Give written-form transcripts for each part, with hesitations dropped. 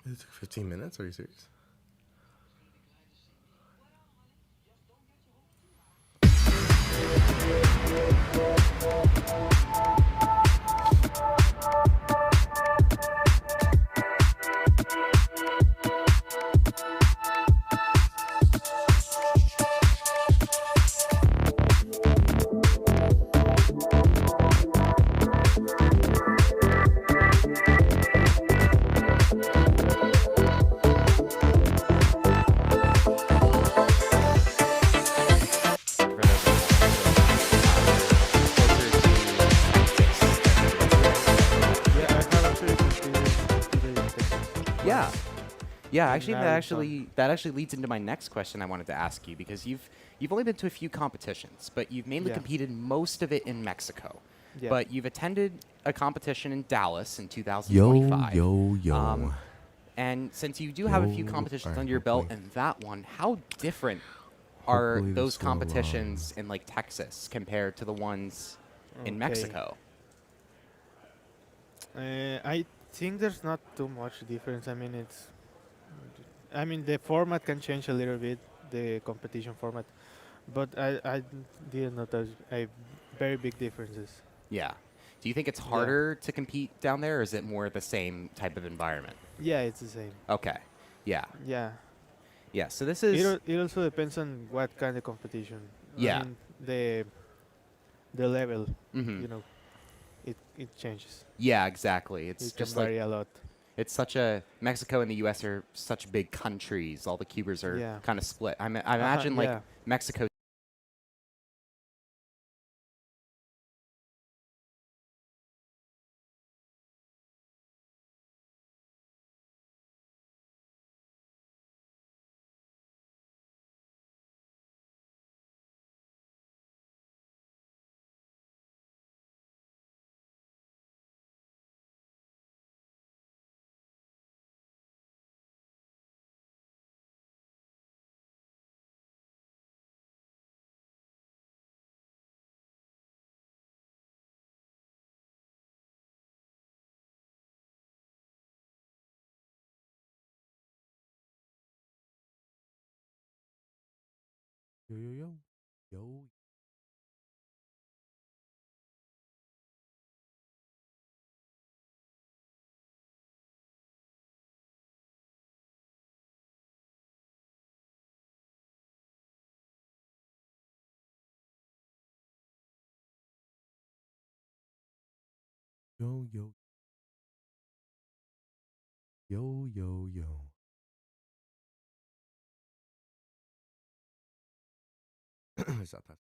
It took 15 minutes? Are you serious? For those of us closer to Texas than you guys Yeah, do. I have actually competed in Texas Yeah. once Yeah, in actually Arlington. that actually leads into my next question I wanted to ask you because you've only been to a few competitions, but you've mainly Yeah, competed most of it in Mexico. yeah. But you've attended a competition in Dallas in Yo, 2025. yo, yo. And since you do have a few Yo. competitions Alright, under your belt hopefully. in that one, how different are Hopefully those this will, competitions in like Texas compared to the ones in Okay. Mexico? I think there's not too much difference. I mean, I mean, the format can change a little bit, the competition format, but I didn't notice a very big differences. Yeah. Do you think it's Yeah, harder to compete down there, or is it more the same type of environment? yeah, it's the same. Okay. Yeah. Yeah, Yeah. So this is it also depends on what kind of competition. I yeah. mean, the level, Mhm. you know, it changes. Yeah, exactly. It's It can just like vary a lot. it's such a Mexico and the US are such big countries. All the cubers are Yeah. kind of split. I imagine like Yeah. Mexico. Yo, yo, yo. Yo. Yo, yo. Yo, yo, yo. Stop that.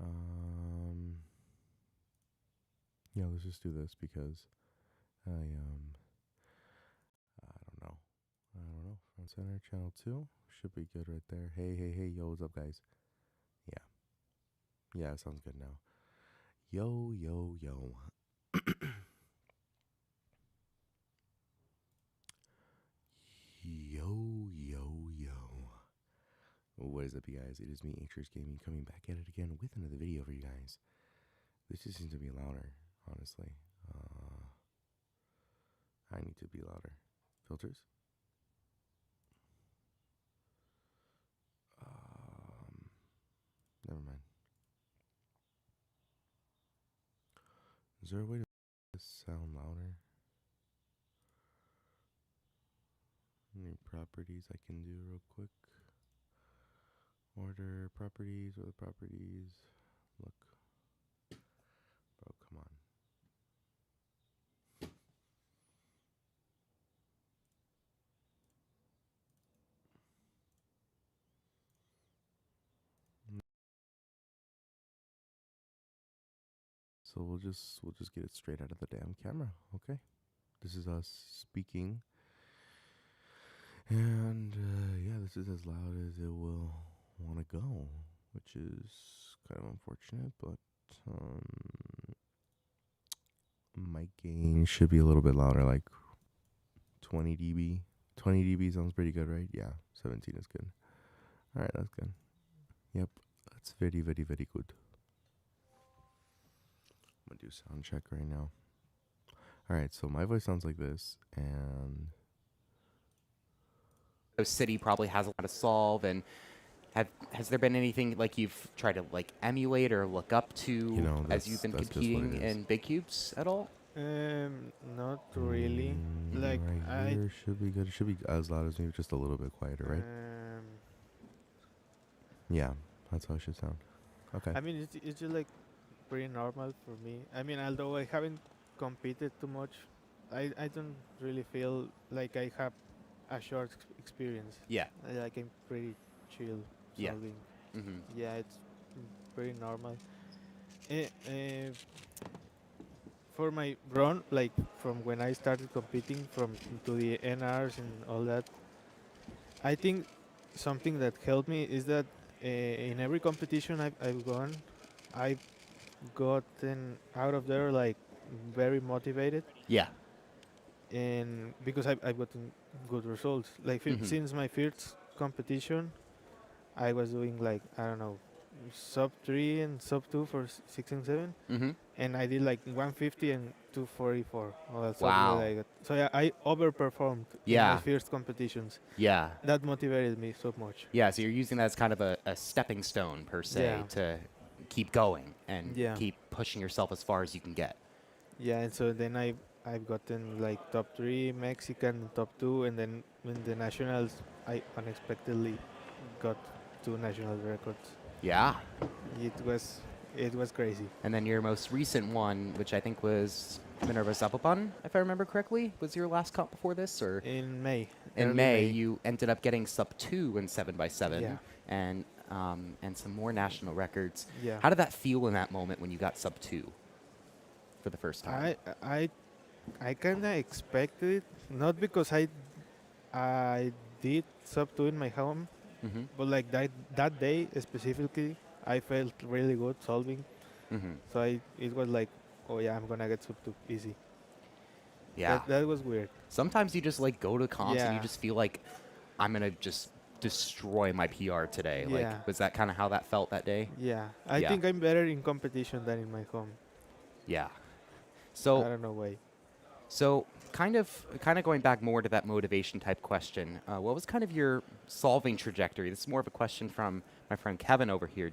Um, yeah, let's just do this because I don't know. I don't know. Front center, channel 2. Should be good right there. Hey, hey, hey, yo, what's up, guys? Yeah. Yeah, it sounds good now. Yo, yo, yo. Yo, yo, yo. What is up, you guys? It is me, Acres Gaming, coming back at it again with another video for you guys. This just seems to be louder, honestly. I need to be louder. Filters? Never mind. Is there a way to make this sound louder? Any properties I can do real quick? Order properties, or the properties. Look, bro, come on. So we'll just get it straight out of the damn camera, okay? This is us speaking, and yeah, this is as loud as it will want to go, which is kind of unfortunate, but mic gain should be a little bit louder, like 20 dB. 20 dB sounds pretty good, right? Yeah, 17 is good. All right, that's good. Yep, that's very, very, very good. I'm gonna do sound check right now. All right, so my voice sounds like this, and City probably has a lot to solve, and has there been anything like you've tried to like emulate or look up to as you've been that's just what it competing is. in big cubes at all? Not really. Like right here should be good. It should be as loud as me, just a little bit quieter, right? Yeah, that's how it should sound. Okay. I mean, it's just like pretty normal for me. I mean, although I haven't competed too much, I don't really feel like I have a short experience. Yeah. Like I'm pretty chill Yeah. solving. Mm-hmm. Yeah, it's pretty normal. For my run, like from when I started competing from to the NRs and all that, I think something that helped me is that in every competition I've gone, I've gotten out of there like very motivated, Yeah. and because I've gotten good results. Like Mhm. since my first competition, I was doing like, I don't know, sub 3 and sub 2 for 6 and 7, Mm-hmm. and I did like 150 and 244 or something Wow. like that. So yeah, I overperformed in Yeah. my first competitions. Yeah. That motivated me so much. Yeah. So you're using that as kind of a stepping stone per se Yeah. to keep going and Yeah. keep pushing yourself as far as you can get. Yeah, and so then I've gotten like top 3 Mexican, top 2, and then in the nationals I unexpectedly got 2 national records. Yeah. It was crazy. And then your most recent one, which I think was Minerva Zapopan, if I remember correctly, was your last comp before this, or In May. in early May you ended up getting sub 2 in 7x7, Yeah. and some more national records. Yeah. How did that feel in that moment when you got sub 2 for the first time? I kind of expected it, not because I did sub 2 in my home, Mm-hmm. but like that day specifically, I felt really good solving. Mm-hmm. So it was like, oh yeah, I'm gonna get sub 2 easy. Yeah. That was weird. Sometimes you just like go to comps and you Yeah. just feel like I'm gonna just destroy my PR today. Yeah. Like, was that kind of how that felt that day? Yeah, I Yeah. think I'm better in competition than in my home. Yeah. I So don't know why. So kind of going back more to that motivation type question, what was kind of your solving trajectory? This is more of a question from my friend Kevin over here.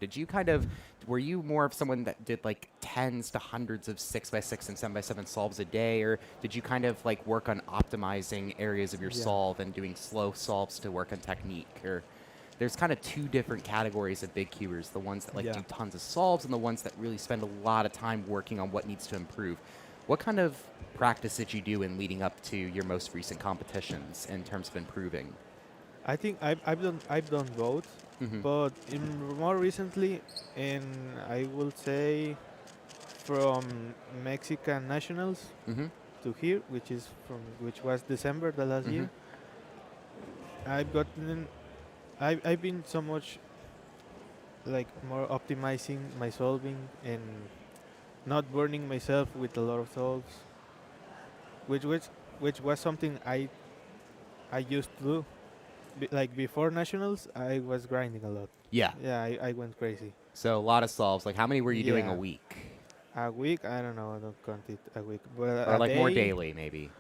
Were you more of someone that did like tens to hundreds of 6x6 and 7x7 solves a day, or did you kind of like work on optimizing areas of your Yeah. solve and doing slow solves to work on technique? Or there's kind of two different categories of big cubers, the ones that like Yeah. do tons of solves and the ones that really spend a lot of time working on what needs to improve. What kind of practice did you do in leading up to your most recent competitions in terms of improving? I think I've done both, Mhm. but more recently, and I will say from Mexican nationals Mm-hmm. to here, which was December the last year. I've been so much like more optimizing my solving and not burning myself with a lot of solves, which was something I used to do. Like before nationals, I was grinding a lot. Yeah. Yeah, I went crazy. So a lot of solves. Like, how many were you doing a Yeah. week? A week, I don't know, I don't count it a week, but Or a like more day, daily, maybe?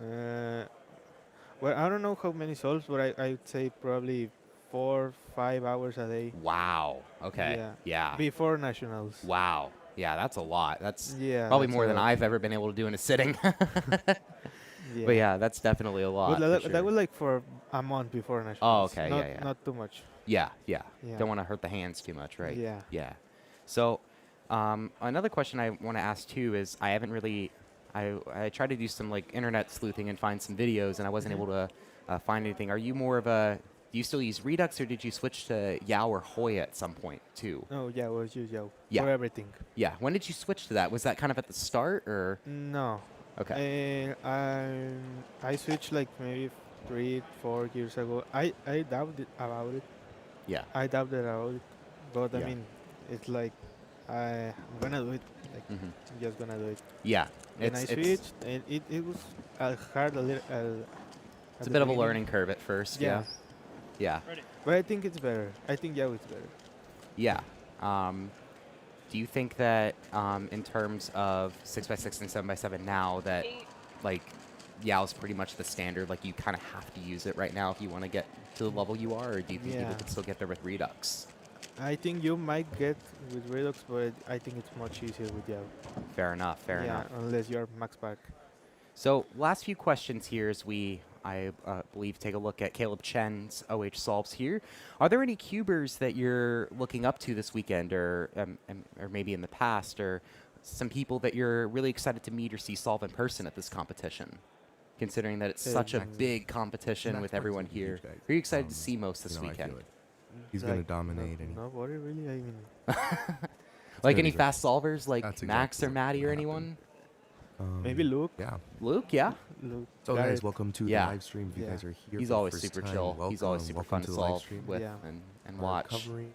Well, I don't know how many solves, but I'd say probably 4-5 hours a day. Wow. Okay. Yeah. Yeah. Before nationals. Wow. Yeah, that's a lot. That's Yeah, probably that's more a than lot. I've ever been able to do in a sitting. But yeah, that's definitely a lot. But for that sure. was like for a month before nationals. okay, Not, yeah. Not too much. Yeah. Yeah. Don't want to hurt the hands too much, right? Yeah. Yeah. So another question I want to ask too is I haven't really, I tried to do some like internet sleuthing and find some videos, and I wasn't able to find anything. Are you more of a, do you still use Redux, or did you switch to Yao or Hoya at some point too? No, yeah, it was just Yao. Yeah. For everything. Yeah. When did you switch to that? Was that kind of at the start, or? No. Okay. I switched like maybe 3-4 years ago. I doubted about it. Yeah. I doubted about it. But I Yeah. mean, it's like I'm gonna do it. Like Mhm. I'm just gonna do it. Yeah. and I switched, and it was hard a little. It's a bit of a learning curve at first. Yeah. Yeah. But I think it's better. I think Yao is better. Yeah. Do you think that in terms of 6x6 and 7x7 now that like Yao's pretty much the standard, like you kind of have to use it right now if you want to get to the level you are, or do you think people could still get there with Redux? I think you might get with Redux, but I think it's much easier with Yao. Fair enough, fair enough. Yeah, unless you're max pack. So last few questions here as I believe, take a look at Caleb Chen's OH solves here. Are there any cubers that you're looking up to this weekend, or maybe in the past, or some people that you're really excited to meet or see solve in person at this competition? Considering that it's such a big competition with everyone here, who are you excited to see most this weekend? He's going to dominate. Nobody really. I mean, like any fast solvers, like Max or Maddie or anyone? Maybe Luke. Yeah. Luke, yeah. Luke. So guys, welcome to the live stream. If you guys are here, he's always super chill. He's always super fun to solve with and watch. Covering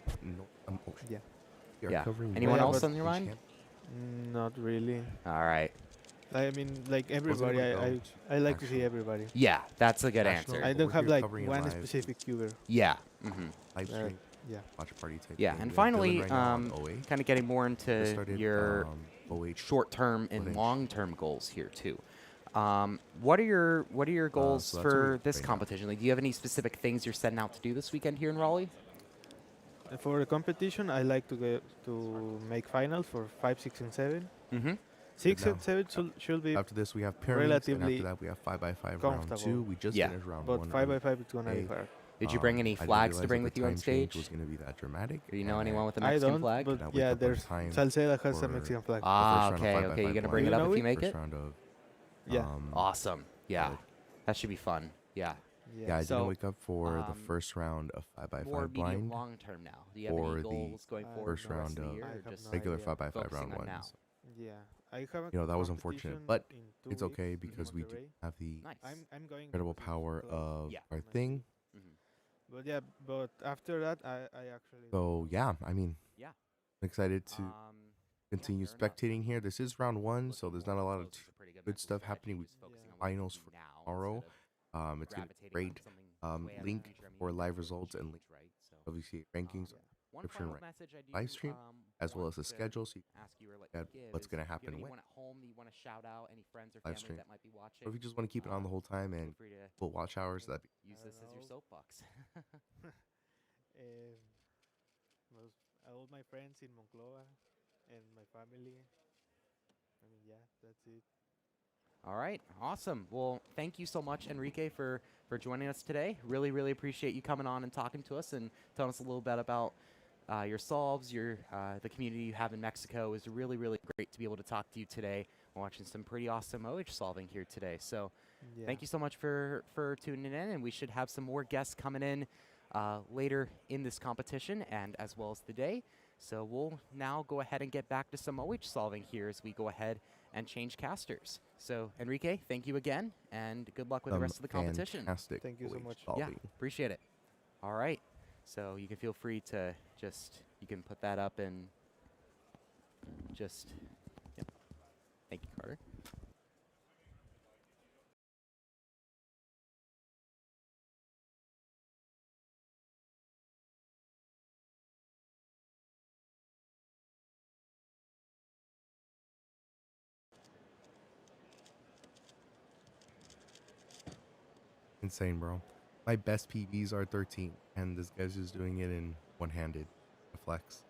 Anyone else on your mind? Not really. All right. I mean, like everybody. I like to see everybody. Yeah, that's a good answer. I don't have like one specific cuber. Yeah. Live stream. Yeah. Watch a party type. Yeah, and finally, kind of getting more into your short-term and long-term goals here too. What are your goals for this competition? Like, do you have any specific things you're setting out to do this weekend here in Raleigh? For the competition, I like to make finals for 5, 6, and 7. 6 and 7 should be. After this, we have Pyraminx, and after that, we have 5x5 round 2. We just finished round 1. But 5x5 is gonna be hard. Did you bring any flags to bring with you on stage? Was going to be that dramatic. Do you know anyone with a Mexican flag? But yeah, there's Salceda has a Mexican flag. Ah, okay. You're gonna bring it up if you make it. Yeah. Awesome. Yeah. That should be fun. Yeah. Yeah, I didn't wake up for the first round of 5x5 blind. Long term now. Do you have any goals going forward first round of regular 5x5 round 1s. Yeah. I have that was unfortunate, but it's okay because we do have the incredible power of our thing. But yeah, but after that, I actually. So yeah, I mean, I'm excited to continue spectating here. This is round 1, so there's not a lot of good stuff happening. We finals for tomorrow. It's gonna be great. Link for live results and link WCA rankings. Description live stream, as well as the schedule, so you can ask what's going to happen when. Live stream. Or if you just want to keep it on the whole time and full watch hours, that'd be. Use this as your soapbox. All my friends in Monclova and my family. I mean, yeah, that's it. All right, awesome. Well, thank you so much, Enrique, for joining us today. Really, really appreciate you coming on and talking to us and telling us a little bit about your solves, the community you have in Mexico. It was really, really great to be able to talk to you today. We're watching some pretty awesome OH solving here today. So thank you so much for tuning in, and we should have some more guests coming in later in this competition and as well as the day. So we'll now go ahead and get back to some OH solving here as we go ahead and change casters. So Enrique, thank you again, and good luck with the rest of the competition. Fantastic. Thank you so much. Yeah, appreciate it. All right. So you can feel free to you can put that up and yep. Thank you, Carter. Insane, bro. My best PBs are 13, and this guy's just doing it in one-handed. A flex.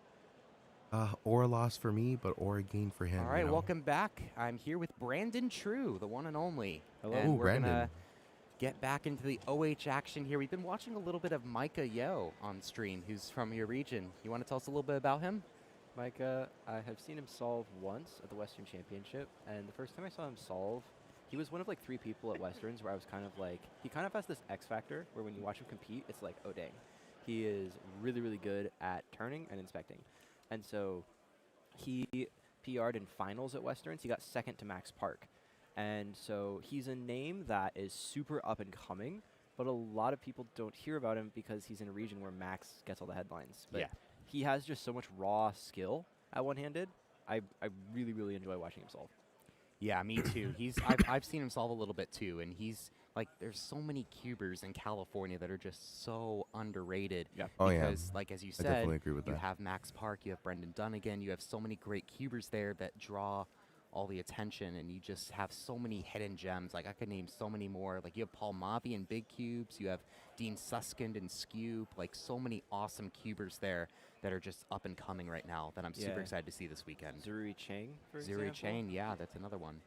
Or a loss for me, but or a gain for him. All right, welcome back. I'm here with Brandon True, the one and only. Hello, and we're Brandon. Gonna get back into the OH action here. We've been watching a little bit of Micah Yo on stream, who's from your region. You want to tell us a little bit about him? Micah, I have seen him solve once at the Western Championship, and the first time I saw him solve, he was one of like 3 people at Westerns where I was kind of like, he kind of has this X factor where when you watch him compete, it's like, oh dang. He is really, really good at turning and inspecting. And so he PR'd in finals at Westerns. He got second to Max Park. And so he's a name that is super up and coming, but a lot of people don't hear about him because he's in a region where Max gets all the headlines. But he has just so much raw skill at one-handed. I really, really enjoy watching him solve. Yeah, me too. I've seen him solve a little bit too, and he's like, there's so many cubers in California that are just so underrated. Yeah. Oh, yeah. Because, like as you I said, definitely agree with you that. have Max Park, you have Brendan Dunnigan, you have so many great cubers there that draw all the attention, and you just have so many hidden gems. Like I could name so many more. Like you have Paul Mavi in Big Cubes, you have Dean Suskind in Scoop. Like so many awesome cubers there that are just up and coming right now that I'm super Yeah. excited to see this weekend. Zirui Chang, for Zuri example. Chain, yeah, that's another one.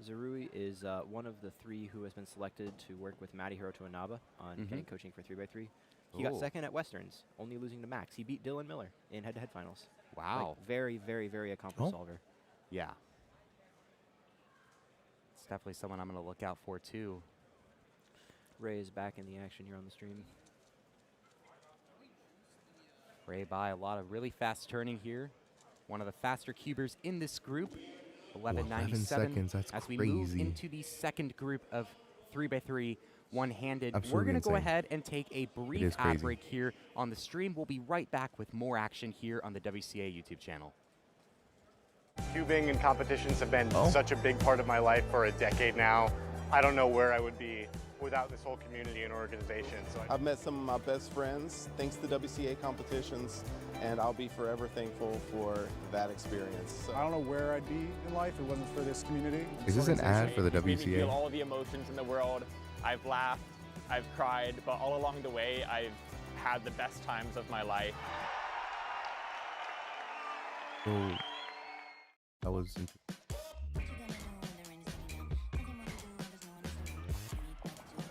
Zirui is one of the 3 who has been selected to work with Madi Hiroto Inaba on getting coaching for 3x3. He got Ooh. second at Westerns, only losing to Max. He beat Dylan Miller in head-to-head finals. Wow. Like, very, very, very accomplished Oh. solver. Yeah. It's definitely someone I'm going to look out for too. Ray is back in the action here on the stream. Ray by a lot of really fast turning here. One of the faster cubers in this group. 11:97 seconds, that's as we move crazy. into the second group of 3x3 one-handed. We're Absolutely going to go insane. ahead and take a brief is ad crazy. break here on the stream. We'll be right back with more action here on the WCA YouTube channel. Cubing and competitions have been Oh. such a big part of my life for a decade now. I don't know where I would be without this whole community and organization. So I've met some of my best friends thanks to WCA competitions, and I'll be forever thankful for that experience. So I don't know where I'd be in life if it wasn't for this community. Is this an ad for the It's made me feel WCA? all the emotions in the world. I've laughed, I've cried, but all along the way, I've had the best times of my life. So that was.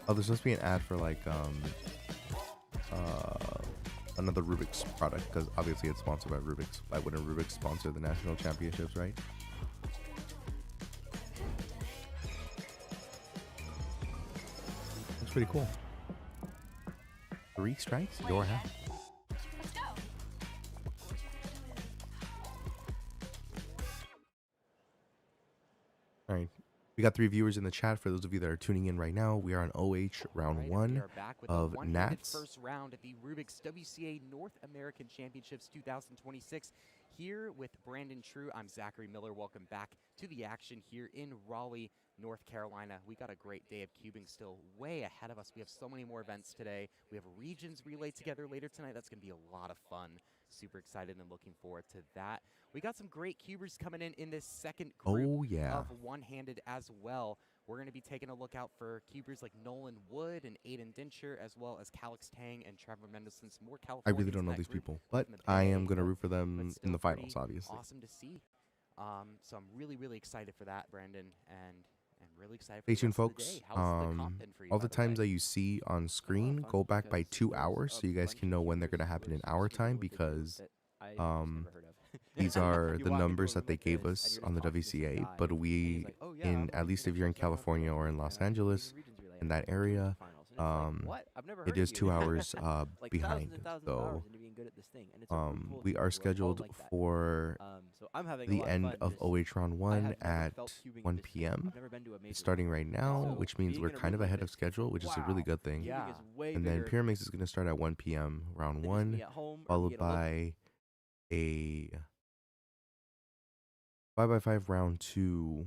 Oh, there's supposed to be an ad for like another Rubik's product because obviously it's sponsored by Rubik's. Why wouldn't Rubik sponsor the national championships, right? That's pretty cool. 3 strikes, your half. All right. We got 3 viewers in the chat. For those of you that are tuning in right now, we are on OH round Right, and 1 we are back with of the one-handed Nats. first round at the Rubik's WCA North American Championships 2026. Here with Brandon True, I'm Zachary Miller. Welcome back to the action here in Raleigh, North Carolina. We got a great day of cubing still way ahead of us. We have so many more events today. We have regions relay together later tonight. That's going to be a lot of fun. Super excited and looking forward to that. We got some great cubers coming in this second group Oh, yeah. of one-handed as well. We're going to be taking a look out for cubers like Nolan Wood and Aiden Dincher, as well as Calix Tang and Trevor Mendelson. Some more I Californians really don't in know that these group people, but in the I Bay am going to Area, root for but them in still the finals, pretty obviously. Awesome to see. So I'm really, really excited for that, Brandon, and really excited Stay for the tuned, rest of the folks. day. How's the comp been for you, All by the way? times that you see on screen, fun go back by because 2 there's hours a so you guys bunch can of know when they're going to cubers happen in who are our super time with the group because that I just never heard of. these are You the walk into a numbers that room they like gave this, us and on the you're just talking to some WCA. guy, But and he's we, like, "Oh, yeah, in I'm at on least the if you're in first round of California or in Los Angeles, regions relay. in I'm that doing area, finals." And it's like, what? I've never heard it of is you. 2 hours Like behind. thousands and thousands of hours So into being good at this thing, and it's a room full of we people are who all scheduled like that. for So I'm having a the lot end fun of just- OH round I 1 have never at felt cubing 1 this good. p.m. I've never been to a major It's starting right now, So which means being we're in a kind of room like ahead of this, schedule, which is a really good thing. Cubing Yeah. is way And then bigger Pyraminx is going to start at 1 p.m. round than just 1, me at home or followed me at a local- by a 5x5 round 2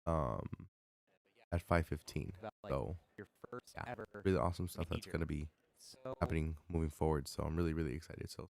at 5:15. About, like, So your first yeah, ever really awesome stuff that's major. going to be So happening moving forward. So I'm really, really excited. So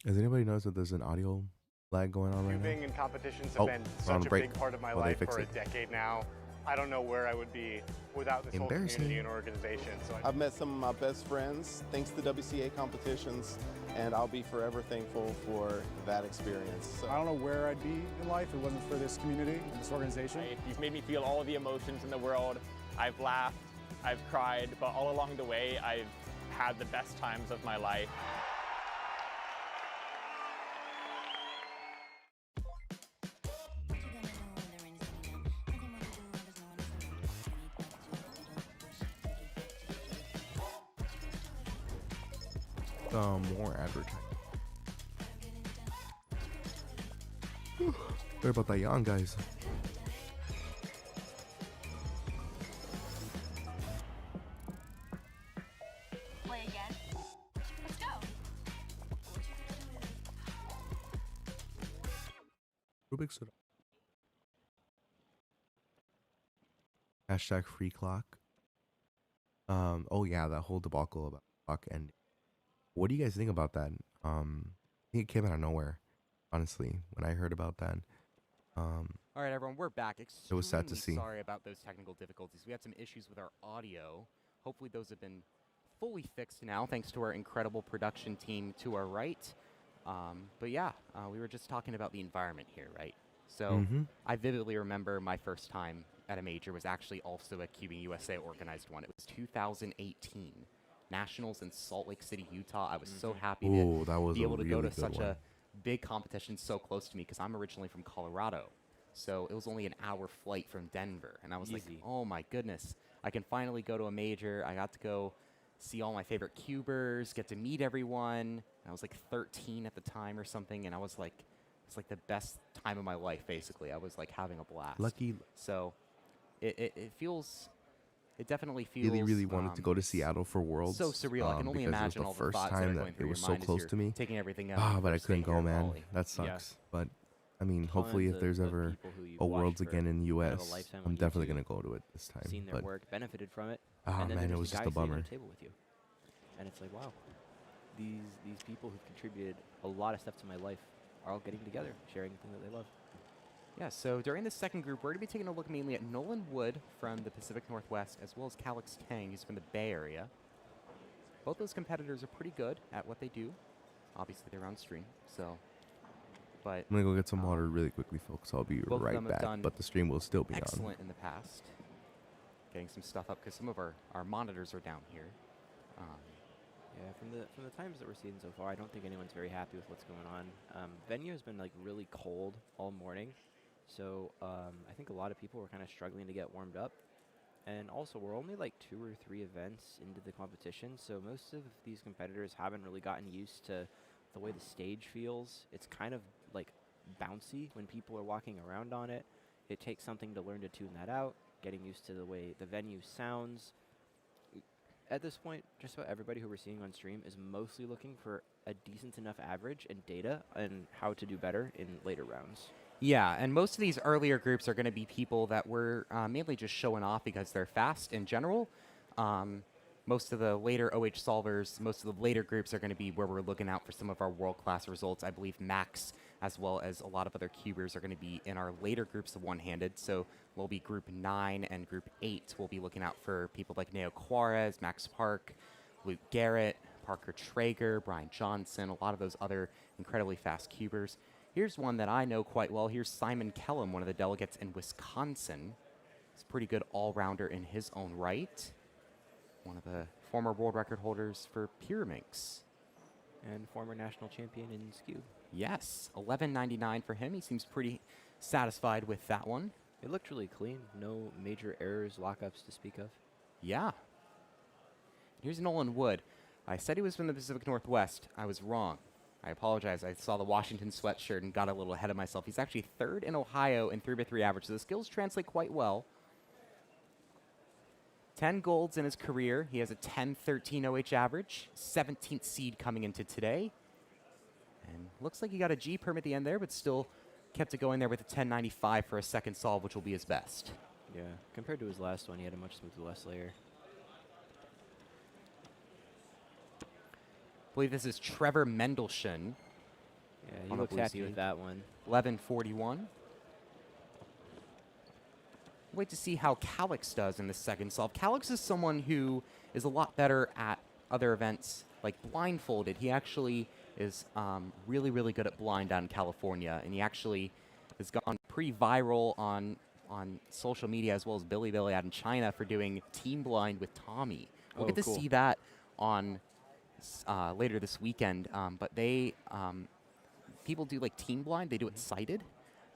has anybody noticed that there's an audio lag going on right now? Cubing and competitions Oh, have been we're on such a break big part of my while they life fix for a it. decade now. I don't know where I would be without this whole Embarrassing. community and organization. So I've met some of my best friends thanks to WCA competitions, and I'll be forever thankful for that experience. So I don't know where I'd be in life if it wasn't for this community and this organization. You've made me feel all the emotions in the world. I've laughed, I've cried, but all along the way, I've had the best times of my life. More advertising. Sorry about that yawn, guys. Rubik's hashtag free clock. Oh yeah, that whole debacle about clock ending. What do you guys think about that? I think it came out of nowhere. Honestly, when I heard about that, All right, everyone, we're back. it was sad to see. Sorry about those technical difficulties. We had some issues with our audio. Hopefully those have been fully fixed now, thanks to our incredible production team to our right. But yeah, we were just talking about the environment here, right? So I vividly remember my first time at a major was actually also a CubingUSA organized one. It was 2018 Nationals in Salt Lake City, Utah. I was so happy to be able to go to such a big competition so close to me because I'm originally from Colorado. So it was only an hour flight from Denver. And I was like, oh my goodness, I can finally go to a major. I got to go see all my favorite cubers, get to meet everyone. And I was like 13 at the time or something. And I was like, it's like the best time of my life, basically. I was like having a blast. Lucky. So it feels, it definitely feels. Really wanted to go to Seattle for Worlds. So surreal. I can only imagine all the thoughts that are going through your mind as you're taking everything out. But I couldn't go, man. That sucks. But I mean, hopefully, if there's ever a Worlds again in the U.S., I'm definitely gonna go to it this time. Seen their work, benefited from it. Oh man, it was just a bummer. Table with you. And it's like, wow, these people who've contributed a lot of stuff to my life are all getting together, sharing the thing that they love. Yeah, so during the second group, we're going to be taking a look mainly at Nolan Wood from the Pacific Northwest, as well as Calix Tang, who's from the Bay Area. Both those competitors are pretty good at what they do. Obviously, they're on stream, so. But I'm going to go get some water really quickly, folks. I'll be right back, but the stream will still be on. Excellent in the past. Getting some stuff up, because some of our monitors are down here. Yeah, from the times that we're seeing so far, I don't think anyone's very happy with what's going on. Venue has been like really cold all morning. So I think a lot of people were kind of struggling to get warmed up. And also, we're only like 2 or 3 events into the competition, so most of these competitors haven't really gotten used to the way the stage feels. It's kind of like bouncy when people are walking around on it. It takes something to learn to tune that out, getting used to the way the venue sounds. At this point, just about everybody who we're seeing on stream is mostly looking for a decent enough average and data and how to do better in later rounds. Yeah, and most of these earlier groups are going to be people that were mainly just showing off because they're fast in general. Most of the later OH solvers, most of the later groups are going to be where we're looking out for some of our world-class results. I believe Max, as well as a lot of other cubers, are going to be in our later groups of one-handed. So we'll be Group 9 and Group 8. We'll be looking out for people like Neo Juarez, Max Park, Luke Garrett, Parker Traeger, Brian Johnson, a lot of those other incredibly fast cubers. Here's one that I know quite well. Here's Simon Kellum, one of the delegates in Wisconsin. He's a pretty good all-rounder in his own right. One of the former world record holders for Pyraminx. And former national champion in SKU. Yes, 11.99 for him. He seems pretty satisfied with that one. It looked really clean. No major errors, lockups to speak of. Yeah. Here's Nolan Wood. I said he was from the Pacific Northwest. I was wrong. I apologize. I saw the Washington sweatshirt and got a little ahead of myself. He's actually 3rd in Ohio in 3x3 average, so the skills translate quite well. 10 golds in his career. He has a 10.13 OH average, 17th seed coming into today. And looks like he got a G perm at the end there, but still kept it going there with a 10.95 for a second solve, which will be his best. Yeah, compared to his last one, he had a much smoother last layer. I believe this is Trevor Mendelssohn. Yeah, he looks happy with that one. 11.41. Wait to see how Calix does in the second solve. Calix is someone who is a lot better at other events like Blindfolded. He actually is really, really good at blind out in California, and he actually has gone pretty viral on social media as well as Billy out in China for doing team blind with Tommy. We'll get to see that on later this weekend, but they people do like team blind. They do it sighted.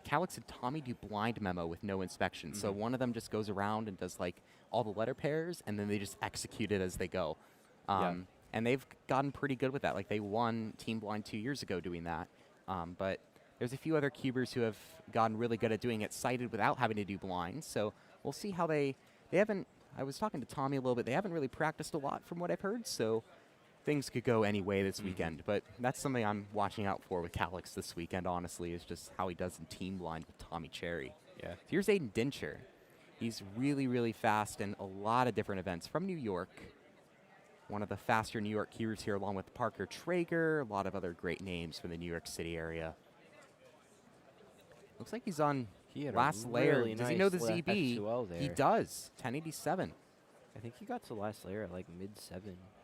Calix and Tommy do blind memo with no inspection. So one of them just goes around and does like all the letter pairs, and then they just execute it as they go. And they've gotten pretty good with that. Like they won team blind 2 years ago doing that. But there's a few other cubers who have gotten really good at doing it sighted without having to do blind. So we'll see how they haven't. I was talking to Tommy a little bit. They haven't really practiced a lot from what I've heard. So things could go any way this weekend, but that's something I'm watching out for with Calix this weekend, honestly, is just how he does in team blind with Tommy Cherry. Yeah. Here's Aiden Dincher. He's really, really fast in a lot of different events from New York. One of the faster New York cubers here, along with Parker Traeger, a lot of other great names from the New York City area. Looks like he's on last layer. Really does he nice know the F2L ZB? there. He does. 1087. I think he got to last layer at like mid-7.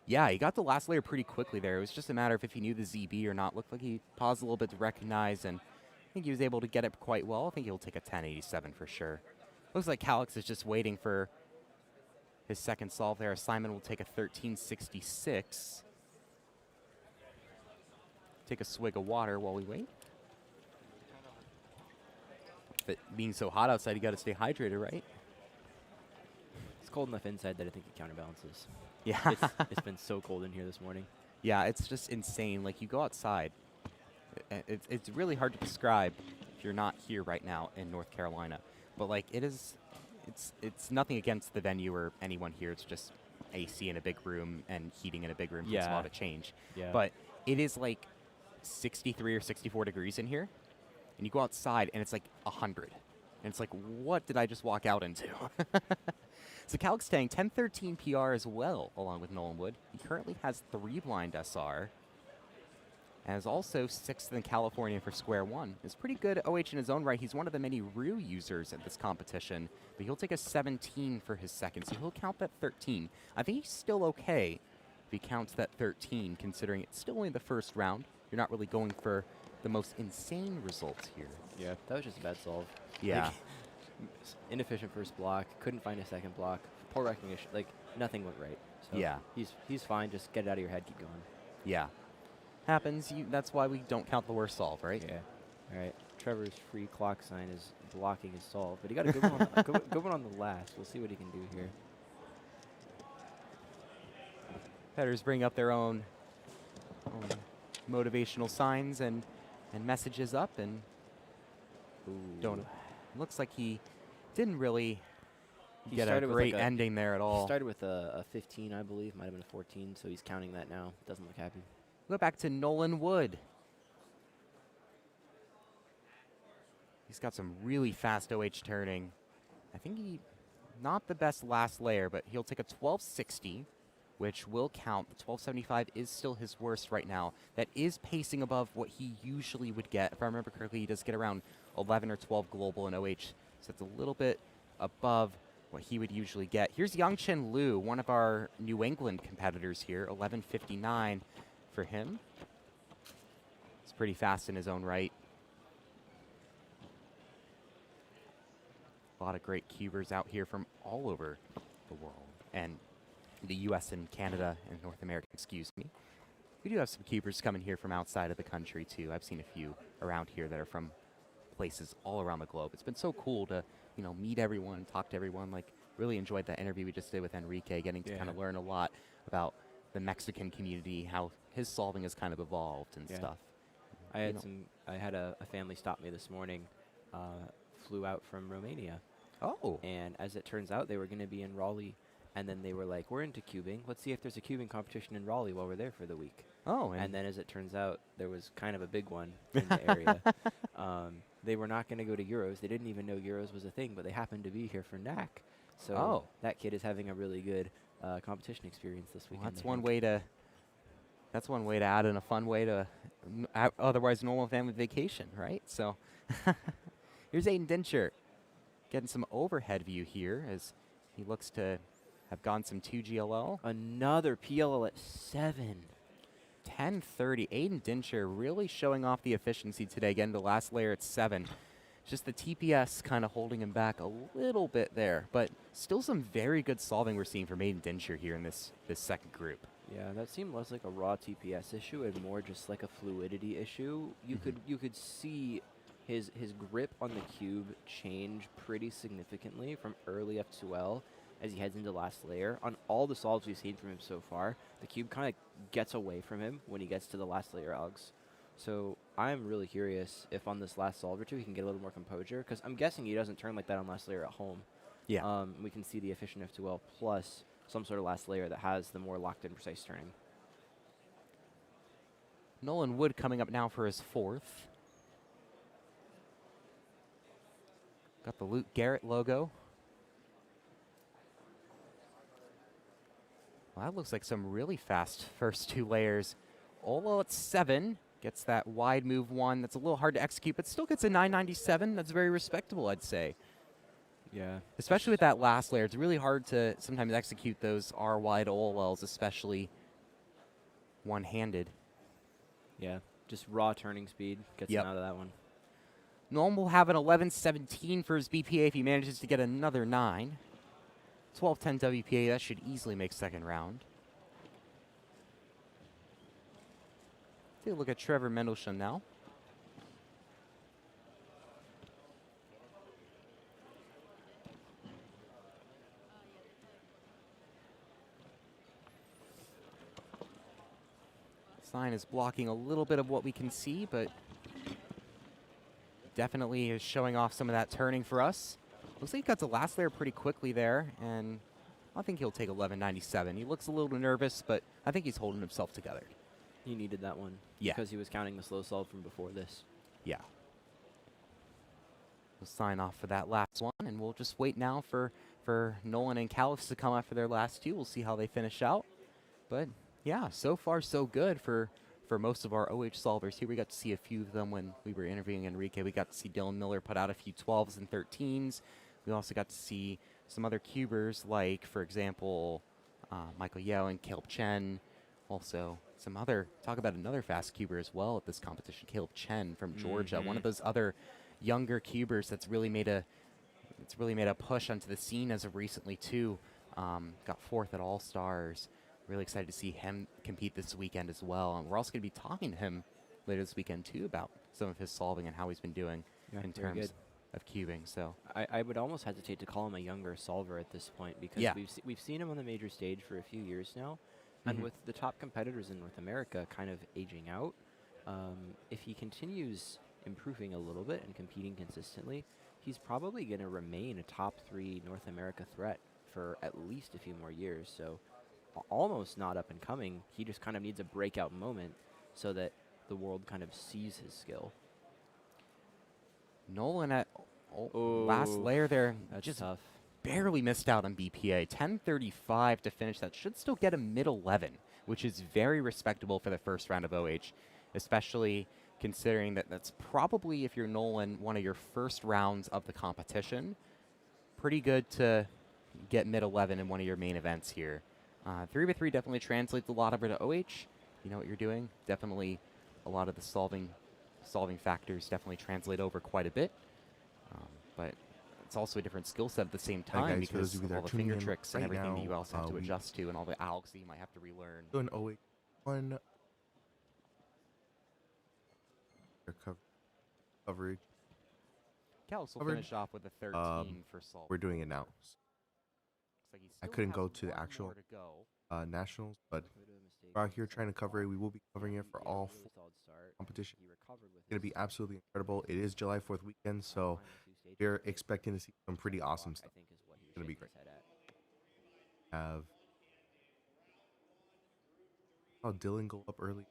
Yeah, he got the last layer pretty quickly there. It was just a matter of if he knew the ZB or not. Looked like he paused a little bit to recognize, and I think he was able to get it quite well. I think he'll take a 1087 for sure. Looks like Calix is just waiting for his second solve there. Simon will take a 1366. Take a swig of water while we wait. But being so hot outside, you got to stay hydrated, right? It's cold enough inside that I think it counterbalances. Yeah. It's been so cold in here this morning. Yeah, it's just insane. Like, you go outside. It's really hard to describe if you're not here right now in North Carolina. But, like, it's nothing against the venue or anyone here. It's just AC in a big room and heating in a big room. Takes a lot of change. Yeah. But it is, like, 63 or 64 degrees in here. And you go outside, and it's, like, 100. And it's like, what did I just walk out into? So Calix staying 1013 PR as well, along with Nolan Wood. He currently has 3 blind SR. And is also 6th in California for square one. Is pretty good OH in his own right. He's one of the many Rue users at this competition. But he'll take a 17 for his second, so he'll count that 13. I think he's still okay if he counts that 13, considering it's still only the first round. You're not really going for the most insane results here. Yeah, that was just a bad solve. Yeah. Like, inefficient first block, couldn't find a second block, poor recognition, like nothing went right. So Yeah. he's fine, just get it out of your head, keep going. Yeah. Happens. That's why we don't count the worst solve, right? Yeah. All right. Trevor's free clock sign is blocking his solve, but he got a good one. Good one on the last. We'll see what he can do here. Competitors bring up their own motivational signs and messages up, and don't. Looks like he didn't really get a great ending there at all. He started with a 15, I believe. Might have been a 14, so he's counting that now. Doesn't look happy. Go back to Nolan Wood. He's got some really fast OH turning. I think not the best last layer, but he'll take a 1260, which will count. The 1275 is still his worst right now. That is pacing above what he usually would get. If I remember correctly, he does get around 11 or 12 global in OH, so it's a little bit above what he would usually get. Here's Yangchen Liu, one of our New England competitors here, 1159 for him. It's pretty fast in his own right. A lot of great cubers out here from all over the world, and the US and Canada and North America, excuse me. We do have some cubers coming here from outside of the country too. I've seen a few around here that are from places all around the globe. It's been so cool to, meet everyone, talk to everyone. Like, really enjoyed that interview we just did with Enrique, getting to kind of learn a lot about the Mexican community, how his solving has kind of evolved and stuff. I had a family stop me this morning, flew out from Romania. Oh. And as it turns out, they were going to be in Raleigh. And then they were like, we're into cubing. Let's see if there's a cubing competition in Raleigh while we're there for the week. Oh. And then as it turns out, there was kind of a big one in the area. They were not going to go to Euros. They didn't even know Euros was a thing, but they happened to be here for NAC. So that kid is having a really good competition experience this weekend. Well, that's one way to add in a fun way to otherwise normal family vacation, right? So here's Aiden Dincher getting some overhead view here as he looks to have gone some 2 GLL. Another PLL at 7. 1030. Aiden Dincher really showing off the efficiency today. Again, the last layer at 7. Just the TPS kind of holding him back a little bit there, but still some very good solving we're seeing from Aiden Dincher here in this second group. Yeah, that seemed less like a raw TPS issue and more just like a fluidity issue. You could see his grip on the cube change pretty significantly from early F2L as he heads into last layer. On all the solves we've seen from him so far, the cube kind of gets away from him when he gets to the last layer Uggs. So I'm really curious if on this last solve or two he can get a little more composure, because I'm guessing he doesn't turn like that on last layer at home. Yeah. We can see the efficient F2L plus some sort of last layer that has the more locked in precise turning. Nolan Wood coming up now for his fourth. Got the Luke Garrett logo. Well, that looks like some really fast first two layers. Olo at 7. Gets that wide move 1. That's a little hard to execute, but still gets a 997. That's very respectable, I'd say. Yeah. Especially with that last layer. It's really hard to sometimes execute those R-wide OLLs, especially one-handed. Yeah. Just raw turning speed gets him out of that one. Nolan will have an 11-17 for his BPA if he manages to get another 9. 12-10 WPA, that should easily make second round. Take a look at Trevor Mendelsohn now. Sign is blocking a little bit of what we can see, but definitely is showing off some of that turning for us. Looks like he got the last layer pretty quickly there, and I think he'll take 1197. He looks a little nervous, but I think he's holding himself together. He needed that one. Yeah. Because he was counting the slow solve from before this. Yeah. We'll sign off for that last one, and we'll just wait now for Nolan and Caliph to come out for their last two. We'll see how they finish out. But yeah, so far so good for most of our OH solvers here. We got to see a few of them when we were interviewing Enrique. We got to see Dylan Miller put out a few 12s and 13s. We also got to see some other cubers like, for example, Michael Yeo and Caleb Chen. Also, some other, talk about another fast cuber as well at this competition, Caleb Chen from Georgia. One of those other younger cubers that's really made a push onto the scene as of recently too. Got fourth at All Stars. Really excited to see him compete this weekend as well. And we're also going to be talking to him later this weekend too about some of his solving and how he's been doing in terms of cubing. So I would almost hesitate to call him a younger solver at this point because we've seen him on the major stage for a few years now. And with the top competitors in North America kind of aging out, if he continues improving a little bit and competing consistently, he's probably going to remain a top 3 North America threat for at least a few more years. So almost not up and coming. He just kind of needs a breakout moment so that the world kind of sees his skill. Nolan at last layer there, just tough. Barely missed out on BPA. 10:35 to finish that. Should still get a mid-11, which is very respectable for the first round of OH, especially considering that that's probably, if you're Nolan, one of your first rounds of the competition. Pretty good to get mid-11 in one of your main events here. 3x3 definitely translates a lot over to OH. You know what you're doing. Definitely a lot of the solving factors definitely translate over quite a bit. But it's also a different skill set at the same time because of all the finger tricks and everything that you also have to adjust to and all the algs that you might have to relearn. Doing OH one coverage. Calix will finish off with a 13 for solve. We're doing it now. Like I couldn't go to the actual nationals, but we're out here trying to cover it. We will be covering it for all competition. It's going to be absolutely incredible. It is July 4th weekend, so we're expecting to see some pretty awesome stuff. It's going to be great. Have Dylan go up early.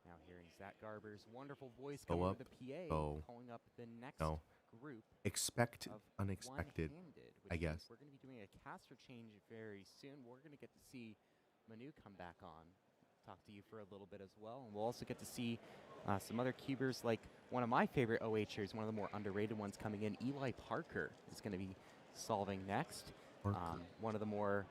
Now hearing Zach Garber's wonderful voice Go coming up. over the PA, calling up the next group. Expect unexpected, I guess. We're going to be doing a caster change very soon. We're going to get to see Manu come back on, talk to you for a little bit as well. And we'll also get to see some other cubers, like one of my favorite OHers, one of the more underrated ones coming in. Eli Parker is going to be solving next. One of the more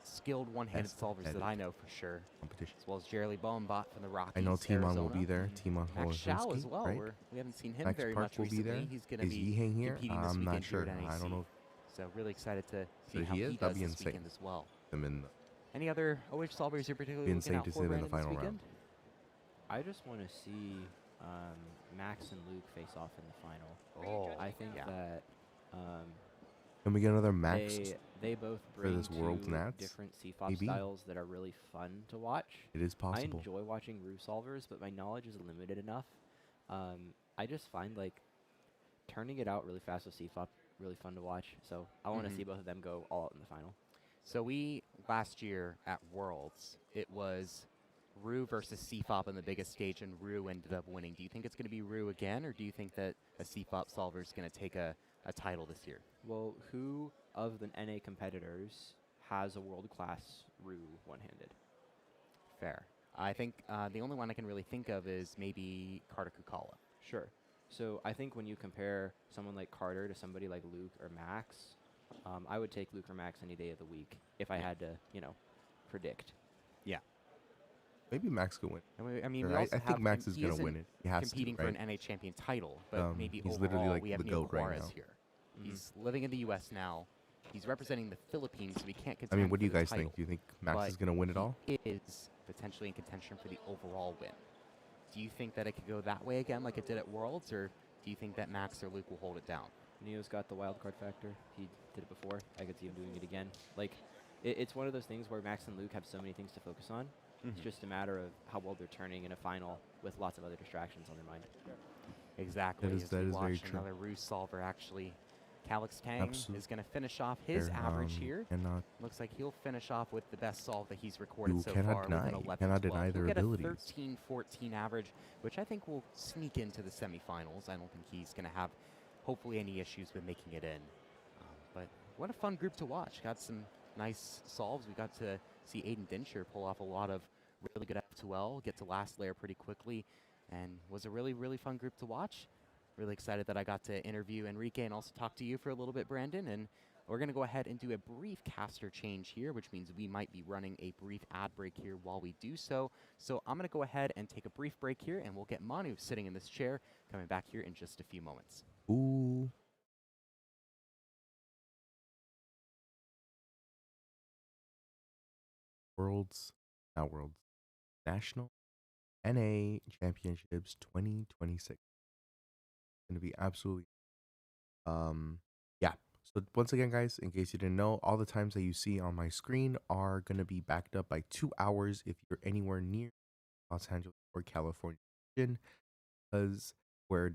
skilled one-handed solvers that I know for sure. Competition. As well as Jerry Bowenbot from the Rockies. I know Timon will be there. Timon Max Shao as well. Right? We haven't seen him Max very Park much will recently. be there. He's going to be here? competing this I'm weekend not sure. here at NAC. I don't know. So really excited to see So how he is? he That'd does be this insane. weekend as well. Any other OH solvers you're particularly looking out to for see them in the Brandon, final this round. weekend? I just want to see Max and Luke face off in the final. I think that Can we get another Max? They both bring this World's two Nats? different CFOP Maybe. styles that are really fun to watch. It is I possible. enjoy watching Rue solvers, but my knowledge is limited enough. I just find like turning it out really fast with CFOP really fun to watch. So I want to see both of them go all out in the final. So we, last year at Worlds, it was Rue versus CFOP on the biggest stage, and Rue ended up winning. Do you think it's going to be Rue again, or do you think that a CFOP solver is going to take a title this year? Well, who of the NA competitors has a world-class Rue one-handed? Fair. I think the only one I can really think of is maybe Carter Kukala. Sure. So I think when you compare someone like Carter to somebody like Luke or Max, I would take Luke or Max any day of the week if I had to, predict. Yeah. Maybe Max could win. I mean, Or we also I think have Max him- is he going to isn't win it. He has competing to, for right? an NA champion title, but maybe he's overall literally like we have the Neil GOAT right Juarez now. here. He's living in the U.S. now. He's representing the Philippines, so we can't I contend mean, what do you for the guys think? title, Do you think Max but is going to win it all? He is potentially in contention for the overall win. Do you think that it could go that way again like it did at Worlds, or do you think that Max or Luke will hold it down? Neo's got the wild card factor. He did it before. I could see him doing it again. Like, it's one of those things where Max and Luke have so many things to focus on. It's just a matter of how well they're turning in a final with lots of other distractions on their mind. Exactly. That is As we very watch true. another Ruse solver, actually. Calix Tang Absolute- is going to finish off his Fair, average here. Cannot, Looks like he'll finish off with the best solve that he's recorded You so cannot far deny- with you an 11 cannot 12. deny He'll their get abilities. a 13-14 average, which I think will sneak into the semifinals. I don't think he's going to have, hopefully, any issues with making it in. But what a fun group to watch. Got some nice solves. We got to see Aiden Dinsher pull off a lot of really good F2L, get to last layer pretty quickly, and was a really, really fun group to watch. Really excited that I got to interview Enrique and also talk to you for a little bit, Brandon. And we're going to go ahead and do a brief caster change here, which means we might be running a brief ad break here while we do so. So I'm going to go ahead and take a brief break here, and we'll get Manu sitting in this chair, coming back here in just a few moments. Ooh. National NA Championships 2026. Going to be absolutely, yeah. So once again, guys, in case you didn't know, all the times that you see on my screen are going to be backed up by 2 hours if you're anywhere near Los Angeles or California, because where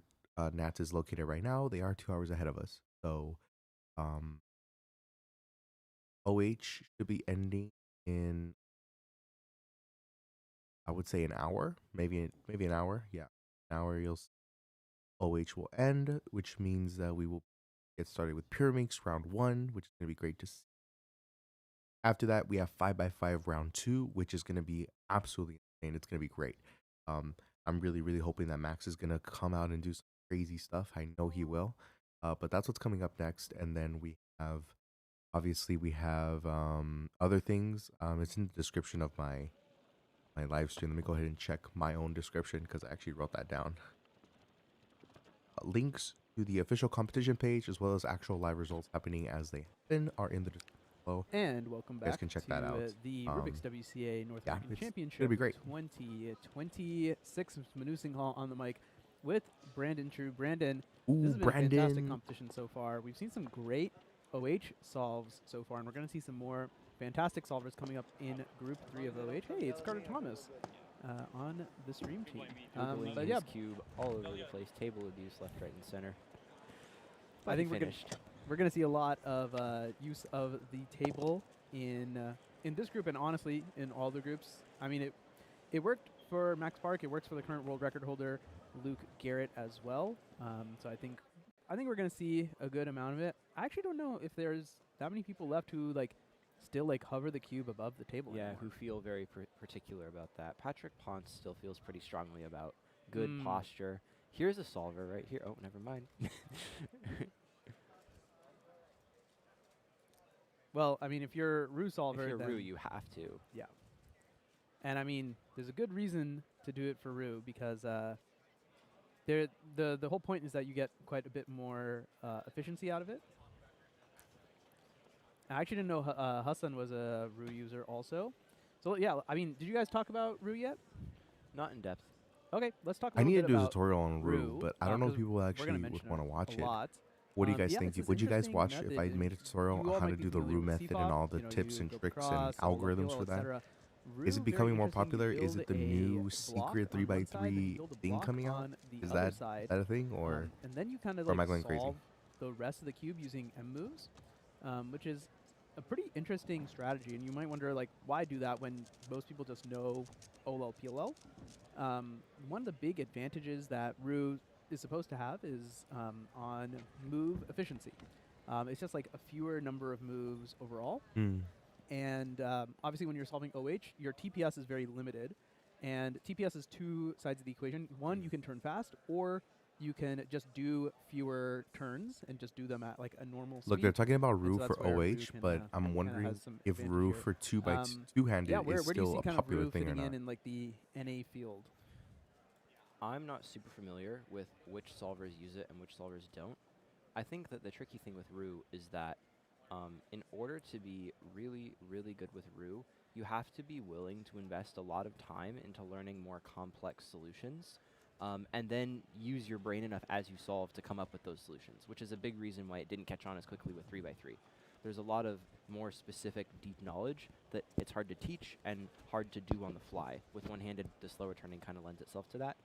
NAT is located right now, they are 2 hours ahead of us. So, OH should be ending in, I would say, an hour, maybe an hour. Yeah, an hour. OH will end, which means that we will get started with Pyraminx Round 1, which is going to be great to see. After that, we have 5x5 Round 2, which is going to be absolutely insane. It's going to be great. I'm really, really hoping that Max is going to come out and do some crazy stuff. I know he will. But that's what's coming up next. And then we have, obviously, other things. It's in the description of my live stream. Let me go ahead and check my own description because I actually wrote that down. Links to the official competition page as well as actual live results happening as they happen are in the description below. And welcome back can check to that out. the Rubik's WCA North American it's Championship gonna be great. 2026. Manu Singhal on the mic with Brandon True. Brandon, Ooh, this has been a fantastic Brandon. competition so far. We've seen some great OH solves so far, and we're going to see some more fantastic solvers coming up in Group 3 of OH. Hey, it's Carter Thomas on the stream team. Googling But his yeah, cube all over the place. Table abuse left, right, and center. But I think he we're gonna finished. we're going to see a lot of use of the table in this group, and honestly, in all the groups. I mean, it worked for Max Park. It works for the current world record holder, Luke Garrett, as well. So I think we're going to see a good amount of it. I actually don't know if there's that many people left who still hover the cube above the table. Yeah, anymore. who feel very particular about that. Patrick Ponce still feels pretty strongly about good posture. Here's a solver right here. Oh, never mind. Well, I mean, if you're Rue solver, If you're then Rue, you have to. yeah. And I mean, there's a good reason to do it for Rue because the whole point is that you get quite a bit more efficiency out of it. I actually didn't know Hassan was a Rue user also. So yeah, I mean, did you guys talk about Rue yet? Not in depth. Okay, let's talk a I little need bit to do a about tutorial on Rue, Rue, but I don't know if 'cause people we're actually gonna would mention want to it watch a it. lot. What do you guys yeah, think? it's this Would you guys interesting watch if I method. made a tutorial You all on how to might be do the familiar Rue with method and CFOP, all the you know, tips you and go tricks and across, solo algorithms uphill, for that? etc. Is Rue, it becoming very more interesting. popular? You Is build it the a new block secret on one side, and you 3x3 build a thing block coming out? on the Is other that side, a thing, or and then you kind of or am I going crazy? solve the rest of the cube using M moves, which is a pretty interesting strategy, and you might wonder like why do that when most people just know OLL PLL. One of the big advantages that Ru is supposed to have is on move efficiency. It's just like a fewer number of moves overall. And obviously when you're solving OH, your TPS is very limited. And TPS is two sides of the equation. One, you can turn fast, or you can just do fewer turns and just do them at like a normal speed. Look, they're talking about Ru so for that's where Ru OH, can, but I'm kinda wondering has some if advantage Ru here. for two-handed yeah, where is do you still see a kind of popular Ru thing or fitting not. in like the NA field? I'm not super familiar with which solvers use it and which solvers don't. I think that the tricky thing with Ru is that in order to be really, really good with Ru, you have to be willing to invest a lot of time into learning more complex solutions, and then use your brain enough as you solve to come up with those solutions, which is a big reason why it didn't catch on as quickly with 3x3. There's a lot of more specific, deep knowledge that it's hard to teach and hard to do on the fly. With one-handed, the slower turning kind of lends itself to that.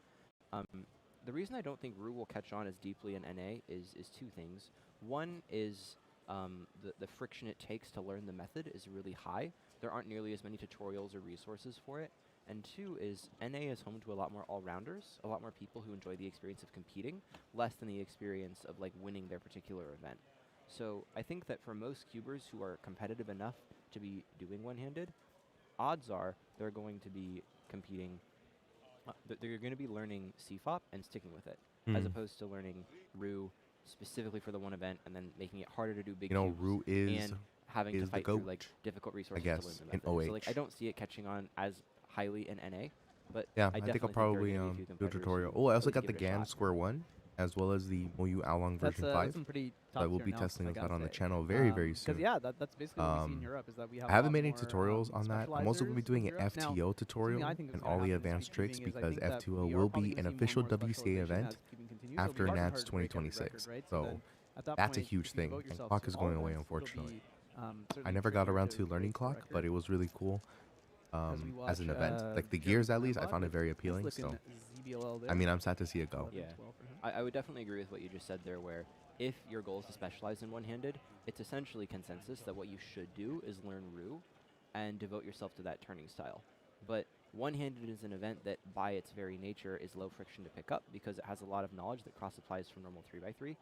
The reason I don't think Ru will catch on as deeply in NA is two things. One is the friction it takes to learn the method is really high. There aren't nearly as many tutorials or resources for it. And two is NA is home to a lot more all-rounders, a lot more people who enjoy the experience of competing, less than the experience of like winning their particular event. So I think that for most cubers who are competitive enough to be doing one-handed, odds are they're going to be competing, they're going to be learning CFOP and sticking with it, as opposed to learning Ru specifically for the one event and then making it harder to do big cubes. Ru is and having to fight through like difficult resources guess, to learn the in method. So OH. like I don't see it catching on as highly in NA, but Yeah, I I think I'll definitely there are probably gonna be a few do a competitors tutorial. who Oh, I also would got the give it a GAN shot. Square 1, as well as the Moyu Along version 5. That's some pretty top I will tier be analysis, testing I this out gotta on the say. channel very soon. Because yeah, that's basically what we see in Europe is that we have. I a haven't lot made any more, tutorials on that. I'm also going to be doing an specializers in Europe. Now, FTO tutorial something I think is and gonna all the happen in advanced tricks speedcubing is I because think that FTO we are will probably be gonna an see more official and more WCA specialization event as Cubing continues. It'll be after harder and NATS harder to break every 2026. record, right? So then at that that's a point, huge if you thing. devote And yourself clock to is all going away, events, it'll unfortunately. be, I certainly never got trickier around to to learning break the clock, but record. it was really cool We as an watch, event. Like the Jeremy gears, at least, I Kleinbach found it with very his appealing. looking So, ZBLL I there. mean, I'm sad to see it go. 11-12 Yeah. for him. I would definitely agree with what you just said there, where if your goal is to specialize in one-handed, it's essentially consensus that what you should do is learn Ru and devote yourself to that turning style. But one-handed is an event that, by its very nature, is low friction to pick up because it has a lot of knowledge that cross-applies from normal 3x3.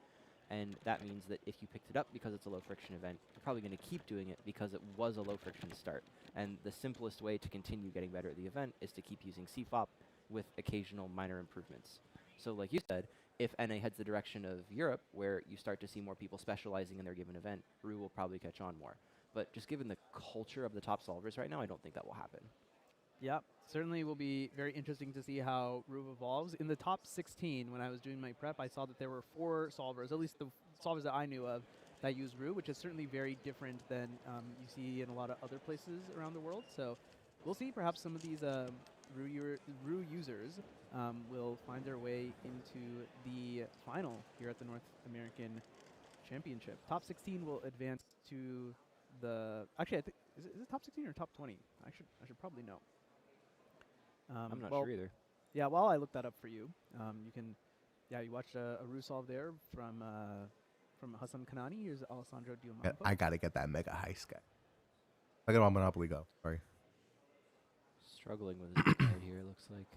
And that means that if you picked it up because it's a low-friction event, you're probably going to keep doing it because it was a low-friction start. And the simplest way to continue getting better at the event is to keep using CFOP with occasional minor improvements. So like you said, if NA heads the direction of Europe, where you start to see more people specializing in their given event, Ru will probably catch on more. But just given the culture of the top solvers right now, I don't think that will happen. Yeah, certainly will be very interesting to see how Ru evolves. In the top 16, when I was doing my prep, I saw that there were 4 solvers, at least the solvers that I knew of, that use Ru, which is certainly very different than you see in a lot of other places around the world. So we'll see. Perhaps some of these Ru users will find their way into the final here at the North American Championship. Top 16 will advance to the. Actually, I think is it top 16 or top 20? I should probably know. I'm not well, sure either. Yeah, while I look that up for you, you can. Yeah, you watched a Ru solve there from Hassan Kanani. Here's Alessandro Diomando. I gotta get that mega high sky. Look at my Monopoly go. Sorry. Struggling with his right here, looks like.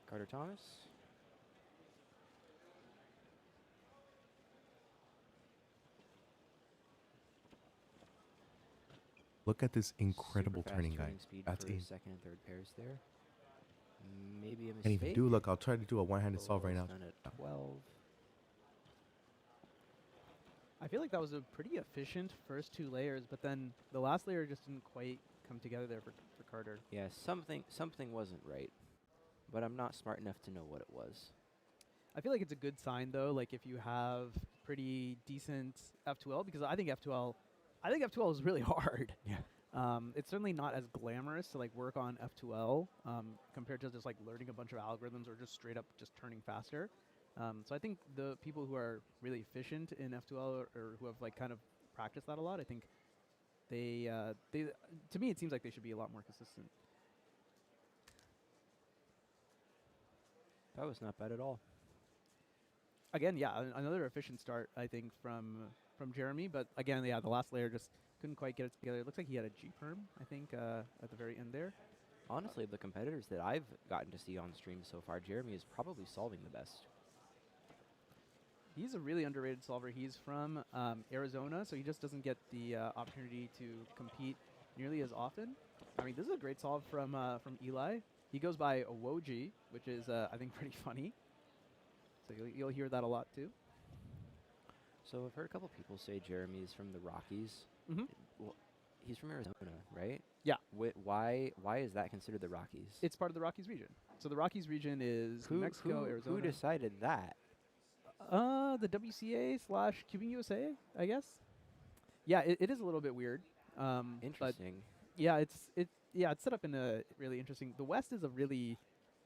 Carter Thomas. Look at this incredible Super fast turning guy. speed That's for in. second and third pairs there. Maybe a Can't mistake. even do. Look, I'll try to do a one-handed solve right now. Done at 12. I feel like that was a pretty efficient first 2 layers, but then the last layer just didn't quite come together there for Carter. Yeah, something wasn't right, but I'm not smart enough to know what it was. I feel like it's a good sign though, like if you have pretty decent F2L, because I think F2L is really hard. Yeah. It's certainly not as glamorous to like work on F2L compared to just like learning a bunch of algorithms or just straight up just turning faster. So I think the people who are really efficient in F2L or who have like kind of practiced that a lot, I think they to me it seems like they should be a lot more consistent. That was not bad at all. Again, yeah, another efficient start, I think, from Jeremy. But again, yeah, the last layer just couldn't quite get it together. It looks like he had a G-perm, I think, at the very end there. Honestly, of the competitors that I've gotten to see on stream so far, Jeremy is probably solving the best. He's a really underrated solver. He's from Arizona, so he just doesn't get the opportunity to compete nearly as often. I mean, this is a great solve from Eli. He goes by Woji, which is, I think, pretty funny. So you'll hear that a lot, too. So I've heard a couple people say Jeremy's from the Rockies. Mm-hmm. Well, he's from Arizona, right? Yeah. Why is that considered the Rockies? It's part of the Rockies region. So the Rockies region is New Mexico, Arizona. Who decided that? The WCA / CubingUSA, I guess. Yeah, it is a little bit weird. Interesting. Yeah, it's set up in a really interesting.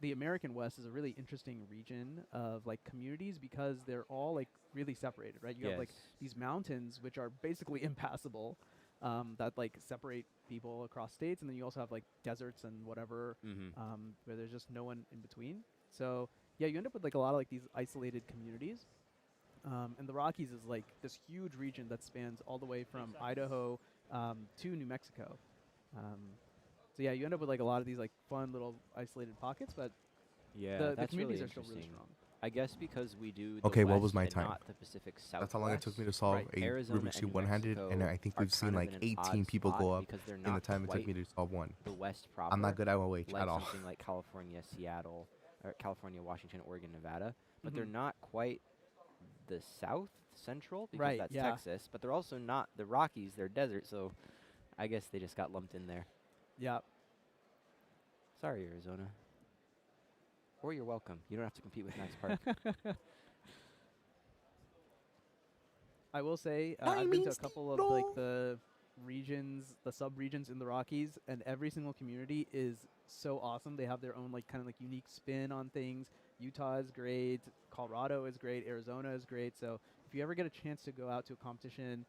The American West is a really interesting region of like communities because they're all like really separated, right? You have like these mountains which are basically impassable, that like separate people across states, and then you also have like deserts and whatever, where there's just no one in between. So yeah, you end up with like a lot of like these isolated communities. And the Rockies is like this huge region that spans all the way from Idaho to New Mexico. So yeah, you end up with like a lot of these like fun little isolated pockets, but yeah, the communities really are still really strong. I guess because we do. Okay, what was my time? Not the Pacific Southwest. That's how long it took me to solve a Rubik's Cube one-handed, and I think we've seen like 18 people go up in the time it took me to solve one. The West proper. I'm not good at OH like at all. Something like California, Seattle, or California, Washington, Oregon, Nevada, but they're not quite the South Central because that's Texas. But they're also not the Rockies; they're desert. So I guess they just got lumped in there. Yeah. Sorry, Arizona. Or you're welcome. You don't have to compete with Max Park. I will say, I've been to a couple of like the regions, the sub-regions in the Rockies, and every single community is so awesome. They have their own like kind of like unique spin on things. Utah is great. Colorado is great. Arizona is great. So if you ever get a chance to go out to a competition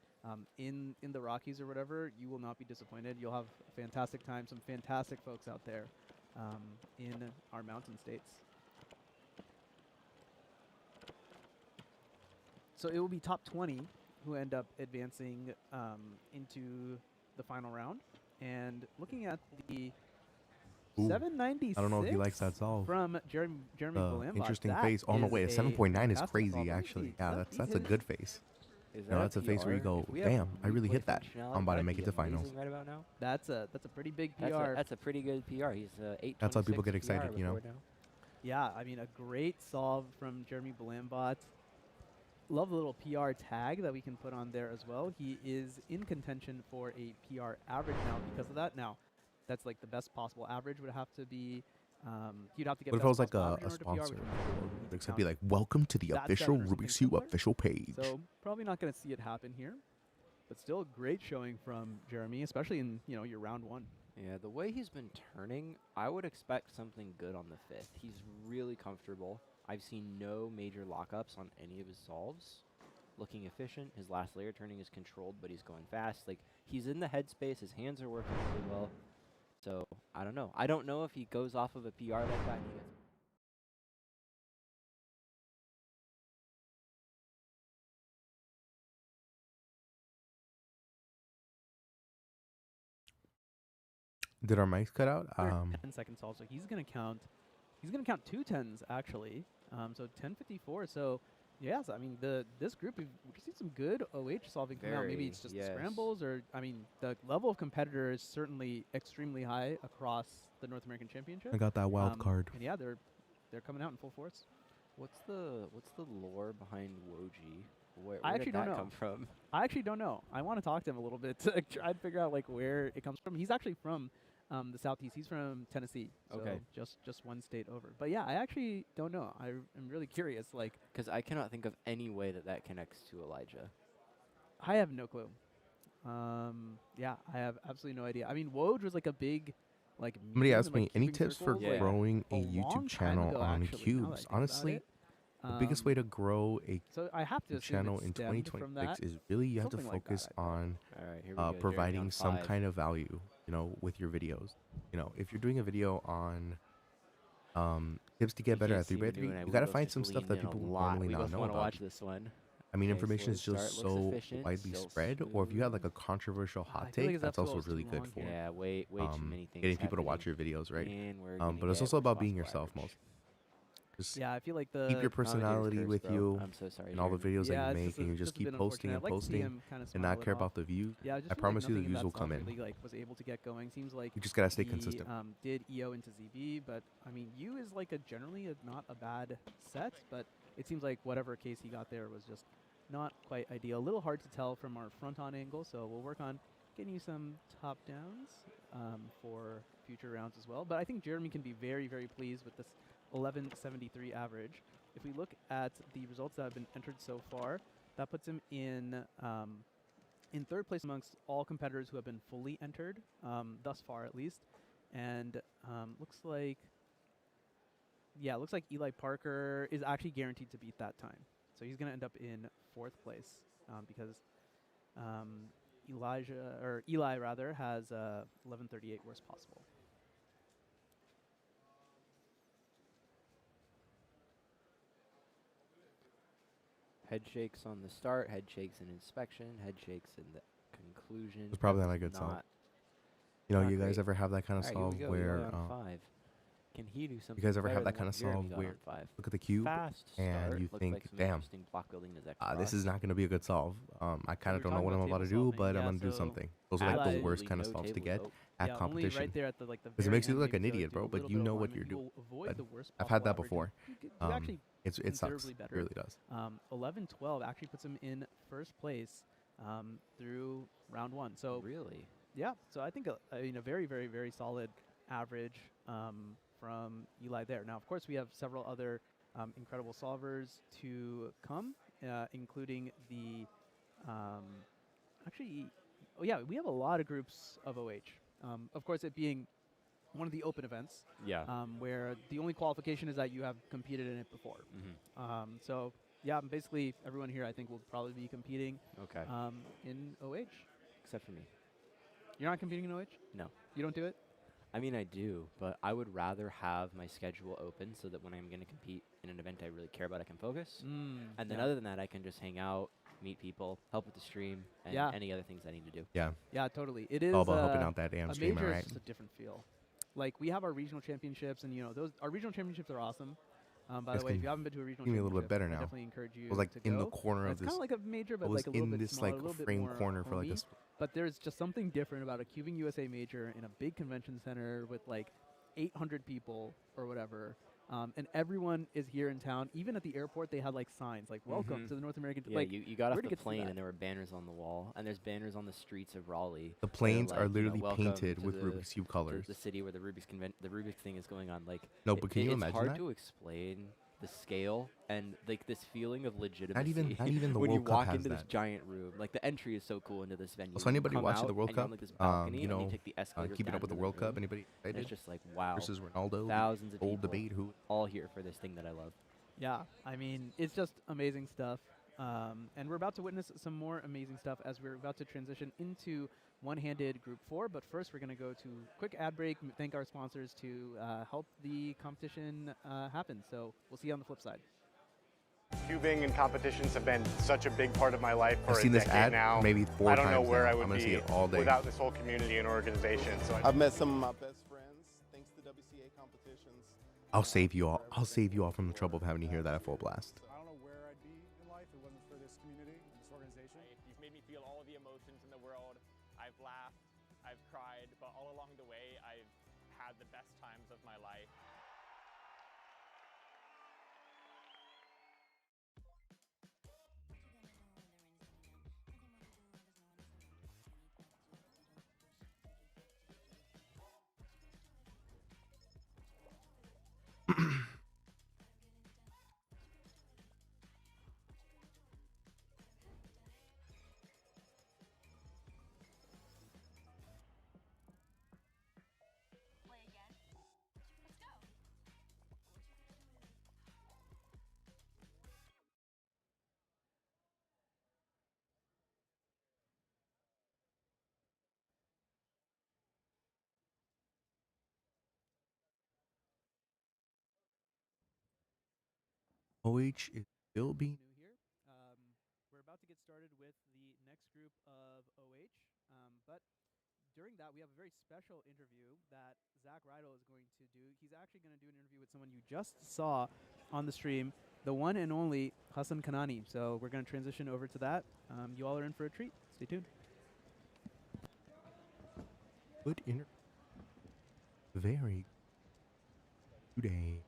in the Rockies or whatever, you will not be disappointed. You'll have a fantastic time. Some fantastic folks out there in our mountain states. So it will be top 20 who end up advancing into the final round. And looking at the 796. I don't know if he likes that solve. From Jeremy Blambot. Interesting face. Oh no, wait, a 7.9 is crazy actually. Yeah, that's a good face. No, that's a face where you go, damn, I really hit that. I'm about to make it to finals. Right about now. That's a pretty big PR. That's a pretty good PR. He's 826. That's how people get excited, PR you know. Yeah, I mean, a great solve from Jeremy Blambot. Love the little PR tag that we can put on there as well. He is in contention for a PR average now because of that. Now, that's like the best possible average would have to be. You'd have to get. What if it was like a sponsor? It'd be like, welcome to the official Rubik's Cube official page. So probably not going to see it happen here, but still a great showing from Jeremy, especially in your round one. Yeah, the way he's been turning, I would expect something good on the 5th. He's really comfortable. I've seen no major lockups on any of his solves. Looking efficient. His last layer turning is controlled, but he's going fast. Like, he's in the headspace. His hands are working really well. So, I don't know. I don't know if he goes off of a PR like that and he gets... Did our mics cut out? 10-second solve, so he's gonna count 2 10s actually. So 10:54. So yes, I mean this group we've seen some good OH solving come out. Maybe it's just the scrambles, or I mean the level of competitor is certainly extremely high across the North American Championship. I got that wild card. And yeah, they're coming out in full force. What's the lore behind Woji? Where I actually did that don't know. come from? I actually don't know. I want to talk to him a little bit to try and figure out like where it comes from. He's actually from the Southeast. He's from Tennessee. So okay. Just one state over. But yeah, I actually don't know. I'm really curious. Like, because I cannot think of any way that connects to Elijah. I have no clue. Yeah, I have absolutely no idea. I mean, Woj was like a big, like. Somebody asked me, any cubing tips for circles, growing a long YouTube time channel ago, on actually, now that I cubes? think Honestly, about the biggest way to grow a so I have to assume channel it in stemmed from 2026 that. is really you have to Something like focus that, on All right, here we go. providing some 5. kind of value, with your videos. If you're doing a video on Tips to get better at see me 3x3. doing it. You We gotta both find just some stuff leaned that in a people lot. normally We not both know want to about. watch this one. I mean, Okay, information slow is just start, looks so efficient, widely still spread, or if you have like a smooth. controversial I hot feel like take, his that's up also throw is really too good long for here. Yeah, way too many things getting people to happening. watch your videos, right? And we're gonna But it's get also about being responsible yourself average. most. Just Yeah, I feel like keep your the personality curse, with bro. you I'm so sorry. and all the Jeremy. videos that yeah, you it's make, and you just a bit keep posting unfortunate. and I'd like to see posting him kind of and smile not it care off. about the views. Yeah, I just I feel promise like you the nothing in views that will stock come in. really like was able to get going. Seems like You just gotta stay he consistent. did EO into ZB, but I mean U is like not a bad set, but it seems like whatever case he got there was just not quite ideal. A little hard to tell from our front on angle, so we'll work on getting you some top downs for future rounds as well. But I think Jeremy can be very, very pleased with this 1173 average. If we look at the results that have been entered so far, that puts him in third place amongst all competitors who have been fully entered, thus far at least. And looks like Eli Parker is actually guaranteed to beat that time. So he's going to end up in fourth place because Eli rather has 1138 worst possible. Head shakes on the start, head shakes in inspection, head shakes in the conclusion. It's probably not a good solve. You know, not you guys great. ever have that kind of Alright, solve here we go. where Eli on 5. Can he do something? you guys ever better have that than kind what of Jeremy solve got where on 5? look at the cube Fast and start. you Looks think, like some damn, interesting block building is this is not going to be a good solve. I kind of we're don't know talking what I'm about about to table do, solving, but I'm yeah, going to do so something. Those are like the Absolutely worst kind of no solves to table get vote. at yeah, competition. only right there at the like the Because it very makes you end, look like an maybe to idiot, do a bro, but little you bit of know what alignment. you're You will avoid but the worst I've had that possible average. before. You actually It sucks. considerably better. It really does. 11-12 actually puts him in first place through round 1. So Really? yeah, so I think a very, very, very solid average from Eli there. Now, of course, we have several other incredible solvers to come, including the we have a lot of groups of OH. Of course, it being one of the open events, Yeah. where the only qualification is that you have competed in it before. So yeah, basically everyone here I think will probably be competing Okay. in OH. Except for me. You're not competing in OH? No. You don't do it? I mean, I do, but I would rather have my schedule open so that when I'm going to compete in an event I really care about, I can focus. And then other than that, I can just hang out, meet people, help with the stream, and any other things I need to do. Yeah. Yeah, totally. It is all about helping out that damn a streamer, major right? is just a different feel. Like we have our regional championships, and our regional championships are awesome. By the way, if you haven't been to a regional give me a championship, little bit better I now. definitely encourage you I was like to in go. the corner of It's this. kind of like a major, but I was like a little in bit this smaller, like a little bit frame more corner for like homey. this. But there's just something different about a CubingUSA major in a big convention center with like 800 people or whatever. And everyone is here in town. Even at the airport, they had like signs like "Welcome to the North American." Yeah, like, you got off where to the get to plane that? and there were banners on the wall, and there's banners on the streets of Raleigh. The that planes like, are literally welcome painted to with the- Rubik's Cube colors. The city where the Rubik thing is going on. Like No, but can you it's imagine hard that? to explain the scale and like this feeling of legitimacy. Not even the when World you Cup walk has into this that. giant room. Like the entry is so cool into this venue. So When you anybody come watching out the World and you're on, Cup, like, this balcony and you take the escalators keeping down up with the to World room, Cup, anybody and excited? it's just like wow. Versus Ronaldo, Thousands of old people debate who. all here for this thing that I love. Yeah, I mean, it's just amazing stuff. And we're about to witness some more amazing stuff as we're about to transition into one-handed Group 4. But first, we're going to go to quick ad break, thank our sponsors to help the competition happen. So we'll see you on the flip side. Cubing and competitions have been such a big part of my life for I've a seen this decade ad now. maybe 4 I don't times know where now. I I'm would gonna see be it all day. without this whole community and organization. So I've met some of my best friends thanks to WCA competitions. I'll save you all. I'll save you all from the trouble of having to hear that at full blast. I don't know where I'd be in life if it wasn't for this community and this organization. You've made me feel all the emotions in the world. I've laughed, I've cried, but all along the way, I've had the best times of my life. OH is still being. New here. We're about to get started with the next group of OH, but during that, we have a very special interview that Zach Rydell is going to do. He's actually going to do an interview with someone you just saw on the stream, the one and only Hassan Kanani. So we're going to transition over to that. You all are in for a treat. Stay tuned. Good very today.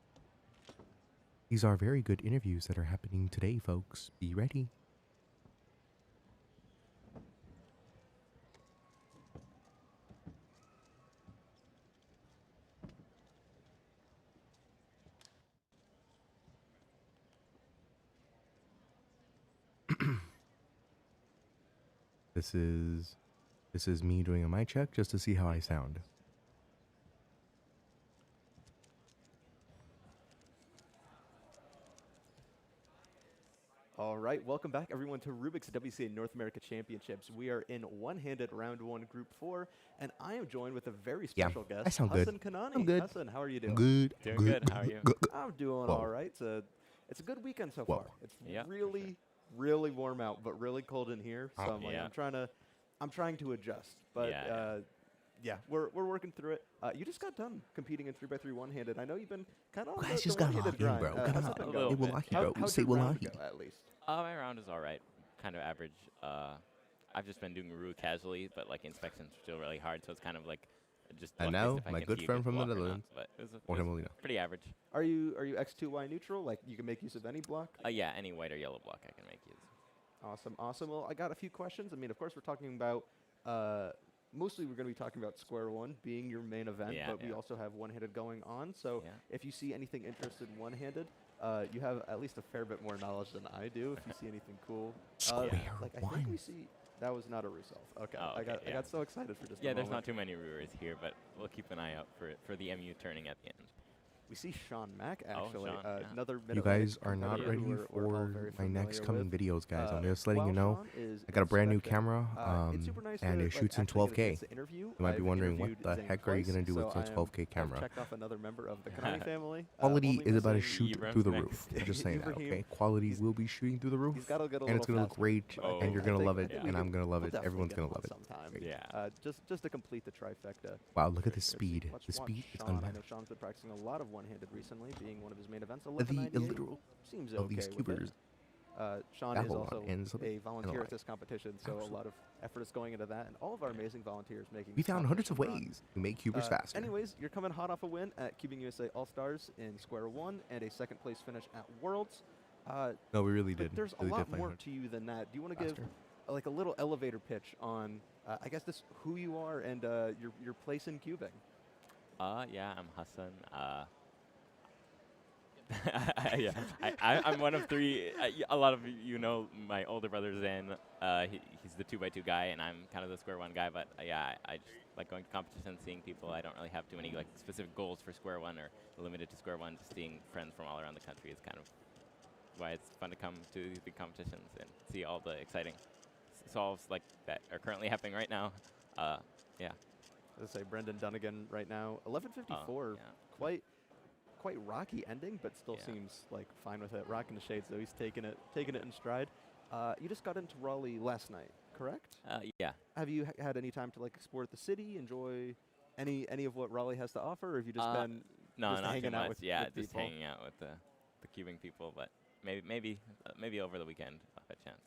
These are very good interviews that are happening today, folks. Be ready. This is me doing a mic check just to see how I sound. All right, welcome back everyone to Rubik's WCA North America Championships. We are in one-handed round 1 group 4, and I am joined with a very special guest, I sound Hassan good. Kanani. I'm good. Hassan, how are you doing? Good. Doing good. How are you? I'm doing Whoa. all right. It's a good weekend so Whoa. far. It's Yeah, for really, really warm out, but really cold in here. So I'm like, Yeah. I'm trying to adjust. But Yeah. we're working through it. You just got done competing in 3x3 one-handed. I know you've been kind of on Guys, the just got one-handed locked in, grind. bro. How's Come that on. been A going? little It will bit. lock you, bro. How's Say your will round lock you. go, at least? My round is all right, kind of average. I've just been doing Rubik casually, but like inspections are still really hard, so it's kind of like just. And luck based now, if I my can good see a friend from the block or not, Netherlands, but it was Jorge Molina. pretty average. Are you X2Y neutral? Like you can make use of any block? Yeah, any white or yellow block I can make use. Awesome, awesome. Well, I got a few questions. I mean, of course, we're talking about mostly we're going to be talking about Square One being your main event, Yeah, but we yeah. also have one-handed going on. So Yeah. if you see anything interested in one-handed, you have at least a fair bit more knowledge than I do. If you see anything cool, Square like I think One. we see that was not a Rusolve. Okay, Oh, I okay, got yeah. so excited for just a Yeah, there's not moment. too many Rurers here, but we'll keep an eye out for the MU turning at the end. We see Sean Mack Oh, actually, Sean, yeah. another You Mid-Atlantic guys are not competitor ready who we're all for very my next familiar coming with. videos, guys. I'm just letting While you know. Sean is I got a brand new inspecting, camera, it's super nice and to, it shoots in actually get a 12K. chance to interview. You might be I've wondering what interviewed the Zane heck are you twice, gonna do with so a I am- 12K I've camera. checked off another member of the Kanani family. Quality only is about to missing shoot Ibrahim's through the next. roof. I'm just saying that, Ibrahim, okay? Quality he's- will be shooting through the roof, He's got to get a and it's little gonna look faster, great, but I Oh. and you're think- gonna I think- love I it, think we and I'm can- gonna love we'll it. definitely Everyone's get gonna to love it it. sometime. Yeah. Just to complete the trifecta. Wow, look at this Let's speed. watch The speed is Sean. I know unmatched. Sean's been practicing a lot of one-handed recently, being one of his main events. The 1198 literal seems of okay these with it. cubers. Sean is Babylon also and something a volunteer lie. at this competition, so Absolutely. a lot of effort is going into that, and all of our amazing volunteers making We this found hundreds of competition run. ways to make cubers faster. Anyways, you're coming hot off a win at CubingUSA All-Stars in Square One and a second place finish at Worlds. No, we really But did. there's a Really lot did find more hard. to you than that. Do you want to give Faster. like a little elevator pitch on, I guess, this who you are and your place in cubing? Yeah, I'm Hassan. Yeah, I'm one of three. A lot of you know my older brother Zen. He's the 2x2 guy, and I'm kind of the Square One guy. But yeah, I just like going to competitions, seeing people. I don't really have too many like specific goals for Square One or limited to Square One. Just seeing friends from all around the country is kind of why it's fun to come to these big competitions and see all the exciting solves like that are currently happening right now. Yeah. Let's say Brendan Dunnigan right now, 11:54. Yeah. Quite rocky ending, but still Yeah. seems like fine with it. Rocking the shades though, he's taking it in stride. You just got into Raleigh last night, correct? Yeah. Have you had any time to like explore the city, enjoy any of what Raleigh has to offer, or have you just been No, just not hanging too out much. with Yeah, with just people? hanging out with the cubing people. But maybe over the weekend I'll have a chance.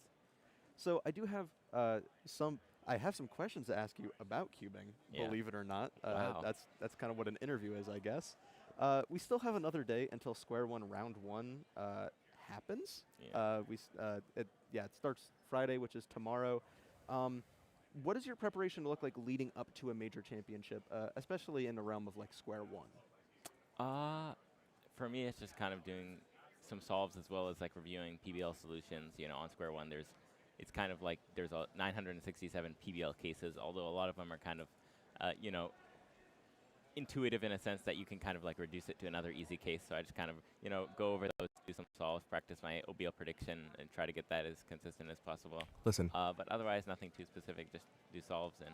So I do have I have some questions to ask you about cubing, Yeah. believe it or not. Wow. That's kind of what an interview is, I guess. We still have another day until Square One Round 1 happens. Yeah. It starts Friday, which is tomorrow. What does your preparation look like leading up to a major championship, especially in the realm of like Square One? For me, it's just kind of doing some solves as well as like reviewing PBL solutions. You know, on Square One, it's kind of like there's 967 PBL cases, although a lot of them are kind of, intuitive in a sense that you can kind of like reduce it to another easy case. So I just kind of, go over those, do some solves, practice my OBL prediction, and try to get that as consistent as possible. Listen. But otherwise, nothing too specific. Just do solves and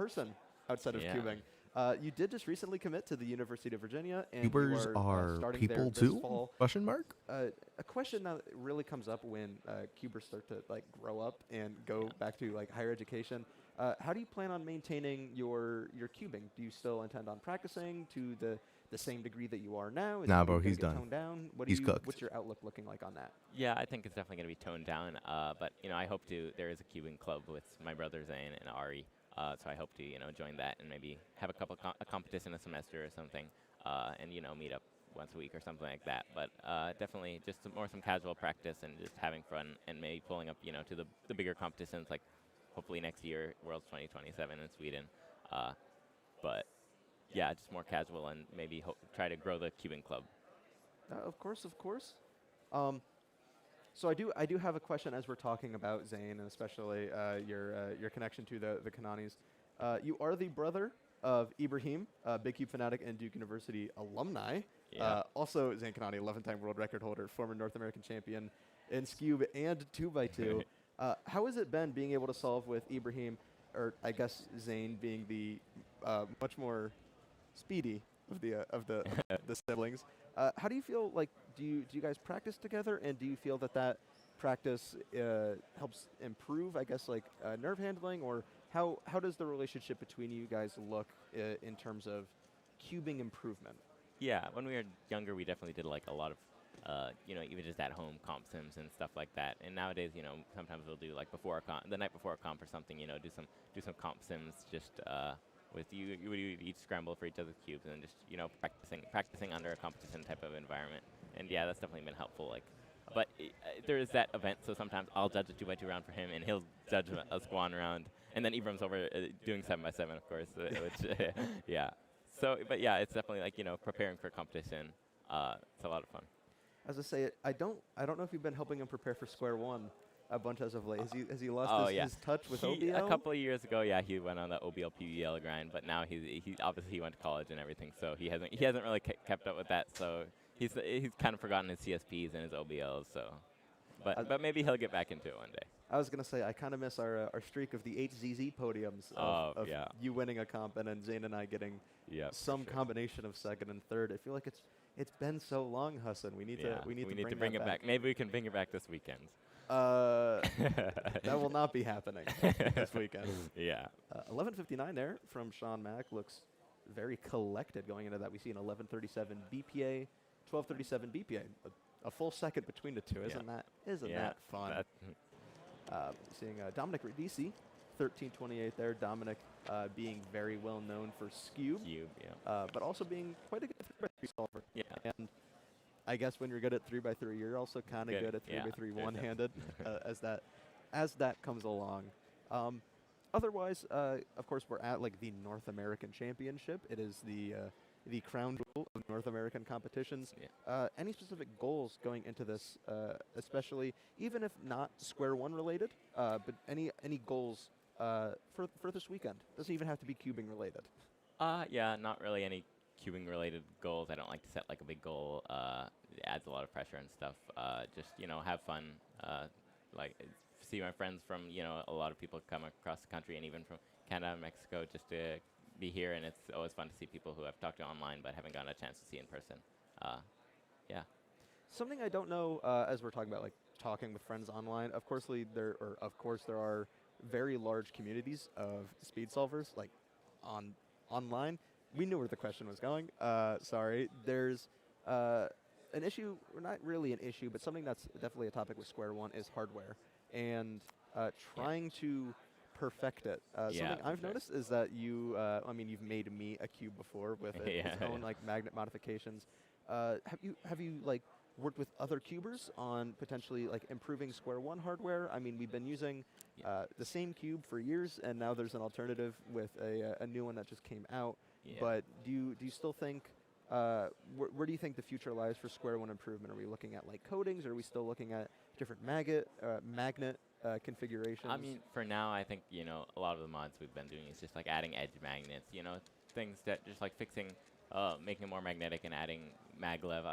person outside of Yeah. cubing. You did just recently commit to the University of Virginia, and Cubers you are starting there people this too? fall. Question mark? A question that really comes up when cubers start to like grow up and go back to like higher education. How do you plan on maintaining your cubing? Do you still intend on practicing to the same degree that you are now? Is Nah, it bro, gonna he's get done. Toned down? He's cooked. What's your outlook looking like on that? Yeah, I think it's definitely going to be toned down. But I hope to. There is a cubing club with my brother Zane and Ari. So I hope to join that and maybe have a competition a semester or something, and meet up once a week or something like that. But definitely just some casual practice and just having fun and maybe pulling up to the bigger competitions like hopefully next year, Worlds 2027 in Sweden. But yeah, just more casual and maybe try to grow the cubing club. Of course, of course. So I do have a question as we're talking about Zane, and especially your connection to the Kananis. You are the brother of Ibrahim, Big Cube fanatic and Duke University alumni. Yeah. Also, Zane Kanani, 11-time world record holder, former North American champion in Scube and 2x2. How has it been being able to solve with Ibrahim, or I guess Zane being the much more speedy of the siblings? How do you feel like, do you guys practice together, and do you feel that practice helps improve, I guess, like nerve handling, or how does the relationship between you guys look in terms of cubing improvement? Yeah, when we were younger, we definitely did like a lot of, even just at home comp sims and stuff like that. And nowadays, sometimes we'll do like the night before a comp or something, do some comp sims just with you would each scramble for each other's cubes and just practicing under a competition type of environment. And yeah, that's definitely been helpful. But there is that event, so sometimes I'll judge a 2x2 round for him, and he'll judge a squan round, and then Ibram's over doing 7x7, of course. Which yeah. So, but yeah, it's definitely like preparing for competition. It's a lot of fun. As I say, I don't know if you've been helping him prepare for Square One a bunch as of late. Has he lost his touch with OBL? A couple of years ago, yeah, he went on the OBL PBL grind, but now he obviously he went to college and everything, so he hasn't really kept up with that. So he's kind of forgotten his CSPs and his OBLs. So, but maybe he'll get back into it one day. I was gonna say I kind of miss our streak of the HZZ podiums of you winning a comp and then Zane and I getting some combination of second and third. I feel like it's been so long, Hassan. We need to bring it back. Maybe we can bring it back this weekend. That will not be happening this weekend. Yeah. 11:59 there from Sean Mack looks very collected going into that. We see an 11:37 BPA, 12:37 BPA, a full second between the two. Isn't that fun? Seeing Dominic Radici, 13:28 there. Dominic being very well known for Scube, but also being quite a good 3x3 solver. Yeah. And I guess when you're good at 3x3, you're also kind of good at 3x3 one-handed as that comes along. Otherwise, of course, we're at like the North American Championship. It is the crown jewel of North American competitions. Any specific goals going into this, especially even if not Square One related, but any goals for this weekend? Doesn't even have to be cubing related. Yeah, not really any cubing related goals. I don't like to set like a big goal. It adds a lot of pressure and stuff. Just have fun. Like see my friends from a lot of people come across the country and even from Canada and Mexico just to be here, and it's always fun to see people who I've talked to online but haven't gotten a chance to see in person. Yeah. Something I don't know as we're talking about like talking with friends online. Of course there are very large communities of speed solvers like online. We knew where the question was going. Sorry. There's an issue, or not really an issue, but something that's definitely a topic with Square One is hardware and trying to perfect it. Something I've noticed is that you've made me a cube before with its own like magnet modifications. Have you like worked with other cubers on potentially like improving Square One hardware? I mean, we've been using the same cube for years, and now there's an alternative with a new one that just came out. But do you still think where do you think the future lies for Square One improvement? Are we looking at like coatings? Or are we still looking at different magnet configurations? I mean, for now, I think a lot of the mods we've been doing is just like adding edge magnets. Things that just like fixing, making it more magnetic and adding maglev,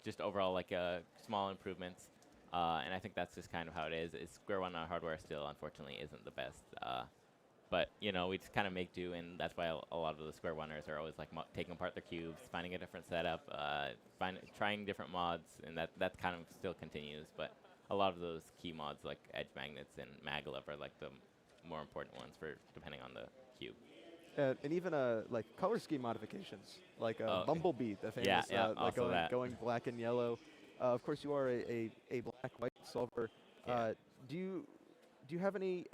just overall like small improvements. And I think that's just kind of how it is. Square One hardware still, unfortunately, isn't the best. But we just kind of make do, and that's why a lot of the Square Oneers are always like taking apart their cubes, finding a different setup, trying different mods, and that kind of still continues. But a lot of those key mods like edge magnets and maglev are like the more important ones for depending on the cube. And even like color scheme modifications, like Bumblebee, the famous, like going black and yellow. Of course, you are a black-white solver. Do you have any?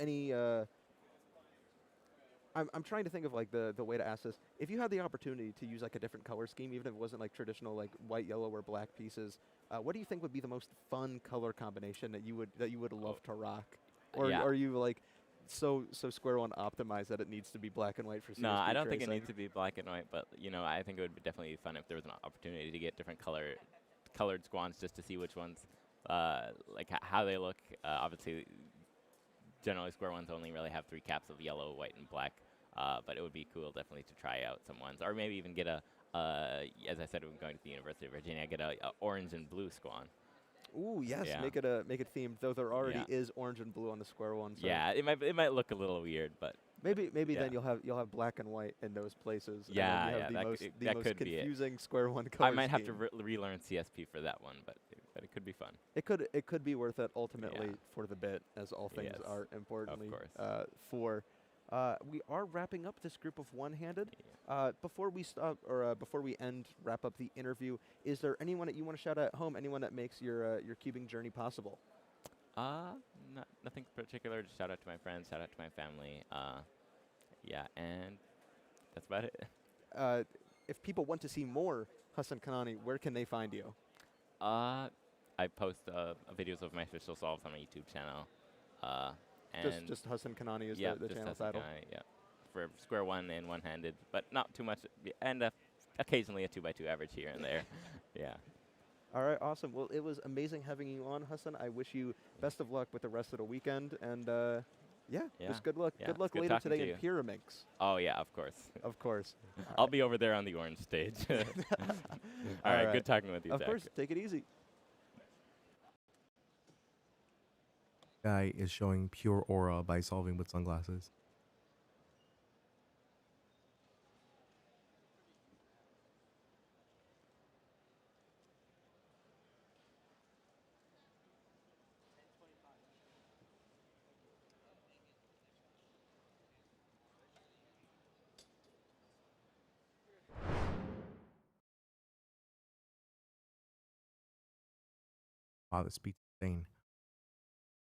I'm trying to think of like the way to ask this. If you had the opportunity to use like a different color scheme, even if it wasn't like traditional like white, yellow, or black pieces, what do you think would be the most fun color combination that you would love to rock? Or yeah. are you like so Square One optimized that it needs to be black and white for CSP No, I don't think it tracing? needs to be black and white, but I think it would be definitely be fun if there was an opportunity to get different colored squans just to see which ones, like how they look. Obviously, generally Square Ones only really have 3 caps of yellow, white, and black, but it would be cool definitely to try out some ones, or maybe even get as I said, when going to the University of Virginia, get a orange and blue squan. Ooh, yes, Yeah. make it themed. Though there already is orange and blue on the Square One. So Yeah, it might look a little weird, but maybe yeah. then you'll have black and white in those places. Yeah, and then you have that the most could be it. confusing Square One color I might have to scheme. relearn CSP for that one, but it could be fun. It could be worth it ultimately for the bit, as all things Yes, are importantly course. for. We are wrapping up this group of one-handed. Before we stop or before we wrap up the interview, is there anyone that you want to shout out at home? Anyone that makes your cubing journey possible? Nothing particular. Just shout out to my friends, shout out to my family. Yeah, and that's about it. If people want to see more Hassan Kanani, where can they find you? I post videos of my official solves on my YouTube channel. And just Hassan Kanani is the just channel Hassan title. Kanani, yeah, for Square One and one-handed, but not too much, and occasionally a 2x2 average here and there. Yeah. All right, awesome. Well, it was amazing having you on, Hassan. I wish you best of luck with the rest of the weekend, and just good luck. Yeah, Good luck it's good later talking today to in you. Pyraminx. Oh yeah, of course. Of course. I'll be over there on the orange stage. All right, good talking with you, Of Zach. course, take it easy. Guy is showing pure aura by solving with sunglasses. Wow, the speed's insane.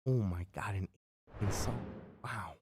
Oh my god, an insult. Wow.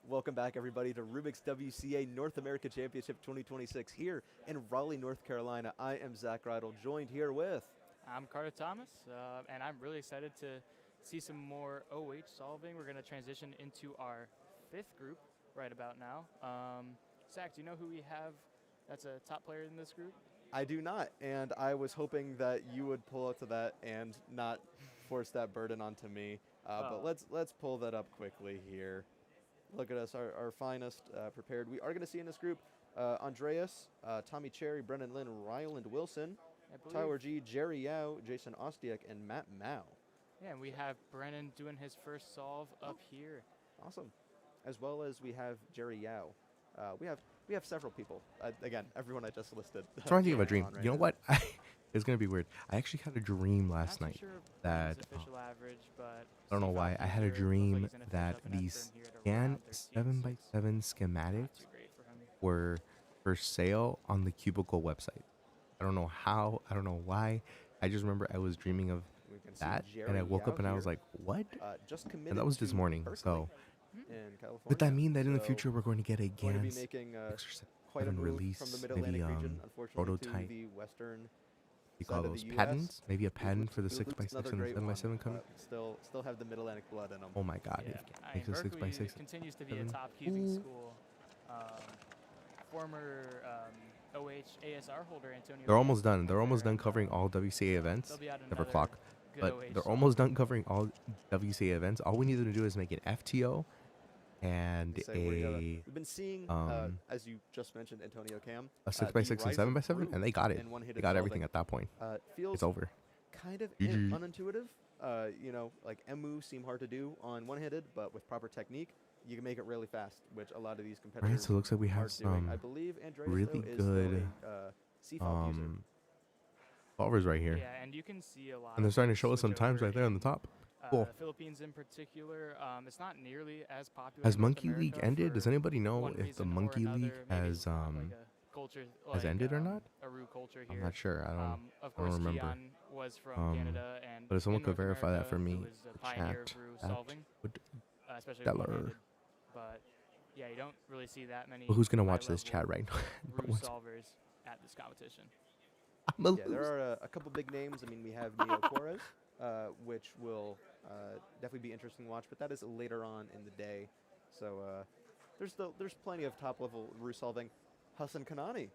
Welcome back, everybody, to Rubik's WCA North America Championship 2026 here in Raleigh, North Carolina. I am Zach Rydell, joined here with... I'm Carter Thomas, and I'm really excited to see some more OH solving. We're going to transition into our 5th group right about now. Zach, do you know who we have that's a top player in this group? I do not, and I was hoping that you would pull up to that and not force that burden onto me. But let's pull that up quickly here. Look at us, our finest prepared. We are going to see in this group Andreas, Tommy Cherry, Brennan Lynn, Ryland Wilson, Tyler G, Jerry Yao, Jason Ostiak, and Matt Mao. Yeah, and we have Brennan doing his first solve up here. Awesome. As well as we have Jerry Yao. We have several people. Again, everyone I just listed. I'm trying to think of a dream. right You know now. what? It's gonna be weird. I actually had a dream last Not night too sure that his official average, but I don't know Steve why. I had a Rocky here dream looks like he's that gonna finish these up an effort here at scan around 7x7 Not schematics too great for him. were for sale on the Cubicle website. I don't know how. I don't know why. I just remember I was dreaming of We can see that, Jerry and I woke up Yao and I was here, like, what? just committed And that was this to morning. Berkeley So, in California. would that mean that in the So future we're going to get a going to be GANs making Extra quite a 7 move release, from the maybe Mid-Atlantic region, unfortunately, to prototype? the western You side call of those the US. patents? Maybe a We patent lose- for the we 6x6 lose another and the great 7x7 one, coming? Still have the Mid-Atlantic blood in them. Oh my God! Yeah. I Makes mean, a Berkeley 6x6 continues to be a 7. top cubing school. Former OH ASR holder Antonio. They're Kim almost done. went They're almost there, done and, covering all WCA events. they'll be out Never another clock. good But OH they're song. almost done covering all WCA events. All we need them to do is make an FTO and We've been seeing, as you just mentioned, Antonio Cam, a 6x6 and 7x7, and they got it. They got everything at that point. Feels It's over. kind of GG. unintuitive. You know, like M moves seem hard to do on one-handed, but with proper technique, you can make it really fast, which a lot of these competitors Right, so it looks like we have are doing. some I believe Andreas, really though, is good still a CFOP user. solvers right here. Yeah, and you can see a lot. And they're of starting to show us some switch times over right there on the in, top. Cool. Philippines in particular, it's not nearly as popular. Has in North Monkey League America ended? for Does anybody know one if the reason or Monkey League another. Maybe has it's not like a culture, has like, ended or not? A Rue culture I'm here. not sure. I don't. Of I don't course, remember. Keon was from Canada, and But if someone in could North verify that America, for me, he was a the pioneer chat, of Rue that solving, would especially stellar. one-handed. But yeah, you don't really see that many. Well, who's gonna watch this high-level chat right now? No Rue one's- solvers at this competition. I'm a Yeah, there are a couple big names. I mean, we have Neo Torres, which will definitely be interesting to watch, but that is later on in the day. So there's plenty of top-level Rue solving. Hassan Kanani,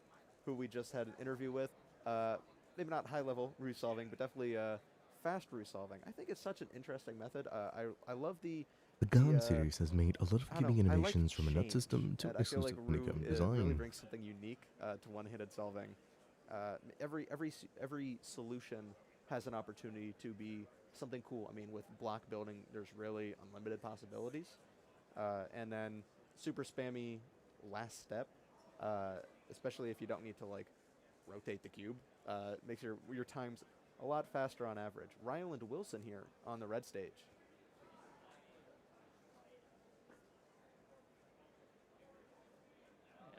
who we just had an interview with, maybe not high-level Rue solving, but definitely fast Rue solving. I think it's such an interesting method. I love the GAN series has made a lot of I don't cubing know, I like innovations from a nut change, system to and I feel like exclusive Rue honeycomb really design. brings something unique to one-handed solving. Every solution has an opportunity to be something cool. I mean, with block building, there's really unlimited possibilities. And then super spammy last step, especially if you don't need to like rotate the cube, makes your times a lot faster on average. Ryland Wilson here on the red stage.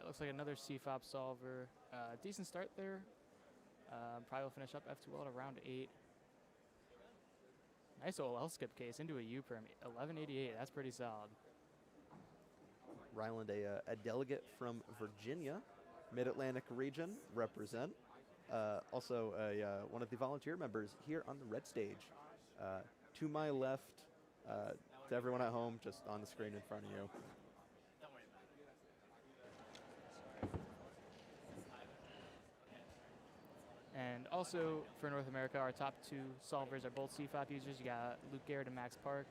It looks like another CFOP solver. Decent start there. Probably will finish up F2L at around 8. Nice OL skip case into a U-perm. 1188. That's pretty solid. Ryland, a delegate from Virginia, Mid-Atlantic region, represent. Also, one of the volunteer members here on the red stage. To my left, to everyone at home, just on the screen in front of you. And also for North America, our top two solvers are both CFOP users. You got Luke Garrett and Max Park.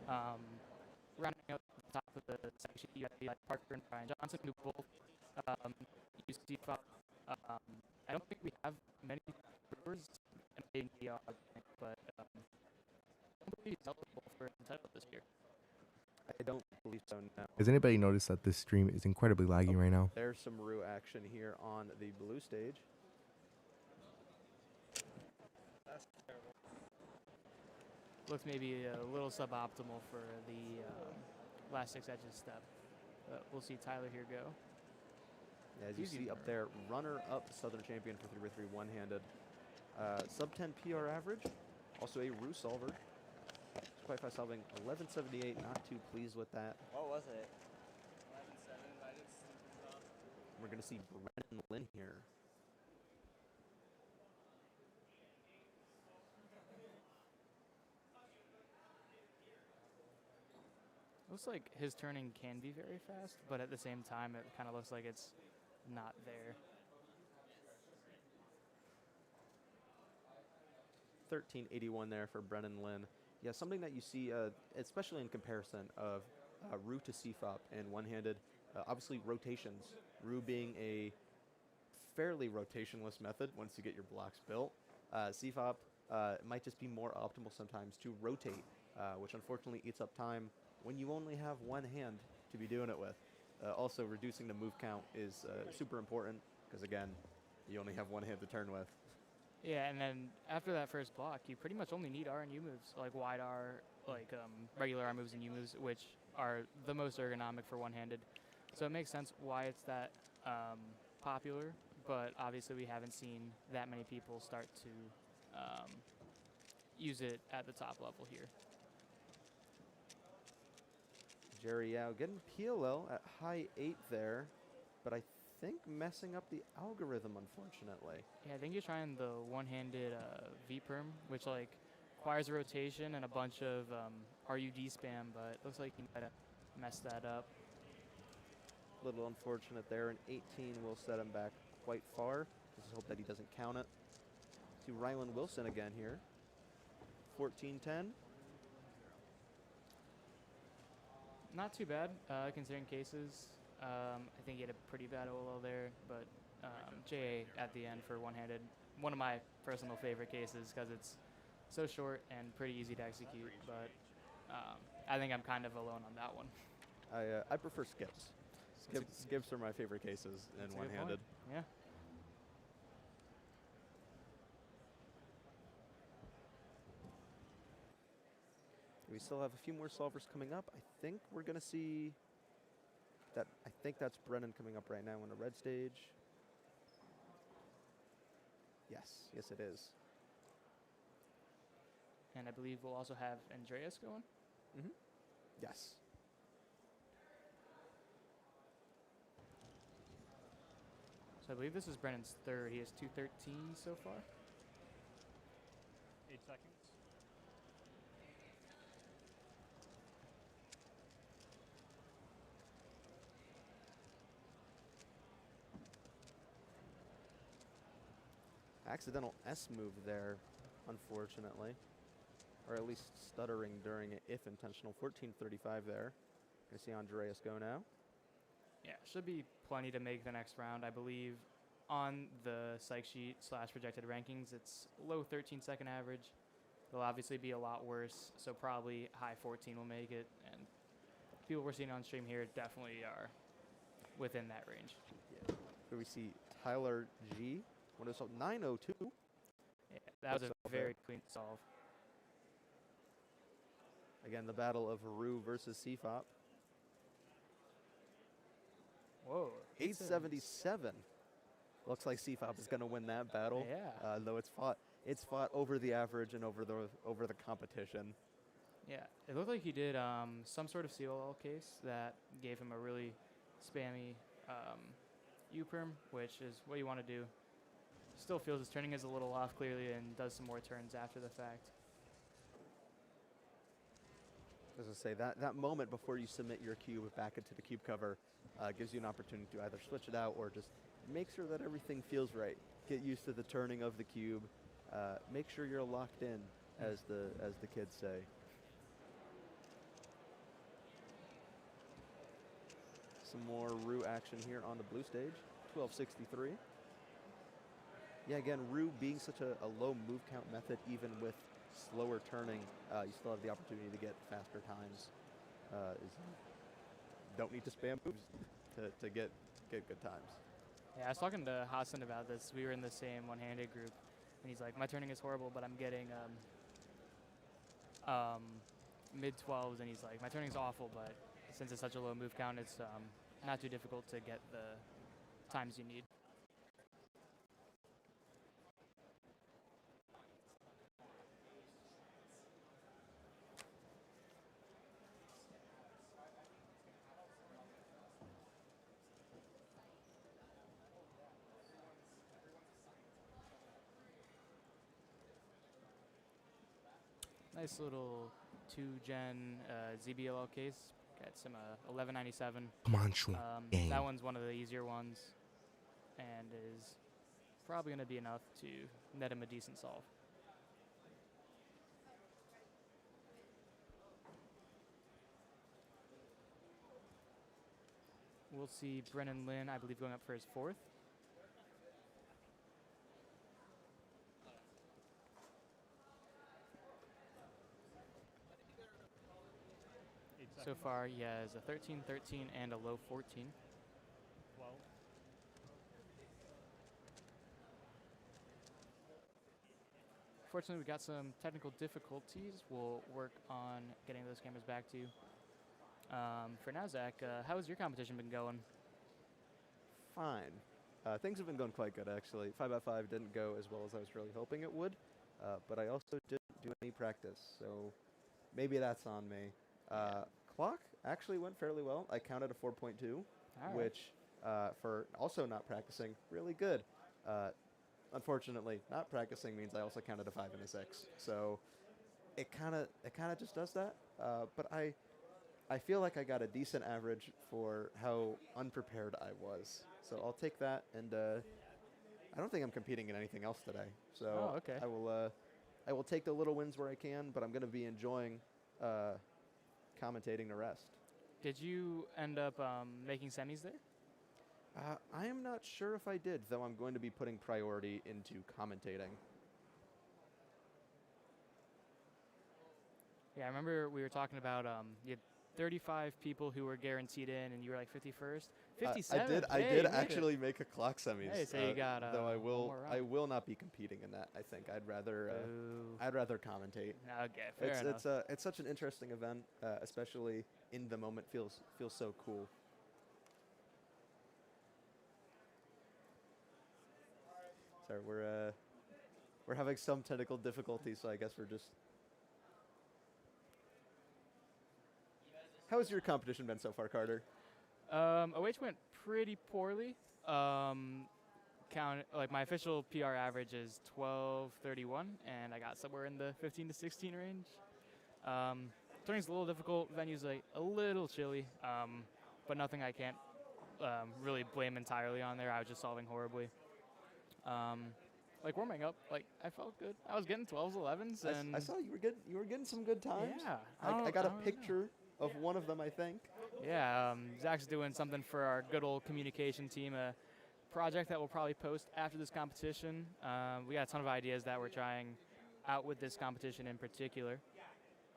Rounding out the top of the section, you got Parker and Brian Johnson, who both use CFOP. I don't think we have many brewers in the but I don't believe he's eligible for Untitled this year. I don't believe so, no. Has anybody noticed that this stream is incredibly laggy right now? There's some Rue action here on the blue stage. Looks maybe a little suboptimal for the last 6 edges step. But we'll see Tyler here go. As you see up there, runner-up Southern champion for 3x3 one-handed. Sub-10 PR average, also a Rue solver. Quite fast solving, 1178, not too pleased with that. What was it? 11.7, We're going to see Brennan Lynn here. Looks like his turning can be very fast, but at the same time, it kind of looks like it's not there. 1381 there for Brennan Lynn. Yeah, something that you see, especially in comparison of Rue to CFOP and one-handed, obviously rotations. Rue being a fairly rotationless method once you get your blocks built. CFOP might just be more optimal sometimes to rotate, which unfortunately eats up time when you only have one hand to be doing it with. Also, reducing the move count is super important because, again, you only have one hand to turn with. Yeah, and then after that first block, you pretty much only need R and U moves, like wide R, like regular R moves and U moves, which are the most ergonomic for one-handed. So it makes sense why it's that popular, but obviously we haven't seen that many people start to use it at the top level here. Jerry Yao getting PLL at high 8 there, but I think messing up the algorithm, unfortunately. Yeah, I think you're trying the one-handed V-perm, which like requires a rotation and a bunch of RUD spam, but it looks like you might have messed that up. A little unfortunate there, and 18 will set him back quite far. Just hope that he doesn't count it. See Rylan Wilson again here. 14-10. Not too bad, considering cases. I think he had a pretty bad OLL there, but JA at the end for one-handed. One of my personal favorite cases because it's so short and pretty easy to execute, but I think I'm kind of alone on that one. I prefer skips. Skips are my favorite cases in one-handed. Yeah. We still have a few more solvers coming up. I think we're going to see that. I think that's Brennan coming up right now on the red stage. Yes, yes it is. And I believe we'll also have Andreas going. Mm-hmm. Yes. So I believe this is Brennan's third. He has 213 so far. 8 seconds. Accidental S move there, unfortunately. Or at least stuttering during it, if intentional. 14:35 there. Gonna see Andreas go now. Yeah, should be plenty to make the next round. I believe on the psych sheet / projected rankings, it's low 13-second average. It'll obviously be a lot worse, so probably high 14 will make it. And people we're seeing on stream here definitely are within that range. Yeah. Here we see Tyler G. What is up? 902. Yeah, that was a very clean solve. Again, the battle of Haru versus CFOP. Whoa. 877. Looks like CFOP is going to win that battle. Yeah. Though it's fought over the average and over the competition. Yeah, it looked like he did some sort of COL case that gave him a really spammy U-perm, which is what you want to do. Still feels his turning is a little off clearly and does some more turns after the fact. As I say, that moment before you submit your cube back into the cube cover gives you an opportunity to either switch it out or just make sure that everything feels right. Get used to the turning of the cube. Make sure you're locked in, as the kids say. Some more Rue action here on the blue stage. 1263. Yeah, again, Rue being such a low move count method, even with slower turning, you still have the opportunity to get faster times. Don't need to spam moves to get good times. Yeah, I was talking to Hassan about this. We were in the same one-handed group, and he's like, my turning is horrible, but I'm getting mid-12s, and he's like, my turning is awful, but since it's such a low move count, it's not too difficult to get the times you need. Nice little 2-gen ZBLL case. Got some 1197. Come on, Sean. That one's one of the easier ones and is probably going to be enough to net him a decent solve. We'll see Brennan Lin, I believe, going up for his fourth. So far, he has a 13, 13, and a low 14. 12. Fortunately, we got some technical difficulties. We'll work on getting those cameras back to you. For now, Zach, how has your competition been going? Fine. Things have been going quite good, actually. 5x5 didn't go as well as I was really hoping it would, but I also didn't do any practice, so maybe that's on me. Clock actually went fairly well. I counted a 4.2, which for also not practicing, really good. Unfortunately, not practicing means I also counted a 5 and a 6. So it kind of just does that. But I feel like I got a decent average for how unprepared I was. So I'll take that, and I don't think I'm competing in anything else today. So okay. I will take the little wins where I can, but I'm going to be enjoying commentating the rest. Did you end up making semis there? I am not sure if I did, though I'm going to be putting priority into commentating. Yeah, I remember we were talking about you had 35 people who were guaranteed in, and you were like 51st. 57. I did actually make a clock semis. Hey, so you got though I one will not be competing in that. I think I'd rather commentate. Okay, fair enough. It's such an interesting event, especially in the moment. Feels so cool. Sorry, we're having some technical difficulties, so I guess we're just. How has your competition been so far, Carter? OH went pretty poorly. Like my official PR average is 12:31, and I got somewhere in the 15 to 16 range. Turning's a little difficult. Venue's like a little chilly, but nothing I can't really blame entirely on there. I was just solving horribly. Like warming up, like I felt good. I was getting 12s, 11s, and I saw you were getting some good times. Yeah, I got a picture of one of them, I think. Yeah, Zach's doing something for our good old communication team, a project that we'll probably post after this competition. We got a ton of ideas that we're trying out with this competition in particular.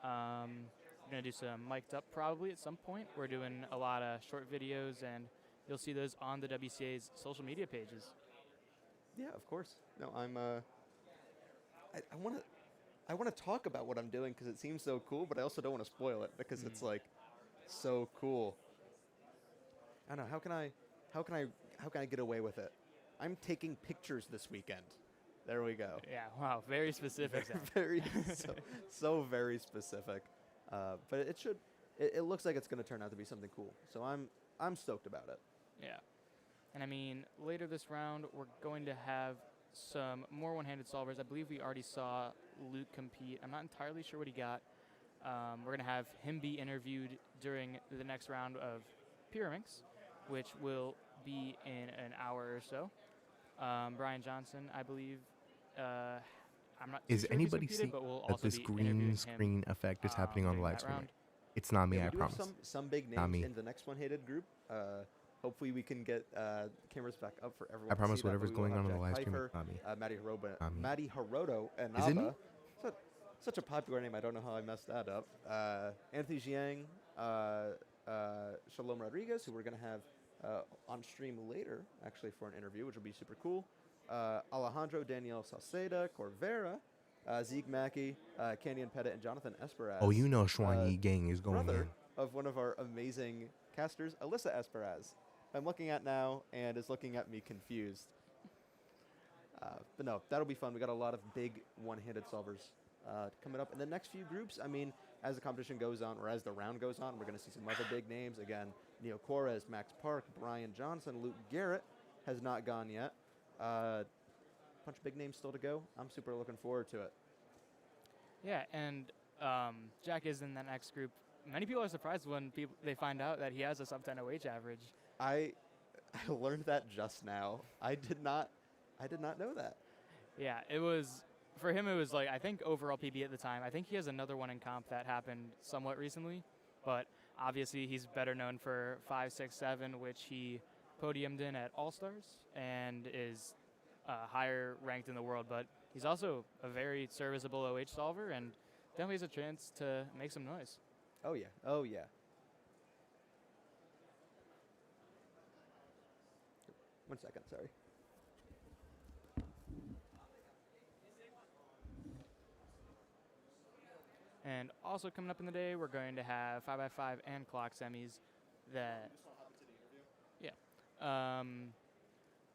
We're going to do some mic'd up probably at some point. We're doing a lot of short videos, and you'll see those on the WCA's social media pages. Yeah, of course. No, I want to talk about what I'm doing because it seems so cool, but I also don't want to spoil it because it's like so cool. I don't know, how can I get away with it? I'm taking pictures this weekend. There we go. Yeah, wow, very specific. very so very specific. But it looks like it's going to turn out to be something cool. So I'm stoked about it. Yeah. And I mean, later this round, we're going to have some more one-handed solvers. I believe we already saw Luke compete. I'm not entirely sure what he got. We're going to have him be interviewed during the next round of Pyraminx, which will be in an hour or so. Brian Johnson, I believe. I'm not Is sure anybody if he's seeing competed, but we'll that also this be green interviewing screen him, effect is happening on the during live that stream? round. It's not me, Yeah, I we do promise. have some big Not names me. in the next one-handed group. Hopefully we can get cameras back up for everyone. I promise to see that, whatever's but we will going on have the Jack live stream, Pfeiffer, it's not me. Maddie Hiroto, and Is it me? Nava. Such a popular name. I don't know how I messed that up. Anthony Jiang, Shalom Rodriguez, who we're going to have on stream later, actually, for an interview, which will be super cool. Alejandro Daniel Salceda, Corvera, Zeke Mackey, Canyon Pettit, and Jonathan Esperaz. Oh, you know Schwan Yi Gang is going brother in. of one of our amazing casters, Alyssa Esperaz. I'm looking at now and is looking at me confused. But no, that'll be fun. We got a lot of big one-handed solvers coming up in the next few groups. I mean, as the competition goes on, or as the round goes on, we're going to see some other big names. Again, Neo Corres, Max Park, Brian Johnson, Luke Garrett has not gone yet. Bunch of big names still to go. I'm super looking forward to it. Yeah, and Jack is in that next group. Many people are surprised when they find out that he has a sub-10 OH average. I learned that just now. I did not know that. Yeah, it was, for him it was like, I think overall PB at the time. I think he has another one in comp that happened somewhat recently, but obviously he's better known for 5, 6, 7, which he podiumed in at All-Stars and is higher ranked in the world, but he's also a very serviceable OH solver and definitely has a chance to make some noise. Oh yeah, oh yeah. One second, sorry. And also coming up in the day, we're going to have 5x5 and clock semis that, yeah.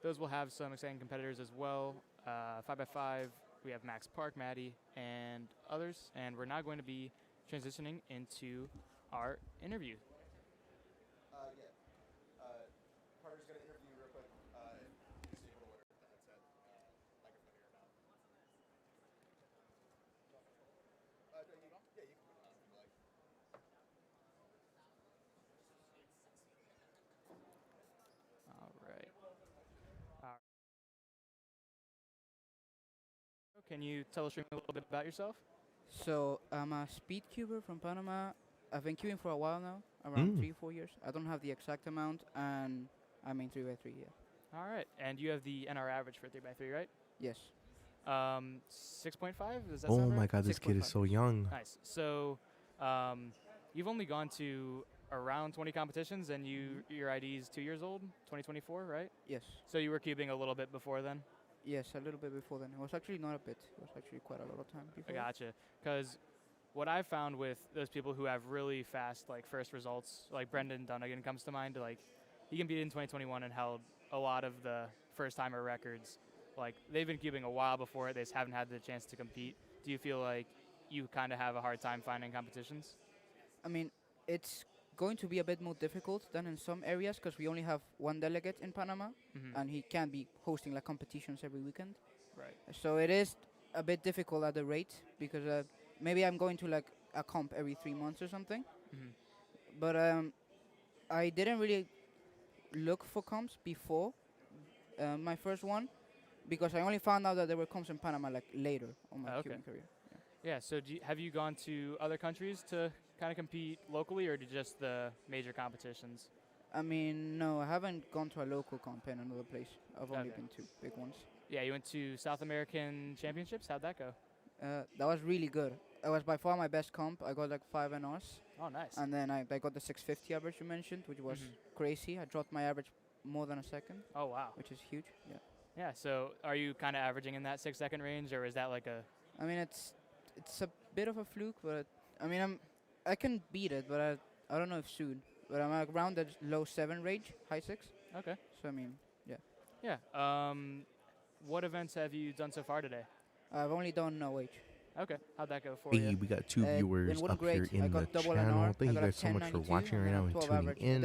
those will have some exciting competitors as well. 5x5, we have Max Park, Maddie, and others. And we're now going to be transitioning into our interview. Carter's going to interview you real quick. Just able to wear the headset, microphone here now. Yeah, you can put it on if you like. All right. Can you tell us a little bit about yourself? So I'm a speedcuber from Panama. I've been cubing for a while now, around 3-4 years. I don't have the exact amount, and I'm in 3x3, yeah. All right. And you have the NR average for 3x3, right? Yes. 6.5? Does that Oh sound right? my God, this kid is so young. Nice. So you've only gone to around 20 competitions, and your ID is 2 years old, 2024, right? Yes. So you were cubing a little bit before then? Yes, a little bit before then. It was actually not a bit. It was actually quite a lot of time before. I gotcha. Because what I've found with those people who have really fast first results, like Brendan Dunnigan comes to mind, he competed in 2021 and held a lot of the first-timer records. They've been cubing a while before it. They just haven't had the chance to compete. Do you feel like you kind of have a hard time finding competitions? I mean, it's going to be a bit more difficult than in some areas because we only have one delegate in Panama, and he can't be hosting competitions every weekend. Right. So it is a bit difficult at the rate because maybe I'm going to a comp every 3 months or something. But I didn't really look for comps before my first one because I only found out that there were comps in Panama later on my cubing career. Yeah, so have you gone to other countries to kind of compete locally, or just the major competitions? I mean, no, I haven't gone to a local comp in another place. I've only been to big ones. Yeah, you went to South American Championships. How'd that go? That was really good. It was by far my best comp. I got 5 NRs. Oh, nice. And then I got the 650 average you mentioned, which was crazy. I dropped my average more than a second. Oh, wow. Which is huge, yeah. Yeah, so are you kind of averaging in that 6-second range, or is that I mean, it's a bit of a fluke, but I mean, I can beat it, but I don't know if soon. But I'm around the low 7 range, high 6. Okay. So I mean, yeah. Yeah. What events have you done so far today? I've only done OH. Okay. How'd that go for you? Hey, we got 2 viewers up here in the channel. Thank you guys so much for watching right now and tuning in.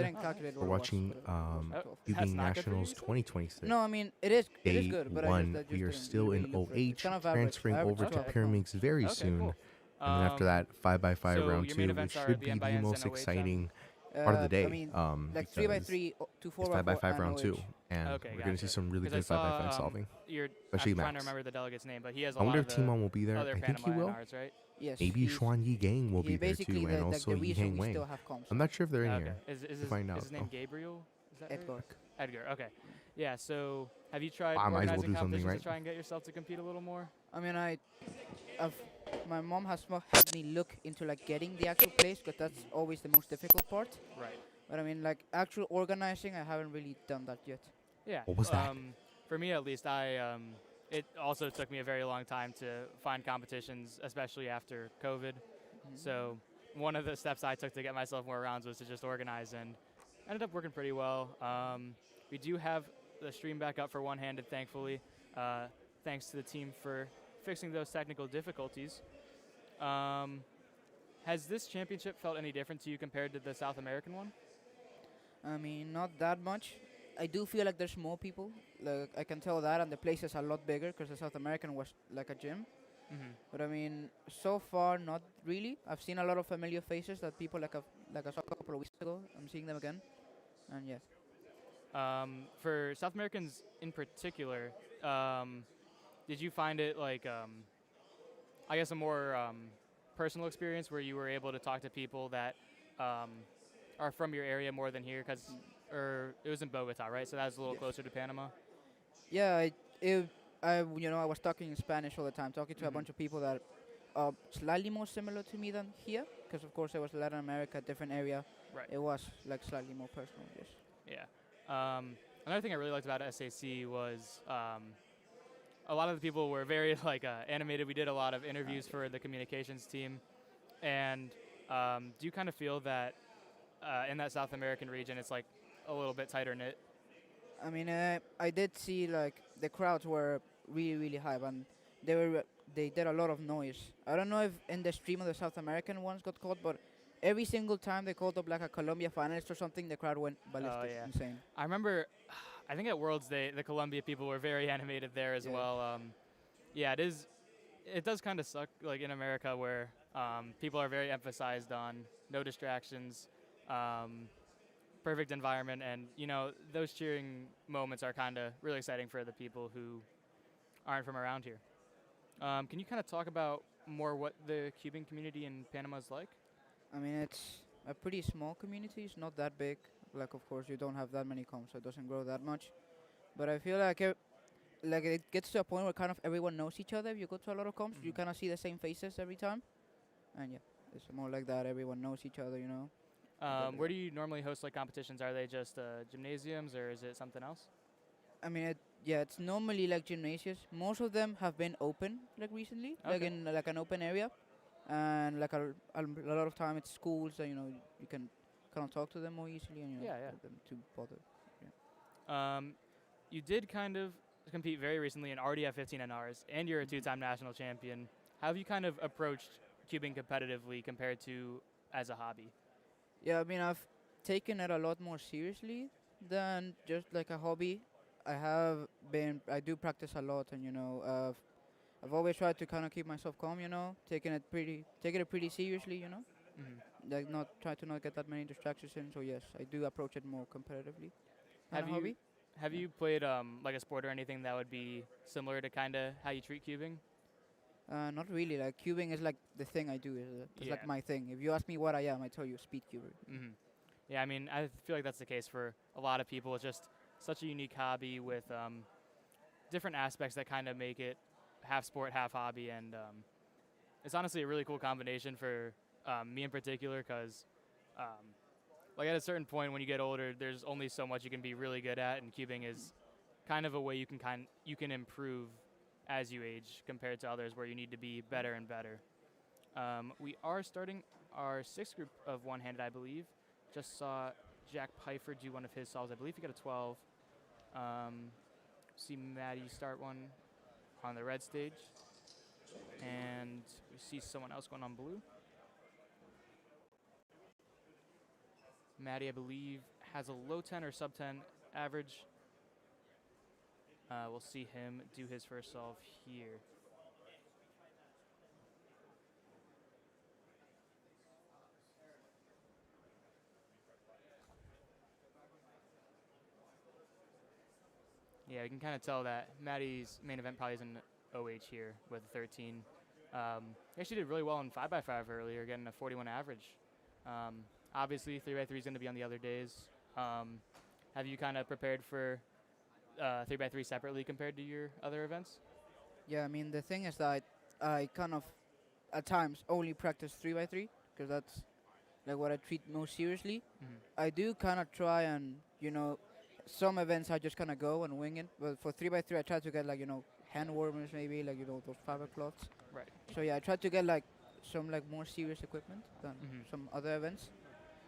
We're watching Cubing Nationals 2026. No, I mean, it is good, but we are still in OH, transferring over to Pyraminx very soon. Cool. And then after that, 5x5 round 2, which should be the most exciting part of the day. I mean, 3x3 to 4x4 5x5 round 2. And we're going to see some really good 5x5 solving. Especially I'm trying to Max. remember the delegate's name, but he has a I wonder lot if of Timon will be there. I think he will. NRs, right? Yes. Maybe Xuan Yi Gang will be there too, and also Yi Hang Wang. I'm not sure if they're in here. Is find out. his name Gabriel? Is that Edgar. Right? Edgar, okay. Yeah, so have you tried I might as well organizing do something, competitions right? to try and get yourself to compete a little more? I mean, my mom has helped me look into getting the actual place because that's always the most difficult part. Right. But I mean, actual organizing, I haven't really done that yet. Yeah. What was that? For me, at least, it also took me a very long time to find competitions, especially after COVID. So one of the steps I took to get myself more rounds was to just organize, and ended up working pretty well. We do have the stream back up for one-handed, thankfully. Thanks to the team for fixing those technical difficulties. Has this championship felt any different to you compared to the South American one? I mean, not that much. I do feel like there's more people. I can tell that, and the place is a lot bigger because the South American was like a gym. But I mean, so far, not really. I've seen a lot of familiar faces that people I saw a couple of weeks ago. I'm seeing them again, and yeah. For South Americans in particular, did you find it I guess a more personal experience where you were able to talk to people that are from your area more than here? Or it was in Bogota, right? So that was a little closer to Panama. Yeah, I was talking in Spanish all the time, talking to a bunch of people that are slightly more similar to me than here, because of course it was Latin America, different area. Right. It was slightly more personal, yes. Yeah. Another thing I really liked about SAC was a lot of the people were very animated. We did a lot of interviews for the communications team, and do you kind of feel that in that South American region it's a little bit tighter knit? I mean, I did see like the crowds were really hype, and they did a lot of noise. I don't know if in the stream of the South American ones got caught, but every single time they called up like a Colombia finalist or something, the crowd went ballistic, yeah. insane. I remember, I think at Worlds the Colombia people were very animated there as well. Yeah, it does kind of suck like in America where people are very emphasized on no distractions, perfect environment, and those cheering moments are kind of really exciting for the people who aren't from around here. Can you kind of talk about more what the cubing community in Panama is like? I mean, it's a pretty small community. It's not that big. Like, of course, you don't have that many comps, so it doesn't grow that much. But I feel like it gets to a point where kind of everyone knows each other. If you go to a lot of comps, you kind of see the same faces every time. And yeah, it's more like that. Everyone knows each other, you know. Where do you normally host like competitions? Are they just gymnasiums or is it something else? I mean, it's normally like gymnasiums. Most of them have been open like recently, like in like an open area, and like a lot of time it's schools that you can kind of talk to them more easily and get them to bother. Yeah. You did kind of compete very recently in RDF 15 NRs, and you're a two-time national champion. How have you kind of approached cubing competitively compared to as a hobby? Yeah, I mean, I've taken it a lot more seriously than just like a hobby. I do practice a lot, and I've always tried to kind of keep myself calm, taking it pretty seriously, like not try to not get that many distractions in. So yes, I do approach it more competitively. Have you played like a sport or anything that would be similar to kind of how you treat cubing? Not really. Like cubing is like the thing I do. It's like my thing. If you ask me what I am, I tell you SpeedCuber. Yeah, I mean, I feel like that's the case for a lot of people. It's just such a unique hobby with different aspects that kind of make it half sport, half hobby, and it's honestly a really cool combination for me in particular because like at a certain point when you get older, there's only so much you can be really good at, and cubing is kind of a way you can improve as you age compared to others where you need to be better and better. We are starting our sixth group of one-handed, I believe. Just saw Jack Pfeiffer do one of his solves. I believe he got a 12. See Maddie start one on the red stage. And we see someone else going on blue. Maddie, I believe, has a low 10 or sub 10 average. We'll see him do his first solve here. Yeah, you can kind of tell that Maddie's main event probably is in OH here with a 13. He actually did really well in 5x5 earlier, getting a 41 average. Obviously, 3x3 is going to be on the other days. Have you kind of prepared for 3x3 separately compared to your other events? Yeah, I mean, the thing is that I kind of, at times, only practice 3x3 because that's like what I treat most seriously. I do kind of try and, some events I just kind of go and wing it. But for 3x3, I try to get like, hand warmers maybe, like, those fiber cloths. Right. So yeah, I try to get like some like more serious equipment than some other events.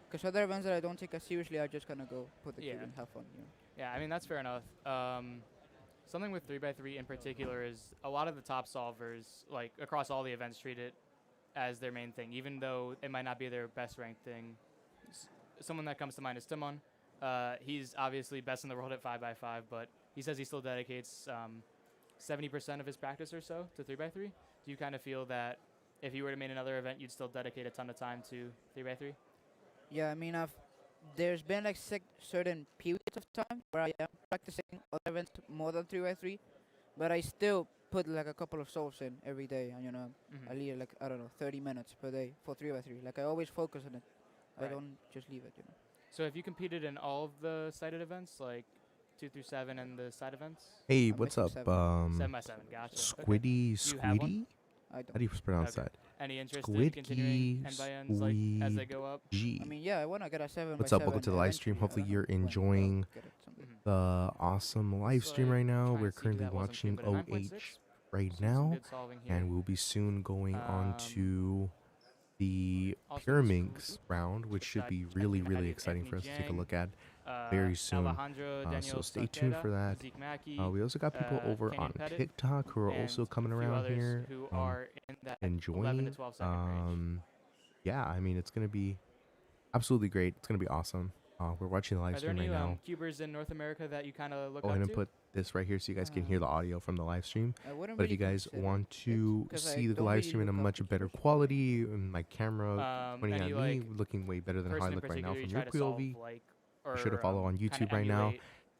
Because other events that I don't take as seriously, I just kind of go put the cube and have fun. Yeah, I mean, that's fair enough. Something with 3x3 in particular is a lot of the top solvers, like across all the events, treat it as their main thing, even though it might not be their best ranked thing. Someone that comes to mind is Timon. He's obviously best in the world at 5x5, but he says he still dedicates 70% of his practice or so to 3x3. Do you kind of feel that if you were to make another event, you'd still dedicate a ton of time to 3x3? Yeah, I mean, there's been like certain periods of time where I am practicing other events more than 3x3, but I still put like a couple of solves in every day, and I leave like 30 minutes per day for 3x3. Like I always focus on it. I don't just leave it. So have you competed in all of the cited events, like 2 through 7 and the side events? Hey, what's up? 7x7, gotcha. Squiddy? I don't. How do you pronounce that? Any interest in continuing N by Ns like as they go up? I mean, yeah, I want to get a 7x7. What's up? Welcome to the live stream. Hopefully you're enjoying the awesome live stream right now. We're currently watching OH right now, and we'll be soon going on to the Also Mr. Pyraminx round, which should be really, really exciting for us to take a look at very soon. So stay tuned for that. We also got people over on TikTok who are also coming around here and joining. Yeah, I mean, it's going to be absolutely great. It's going to be awesome. We're watching the live stream right now. Cubers in North America that you kind of look Go up ahead to? and put this right here so you guys can hear the audio from the live stream. But if you guys want to see the live stream in a much better quality, and my camera pointing at me, looking way better than how I look right now from your POV, be sure to follow on YouTube right now.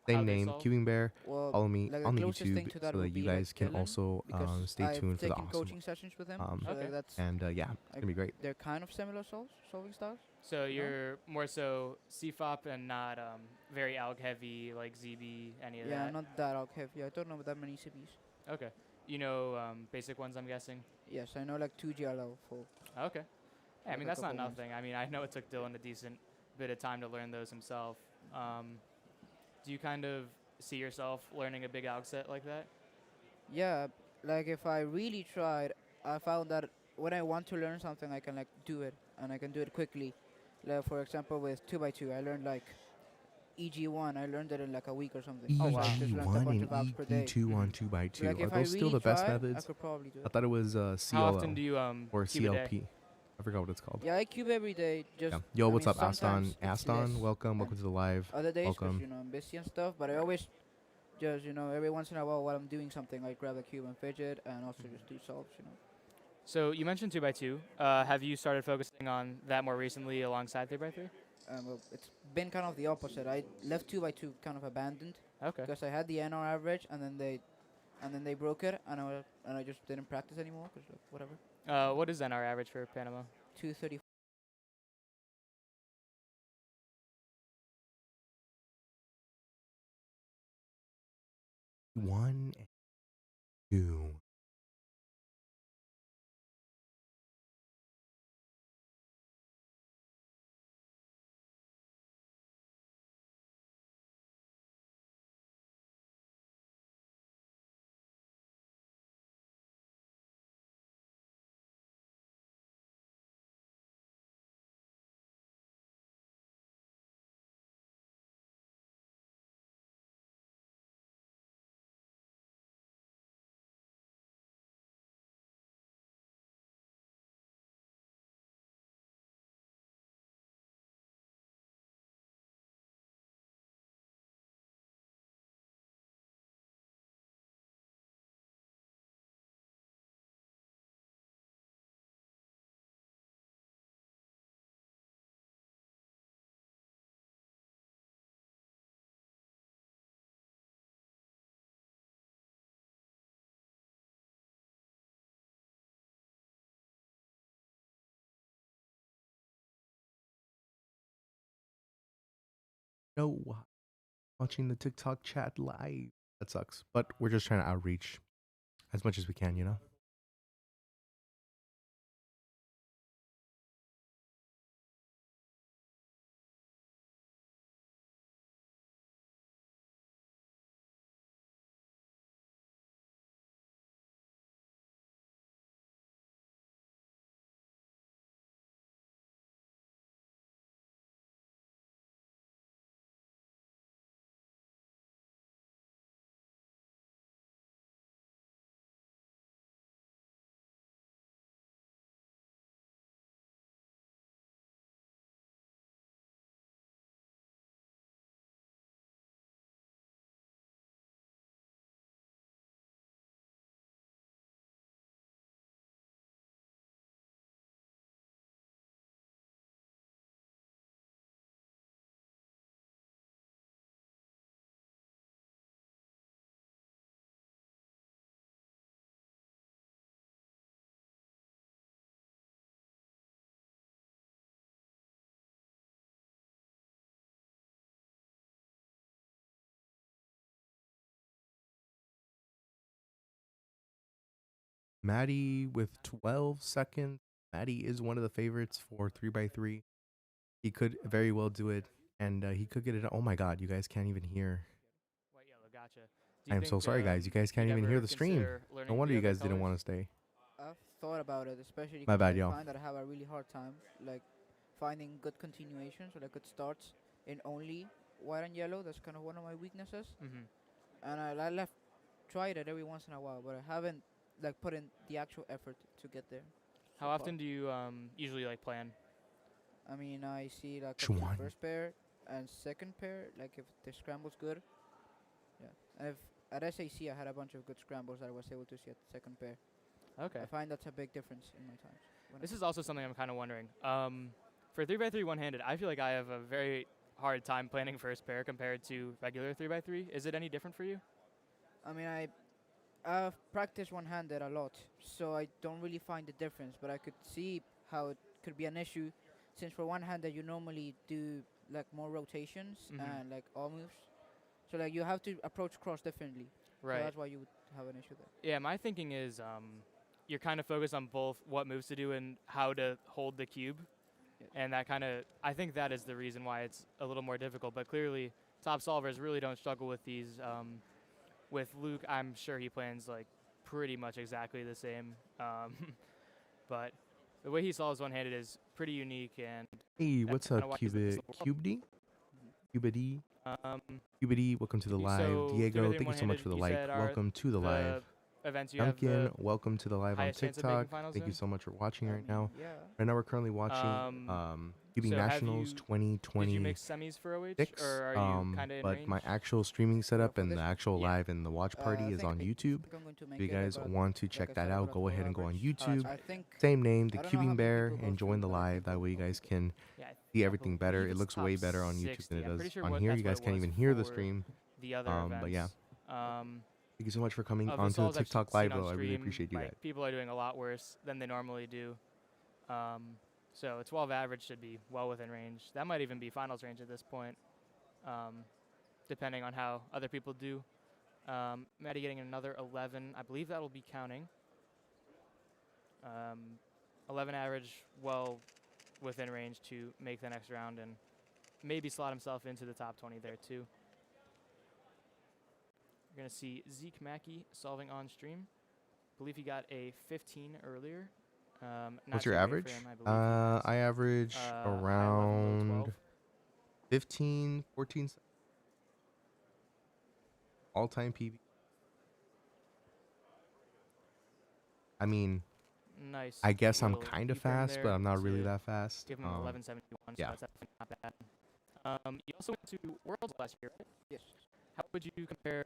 Same name, CubingBear. Follow me on the YouTube so that you guys can also stay tuned for the awesome. Coaching sessions with him. And yeah, it's gonna be great. They're kind of similar solving styles. So you're more so CFOP and not very alg heavy like ZB, any of that? Yeah, not that alg heavy. I don't know that many CBs. Okay. You know basic ones, I'm guessing? Yes, I know like 2 GLL full. Okay. Yeah, I mean, that's not nothing. I mean, I know it took Dylan a decent bit of time to learn those himself. Do you kind of see yourself learning a big alg set like that? Yeah, like if I really tried, I found that when I want to learn something, I can like do it, and I can do it quickly. Like for example, with 2x2, I learned like EG1. I learned it in like a week or something. EG1 and EG2 on 2x2. Like Are those still the best methods? I could probably do it. I thought it was CLL. How often do you or cube a CLP. day? I forgot what it's called. Yeah, I cube every day. Just Yo, what's up, sometimes Aston? it's Aston, less. welcome to the live. Other days, 'cause, welcome. you know, I'm busy and stuff, but I always just, you know, every once in a while I'm doing something, I grab a cube and fidget, and also just do solves, you know. So you mentioned 2x2. Have you started focusing on that more recently alongside 3x3? Well, it's been kind of the opposite. I left 2x2 kind of abandoned. Okay. Because I had the NR average, and then they broke it, and I just didn't practice anymore, cause like, whatever. What is NR average for Panama? 230. One, two. No, watching the TikTok chat live. That sucks, but we're just trying to outreach as much as we can, you know? Maddie with 12 seconds. Maddie is one of the favorites for 3x3. He could very well do it, and he could get it. Oh my god, you guys can't even hear. White yellow, gotcha. I'm so sorry, guys. You guys can't even hear the stream. No wonder you guys didn't want to stay. I've thought about it, especially My 'cause bad, I y'all. find that I have a really hard time like finding good continuations or like good starts in only white and yellow. That's kind of one of my weaknesses. Mm-hmm. And I left tried it every once in a while, but I haven't like put in the actual effort to get there. How often do you usually like plan? I mean, I see like up to Chwan. first pair and second pair. Like if the scramble's good, yeah. And if at SAC I had a bunch of good scrambles that I was able to see at the second pair. Okay. I find that's a big difference in my times. This is also something I'm kind of wondering. For 3x3 one-handed, I feel like I have a very hard time planning first pair compared to regular 3x3. Is it any different for you? I mean, I've practiced one-handed a lot, so I don't really find the difference. But I could see how it could be an issue, since for one-handed you normally do like more rotations and like all moves. So like you have to approach cross differently. Right. So that's why you would have an issue there. Yeah, my thinking is you're kind of focused on both what moves to do and how to hold the cube. And that kind of, I think that is the reason why it's a little more difficult. But clearly, top solvers really don't struggle with these. With Luke, I'm sure he plans like pretty much exactly the same. But the way he solves one-handed is pretty unique. And Hey, what's kinda up, why he's the best in the Cubedy? world. Cubedy, welcome to the live. So Diego, 3x3 thank you so much for the you like. said are Welcome to the live. Events you have Duncan, the welcome to the live on highest chance of making TikTok. finals Thank you in? so much for watching right now. Yeah. Right now we're currently watching Cubing so have Nationals you- 2020. Did you make semis for OH, or are you kind of in but range? my actual streaming setup for and this- the actual Yeah. live and the watch party I is think on I YouTube. think I'm going to If make you it guys about, want to like check I that said, out, about go ahead and go on average. YouTube. I think Same name, the I don't know how Cubing many Bear, people go and join through, the but I live. think That way you guys can Yeah, see everything better. believe It it's looks top way better on YouTube 60. than it I'm does pretty sure on what here. that's You what guys it can't was even hear the for stream. the other But yeah, events. thank you so much for coming Of the onto the solves I've TikTok seen live, on though. I really stream, appreciate you like, guys. people are doing a lot worse than they normally do. So 12 average should be well within range. That might even be finals range at this point, depending on how other people do. Maddie getting another 11. I believe that'll be counting. 11 average, well within range to make the next round and maybe slot himself into the top 20 there too. You're going to see Zeke Mackey solving on stream. I believe he got a 15 earlier. What's your average? I average around 15, 14 all-time PB. I mean, nice. I guess I'm little kind of deeper in fast, but there I'm not really to that fast. Give him 1171, yeah. so that's definitely not bad. You also went to Worlds last year, right? Yes. How would you compare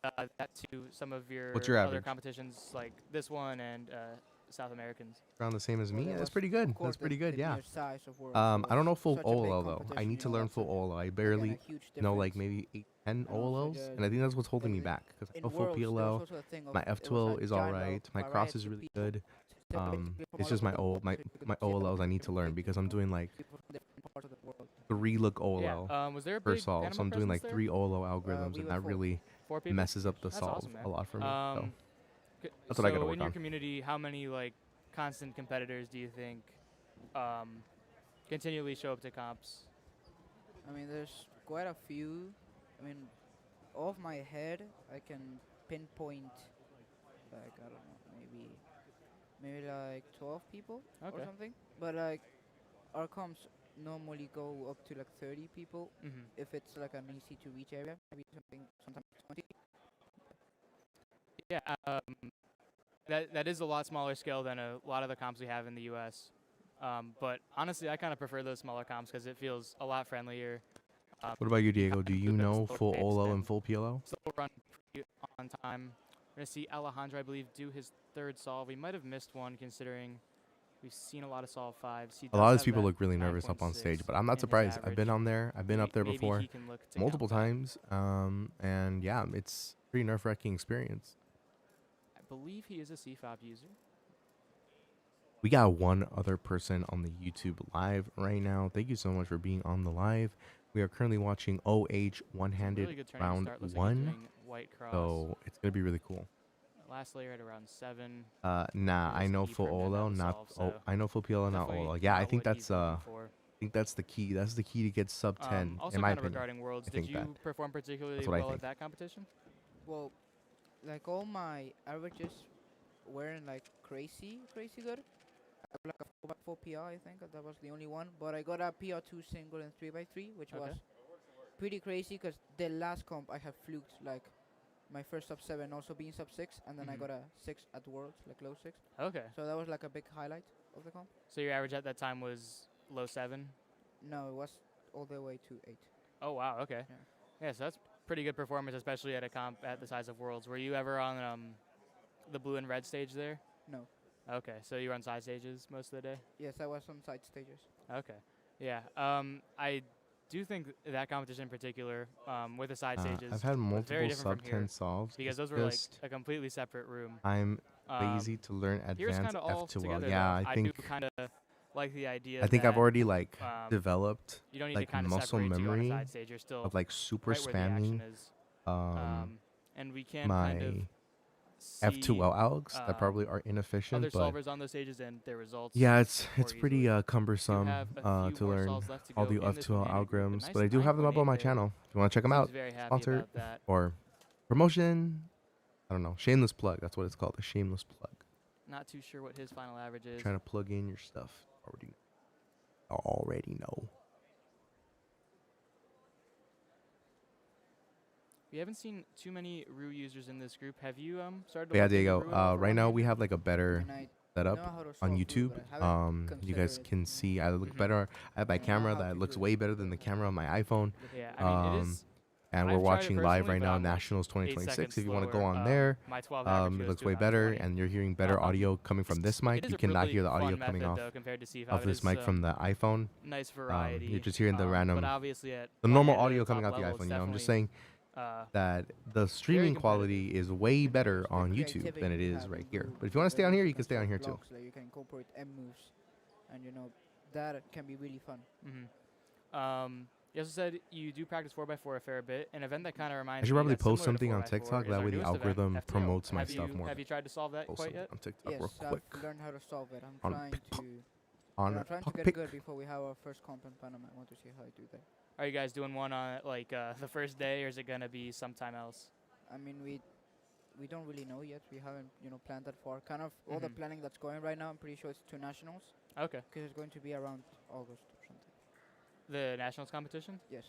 that to some of your, What's your other average? competitions like this one and South Americans? Around the same as me? Well, Yeah, there that's was, pretty of good. course, That's pretty the good, yeah. mere size of Worlds I don't know was full such a big OLL, though. I competition, need to you know, learn that's full a- OLL. I again, a barely huge know, like, difference. maybe 8, 10 And also OLLs, the- and I think that's what's holding me in- back. Because I in know full Worlds, there was PLL, also the thing of my it was F12 a is giant alright, my cross variety is of really people. good. So basically from It's all just my over the world, so you could my see a lot OLLs I of need to people learn from because I'm doing like people from different parts of the world. 3-look OLL was there a per big solve. So animal I'm doing like presence 3 OLO algorithms, we and were that 4. really 4 people? messes up the That's solve awesome, man. a lot for me. So C- that's what I gotta so work in your on. community, how many like constant competitors do you think continually show up to comps? I mean, there's quite a few. I mean, off my head, I can pinpoint like I don't know, maybe like 12 people or Okay. something. But like our comps normally go up to like 30 people if it's like an easy to reach area. Maybe sometimes 20. Yeah, that is a lot smaller scale than a lot of the comps we have in the U.S. But honestly, I kind of prefer those smaller comps because it feels a lot friendlier. What about you, Diego? Do you know slower full pace OLO and and full PLO? Still run pretty on time. We're gonna see Alejandro, I believe, do his third solve. We might have missed one considering we've seen a lot of solve 5s. He A lot of does these people have look really that nervous up on 9.6 stage, but I'm in not his surprised. I've been average. on there. I've been up there Maybe before he can look to multiple count that. times. And yeah, it's pretty nerve-wracking experience. I believe he is a CFOP user. We got one other person on the YouTube live right now. Thank you so much for being on the live. We are currently watching OH one-handed Really good turning round start. Looks like he's 1. doing white cross. So it's going to be really cool. Last layer at around 7. Nah, I Yes, know he full turned in OLO, that not solve, so I know full PLO, not definitely OLO. Yeah, I not think what he's that's looking for. I think that's the key. That's the key to get sub 10 Also in my kind of opinion. regarding Worlds, I did think you that. perform particularly That's what I well think. at that competition? Well, like all my averages weren't like crazy good. I have like a 4x4 PR, I think. That was the only one. But I got a PR2 single and 3x3, which was pretty crazy because the last comp I had fluked like my first sub 7 also being sub 6, and then I got a 6 at Worlds, like low 6. Okay. So that was like a big highlight of the comp. So your average at that time was low 7? No, it was all the way to 8. Oh, wow. Okay. Yeah, so that's pretty good performance, especially at a comp at the size of Worlds. Were you ever on the blue and red stage there? No. Okay, so you were on side stages most of the day? Yes, I was on side stages. Okay. Yeah. I do think that competition in particular, with the side stages, I've had was very multiple different sub from here 10 solves. because those were like a completely separate room. I'm lazy to learn Here's advanced kinda all F2L. together, Yeah, though. I think do kind of like the idea. I think I've that, already like developed you don't need like to kinda muscle separate two on a memory side stage. You're still of like super right where the action spamming is. And we can my kind of F2L see, algs that probably are inefficient, other but solvers on those stages and their results. yeah, it's more pretty easily. cumbersome have a few to more learn solves left to all go the in this F2L remaining group. A algorithms, nice but I do have them up on my 9.8 there. channel. If you want to check them Seems out, very happy sponsor about that. or promotion. I don't know, shameless plug. That's what it's called, a shameless plug. Not too sure what his final average is. Trying to plug in your stuff. Already know. We haven't seen too many Rue users in this group. Have you started? But yeah, look into Diego. Rue at all for Right now Raleigh? we have like a better setup know how to on solve Rue, YouTube. but I haven't You guys considered can see I look better. I have my camera that looks way better than the camera on my iPhone. Yeah, I mean, it is. And we're I've tried it watching live personally, right but now I'm, like, Nationals 8 2026. seconds If you want to go slower. on there, My 12 average it goes looks to way about better, 20. and you're hearing better audio coming from this mic. It is You a cannot really hear the audio fun coming method, off though, compared to C5. of It this is, mic from the iPhone. Nice variety. You're just hearing the But random, obviously at the normal one-handed audio at the coming top out the level, iPhone. it's You know, I'm just definitely, saying that the streaming quality is way better on YouTube than it is right here. But if you want to stay on here, you can stay on here too. Blocks, like you can incorporate M moves, and you know that can be really fun. You also said you do practice 4x4 a fair bit. An event that kind of I reminds should me probably that's post similar to something on 4x4 TikTok. is That our way the newest event, algorithm FTO. promotes my Have stuff you- more. Have you tried to solve that Post quite something yet? on TikTok Yes, real quick. I've learned how to solve it. I'm On trying to. on I'm trying to get pick. good before we have our first comp in Panama. I want to see how I do that. Are you guys doing one on like the first day, or is it gonna be sometime else? I mean, we don't really know yet. We haven't planned that far. Kind of all the planning that's going right now. I'm pretty sure it's 2 nationals. Okay. Because it's going to be around August or something. The nationals competition? Yes.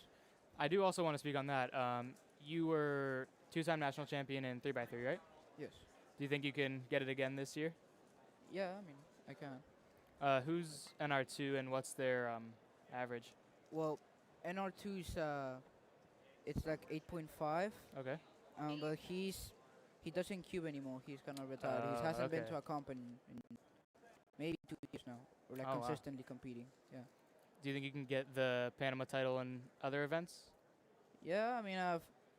I do also want to speak on that. You were 2-time national champion in 3x3, right? Yes. Do you think you can get it again this year? Yeah, I mean, I can. Who's NR2 and what's their average? Well, NR2 is it's like 8.5. Okay. But he doesn't cube anymore. He's kind of retired. He hasn't been okay. to a comp in maybe 2 years now, or like Oh, wow. consistently competing. Yeah. Do you think you can get the Panama title in other events? Yeah, I mean,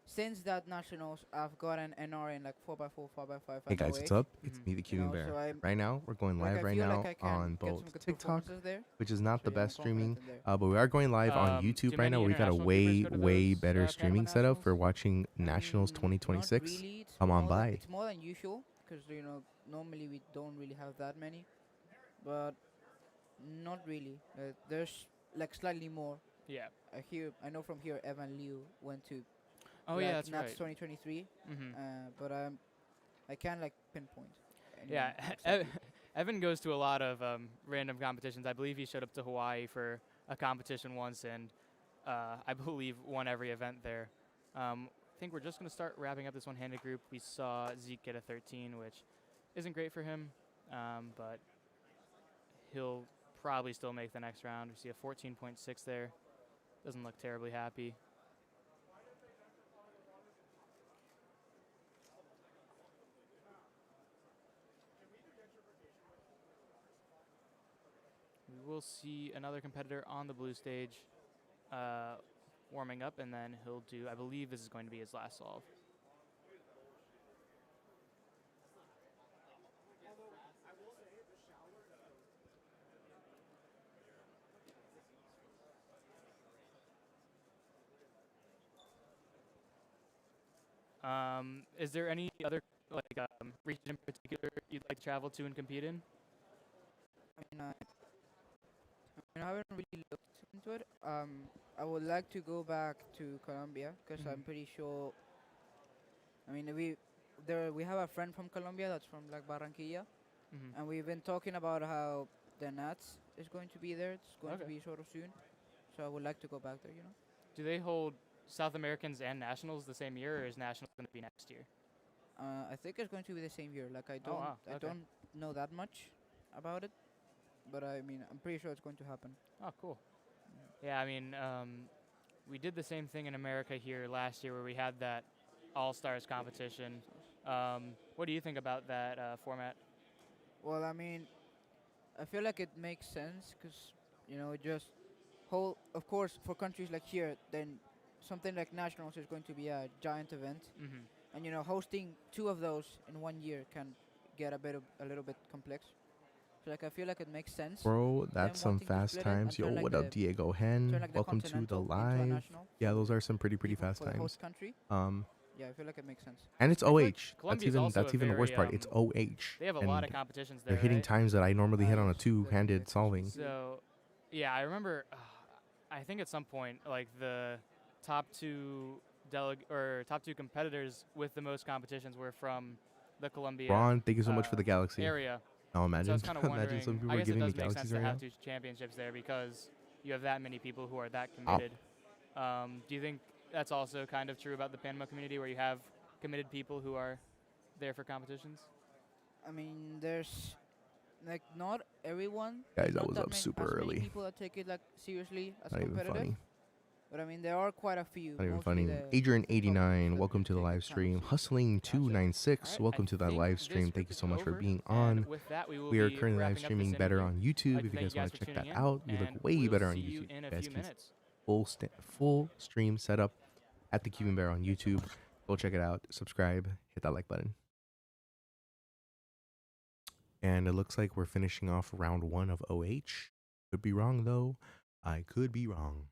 since that nationals, I've got an NR in like 4x4, 5x5. Hey guys, what's up? It's me, the Cubing Bear. so Right now, we're going like live I right feel now like I can on get some both good TikTok, performances there. which is not the So yeah, I'm best streaming, confident in there. but we are going live on do YouTube right many now. We've got a international way, keepers go to way those, better Panama streaming setup for nationals? watching Nationals 2026. Not really. It's Come on more than- by. It's more than usual because normally we don't really have that many, but not really. There's like slightly more. Yeah. I know from here Evan Liu went to. Oh like yeah, that's NAC right. 2023. But I can't like pinpoint. Yeah, anyone exactly. Evan goes to a lot of random competitions. I believe he showed up to Hawaii for a competition once, and I believe won every event there. I think we're just going to start wrapping up this one-handed group. We saw Zeke get a 13, which isn't great for him, but he'll probably still make the next round. We see a 14.6 there. Doesn't look terribly happy. We will see another competitor on the blue stage warming up, and then he'll do, I believe this is going to be his last solve. Is there any other region in particular you'd like to travel to and compete in? I haven't really looked into it. I would like to go back to Colombia because I'm pretty sure. I mean, there we have a friend from Colombia that's from like Barranquilla, Mhm. and we've been talking about how the Nats is going to be there. It's going to Okay. be sort of soon, so I would like to go back there. Do they hold South Americans and Nationals the same year, or is Nationals going to be next year? I think it's going to be the same year. Like I Oh, don't, wow. I Okay. don't know that much about it, but I mean, I'm pretty sure it's going to happen. Oh, cool. Yeah, I mean, we did the same thing in America here last year where we had that All-Stars competition. What do you think about that format? Well, I mean, I feel like it makes sense because it just whole. Of course, for countries like here, then something like nationals is going to be a giant event, Mhm. and hosting two of those in 1 year can get a little bit complex. So like I feel like it makes sense. Bro, them that's some wanting to fast split it and times. Yo, turn like what up, the- Diego turn Hen? like the Welcome to the continental into a live. national Yeah, for those are some pretty people fast for the times. host country. Um, Yeah, I feel like it makes sense. and it's I feel like OH. Colombia's also That's a even the worst very, part. It's OH. They have a lot of and competitions they're there, hitting right? times that I normally hit on a Yes, two-handed that's solving. So, yeah, I remember. I think at some point, like the top two top two competitors with the most competitions were from the Colombia Ron, thank you so much for the galaxy. area. Now So I imagine, was kind of imagine wondering. some people I are guess it giving me does make sense galaxies to right have now. two championships there because you have that many people who are that committed. Do you think that's also kind of true about the Panama community, where you have committed people who are there for competitions? I mean, there's like not everyone. Guys, there's I not was that up many, super as many early. people that take it like seriously as Not even competitive. funny. But I mean, there are quite a few. Not even mostly funny. the top Adrian89, groups welcome that to the take it live kind of stream. seriously. Hustling296, Alright, welcome I to that think live this stream. group Thank you is so much for over, being and on. with that, we will We are be currently live wrapping up this streaming better interview. on I'd YouTube. like to If you thank guys want for to check tuning that in, out, we look and way we'll better on see you YouTube. in a You guys few can minutes. full stream setup at the Cubing Bear on YouTube. Go check it out. Subscribe. Hit that like button. And it looks like we're finishing off round 1 of OH. Could be wrong though. I could be wrong.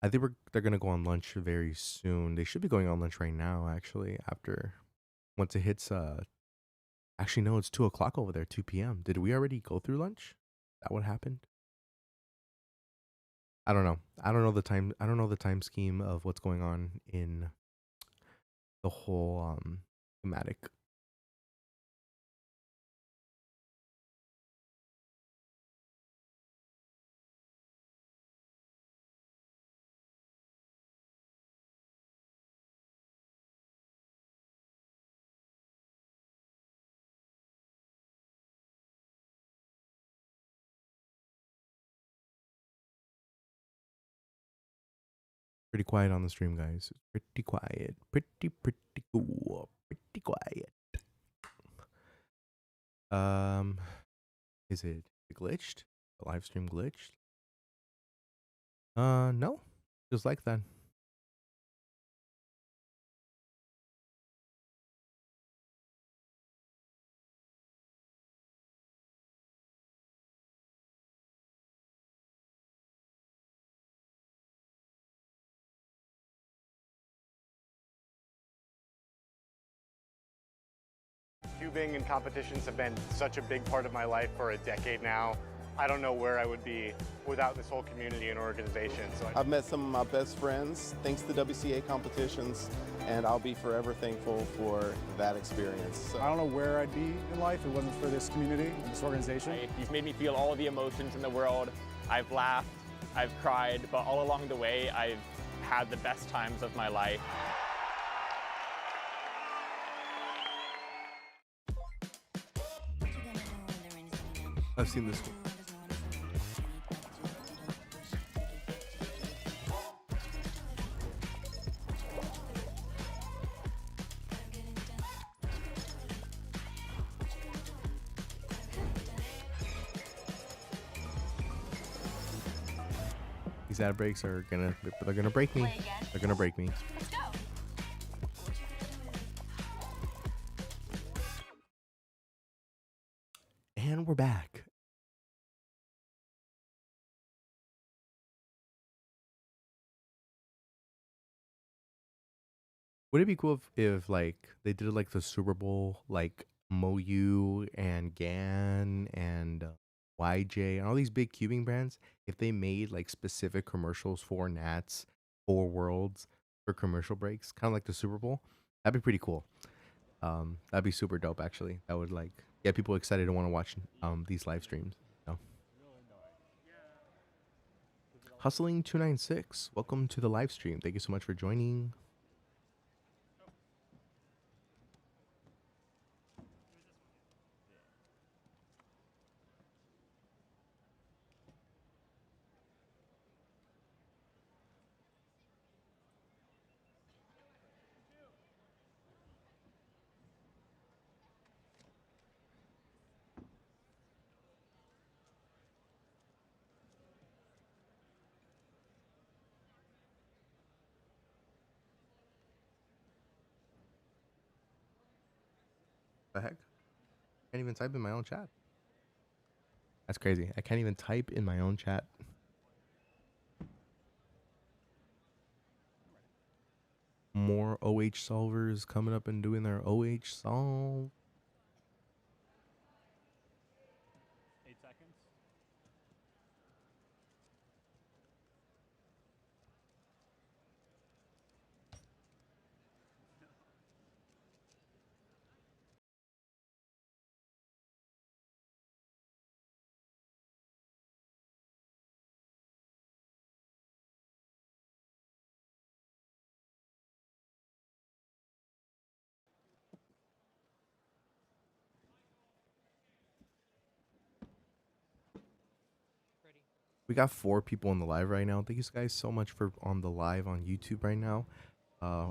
I think they're gonna go on lunch very soon. They should be going on lunch right now, actually. Once it hits actually no, it's 2 o'clock over there, 2 p.m. Did we already go through lunch? Is that what happened? I don't know. I don't know the time scheme of what's going on in the whole thematic. Pretty quiet on the stream, guys. Pretty quiet. Pretty cool. Pretty quiet. Is it glitched? The live stream glitched? No. Just like that. Cubing and competitions have been such a big part of my life for a decade now. I don't know where I would be without this whole community and organization. So I've met some of my best friends thanks to WCA competitions, and I'll be forever thankful for that experience. So I don't know where I'd be in life if it wasn't for this community and this organization. He's made me feel all the emotions in the world. I've laughed, I've cried, but all along the way, I've had the best times of my life. I've seen this one. These ad breaks are they're gonna break me. They're gonna break me. Let's go. And we're back. Would it be cool if like they did like the Super Bowl, like Moyu and GAN and YJ and all these big cubing brands, if they made like specific commercials for Nats, for Worlds, for commercial breaks, kind of like the Super Bowl. That'd be pretty cool. That'd be super dope, actually. That would like get people excited to want to watch these live streams. You know? Hustling 296, welcome to the live stream. Thank you so much for joining. The heck? I can't even type in my own chat. That's crazy. I can't even type in my own chat. More OH solvers coming up and doing their OH solve. 8 seconds. We got 4 people on the live right now. Thank you guys so much for on the live on YouTube right now.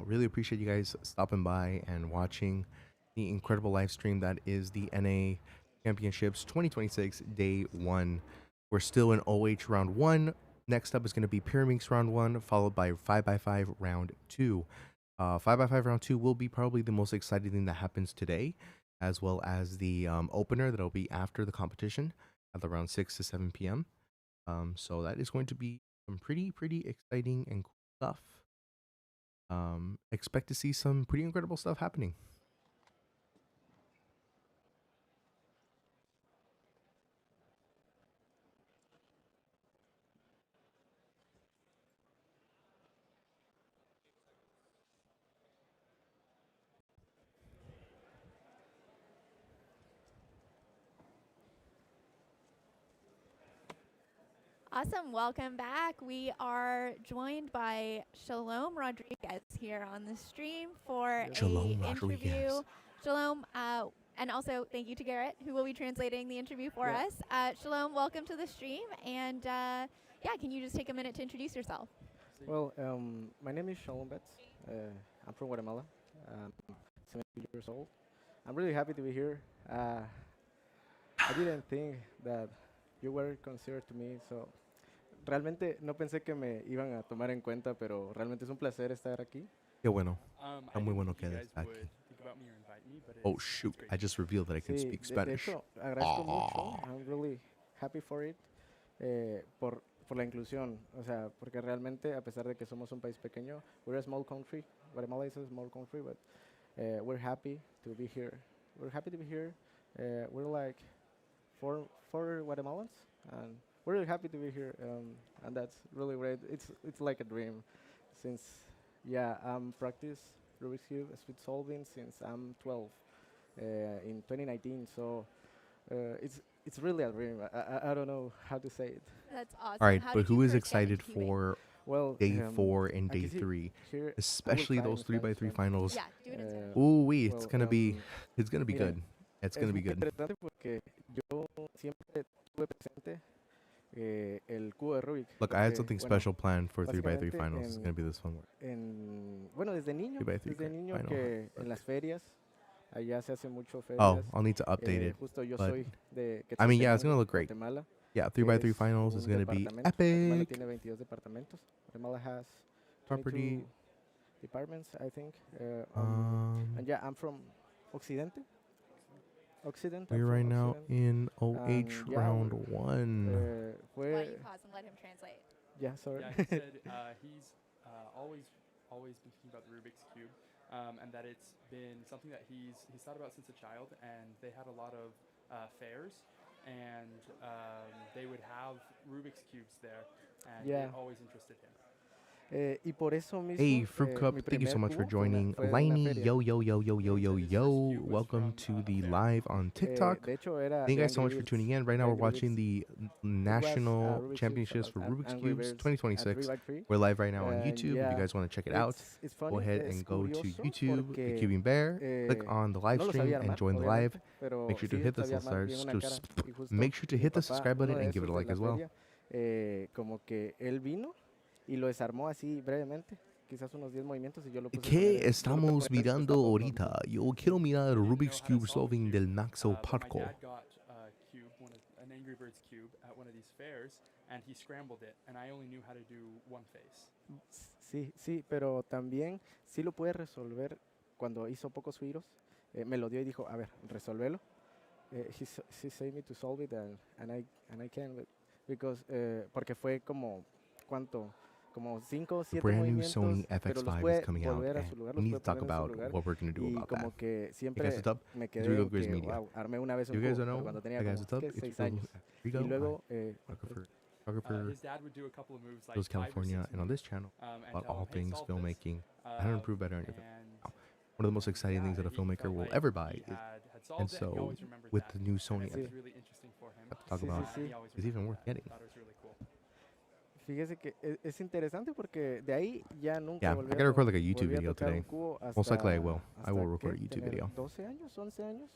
Really appreciate you guys stopping by and watching the incredible live stream that is the NA Championships 2026 Day 1. We're still in OH Round 1. Next up is going to be Pyraminx Round 1, followed by 5x5 Round 2. 5x5 Round 2 will be probably the most exciting thing that happens today, as well as the opener that will be after the competition at around 6 to 7 p.m. So that is going to be some pretty exciting and cool stuff. Expect to see some pretty incredible stuff happening. Awesome. Welcome back. We are joined by Shalom Rodriguez here on the stream for Shalom a interview. Rodriguez. Shalom, and also thank you to Garrett, who will be translating the interview for us. Shalom, welcome to the stream. And yeah, can you just take a minute to introduce yourself? Well, my name is Shalom Betts. I'm from Guatemala. I'm 17 years old. I'm really happy to be here. I didn't think that you were considered to me, so realmente no pensé que me iban a tomar en cuenta, pero realmente es un placer estar aquí. Qué bueno. Está muy bueno que estés aquí. Oh shoot, I just revealed that I can speak Spanish. De hecho, agradezco mucho. I'm really happy for it. Por la inclusión, o sea, porque realmente, a pesar de que somos un país pequeño, we're a small country. Guatemala is a small country, but we're happy to be here. We're happy to be here. We're like four Guatemalans, and we're really happy to be here, and that's really great. It's like a dream, since I'm practice Rubik's Cube speed solving since I'm 12 in 2019. So it's really a dream. I don't know how to say it. That's awesome. All right, but who is excited for day 4 and day aquí 3, here especially I will those try in 3x3 Spanish. finals? Yeah, do it in Spanish. Ooh wee, it's Well, gonna be miren, good. It's gonna be muy good. interesante porque yo siempre tuve presente el cubo de Rubik. Look, I had porque, something bueno, special planned for 3x3 básicamente finals. It's gonna be this one. Bueno, desde niño, 3x3 desde niño final. que en las ferias, allá se hace mucho ferias. Oh, I'll need to update it. Justo yo But soy de I mean, yeah, Quetzaltenango, it's gonna look great. Guatemala. Yeah, que 3x3 es finals is un gonna be departamento. Guatemala epic. tiene 22 departamentos. Guatemala has Property. 22 departments, I think. And I'm from Occidente. We're right now in OH round 1. Why don't you pause and let him translate? Yeah, sorry. Yeah, he said he's always been thinking about the Rubik's Cube, and that it's been something that he's thought about since a child. And they had a lot of fairs, and they would have Rubik's Cubes there, and it always interested him. Y por eso mismo, Hey, Fruit Cup, mi thank you so primer much for cubo fue joining. fue de una Liney, feria. yo, yo, yo, yo, yo, yo, yo. Welcome to the live on TikTok. De hecho, era Thank you de guys so Angry much for Birds. tuning in. Right De now, we're Angry watching Birds. the National Rubik's Championships for Cubes, Rubik's Angry Cubes Birds 2026. 3x3. We're live right now on And YouTube. If you guys want to check it out, it's go funny, ahead es and go to curioso YouTube, the porque, Cubing Bear, click on the live no lo stream sabía and armar, join the live. obviamente, pero Make sure to sí hit the sabía armar bien una cara. Y justo make sure to mi hit the papá, subscribe button uno de and give it a esos de like la as well. feria, como que él vino y lo desarmó así brevemente, quizás unos 10 movimientos y yo lo puse ¿Qué estamos mirando ahorita? Yo quiero mirar Rubik's Cube solving del Naxo Parco. My dad got a cube, an Angry Birds cube, at one of these fairs, and he scrambled it, and I only knew how to do one face. Sí, pero también sí lo puede resolver cuando hizo pocos giros. Me lo dio y dijo, a ver, resolvelo. He said me to solve it and I can, because porque fue como, ¿cuánto? Como 5 o 7 Brand new movimientos, Sony pero los FX5 puede is coming out, volver a and su lugar, we los need to puede talk poner en su about lugar. what we're going to do Y about como that. que Hey siempre guys, what's up? me It's quedé Rigo en Grizz que, Media. wow, armé una vez un You guys cubo, don't know? pero cuando tenía Hey guys, como what's up? ¿qué? It's 6 Rigo. años. Rigo, Y luego, photographer, His dad would do a couple of moves like Hills, 5 or 6 California, and on this moves, channel, and about tell all him, "Hey, things solve this." filmmaking, how to improve better on your And one of the most exciting things that a he filmmaker felt will like ever buy he is, had solved and it, he so always remembered with that. the new And Sony it I was really interesting for him. have to talk Sí, about sí, sí. He always is even remembered worth that. getting. I thought it was really cool. Fíjese que es interesante porque de ahí ya nunca Yeah, volví I gotta record like a volví YouTube video tocar un today. cubo Most likely I hasta- will. I hasta will record a ¿qué? YouTube Tener video. 12 años, 11 años.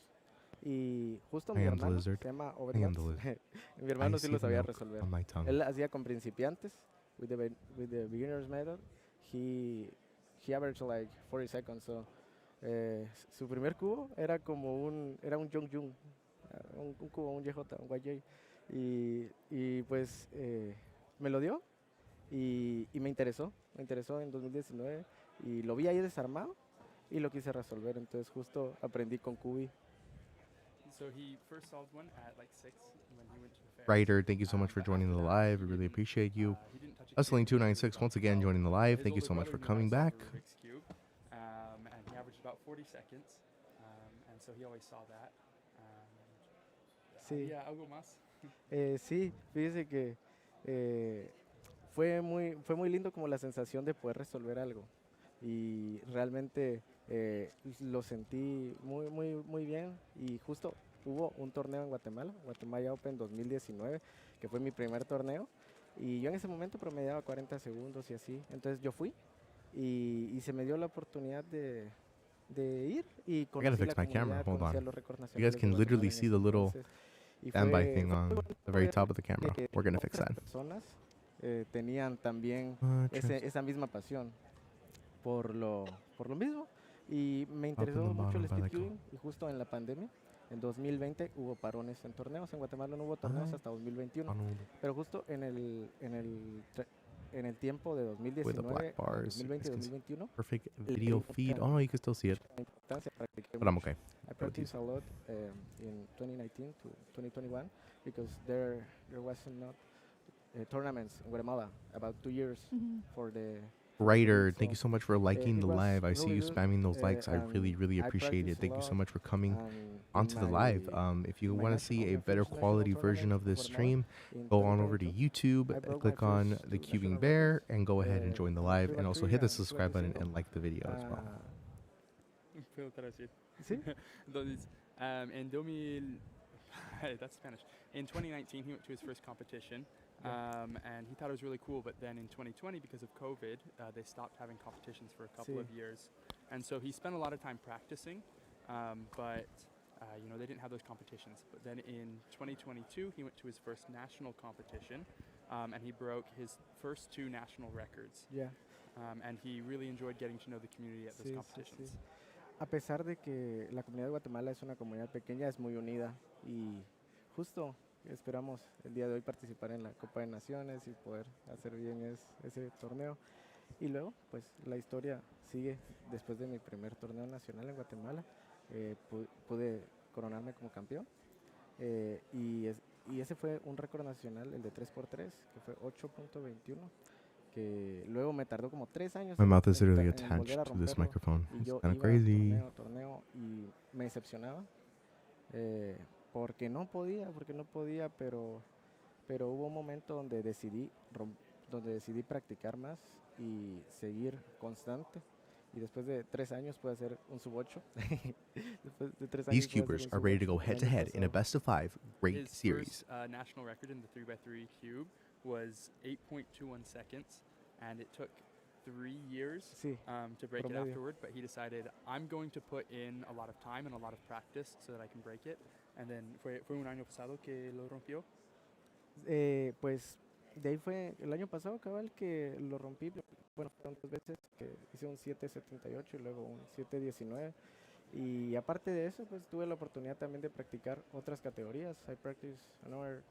Y justo I mi am the hermano, lizard. se llama I am the Overlord. lizard. Mi hermano I sí see lo the sabía milk resolver. on my tongue. Él hacía con principiantes, with the beginner's method. He averaged like 40 seconds. So, su primer cubo era como un Jung Jung, un cubo, un YJ, un YJ. Y pues me lo dio y me interesó en 2019 y lo vi ahí desarmado y lo quise resolver. Entonces justo aprendí con Cubi. So he first solved one at like 6 when he went to the fair. Writer, thank you so much for joining the live. I really appreciate you. Hustling296 once again joining the live. Thank you so much for coming back. Rubik's Cube, and he averaged about 40 seconds, and so he always saw that. Sí. Yeah, algo más. Sí, fíjese que fue muy lindo como la sensación de poder resolver algo y realmente lo sentí muy bien y justo hubo un torneo en Guatemala Open 2019, que fue mi primer torneo y yo en ese momento promediaba 40 segundos y así, entonces yo fui y se me dio la oportunidad de ir y I gotta conocí fix la my camera. comunidad, Hold conocí a on. los récords You guys nacionales can de literally Guatemala en see the ese little entonces, y standby fue thing on the very top of the camera. que We're gonna fix otras that. personas tenían también Trans- esa misma pasión por lo mismo y me interesó the mucho el bottom by the speedcubing y justo en la pandemia en 2020 hubo parones en torneos. En Guatemala no hubo torneos hasta 2021, pero justo en el tiempo de With the 2019 black a bars. 2020 It's 2021 perfect video feed. Oh no, you can still see it. But I'm okay. I practiced a lot in 2019 to 2021 because there wasn't not tournaments in Guatemala about 2 years for the Writer, so, thank you so much for liking it the was live. I see really you good, spamming those likes. I really, and really I appreciate it. practiced a Thank you so lot, much for coming and onto the in live. my- If you in my want to see a national better national quality version tournament of this in stream, in go on over to 2022. YouTube, I broke click my on first the two Cubing national Bear, records, and go ahead and join the live. And also 3x3 hit the and subscribe button 2x5 and like the video as well. Puedo traducir. Sí. Entonces, en 2000, that's Spanish. In 2019, he went to his first competition, and he thought it was really cool. But then in 2020, because of COVID, they stopped having competitions for a couple Sí. of years, and so he spent a lot of time practicing, but. They didn't have those competitions. But then in 2022, he went to his first national competition, and he broke his first 2 national records. Yeah. And he really enjoyed getting to know the community at those Sí, sí, competitions. sí. A pesar de que la comunidad de Guatemala es una comunidad pequeña, es muy unida y justo esperamos el día de hoy participar en la Copa de Naciones y poder hacer bien ese torneo. Y luego, pues la historia sigue después de mi primer torneo nacional en Guatemala. Pude coronarme como campeón y ese fue un récord nacional, el de 3x3, que fue 8.21, que luego me tardó como 3 años My mouth is literally en attached volver a to this romperlo, microphone. y It's yo kind of iba crazy. torneo y me decepcionaba porque no podía, pero hubo un momento donde decidí donde decidí practicar más y seguir constante. Y después de 3 años pude hacer un sub 8. Después de 3 These años pude hacer cubers un are sub ready to 8 go el head to año head in a pasado. best of 5 great His series. first national record in the 3x3 cube was 8.21 seconds, and it took 3 years Sí, to break it promedio. afterward, but he decided, I'm going to put in a lot of time and a lot of practice so that I can break it. And then fue un año pasado que lo rompió. Pues de ahí fue el año pasado, cabal, que lo rompí. Bueno, fueron 2 veces que hice un 7.78 y luego un 7.19. Y aparte de eso, pues tuve la oportunidad también de practicar otras categorías. I practice another.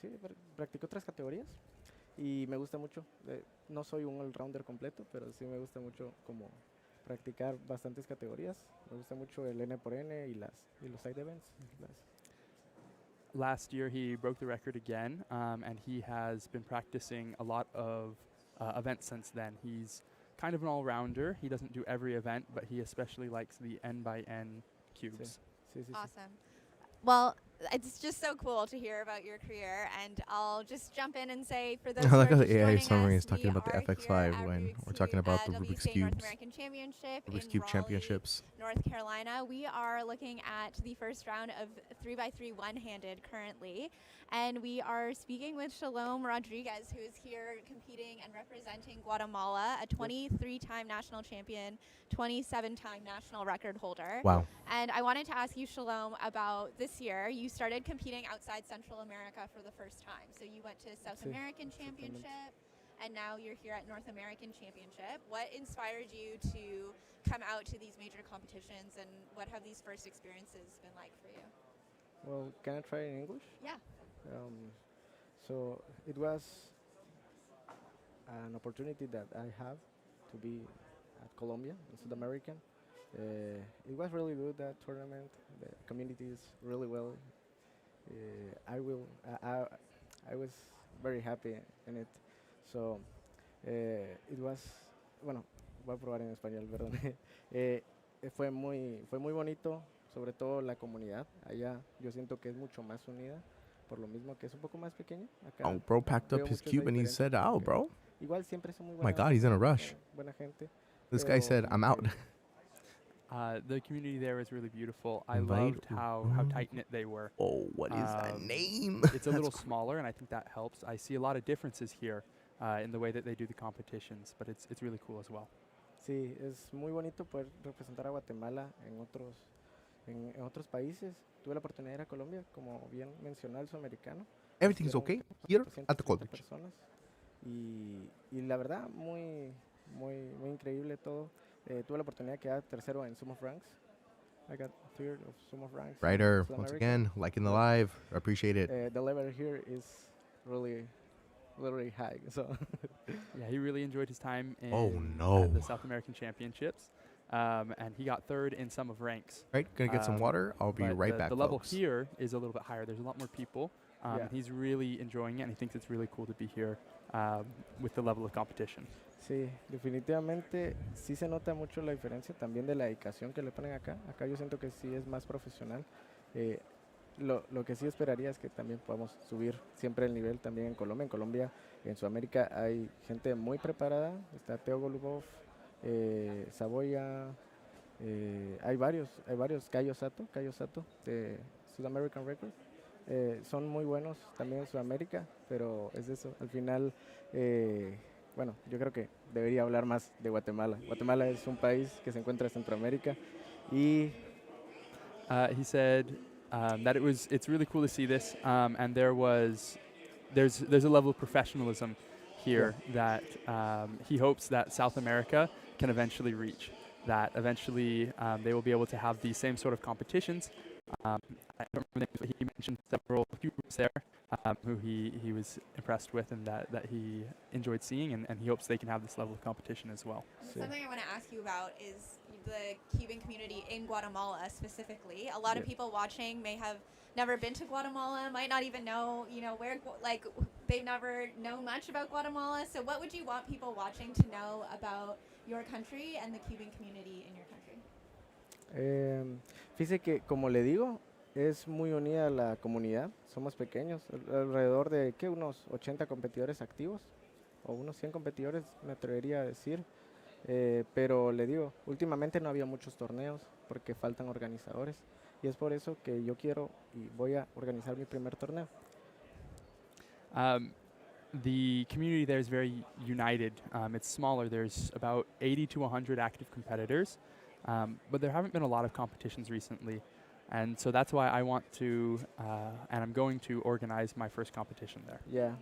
Sí, practico otras categorías y me gusta mucho. No soy un all-rounder completo, pero sí me gusta mucho como practicar bastantes categorías. Me gusta mucho el N por N y los side events. Last year he broke the record again, and he has been practicing a lot of events since then. He's kind of an all-rounder. He doesn't do every event, but he especially likes the N by N cubes. Awesome. Well, it's just so cool to hear about your career, and I'll just jump in and say for those I who like are how just the AI joining summary us, is talking we about the are FX5 here at when Rubik's we're talking Cube, about the WCA Rubik's North Cubes. American Championship Rubik's in Cube Raleigh, Championships. North Carolina. We are looking at the first round of 3x3 one-handed currently, and we are speaking with Shalom Rodriguez, who is here competing and representing Guatemala, a 23-time national champion, 27-time national record holder. Wow. And I wanted to ask you, Shalom, about this year. You started competing outside Central America for the first time. So you went to South American Championship, and now you're here at North American Championship. What inspired you to come out to these major competitions, and what have these first experiences been like for you? Well, can I try in English? Yeah. So it was an opportunity that I have to be at Colombia in South American. It was really good, that tournament. The community is really well. I was very happy in it. So it was, bueno, voy a probar en español, perdón. Fue muy bonito, sobre todo la comunidad. Allá yo siento que es mucho más unida, por lo mismo que es un poco más pequeño. Acá Oh, bro packed up veo his mucho esa cube and he diferencia said, "Oh, porque bro." igual siempre son muy My buena God, he's in a onda, rush. buena gente. This guy said, "I'm out." The community there is really beautiful. I Invite loved how tight-knit they were. Oh, what is that name? It's a little smaller, and I think that helps. I see a lot of differences here in the way that they do the competitions, but it's really cool as well. Sí, es muy bonito poder representar a Guatemala en otros países. Tuve la oportunidad de ir a Colombia, como bien mencionó el sudamericano. Everything's okay here at the college. Personas. Y la verdad, muy increíble todo. Tuve la oportunidad de quedar tercero en Sum of Ranks. I got third of Sum of Ranks. Ryder, once again, liking the live. I appreciate it. The level here is really high. So yeah, he really enjoyed his time in the South American Championships, and he got third in Sum of Ranks. Right, gonna get some water. I'll be right back, The level folks. here is a little bit higher. There's a lot more people. Yeah. And he's really enjoying it, and he thinks it's really cool to be here with the level of competition. Sí, definitivamente sí se nota mucho la diferencia también de la dedicación que le ponen acá. Acá yo siento que sí es más profesional. Lo que sí esperaría es que también podamos subir siempre el nivel también en Colombia. En Colombia, en Sudamérica hay gente muy preparada. Está Teo Golubov, Saboya, hay varios. Cayo Sato de South American Record. Son muy buenos también en Sudamérica, pero es eso. Al final, bueno, yo creo que debería hablar más de Guatemala. Guatemala es un país que se encuentra en Centroamérica y he said that it's really cool to see this, and there's a level of professionalism here that he hopes that South America can eventually reach. That eventually they will be able to have these same sort of competitions. I don't remember the names, but he mentioned several groups there who he was impressed with and that he enjoyed seeing, and he hopes they can have this level of competition as well. Something I want to ask you about is the cubing community in Guatemala specifically. A lot of people watching may have never been to Guatemala, might not even know, where, like, they've never known much about Guatemala. So what would you want people watching to know about your country and the cubing community in your country? Fíjese que, como le digo, es muy unida la comunidad. Somos pequeños, alrededor de unos 80 competidores activos. o unos 100 competidores, me atrevería a decir. Pero le digo, últimamente no había muchos torneos porque faltan organizadores y es por eso que yo quiero y voy a organizar mi primer torneo. The community there is very united. It's smaller. There's about 80 to 100 active competitors, but there haven't been a lot of competitions recently. And so that's why I want to, and I'm going to organize my first competition there. Yeah.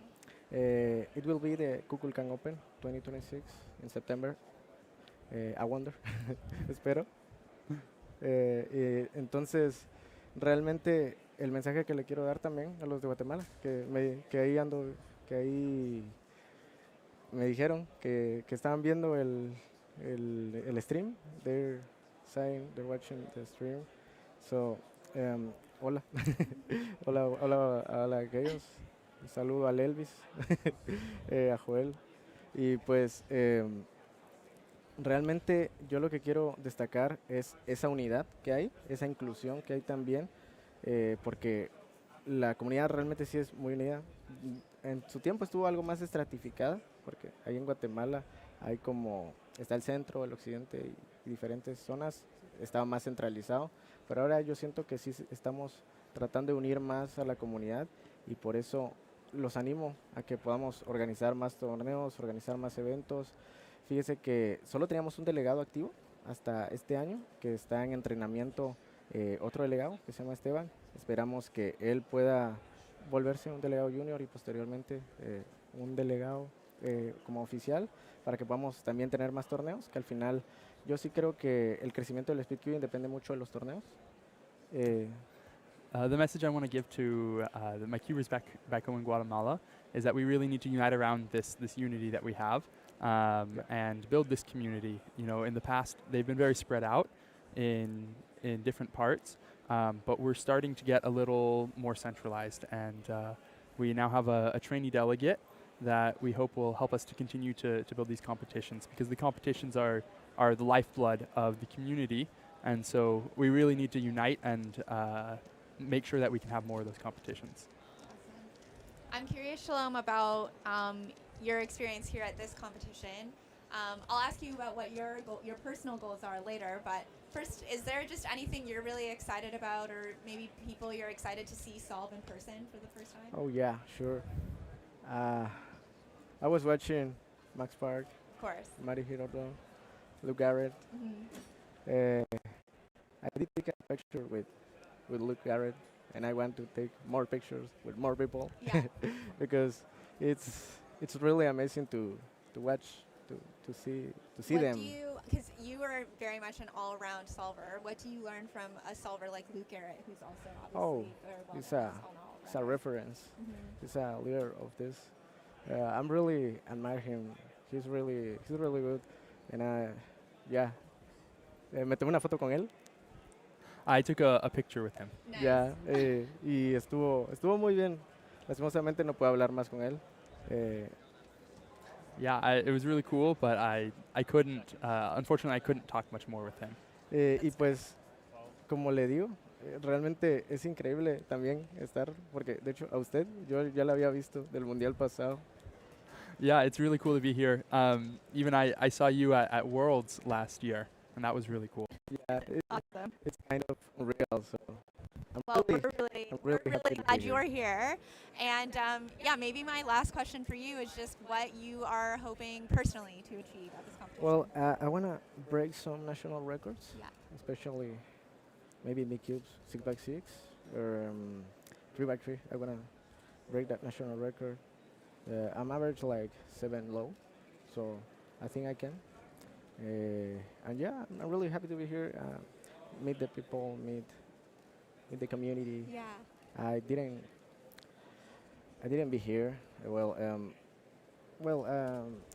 It will be the Kukulkan Open 2026 in September. I wonder. Espero. Entonces, realmente el mensaje que le quiero dar también a los de Guatemala, que ahí ando, que ahí me dijeron que estaban viendo el stream. They're saying they're watching the stream. So, hola. hola a aquellos. Un saludo al Elvis, a Joel. Y pues, realmente yo lo que quiero destacar es esa unidad que hay, esa inclusión que hay también, porque la comunidad realmente sí es muy unida. En su tiempo estuvo algo más estratificada, porque ahí en Guatemala hay como, está el centro, el occidente y diferentes zonas, estaba más centralizado, pero ahora yo siento que sí estamos tratando de unir más a la comunidad y por eso los animo a que podamos organizar más torneos, organizar más eventos. Fíjese que solo teníamos un delegado activo hasta este año, que está en entrenamiento, otro delegado que se llama Esteban. Esperamos que él pueda volverse un delegado junior y posteriormente un delegado como oficial para que podamos también tener más torneos, que al final yo sí creo que el crecimiento del SpeedCubing depende mucho de los torneos. The message I want to give to my cubers back home in Guatemala is that we really need to unite around this unity that we have and build this community. You know, in the past they've been very spread out in different parts, but we're starting to get a little more centralized, and we now have a trainee delegate that we hope will help us to continue to build these competitions, because the competitions are the lifeblood of the community, and so we really need to unite and make sure that we can have more of those competitions. I'm curious, Shalom, about your experience here at this competition. I'll ask you about what your personal goals are later, but first, is there just anything you're really excited about, or maybe people you're excited to see solve in person for the first time? Oh yeah, sure. I was watching Max Park, of course, Mari Hiroto, Luke Garrett. I did take a picture with Luke Garrett, and I want to take more pictures with more people, yeah. because it's really amazing to watch, to see what them. Because you are very much an all-around solver. What do you learn from a solver like Luke Garrett, who's also obviously he's a reference. He's a leader of this. I'm really admire him. He's really good, and yeah. Me tomé una foto con él. I took a picture with him. Nice. Yeah, y estuvo muy bien. Lastimosamente no puedo hablar más con él. Yeah, it was really cool, but I couldn't, unfortunately I couldn't talk much more with him. Y pues, como le digo, realmente es increíble también estar, porque de hecho a usted, yo ya la había visto del Mundial pasado. Yeah, it's really cool to be here. Even I saw you at Worlds last year, and that was really cool. Yeah, Awesome. It's kind of real, so Well, we're really happy to glad be you are here. And yeah, maybe my last question for you is just what you are hoping personally to achieve at this competition. Well, I want to break some national records, yeah. especially maybe mid cubes, 6x6 or 3x3. I want to break that national record. I'm average like 7 low, so I think I can. And yeah, I'm really happy to be here, meet the people, meet the community. Yeah. I didn't be here. Well,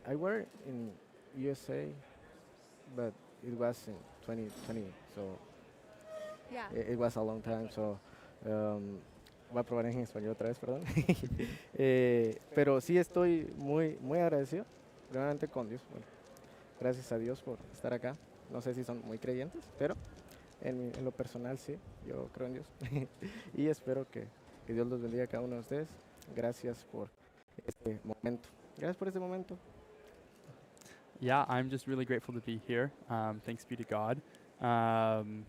I work in USA, but it was in 2020, so yeah. It was a long time. So voy a probar en español otra vez, perdón. Pero sí estoy muy agradecido, primeramente con Dios. Bueno, gracias a Dios por estar acá. No sé si son muy creyentes, pero en lo personal sí, yo creo en Dios. Y espero que Dios los bendiga a cada uno de ustedes. Gracias por este momento. Gracias por este momento. Yeah, I'm just really grateful to be here. Thanks be to God. And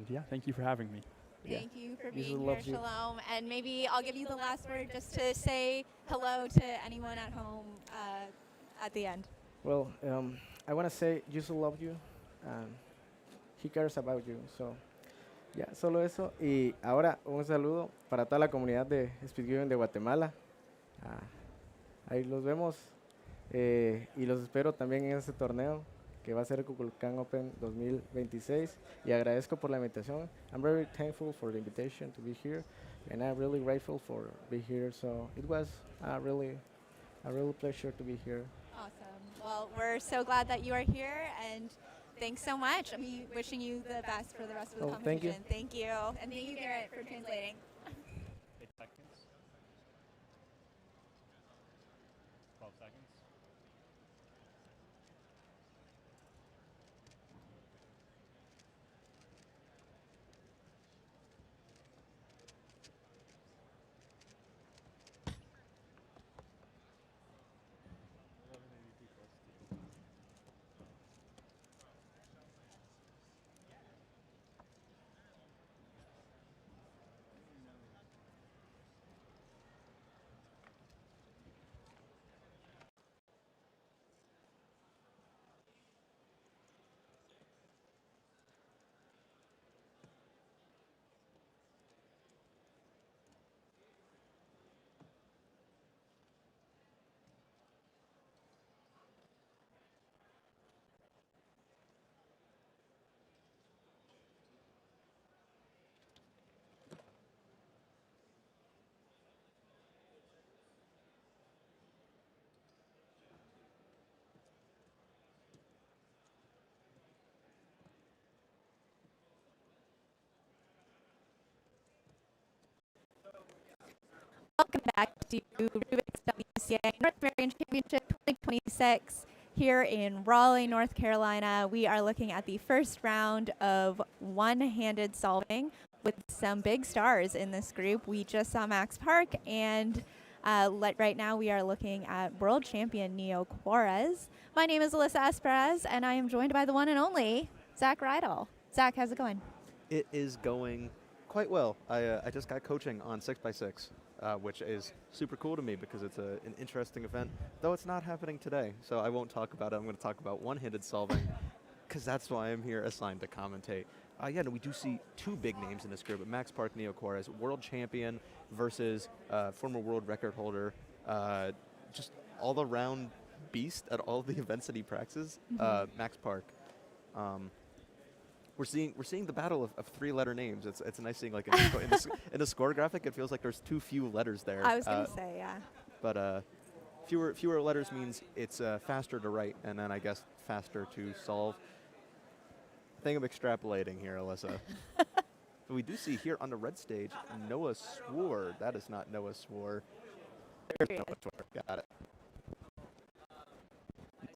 yeah, thank you for having me. Thank you for Jesus being here, loves you. Shalom. And maybe I'll give you the last word just to say hello to anyone at home at the end. Well, I want to say Jesus loves you and He cares about you. So, ya, solo eso. Y ahora un saludo para toda la comunidad de SpeedCubing de Guatemala. Ahí los vemos y los espero también en ese torneo que va a ser el Kukulkan Open 2026. Y agradezco por la invitación. I'm very thankful for the invitation to be here, and I'm really grateful for being here. So it was a real pleasure to be here. Awesome. Well, we're so glad that you are here, and thanks so much. I'm wishing you the best for the rest of the competition. Thank you. Thank you. And thank you, Garrett, for translating. 8 seconds. 12 seconds. Welcome back to Rubik's WCA North American Championship 2026 here in Raleigh, North Carolina. We are looking at the first round of one-handed solving with some big stars in this group. We just saw Max Park, and right now we are looking at world champion Neo Juarez. My name is Alyssa Esperez, and I am joined by the one and only Zach Rydell. Zach, how's it going? It is going quite well. I just got coaching on 6x6. Which is super cool to me because it's an interesting event, though it's not happening today. So I won't talk about it. I'm going to talk about one-handed solving because that's why I'm here assigned to commentate. We do see two big names in this group. Max Park, Neo Juarez, world champion versus former world record holder, just all-around beast at all the events that he practices, Max Park. We're seeing the battle of three-letter names. It's nice seeing like in the score graphic. It feels like there's too few letters there. I was gonna say, yeah. But fewer letters means it's faster to write, and then I guess faster to solve. I think I'm extrapolating here, Alyssa. But we do see here on the red stage Noah Swore. That is not Noah Swore. There's Noah Swore. Got it.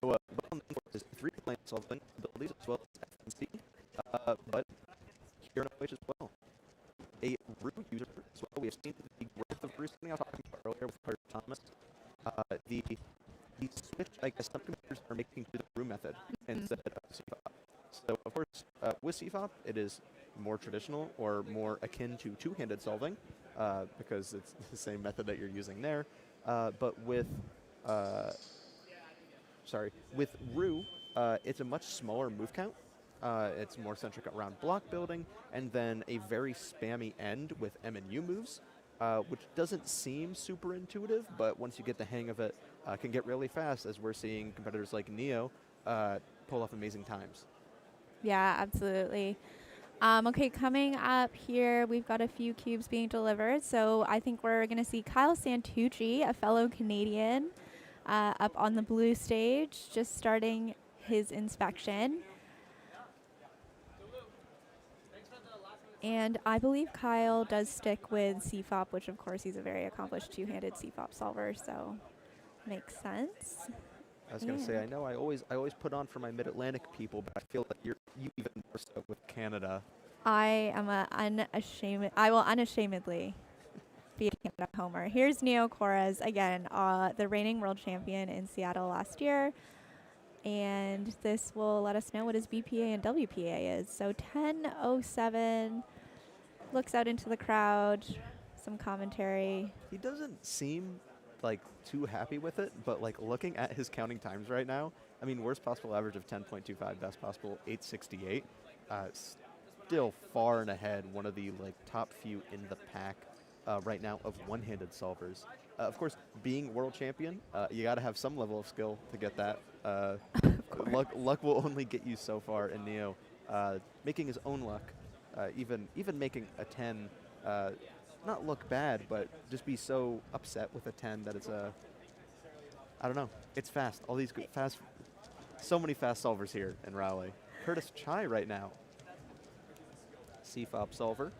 Noah, well known for his three-lane solving abilities as well as FNC. But here in OH as well, a Rubik user as well. We have seen the growth of Bruce something I was talking about earlier with Carter Thomas. The switch, I guess some computers are making to the Brew method instead of CFOP. So of course, with CFOP, it is more traditional or more akin to two-handed solving because it's the same method that you're using there. But with Rue, it's a much smaller move count. It's more centric around block building, and then a very spammy end with M and U moves, which doesn't seem super intuitive, but once you get the hang of it, can get really fast, as we're seeing competitors like Neo pull off amazing times. Yeah, absolutely. Okay, coming up here, we've got a few cubes being delivered. So I think we're going to see Kyle Santucci, a fellow Canadian, up on the blue stage, just starting his inspection. And I believe Kyle does stick with CFOP, which of course he's a very accomplished two-handed CFOP solver, so makes sense. I was going to say, I know I always put on for my Mid-Atlantic people, but I feel like you even more so with Canada. I am I will unashamedly be a Canada homer. Here's Neo Corres again, the reigning world champion in Seattle last year. And this will let us know what his BPA and WPA is. So 10.07, looks out into the crowd, some commentary. He doesn't seem like too happy with it, but like looking at his counting times right now, I mean, worst possible average of 10.25, best possible 868. Still far and ahead, one of the like top few in the pack right now of one-handed solvers. Of course, being world champion, you got to have some level of skill to get that. Luck will only get you so far, and Neo making his own luck, even making a 10 not look bad, but just be so upset with a 10 that it's a, I don't know, it's fast. All these good fast, so many fast solvers here in Raleigh. Curtis Chai right now, CFOP solver.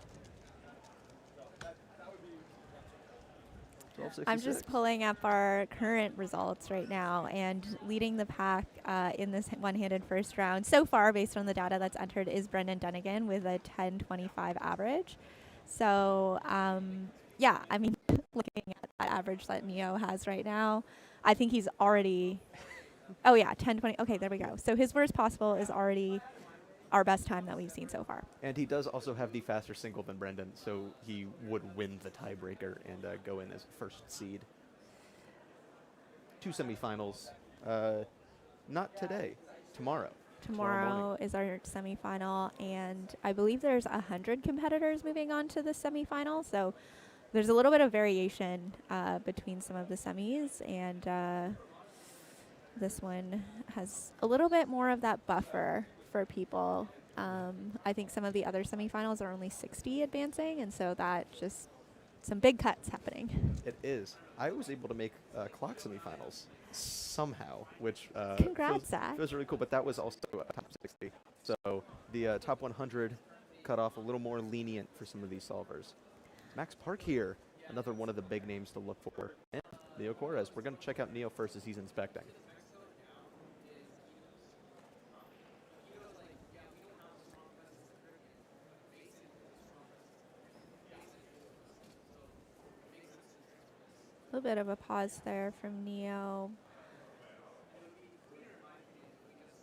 I'm just pulling up our current results right now, and leading the pack in this one-handed first round so far, based on the data that's entered, is Brendan Dunnigan with a 10.25 average. So, yeah, I mean, looking at that average that Neo has right now, I think he's already, oh yeah, 10.20. Okay, there we go. So his worst possible is already our best time that we've seen so far. And he does also have the faster single than Brendan, so he would win the tiebreaker and go in as first seed. 2 semifinals, not today, tomorrow. Tomorrow is our semifinal, and I believe there's 100 competitors moving on to the semifinal, so there's a little bit of variation between some of the semis, and this one has a little bit more of that buffer for people. I think some of the other semifinals are only 60 advancing, and so that just some big cuts happening. It is. I was able to make clock semifinals somehow, which congrats, Zach. feels really cool, but that was also top 60. So the top 100 cut off a little more lenient for some of these solvers. Max Park here, another one of the big names to look for. And Neo Corres. We're going to check out Neo first as he's inspecting. A little bit of a pause there from Neo,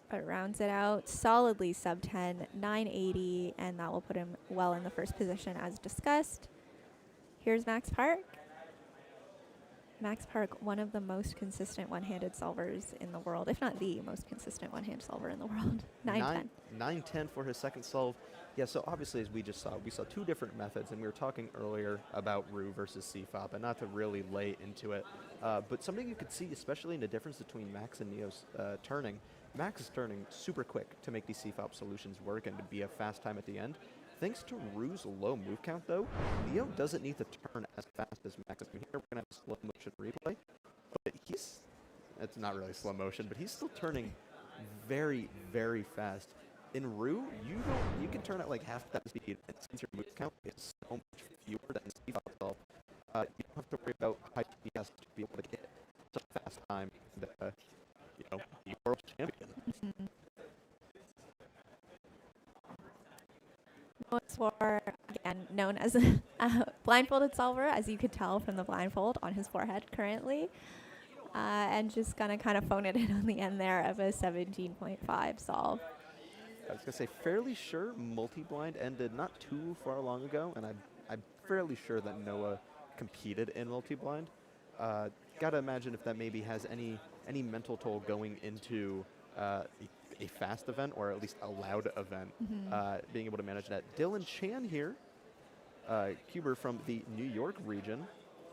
but rounds it out solidly sub 10, 980, and that will put him well in the first position as discussed. Here's Max Park. Max Park, one of the most consistent one-handed solvers in the world, if not the most consistent one-hand solver in the world. 910. 910 for his second solve. Yeah, so obviously, as we just saw, we saw 2 different methods, and we were talking earlier about Ru versus CFOP, and not to really lay into it, but something you could see, especially in the difference between Max and Neo's turning. Max is turning super quick to make these CFOP solutions work and to be a fast time at the end. Thanks to Ru's low move count, though, Neo doesn't need to turn as fast as Max. I mean, here we're going to have a slow motion replay, but it's not really slow motion, but he's still turning very, very fast. In Ru, you can turn at like half that speed, and since your move count is so much fewer than CFOP itself, you don't have to worry about high FPS to be able to get such a fast time that, you're world champion. Mm-hmm. For, again, known as a blindfolded solver, as you could tell from the blindfold on his forehead currently, and just gonna kind of phone it in on the end there of a 17.5 solve. I was going to say, fairly sure multi-blind ended not too far long ago, and I'm fairly sure that Noah competed in multi-blind. Got to imagine if that maybe has any mental toll going into a fast event, or at least a loud event, being able to manage that. Dylan Chan here, cuber from the New York region.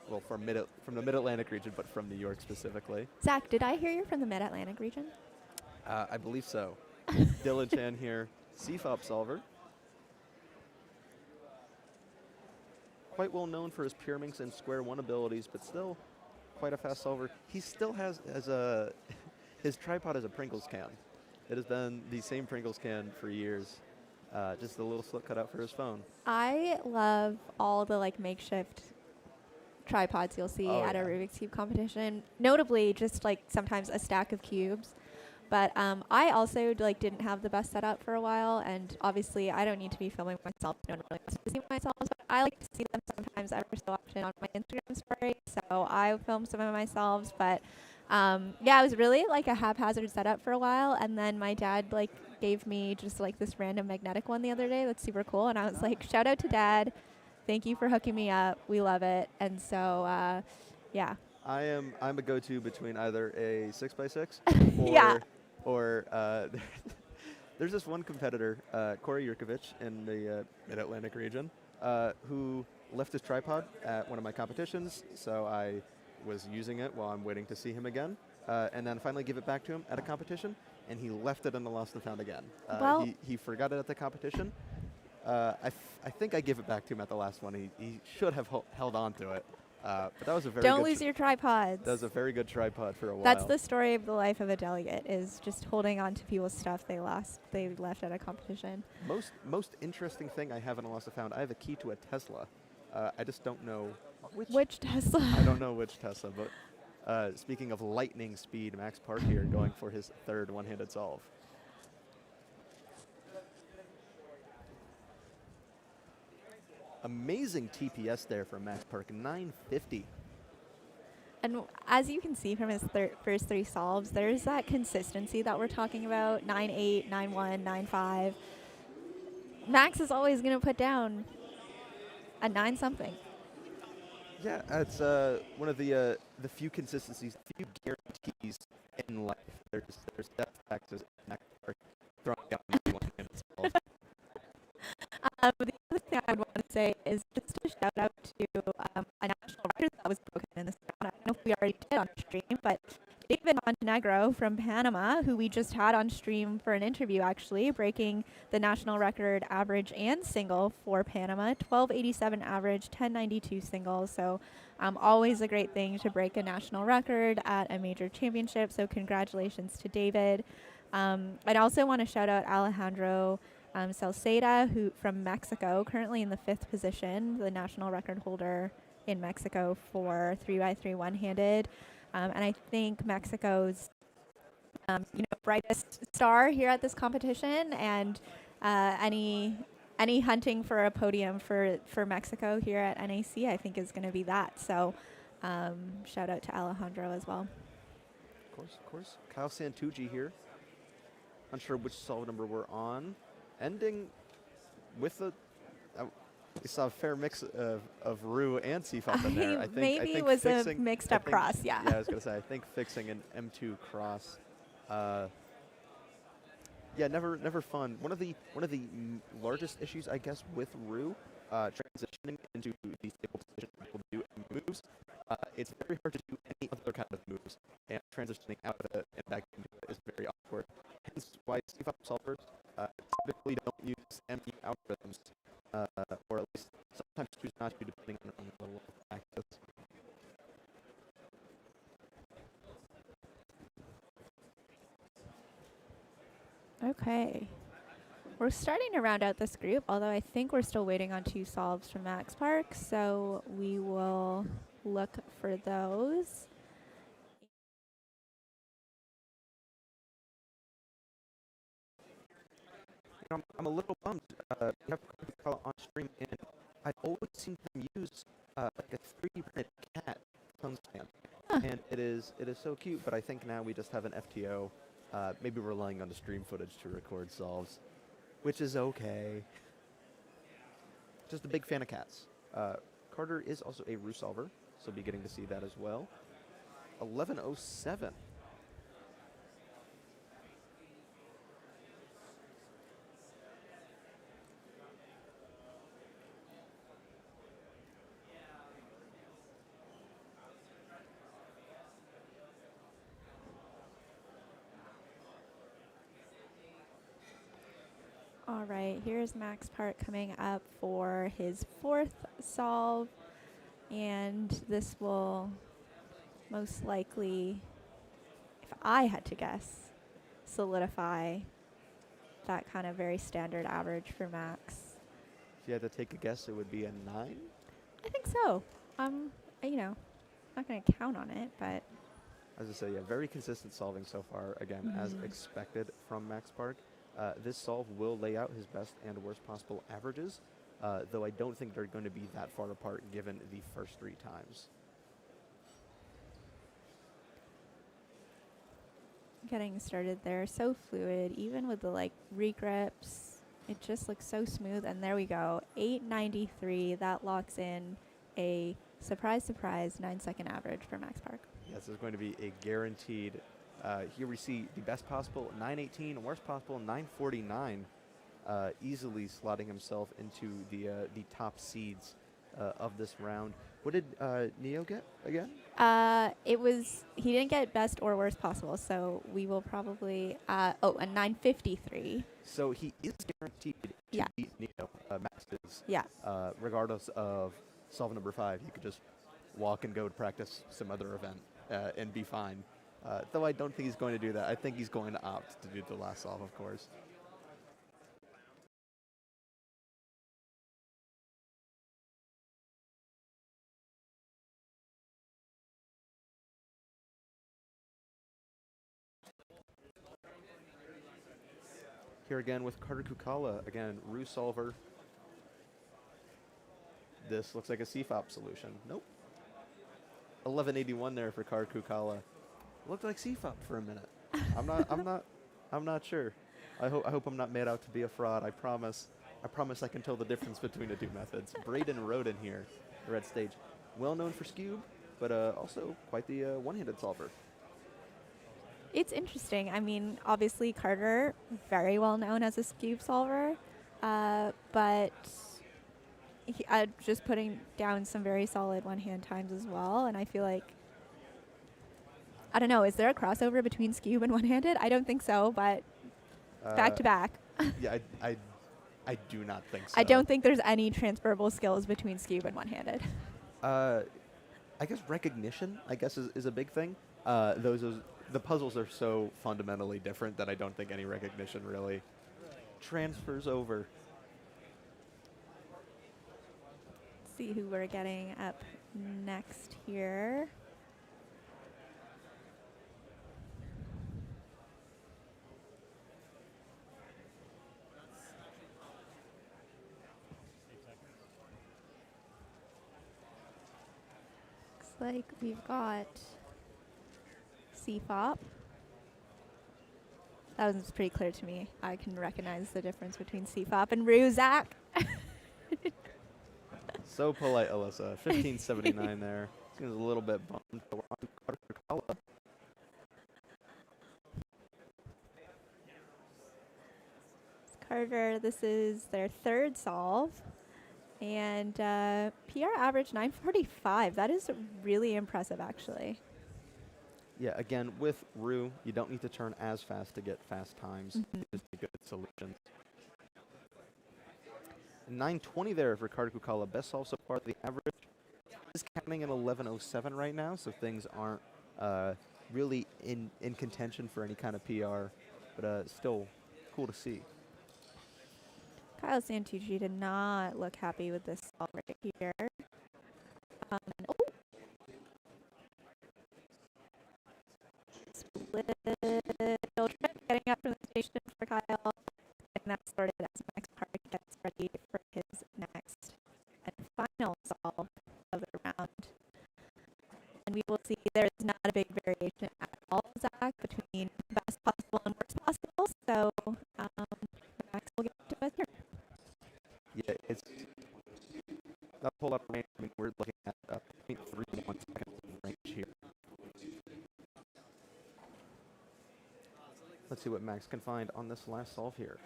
Well, from the Mid-Atlantic region, but from New York specifically. Zach, did I hear you're from the Mid-Atlantic region? I believe so. Dylan Chan here, CFOP solver. Quite well known for his Pyraminx and Square 1 abilities, but still quite a fast solver. He still has his tripod as a Pringles can. It has been the same Pringles can for years. Just a little slip cut out for his phone. I love all the like makeshift tripods you'll see at a Rubik's Cube competition. Notably, just like sometimes a stack of cubes. But I also like didn't have the best setup for a while, and obviously I don't need to be filming myself. No one really wants to see myself. So I like to see them sometimes every so often on my Instagram story. So I film some of my solves, but yeah, it was really like a haphazard setup for a while, and then my dad like gave me just like this random magnetic one the other day. That's super cool, and I was like, shout out to Dad, thank you for hooking me up. We love it, and so yeah. I'm a go-to between either a 6x6 Yeah. or there's this one competitor, Corey Yurkovich in the Mid-Atlantic region, who left his tripod at one of my competitions, so I was using it while I'm waiting to see him again, and then finally give it back to him at a competition, and he left it in the lost and found again. Well, he forgot it at the competition. I think I gave it back to him at the last one. He should have held on to it. But that was a very don't good lose your tripods. That was a very good tripod for a while. That's the story of the life of a delegate, is just holding on to people's stuff they left at a competition. Most interesting thing I have in a lost and found, I have a key to a Tesla. I just don't know which Tesla. I don't know which Tesla, but speaking of lightning speed, Max Park here going for his third one-handed solve. Amazing TPS there from Max Park, 950. And as you can see from his first three solves, there's that consistency that we're talking about, 9-8, 9-1, 9-5. Max is always going to put down a 9-something. Yeah, it's one of the few consistencies, few guarantees in life. There's depth factors in Max Park throwing out one-handed solve. The other thing I would want to say is just a shout out to a national record that was broken in this round. I don't know if we already did on stream, but David Montenegro from Panama, who we just had on stream for an interview actually, breaking the national record average and single for Panama, 1287 average, 1092 single. So always a great thing to break a national record at a major championship. So congratulations to David. I'd also want to shout out Alejandro Salceda, who from Mexico, currently in the 5th position, the national record holder in Mexico for 3x3 one-handed. And I think Mexico's brightest star here at this competition, and any hunting for a podium for Mexico here at NAC, I think is going to be that. So shout out to Alejandro as well. Of course. Kyle Santucci here. Unsure which solve number we're on. Ending with we saw a fair mix of Rue and CFOP in there. I think it was a mixed up cross, yeah. Yeah, I was going to say, I think fixing an M2 cross, yeah, never fun. One of the largest issues, I guess, with Rue, transitioning into these stable positions people do moves, it's very hard to do any other kind of moves, and transitioning out of it and back into it is very awkward. Hence why CFOP solvers typically don't use ME algorithms, or at least sometimes choose not to, depending on the level of practice. Okay. We're starting to round out this group, although I think we're still waiting on 2 solves from Max Park, so we will look for those. I'm a little bummed. We have Coca-Cola on stream, and I've always seen them use like a 3D printed cat tongue stand, and it is so cute. But I think now we just have an FTO, maybe relying on the stream footage to record solves, which is okay. Just a big fan of cats. Carter is also a Rue solver, so be getting to see that as well. 1107. All right, here's Max Park coming up for his 4th solve, and this will most likely, if I had to guess, solidify that kind of very standard average for Max. If you had to take a guess, it would be a 9? I think so. Not going to count on it, but... As I say, yeah, very consistent solving so far, again, as expected from Max Park. This solve will lay out his best and worst possible averages. though I don't think they're going to be that far apart given the first 3 times. Getting started there, so fluid, even with the like regrips, it just looks so smooth. And there we go, 893. That locks in a surprise 9-second average for Max Park. Yes, it's going to be a guaranteed. Here we see the best possible 918, worst possible 949, easily slotting himself into the top seeds of this round. What did Neo get again? He didn't get best or worst possible, so we will probably a 953. So he is guaranteed to beat Neo. Max is. Yeah. Regardless of solve number 5, he could just walk and go to practice some other event and be fine. Though I don't think he's going to do that. I think he's going to opt to do the last solve, of course. Here again with Carter Kukala, again, Rue solver. This looks like a CFOP solution. Nope. 1181 there for Carter Kukala. Looked like CFOP for a minute. I'm not sure. I hope I'm not made out to be a fraud. I promise I can tell the difference between the 2 methods. Braden Roden here, red stage. Well known for Scube, but also quite the one-handed solver. It's interesting. I mean, obviously Carter, very well known as a Scube solver, but just putting down some very solid one-hand times as well. And I feel like, I don't know, is there a crossover between Scube and one-handed? I don't think so, but back to back. Yeah, I do not think so. I don't think there's any transferable skills between Scube and one-handed. I guess recognition, is a big thing. The puzzles are so fundamentally different that I don't think any recognition really transfers over. Let's see who we're getting up next here. Looks like we've got CFOP. That was pretty clear to me. I can recognize the difference between CFOP and Ruzak. So polite, Alyssa. 1579 there. Seems a little bit bummed. We're on to Carter Kukala. Carter, this is their 3rd solve. And PR average 945. That is really impressive, actually. Yeah, again, with Rue, you don't need to turn as fast to get fast times. Just a good solution. 920 there for Carter Kukala. Best solve so far. The average is counting at 1107 right now, so things aren't really in contention for any kind of PR, but still cool to see. Kyle Santucci did not look happy with this solve right here. Little trick getting up from the station for Kyle, and that started as Max Park gets ready for his next and final solve of the round. And we will see there is not a big variation at all, Zach, between best possible and worst possible. So Max will get to us here. Yeah, it's not a whole lot of range. I mean, we're looking at 0.31 seconds range here. Let's see what Max can find on this last solve here.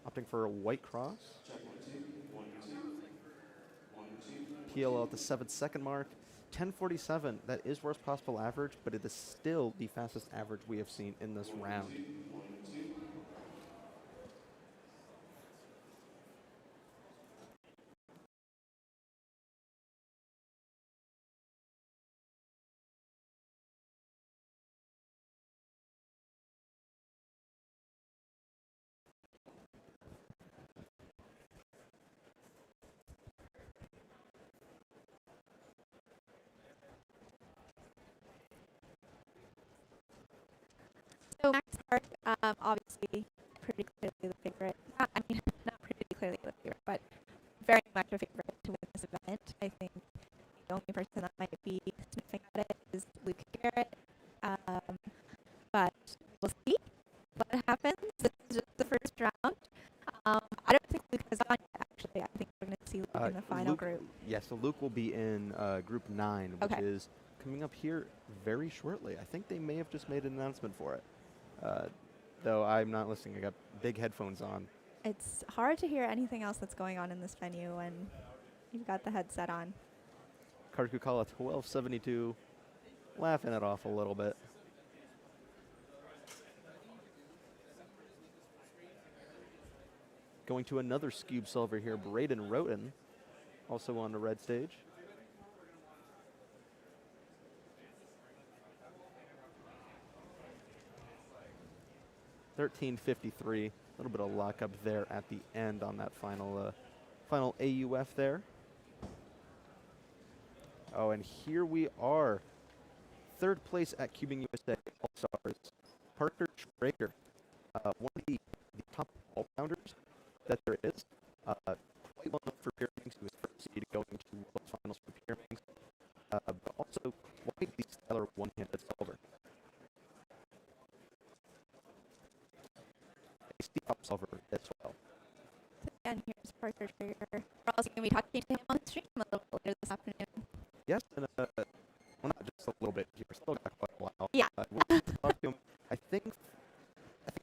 Opting for a white cross. PLL at the 7-second mark. 10:47, that is worst possible average, but it is still the fastest average we have seen in this round. So Max Park, obviously, pretty clearly the favorite. much a favorite to win this event. I think the only person that might be sniffing at it is Luke Garrett. But we'll see what happens. This is just the first round. I don't think Luke is on yet, actually. I think we're going to see Luke in the final group. Yeah, so Luke will be in Group 9, which is coming up here very shortly. I think they may have just made an announcement for it. Though I'm not listening. I got big headphones on. It's hard to hear anything else that's going on in this venue when you've got the headset on. Carter Kukala 1272, laughing it off a little bit. Going to another Scube solver here, Braden Roten, also on the red stage. $13.53. A little bit of lockup there at the end on that final AUF there. Oh, and here we are. Third place at CubingUSA All-Stars. Parker Traeger, one of the top all-rounders that there is. Quite well known for Pyraminx. He was first seed going to World Finals for Pyraminx. But also quite the stellar one-handed solver. A steep-up solver as well. And here's Parker Traeger. We're also going to be talking to him on the stream a little later this afternoon. Yes, and well, not just a little bit here. Still got quite a while. Yeah. We'll talk to him. I think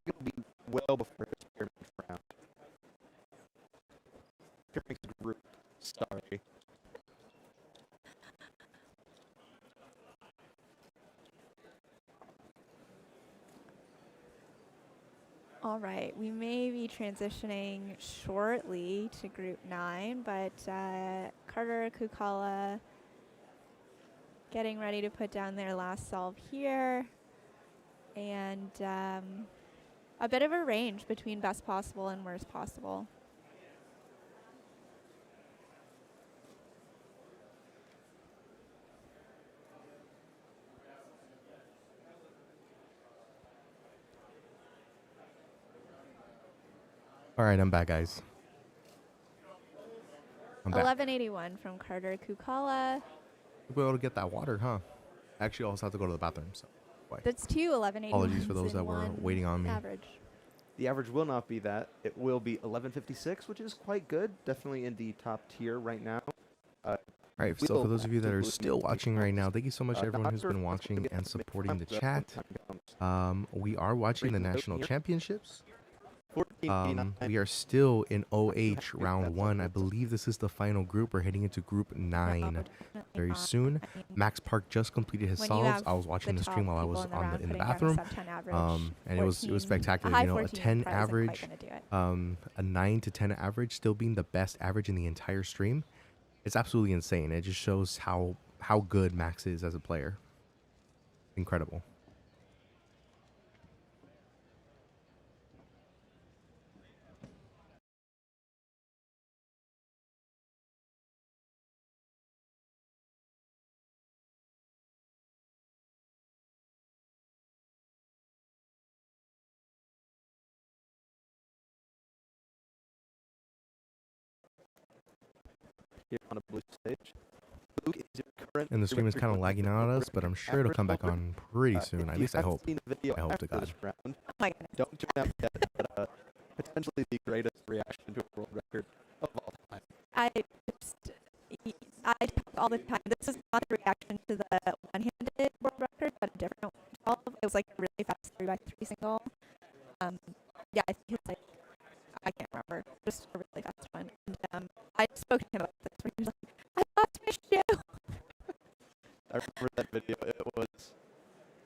it'll be well before his Pyraminx round. Pyraminx group. Sorry. All right, we may be transitioning shortly to Group 9, but Carter Kukala getting ready to put down their last solve here. And a bit of a range between best possible and worst possible. All right, I'm back, guys. I'm back. 1181 from Carter Kukala. We'll be able to get that water, huh? Actually, I also have to go to the bathroom, so. That's two 1181s. Apologies for those that were waiting on me. Average. The average will not be that. It will be 1156, which is quite good. Definitely in the top tier right now. All right, so for those of you that are still watching right now, thank you so much everyone who's been watching and supporting the chat. We are watching the national championships. We are still in OH round 1. I believe this is the final group. We're heading into Group 9 very soon. Max Park just completed his solves. I was watching the stream while I was in the bathroom, and it was spectacular. You know, a 10 average, a 9 to 10 average, still being the best average in the entire stream. It's absolutely insane. It just shows how good Max is as a player. Incredible. Here on a blue stage. Luke is your current And the stream is kind of lagging out on us, but I'm sure it'll come back on pretty soon. At least I hope. I hope to God. Don't tune out yet, but potentially the greatest reaction to a world record of all time. I talk all the time. This is not the reaction to the one-handed world record, but a different solve. It was like a really fast 3x3 single. Yeah, I think it's like, I can't remember. Just a really fast one. And I spoke to him about this when he was like, I lost my shoe. I remember that video. It was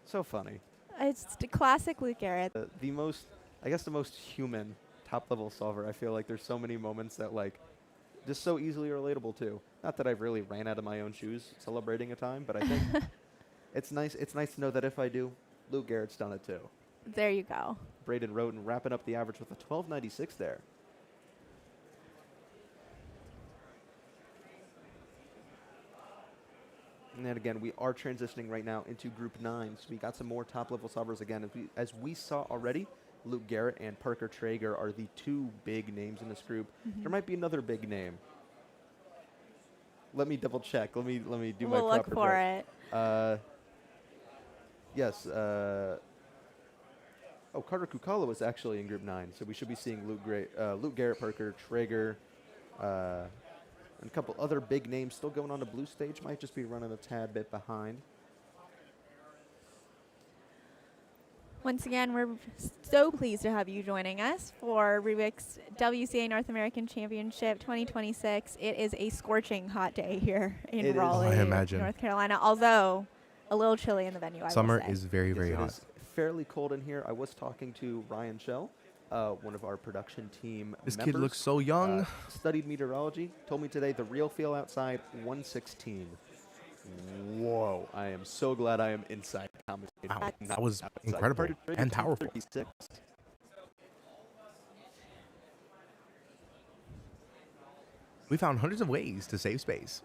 so funny. It's the classic Luke Garrett. The most human top-level solver. I feel like there's so many moments that like just so easily relatable too. Not that I've really ran out of my own shoes celebrating a time, but I think it's nice to know that if I do, Luke Garrett's done it too. There you go. Braden Roten wrapping up the average with a 1296 there. And then again, we are transitioning right now into Group 9. So we got some more top-level solvers again. As we saw already, Luke Garrett and Parker Traeger are the two big names in this group. There might be another big name let me double check. Let me do We'll my look proper for check. Yes. Oh, Carter Kukala was actually in Group 9, so we should be seeing Luke Garrett, Parker, Traeger, and a couple other big names still going on the blue stage. Might just be running a tad bit behind. Once again, we're so pleased to have you joining us for Rubik's WCA North American Championship 2026. It is a scorching hot day here in Raleigh, I imagine. North Carolina, although a little chilly in the venue, I will Summer say. is very, very Yes, it hot. is fairly cold in here. I was talking to Ryan Shell, one of our production team This members. kid looks so young. Studied meteorology. Told me today the real feel outside, 116. Whoa. I am so glad I am inside commentating. Wow, not that was outside. incredible Parker Traeger, and powerful. 236. We found hundreds of ways to save space.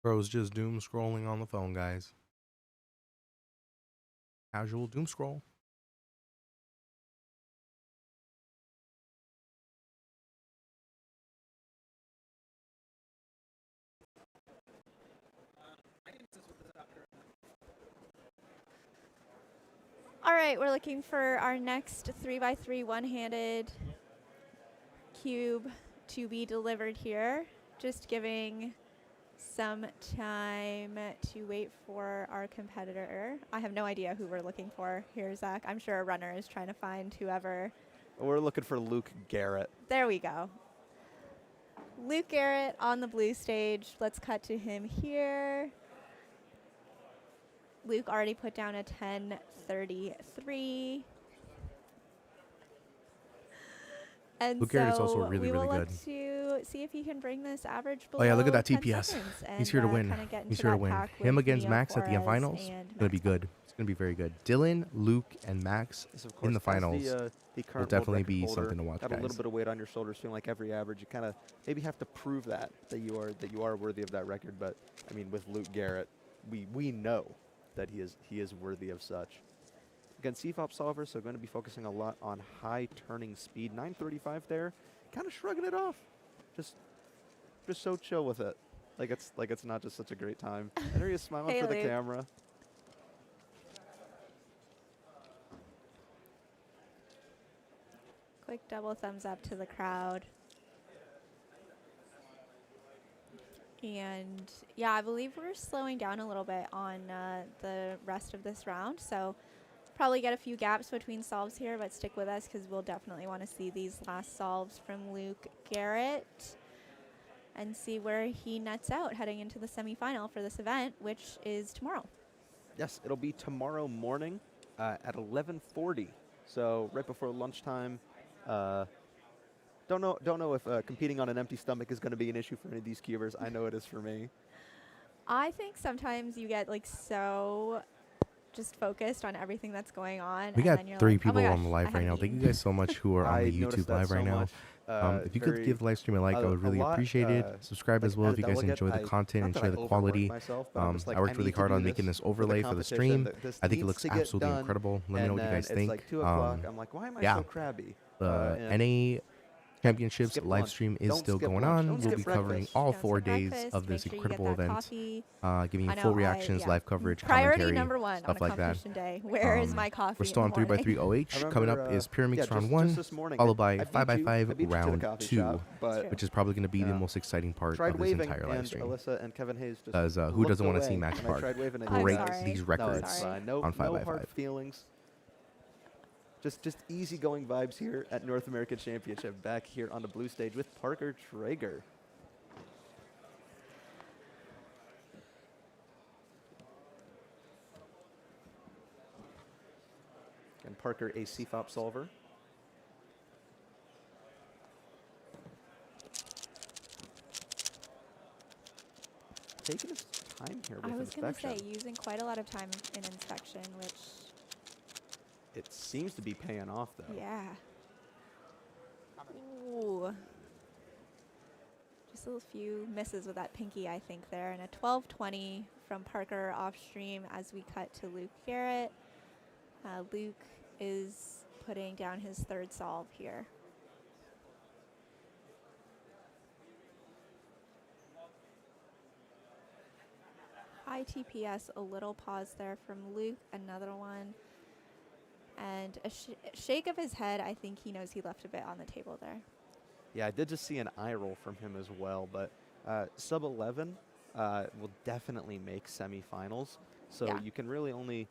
Bro's just doom scrolling on the phone, guys. Casual doom scroll. All right, we're looking for our next 3x3 one-handed cube to be delivered here. Just giving some time to wait for our competitor. I have no idea who we're looking for here, Zach. I'm sure a runner is trying to find whoever. We're looking for Luke Garrett. There we go. Luke Garrett on the blue stage. Let's cut to him here. Luke already put down a 10:33. And Luke so Garrett is also really, we will really look good. to see if he can bring this average below Oh yeah, look at that 10 TPS. seconds He's and, here to win. kinda get He's into here to that win. pack Him with against Neo Max at the Flores finals. and It's gonna be good. It's gonna be very good. Dylan, Luke, and Max in the finals The will current world definitely record be holder, something to watch, got a guys. little bit of weight on your shoulders, feeling like every average. You kind of maybe have to prove that you are worthy of that record. But I mean, with Luke Garrett, we know that he is worthy of such. Again, CFOP solver, so going to be focusing a lot on high turning speed. 935 there, kind of shrugging it off, just so chill with it, like it's not just such a great time. And there he is smiling Hey, for the Luke. camera. Quick double thumbs up to the crowd. And yeah, I believe we're slowing down a little bit on the rest of this round. So probably get a few gaps between solves here, but stick with us because we'll definitely want to see these last solves from Luke Garrett and see where he nets out heading into the semifinal for this event, which is tomorrow. Yes, it'll be tomorrow morning at 11:40. So right before lunchtime. Don't know if competing on an empty stomach is going to be an issue for any of these cubers. I know it is for me. I think sometimes you get like so just focused on everything that's going on. We and got then you're 3 like, oh my people gosh, on the I live right haven't now. Thank eaten. you guys so much who are on I the noticed YouTube that live so right now. much. If you could give the live stream a like, I would really appreciate it. Subscribe as well if you guys enjoy the content and share the quality. I worked really hard on making this overlay for the stream. I think it looks absolutely incredible. Let me know what you guys think. It's like 2 o'clock. I'm like, why am I so crabby? NA Championships Skip live lunch. stream is Don't still skip going lunch. on. Don't We'll skip be covering breakfast. all Don't 4 skip days breakfast. of this Make sure you get incredible that event, coffee. giving you I full know, reactions, yeah. live coverage, Priority commentary, number one stuff on a like that. competition day. Where is my coffee We're in still the on 3x3 morning? OH. Coming up is Pyraminx Round 1, followed by 5x5 Round 2, which is probably going to be the most exciting part of this entire live stream. Alyssa and Kevin Hayes just Because who doesn't want to see Max Park break these records on no 5x5? hard feelings. Just easygoing vibes here at North American Championship. Back here on the blue stage with Parker Traeger. And Parker, a CFOP solver. Taking his time here with I was going to inspection. say, using quite a lot of time in inspection, which... It seems to be paying off, though. Yeah. Ooh. Just a few misses with that pinky, I think, there. And a 12-20 from Parker off stream as we cut to Luke Garrett. Luke is putting down his third solve here. High TPS, a little pause there from Luke, another one. And a shake of his head, I think he knows he left a bit on the table there. Yeah, I did just see an eye roll from him as well, but sub 11 will definitely make semifinals. So Yeah. you can really only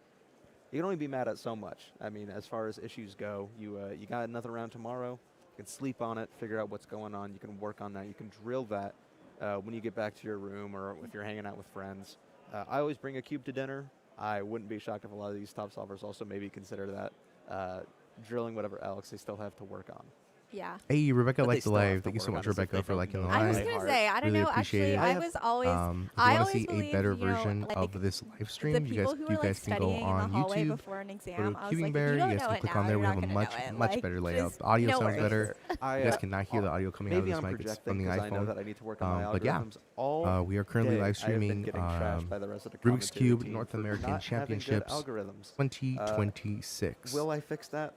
be mad at so much. I mean, as far as issues go, you got another round tomorrow. You can sleep on it, figure out what's going on. You can work on that. You can drill that when you get back to your room or if you're hanging out with friends. I always bring a cube to dinner. I wouldn't be shocked if a lot of these top solvers also maybe consider that drilling whatever else they still have to work on. Yeah. Hey, Rebecca But they liked the still have live. to Thank you so work much, on it, so Rebecca, they for don't liking the know. live. I was going to say, I don't really know, appreciate actually, it. I was always, If I you want always to see a believed, better you know, version like, of this live the stream, you people guys who were, like, can go studying in on the hallway YouTube, before an go exam, to I was like, if Cubing you Bear. don't You guys know can it click now, on there. you're We not have a gonna much, know it. much Like, better layout. just The audio no sounds worries. better. You guys I, cannot hear the audio coming out of maybe this I'm mic. It's projecting from the 'cause I know iPhone. that I need to work on my But yeah, algorithms all we are currently day. live I have been streaming getting trashed by the rest of the Rubik's commentary Cube team North for American not having good Championships algorithms. 2026. Will I fix that?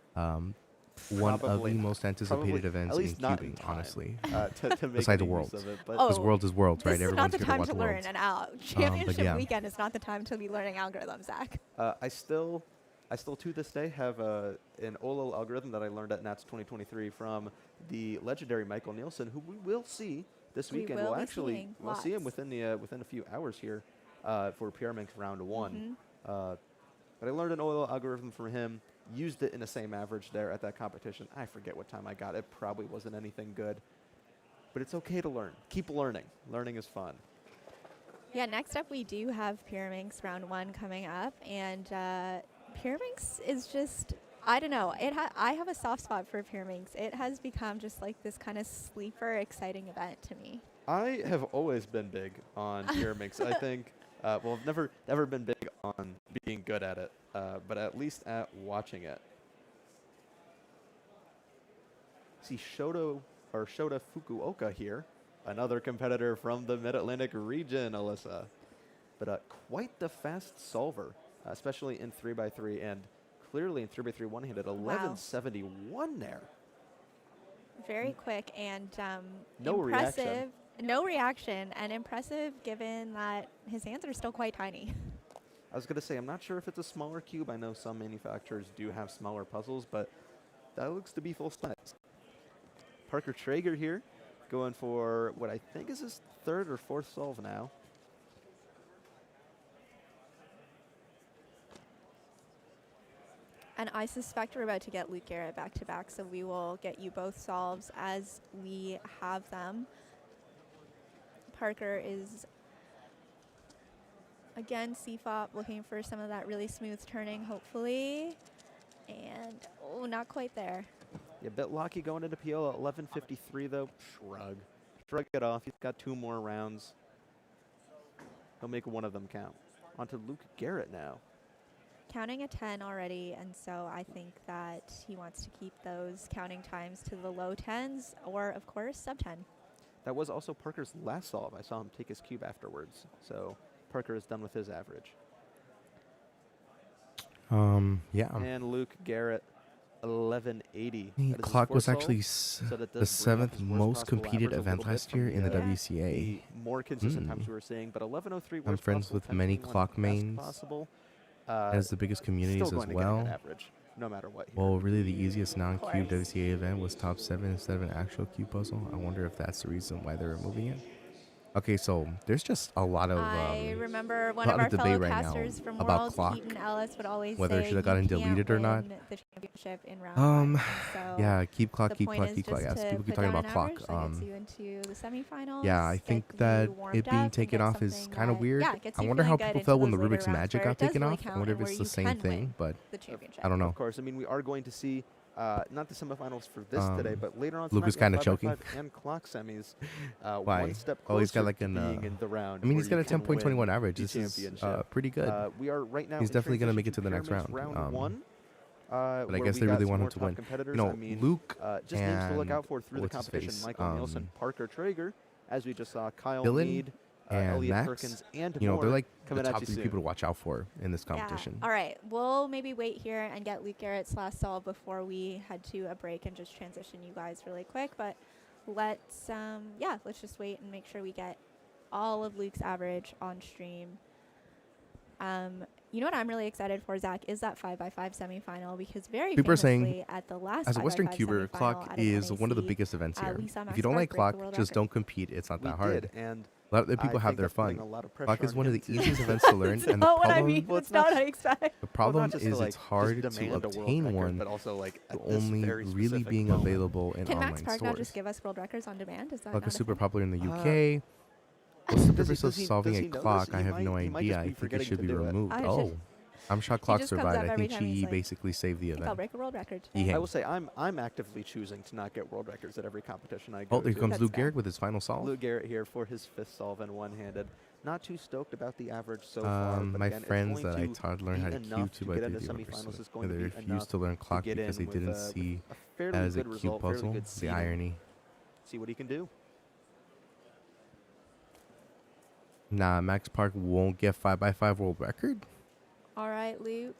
One of the Probably not. most anticipated Probably, events at in least not in cubing, time, honestly. to make Besides the any use Worlds. of it, but- Because Worlds is Worlds, right? This is not Everyone's the here to time watch to learn Worlds. an out. But Championship yeah. weekend is not the time to be learning algorithms, Zach. I still to this day have an OLO algorithm that I learned at NATS 2023 from the legendary Michael Nielsen, who we will see this We weekend. will We'll be actually seeing we'll see him lots. within a few hours here for Pyraminx Round 1. Mm-hmm. But I learned an OLO algorithm from him, used it in the same average there at that competition. I forget what time I got. It probably wasn't anything good. But it's okay to learn. Keep learning. Learning is fun. Yeah, next up we do have Pyraminx Round 1 coming up, and Pyraminx is just, I don't know, I have a soft spot for Pyraminx. It has become just like this kind of sleeper, exciting event to me. I have always been big on Pyraminx. I think, well, I've never been big on being good at it, but at least at watching it. See Shota Fukuoka here, another competitor from the Mid-Atlantic region, Alyssa. But quite the fast solver, especially in 3x3, and clearly in 3x3 one-handed, 1171 there. Very quick and No impressive. reaction. No reaction, and impressive given that his hands are still quite tiny. I was going to say, I'm not sure if it's a smaller cube. I know some manufacturers do have smaller puzzles, but that looks to be full size. Parker Traeger here, going for what I think is his third or fourth solve now. And I suspect we're about to get Luke Garrett back-to-back, so we will get you both solves as we have them. Parker is, again, CFOP, looking for some of that really smooth turning, hopefully. And, oh, not quite there. Yeah, a bit lucky going into PO at 11:53 though. Shrug. Shrug it off. He's got 2 more rounds. He'll make one of them count. On to Luke Garrett now. Counting a 10 already, and so I think that he wants to keep those counting times to the low 10s, or, of course, sub-10. That was also Parker's last solve. I saw him take his cube afterwards. So Parker is done with his average. Yeah. And Luke Garrett 1180. The That is his clock was fourth actually solve, so that the does bring up 7th his worst most possible competed average a event little bit last from year in the the WCA. more consistent times we were seeing, but 1103 I'm worst friends possible, with many 1021 clock best mains. possible. Has the biggest communities Still as going to get a good well. average, no matter what. Well, really, the easiest non-cube WCA event was top 7 instead of an actual cube puzzle. I wonder if that's the reason why they're removing it. Okay, so there's just a lot of I remember one a of lot our of debate fellow right now casters from about Worlds, clock, Keaton Ellis, would always whether it say should have gotten you can't deleted or not. win the championship in round one. And so Yeah, keep clock, the keep point clock, is keep clock. just Yes, to people keep put talking down about an clock. average that gets you into the semifinals. Yeah, I think get that you warmed it being up and taken get off is something kind of that, weird. yeah, gets I you wonder how feeling good people into felt when those the later Rubik's rounds Magic where got it does taken really off. I count wonder and if where it's the you same can thing, win but the championship. I don't know. Of course, I mean, we are going to see not the semifinals for this today, but later on Luke is tonight, kind of choking. 5x5 and clock semis. Why? One step Oh, he's got closer like to an. being in the round. I mean, where he's got you a can 10.21 win average. the This is championship. pretty good. We are right now. He's in definitely gonna transition make it to the next Pyraminx round. round one. But I where guess we they got really some want him more to top win. competitors. You know, I mean, Luke just names to look and out for through the what's his competition: face? Michael Nielsen, Parker Traeger, as we just saw, Kyle Dylan Mead, and Elliot Max. Perkins, and You know, more they're like the coming at top you 3 soon. people to watch out for in this competition. Yeah. All right. We'll maybe wait here and get Luke Garrett's last solve before we head to a break and just transition you guys really quick. But let's let's just wait and make sure we get all of Luke's average on stream. You know what I'm really excited for, Zach, is that 5x5 semifinal, because very People are famously saying, at the last as a 5x5 Western cuber, semifinal clock at an is one of the NAC, biggest events here. we saw If Max you don't like Spark break clock, the world just record. don't compete. It's not that hard. did, and a lot of people I have think their that's putting fun. a lot of Clock pressure is on one of him the to- easiest events to learn, It's and the not what I problem, mean. It's not what I expect. the problem not just is to, like, it's hard just to demand a world obtain record, one, but also, like, at to this only very really specific being moment. available in Can online Max Park stores. now just give us world records on demand? Is that Clock not is a super thing? popular in the UK. What's the purpose of does solving he a know this? clock? I He have might- no he might idea. just I be think it forgetting should to be do it. removed. I Oh, should- I'm shocked He Clock just comes survived. up I every think time he's she like, basically saved the I think I'll event. break a world record He today. I hangs. will say I'm actively choosing to not get world records at every competition I go Oh, here to. comes That's Luke fair. Garrett with his final solve. Luke Garrett here for his 5th solve and one-handed. Not too stoked about the average so far. But My again, friends it's that I going taught to learn how be to cube enough 2 to by get 3 into developers. semifinals. It's going They to be refused enough to learn clock get because they in didn't with see a fairly that as a good cube result, fairly puzzle. good The seeding. irony. See what he can do. Nah, Max Park won't get 5x5 world record. All right, Luke.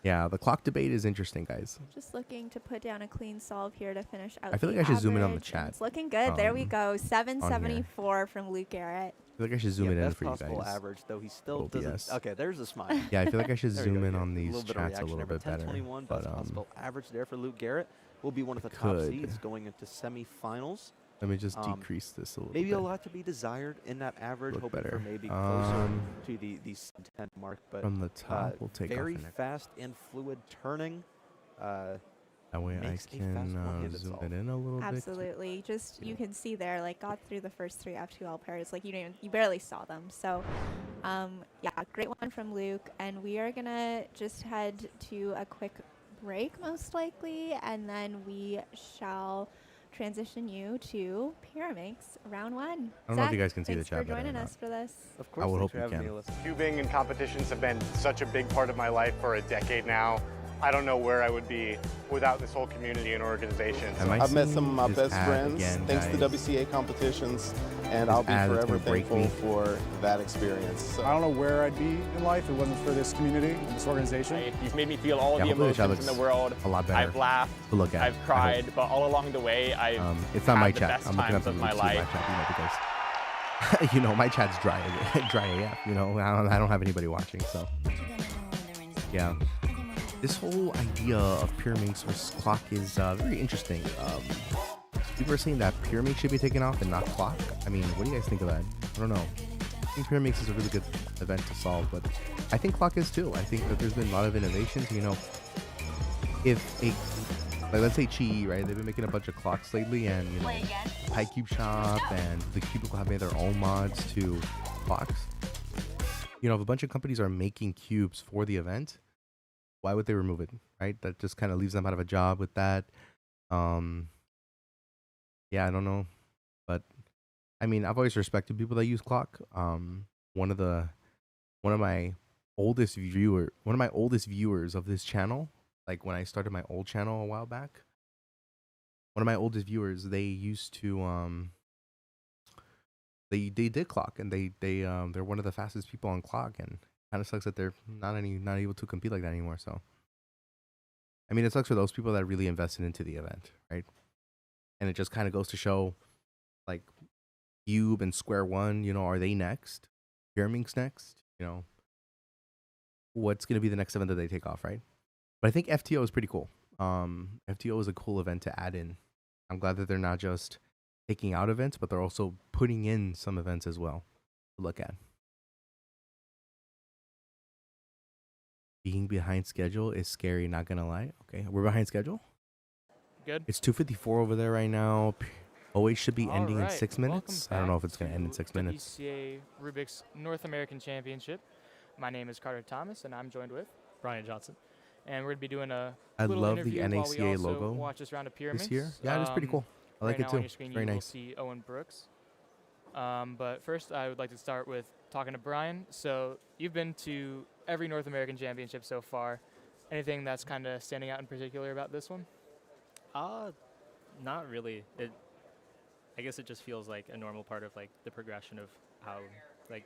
Yeah, the clock debate is interesting, guys. Just looking to put down a clean solve here to finish out. I feel the like I should zoom in on the average, and chat, It's looking good. There we go. 774 from Luke Garrett. I feel like I should zoom it in best for you possible guys. average, though he still OBS. doesn't. Okay, there's a smile. Yeah, I feel like I should There we zoom go, in yeah. on these bit of chats a reaction little there, bit better. 10-21, But best possible average there for Luke Garrett. Will be one of the top could. seeds going into semifinals. Let me just decrease this a little Maybe bit. a lot to be desired in that average, Look hoping better. for maybe closer to the 10 mark. But From the top, we'll take off very an X. fast and fluid turning. That way I makes a fast can one-handed zoom solve. it in a little bit. Absolutely. Just you can see there, like got through the first 3 F2L pairs. Like you barely saw them. So, yeah, great one from Luke. And we are gonna just head to a quick break, most likely, and then we shall transition you to Pyraminx Round 1. I don't know if you guys can see the thanks chat for better or joining not. us for this. Of I would hope you can. Cubing and competitions have been such a big part of my life for a decade now. I don't know where I would be without this whole community and organization. Am I I've met seeing some of my this best ad friends again, thanks to guys? WCA competitions, and This I'll be ad that's forever gonna break thankful me. for that experience. So. I don't know where I'd be in life if it wasn't for this community and this organization. You've made me feel all Yeah, the hopefully the chat emotions in the looks world. a lot better I've laughed, to look at, I've I hope. cried, but all along the way, I've It's not had my the chat. best I'm looking times up of the my Luke's life. chat, because my chat's dry, dry AF. I don't have anybody watching, so yeah. This whole idea of Pyraminx versus clock is very interesting. People are saying that Pyraminx should be taken off and not clock. I mean, what do you guys think of that? I don't know. I think Pyraminx is a really good event to solve, but I think clock is too. I think that there's been a lot of innovations. If let's say Chi, right? They've been making a bunch of clocks lately, and PyCube Shop and the Cubicle have made their own mods to clocks. If a bunch of companies are making cubes for the event, why would they remove it, right? That just kind of leaves them out of a job with that. Yeah, I don't know, but I mean, I've always respected people that use clock. One of my oldest viewers of this channel, like when I started my old channel a while back, one of my oldest viewers, they used to they did clock, and they're one of the fastest people on clock, and kind of sucks that they're not able to compete like that anymore. So I mean, it sucks for those people that really invested into the event, right? And it just kind of goes to show, like, Cube and Square One, are they next? Pyraminx next? What's going to be the next event that they take off, right? But I think FTO is pretty cool. FTO is a cool event to add in. I'm glad that they're not just taking out events, but they're also putting in some events as well to look at. Being behind schedule is scary, not gonna lie. Okay, we're behind schedule. Good. It's 2:54 over there right now. OH should be ending in Alright, 6 minutes. I don't know if it's gonna end in 6 minutes. WCA Rubik's North American Championship. My name is Carter Thomas, and I'm joined with Brian Johnson. And we're gonna be doing a I little love the interview while we NACA also logo watch this round of Pyraminx. this year. Yeah, it's pretty cool. I like right it now too. On your screen, Very you will nice. see Owen Brooks. But first, I would like to start with talking to Brian. So you've been to every North American Championship so far. Anything that's kind of standing out in particular about this one? Not really. I guess it just feels like a normal part of like the progression of how like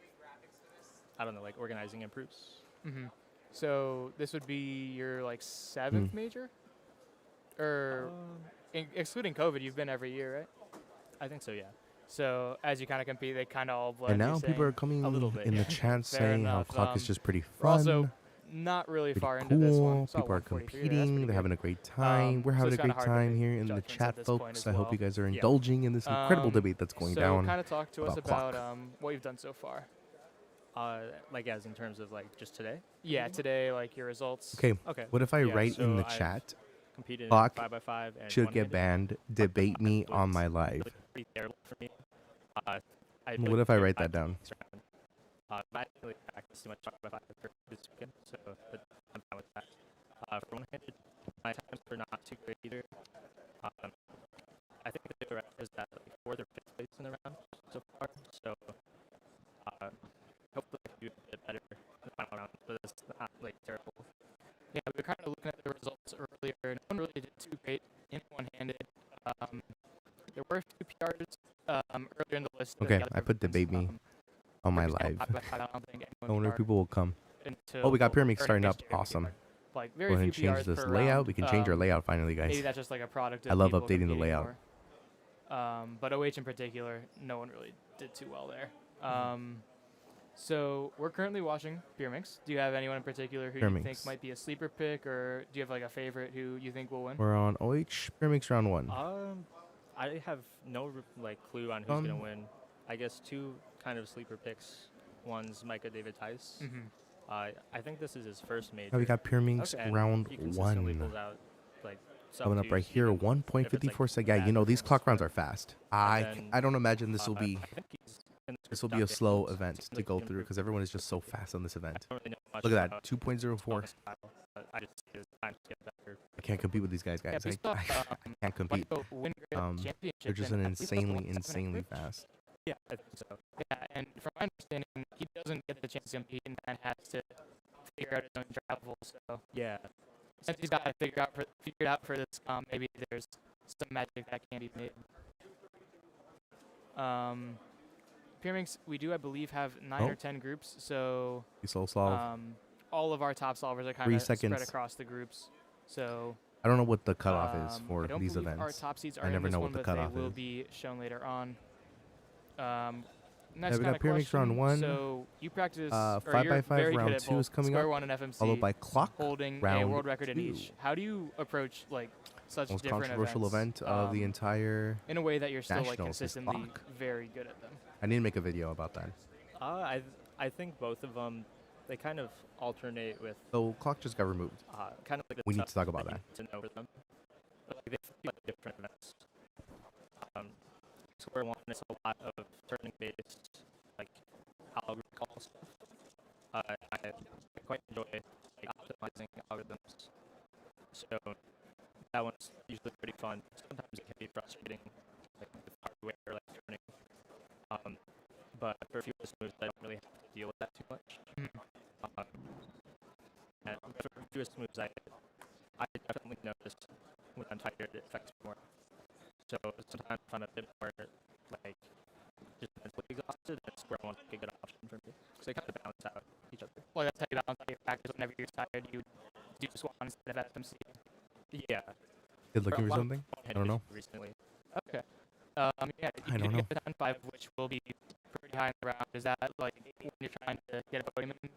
I don't know, like organizing improves. Mm-hmm. So this would be your like 7th major, or excluding COVID, you've been every year, right? I think so, yeah. So as you kind of compete, they kind of all blend. And now you're people are saying? coming A little bit, in yeah. the chat Fair saying how enough. clock is just pretty We're also fun. not really Pretty far cool. into this one. Saw People are 143 there, that's competing. pretty They're good. having a great time. We're So having it's a kinda great hard to time make here in the judgments at chat, this point folks. as I hope well. you guys are Yeah. indulging in this incredible debate that's going down. So kind of talk to us about about clock. what you've done so far. Like as in terms of like just today? Yeah, today, like your results. Okay. What if I Yeah, write in so the I've chat? competed in Clock 5x5 and should get one-handed. banned. Debate me on my live. Pretty terrible for me. I What if I write that down? I didn't really practice too much 5x5 for this weekend, so but I'm fine with that. For one-handed, my times were not too great either. I think the record is at like 4th or 5th place in the round so far. So hopefully I can do a bit better in the final round, but it's not like terrible. Yeah, we were kind of looking at the results earlier. No one really did too great in one-handed. There were a few PRs earlier in the list. Okay, I put debate me on my live. I wonder if people will come. Oh, we got Pyraminx starting up. Awesome. Like Go ahead and change this layout. We can change our layout finally, guys. Maybe that's just like a product of I love people updating the competing layout. more. But OH in particular, no one really did too well there. So we're currently watching Pyraminx. Do you have anyone in particular who you think Pyraminx. might be a sleeper pick, or do you have like a favorite who you think will win? We're on OH Pyraminx round 1. I have no like clue on who's gonna win. I guess 2 kind of sleeper picks. One's Micah David Tice. I think this is his first major. Oh, we got Pyraminx and round he consistently 1. pulls out, like, Coming up right sub-twos, here, even if it's, like, 1.54 seconds. Yeah, you know these clock rounds are fast. I then, don't imagine this will be I think he's in the this will top be a eight. slow Seems event like to he go improved through because everyone is just so fast on this event. I don't really know much Look at that, about 2.04. his style, but I just see his time to get better. I can't compete with these guys, Yeah, guys. we saw, I can't compete. Michael win Grand They're Championship just in an at least like insanely, 1.7 insanely average. fast. Yeah, I think so. Yeah, and from my understanding, he doesn't get the chance to compete and then has to figure out his own travel. So yeah, since he's got to figure it out for this, maybe there's some magic that can be made. Pyraminx, we do, I believe, have 9 or 10 groups, so You soul solve. all of our top solvers are kind 3 of spread seconds. across the groups. So I don't know what the cutoff is I for don't these believe events. Our top seeds are I in never this know one, what the but cutoff they will is. be shown later on. Yeah, Next we kind got of Pyraminx round question. 1. So you practice, or 5 you're by 5 very good round at 2 is both coming Square up. One and FMC, Followed by clock holding a round world record in 2. each. How do you approach like such Most different controversial events, event of the entire in a way that you're still like nationals is consistently clock. very good at them? I need to make a video about that. I think both of them, they kind of alternate with. So clock just got removed. Kind of like the We need to stuff talk about you that. need to know for them. Like they feel like different events. Square One is a lot of turning based, like algorithm call stuff. I quite enjoy like optimizing algorithms. So that one's usually pretty fun. Sometimes it can be frustrating, like with hardware, like turning. But for a few of those moves, I don't really have to deal with that too much. And for a few of those moves, I definitely notice when I'm tired, it affects me more. So sometimes if I'm a bit more like just mentally exhausted, then Square One's like a good option for me. So they kind of balance out each other. Well, that's how you balance out your practice. Whenever you're tired, you do Swan instead of FMC. Yeah. Kid looking for something? I don't know. Recently. Okay. Yeah, I you don't did know. get the 10-5, which will be pretty high in the round. Is that like when you're trying to get a podium in?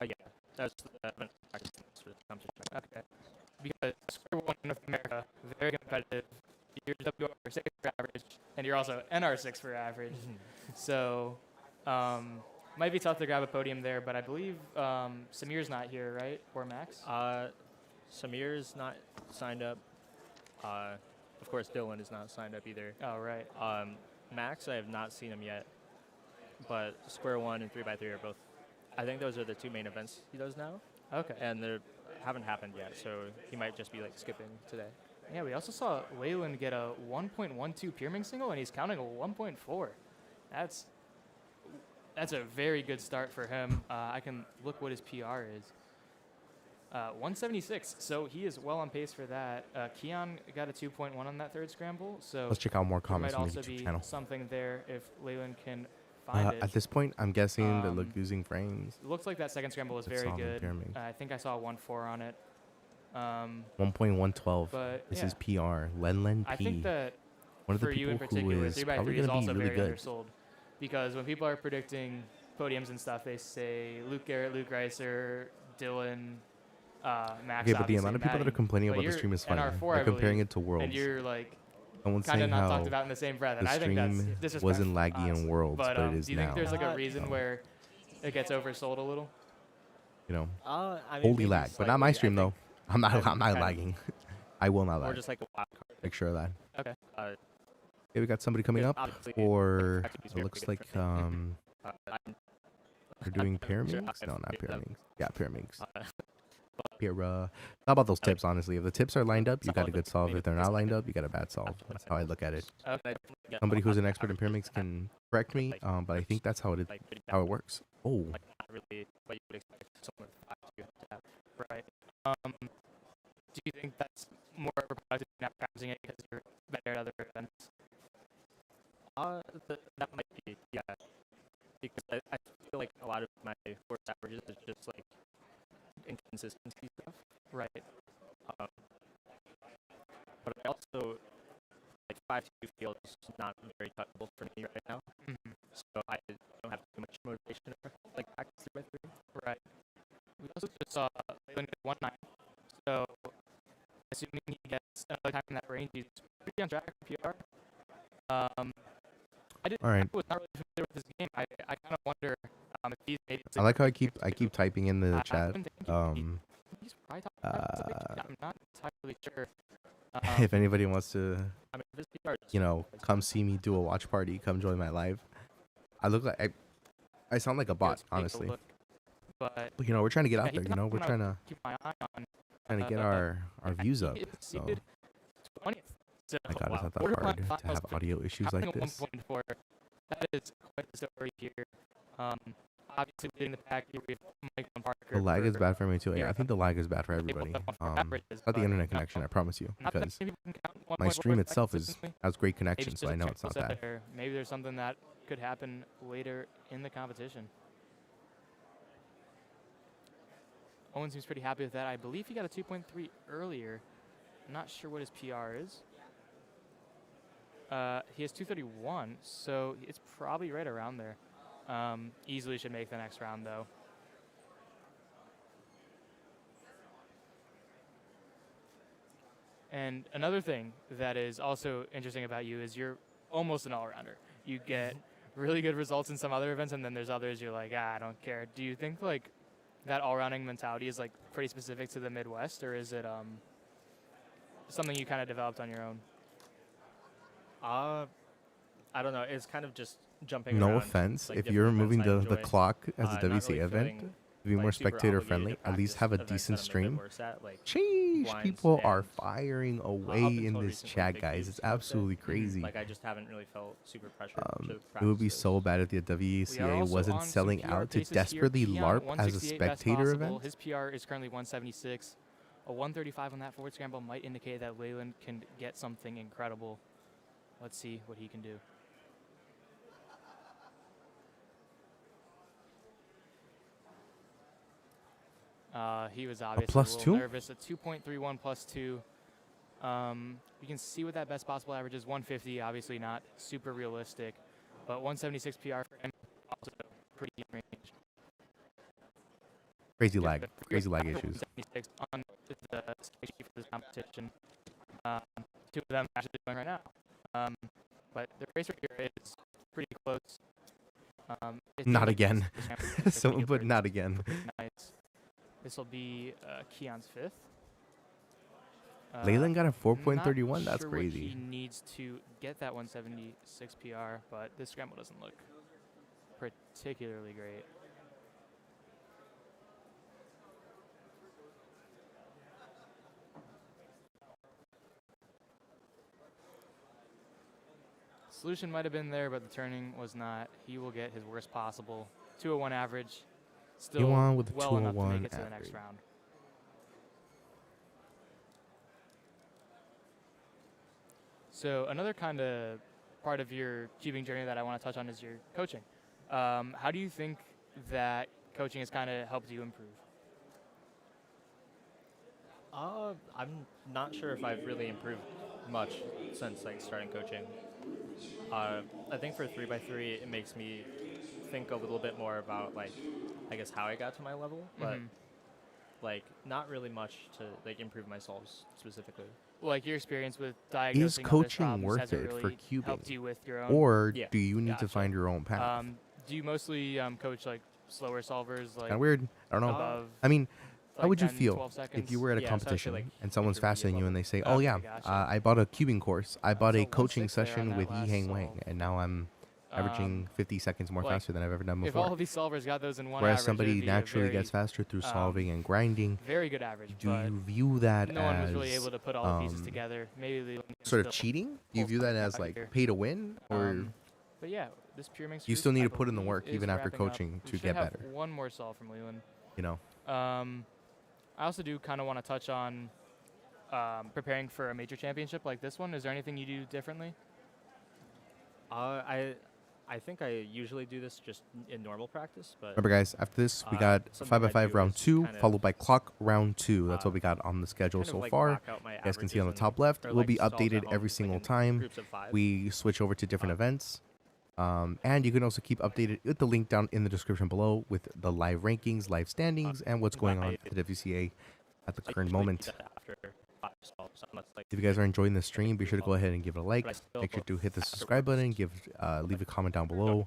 Yeah. That's the practice for the competition. Okay. Because Square One in North America, very competitive. You're WR6 for average, and you're also NR6 for average. So, might be tough to grab a podium there, but I believe Samir's not here, right? Or Max? Samir's not signed up. Of course, Dylan is not signed up either. Oh, right. Max, I have not seen him yet. But Square One and 3x3 are both. I think those are the two main events he does now. Okay. And they haven't happened yet, so he might just be like skipping today. Yeah, we also saw Leyland get a 1.12 Pyraminx single, and he's counting a 1.4. That's a very good start for him. I can look what his PR is. 176, so he is well on pace for that. Keon got a 2.1 on that third scramble, so Let's check out more comments there on might the also YouTube be channel. something there if Leyland can find it. At this point, I'm guessing they look using frames. Looks like that second scramble was That's very solid good. Pyraminx. I think I saw a 1.4 on it. 1.112. But This yeah. is PR. Len I P. think that One of the for you in people who particular, is 3x3 probably is going to also be really very good. undersold. Because when people are predicting podiums and stuff, they say Luke Garrett, Luke Reiser, Dylan, Max. Okay, but the obviously, amount of people that are Maddie. complaining But about the you're stream is funny. NR4, They're I comparing believe, it to Worlds. And you're like Someone's kind of saying not how talked about in the same breath, and the I think that's stream disrespectful. wasn't laggy in honestly. Worlds, but it is do you now. think there's like a reason where it gets oversold a little? You know, I mean, holy maybe lag, but not my slightly. stream though. I'm not I'm kind of- lagging. I will not Or lag. just like a wild card. Make sure of that. Okay. Okay, we got somebody coming Yeah, up, obviously, or practice is it looks very like I'm- they're doing I'm sure Pyraminx. I've No, not picked up. Pyraminx. Yeah, Pyraminx. Uh, Pyra. How about those tips? Honestly, if the tips are lined up, you got a good solve. If they're not lined up, you got a bad solve. That's how I look at it. Somebody who's an expert in Pyraminx can correct me, but I think that's how it works. Oh, Like not really what you would expect from someone with 5 to have. Right. Do you think that's more of a product of not practicing it because you're better at other events? That might be, yeah. Because I feel like a lot of my force averages is just like inconsistency stuff. Right. But I also, like 5-2 feels not very touchable for me right now. Mhm. So I don't have too much motivation to like practice 3x3. Right. We also just saw Leyland get 1.9. So, assuming he gets another time in that range, he's pretty on track for PR. All right. I was not really familiar with this game. I kind of wonder if he's maybe. I like how I keep typing in the I chat. haven't taken he's probably I'm not entirely sure. If anybody wants to, I mean, this PR is you know, come see me do a watch party, come join my live. I look like I sound like a bot, honestly. But You know, we're trying to get out yeah, there. he's You know, not we're someone trying I to keep my eye on. get our views up. He is So seeded 20th. So, my God, is that borderline hard to finals, have but audio issues having like a this? 1.4, that is quite the story here. Obviously, leading the pack here, we have Michael and Parker. The lag is for bad for me too. Yeah, here. I think the lag is bad for Able everybody. to perform averages, It's not the but internet connection, I promise you, not that because many people can count my 1.4 stream back itself consistently. has great Maybe connection, just so I a know it's chance not bad. there. Maybe there's something that could happen later in the competition. Owen seems pretty happy with that. I believe he got a 2.3 earlier. I'm not sure what his PR is. He has 231, so it's probably right around there. Easily should make the next round, though. And another thing that is also interesting about you is you're almost an all-rounder. You get really good results in some other events, and then there's others you're like, I don't care. Do you think like that all-rounding mentality is like pretty specific to the Midwest, or is it something you kind of developed on your own? I don't know. It's kind of just jumping No around, offense, like, if different you're events removing I the enjoy. clock as a Not WCA really event, feeling, to be more like, super spectator obligated friendly, to at least practice have a events decent that I'm a bit stream. worse at, like Sheesh, blinds people are and, firing up away in until this recently, chat, big guys. cubes, It's I would say. absolutely crazy. Like I just haven't really felt super pressured to It would practice be those. so bad if the We are WCA also wasn't on some selling PR out to paces here. desperately Keon, LARP as a 168 best spectator possible. event. His PR is currently 176. A 135 on that forward scramble might indicate that Leyland can get something incredible. Let's see what he can do. He was obviously plus a little two? nervous. A 2.31 plus 2. You can see what that best possible average is. 150, obviously not super realistic, but 176 PR for him, also pretty in range. Crazy lag issues. 176 on the stage sheet for this competition. Two of them actually going right now. But the race right here is pretty close. Not again. But not again. Nice. This will be Keon's 5th. Leyland got a 4.31. Not That's sure crazy. What he needs to get that 176 PR, but this scramble doesn't look particularly great. Solution might have been there, but the turning was not. He will get his worst possible 201 average. Still won with a well enough to 201 make it to the next average. round. So another kind of part of your cubing journey that I want to touch on is your coaching. How do you think that coaching has kind of helped you improve? I'm not sure if I've really improved much since like starting coaching. I think for 3x3 it makes me think a little bit more about like I guess how I got to my level, but like not really much to like improve my solves specifically. Like your experience with diagnosing Is of this coaching problems, worth has it it really for cubing? helped you with your own? Or do you need to find your own path? Do you mostly coach like slower solvers? Like Kind of weird. I don't know. above, I mean, how like would you 10, feel 12 if seconds? you were at a Yeah, competition especially, like, and someone's faster than you and they say, "Oh Okay, yeah, gotcha. I bought a cubing course. I bought a coaching 1/6 there on session that with Yi last Hang solve. Wang, and now I'm averaging 50 seconds more like, faster than I've ever done If before." all of these solvers got those in one Whereas average, somebody it'd be a naturally very, gets faster through solving and grinding. very good average. Do but you view that no as one was really able to put all the pieces together. Maybe they sort of still cheating? Do you pull view that something as out like here. pay to win, or But yeah, this Pyraminx you group, still need I to put in the believe, work is even after wrapping up. coaching We to should get have better? one more solve from Leland. You know. I also do kind of want to touch on preparing for a major championship like this one. Is there anything you do differently? I think I usually do this just in normal practice, but Remember, guys, after this, we got something I 5x5 do round is 2, kind of, followed by clock round 2. That's what we got on the schedule kind of so like far. block out my You guys can see on the averages top and- left. or It will like be solves at updated home, every like single in time groups of 5. we switch over to different events. And you can also keep updated with the link down in the description below with the live rankings, live standings, and what's going on at the WCA at the current moment. If you guys are enjoying the stream, be sure to go ahead and give it a like. Make sure to hit the subscribe button. Leave a comment down below.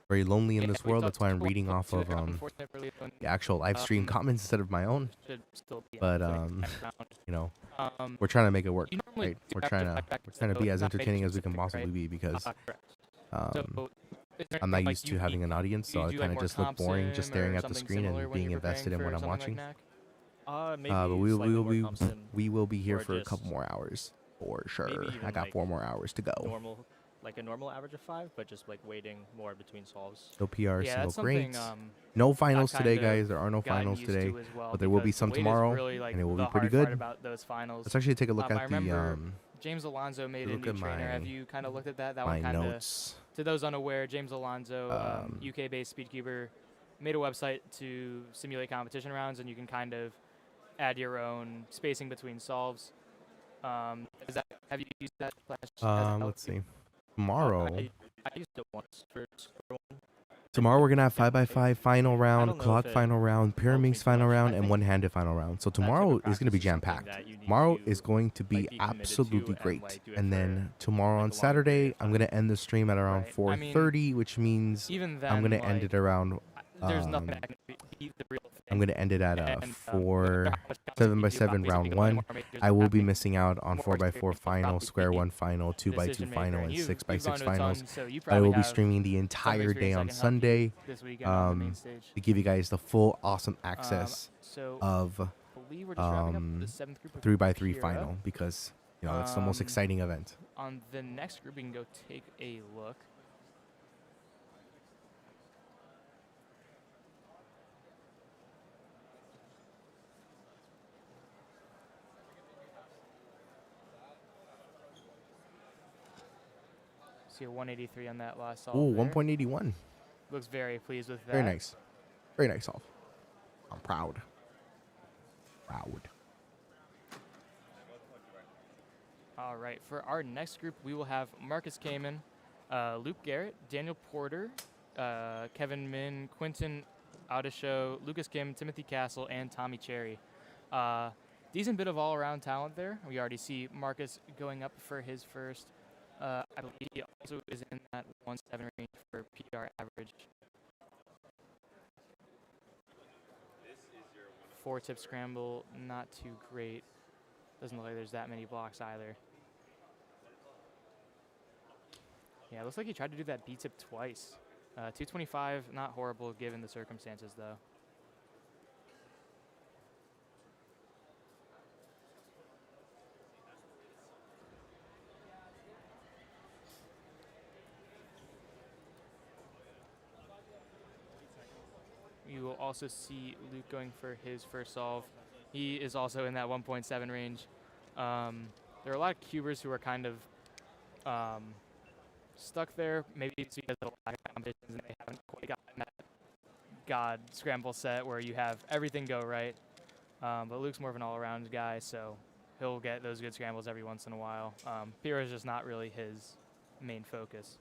Very lonely in this world. That's why I'm reading off of the actual live stream comments instead of my own. But you know, we're trying to make it work, right? We're trying to be as entertaining as we can possibly be because I'm not used to having an audience, so I kind of just look boring just staring at the screen and being invested in what I'm watching. But we will be here for a couple more hours for sure. I got 4 more hours to go. Normal, like a normal average of 5, but just like waiting more between solves. No PRs, Yeah, no that's grades. something, No finals I today, kinda guys. There are no gotten finals used today, to as well, but there will be because some the weight is tomorrow, really, like, and it will the be pretty hard part good. about those finals. Let's actually take a look I at the remember James Alonso made a look new at trainer. Have my- you kind of looked at that? That my one kind of. notes. To those unaware, James Alonso, UK-based SpeedCuber, made a website to simulate competition rounds, and you can kind of add your own spacing between solves. Have you used that? Let's see. Tomorrow. I used it once for square one. Tomorrow we're gonna have 5x5 final don't round, know clock if it final round, Pyraminx final round, and one-handed final round. So tomorrow is gonna be practice is something jam-packed. that you need Tomorrow is going to be be committed to absolutely and, great. like, do it And for, then tomorrow on Saturday, I'm gonna end the stream at around Right. I 4:30, which means even I'm then, gonna end it around. There's nothing that can beat the real thing. I'm gonna end it at And, 7x7 round 1. I will be missing out on more 4x4 final, square 1 final, 2x2 decision maker, final, and and you've 6x6 gone to a finals. ton, so you But I will probably be have streaming the some entire day experience that on can help you Sunday this weekend on the main stage. to give you guys the full awesome access so of believe we're just wrapping up the 7th group of 3x3 Pyra. final because you know that's the most exciting event. On the next group, we can go take a look. See a 183 on that last solve. Ooh, there. 1.81. Looks very pleased with that. Very nice. Very nice solve. I'm proud. Proud. All right, for our next group, we will have Marcus Kamen, Luke Garrett, Daniel Porter, Kevin Min, Quinton Audisho, Lucas Kim, Timothy Castle, and Tommy Cherry. Decent bit of all-around talent there. We already see Marcus going up for his first. I believe he also is in that 1-7 range for PR average. 4-tip scramble, not too great. Doesn't look like there's that many blocks either. Yeah, it looks like he tried to do that B-tip twice. 225, not horrible given the circumstances, though. You will also see Luke going for his first solve. He is also in that 1.7 range. There are a lot of cubers who are kind of stuck there. Maybe it's because of the lack of competitions and they haven't quite gotten that God scramble set where you have everything go right. But Luke's more of an all-around guy, so he'll get those good scrambles every once in a while. PR is just not really his main focus.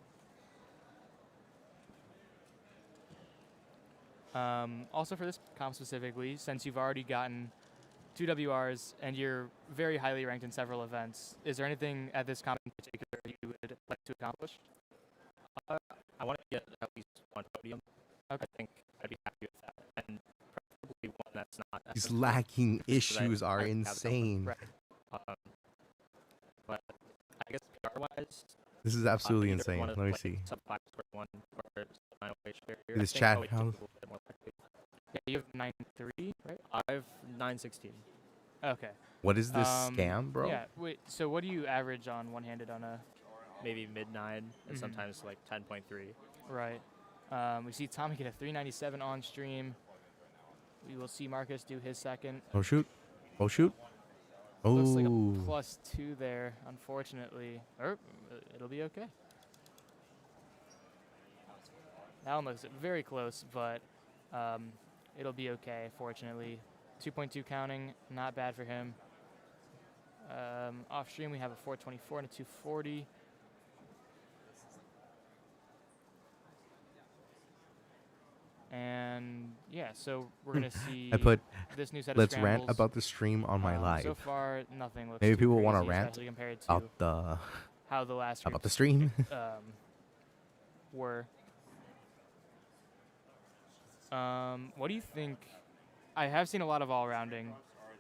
Also for this comp specifically, since you've already gotten 2 WRs and you're very highly ranked in several events, is there anything at this comp in particular you would like to accomplish? I want to get at least one podium. Okay. I think I'd be happy with that. And preferably one that's not... These lacking issues are insane. Right. But I guess PR-wise... This is absolutely insane. Let me see. Sub-5 square one or This chat, how... Yeah, you have 9.3, right? I have 9.16. Okay. What is this scam, bro? Yeah, wait, so what do you average on one-handed on a... Maybe mid-9 and sometimes like 10.3. Right. We see Tommy get a 397 on stream. We will see Marcus do his second. Oh, shoot. Oh, shoot. Oh. Looks like a +2 there, unfortunately. Or it'll be okay. That one looks very close, but it'll be okay, fortunately. 2.2 counting, not bad for him. Off stream, we have a 424 and a 240. And yeah, so we're gonna see. I put. This new set Let's of rant scrambles. about the stream on my live. So far, nothing looks. Maybe too people want to crazy, rant especially compared to about the. how the last about the groups, stream. Were. What do you think? I have seen a lot of all-rounding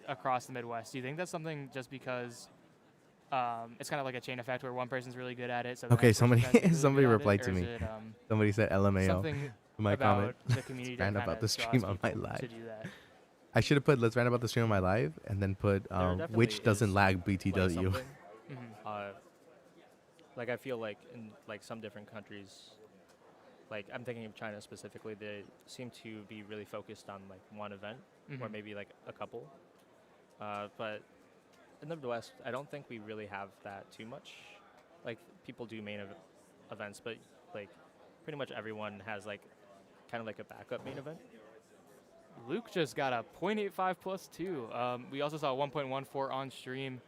across the Midwest. Do you think that's something just because it's kind of like a chain effect where one person's really good at it? So Okay, somebody somebody replied to me. Somebody said LMAO. Something in my about comment. the community Let's rant that about the kinda stream draws on my people live. to do that. I should have put let's rant about the stream on my live and then put which doesn't lag BTW. Like I feel like in like some different countries, like I'm thinking of China specifically, they seem to be really focused on like one event or maybe like a couple. But in the Midwest, I don't think we really have that too much. Like people do main events, but like pretty much everyone has like kind of like a backup main event. Luke just got a 0.85 +2. We also saw 1.14 on stream.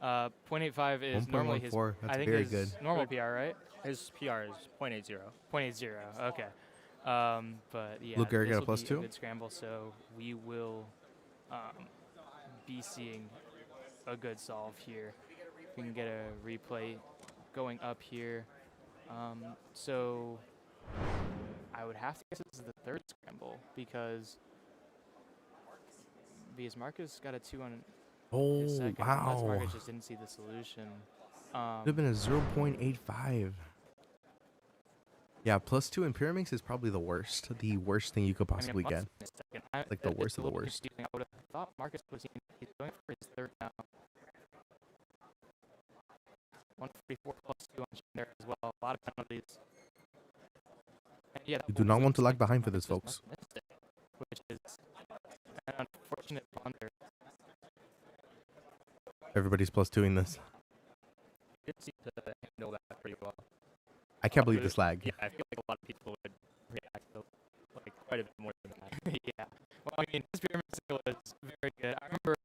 0.85 is normally his. 1.14, that's I think very his good. normal PR, right? His PR is 0.80. 0.80. Okay. But yeah, Luke Garrett this got a will be +2? good scramble, so we will be seeing a good solve here. We can get a replay going up here. So I would have to guess this is the third scramble because Marcus got a 2 on his second. Unless wow. Marcus just didn't see the solution. Would have been a 0.85. Yeah, +2 in Pyraminx is probably the worst. The worst thing you could possibly get. Like the worst of the worst. I would have thought Marcus was he's going for his third now. 144 +2 on there as well. A lot of penalties. And yeah, You do not want to lag behind for this, folks. which is an unfortunate blunder. Everybody's +2ing this. It seems to handle that pretty well. I can't believe this lag. Yeah, I feel like a lot of people would react to like quite a bit more than that. Yeah. Well, I mean, his Pyraminx was very good. I remember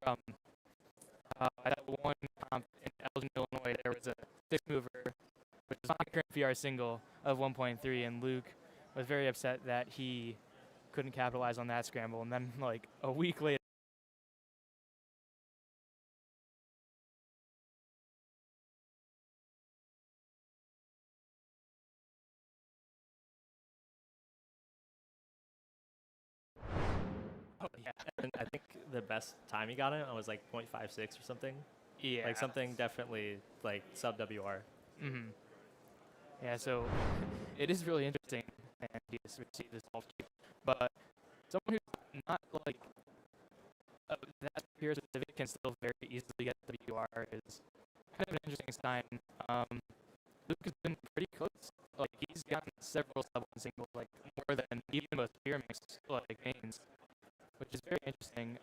at that one comp in Elgin, Illinois, there our single of 1.3, and Luke was very upset that he couldn't capitalize on that scramble. And then like a week later, Oh, yeah. And I think the best time he got it was like 0.56 or something. Yeah. Like something definitely like sub WR. Mm-hmm. Yeah, so it is really interesting, and he has received this golf chip. But someone who's not like that peer specific can still very easily get WR is kind of an interesting sign. Luke has been pretty close. Like he's gotten several sub one singles, like more than even most Pyraminx like mains, which is very interesting.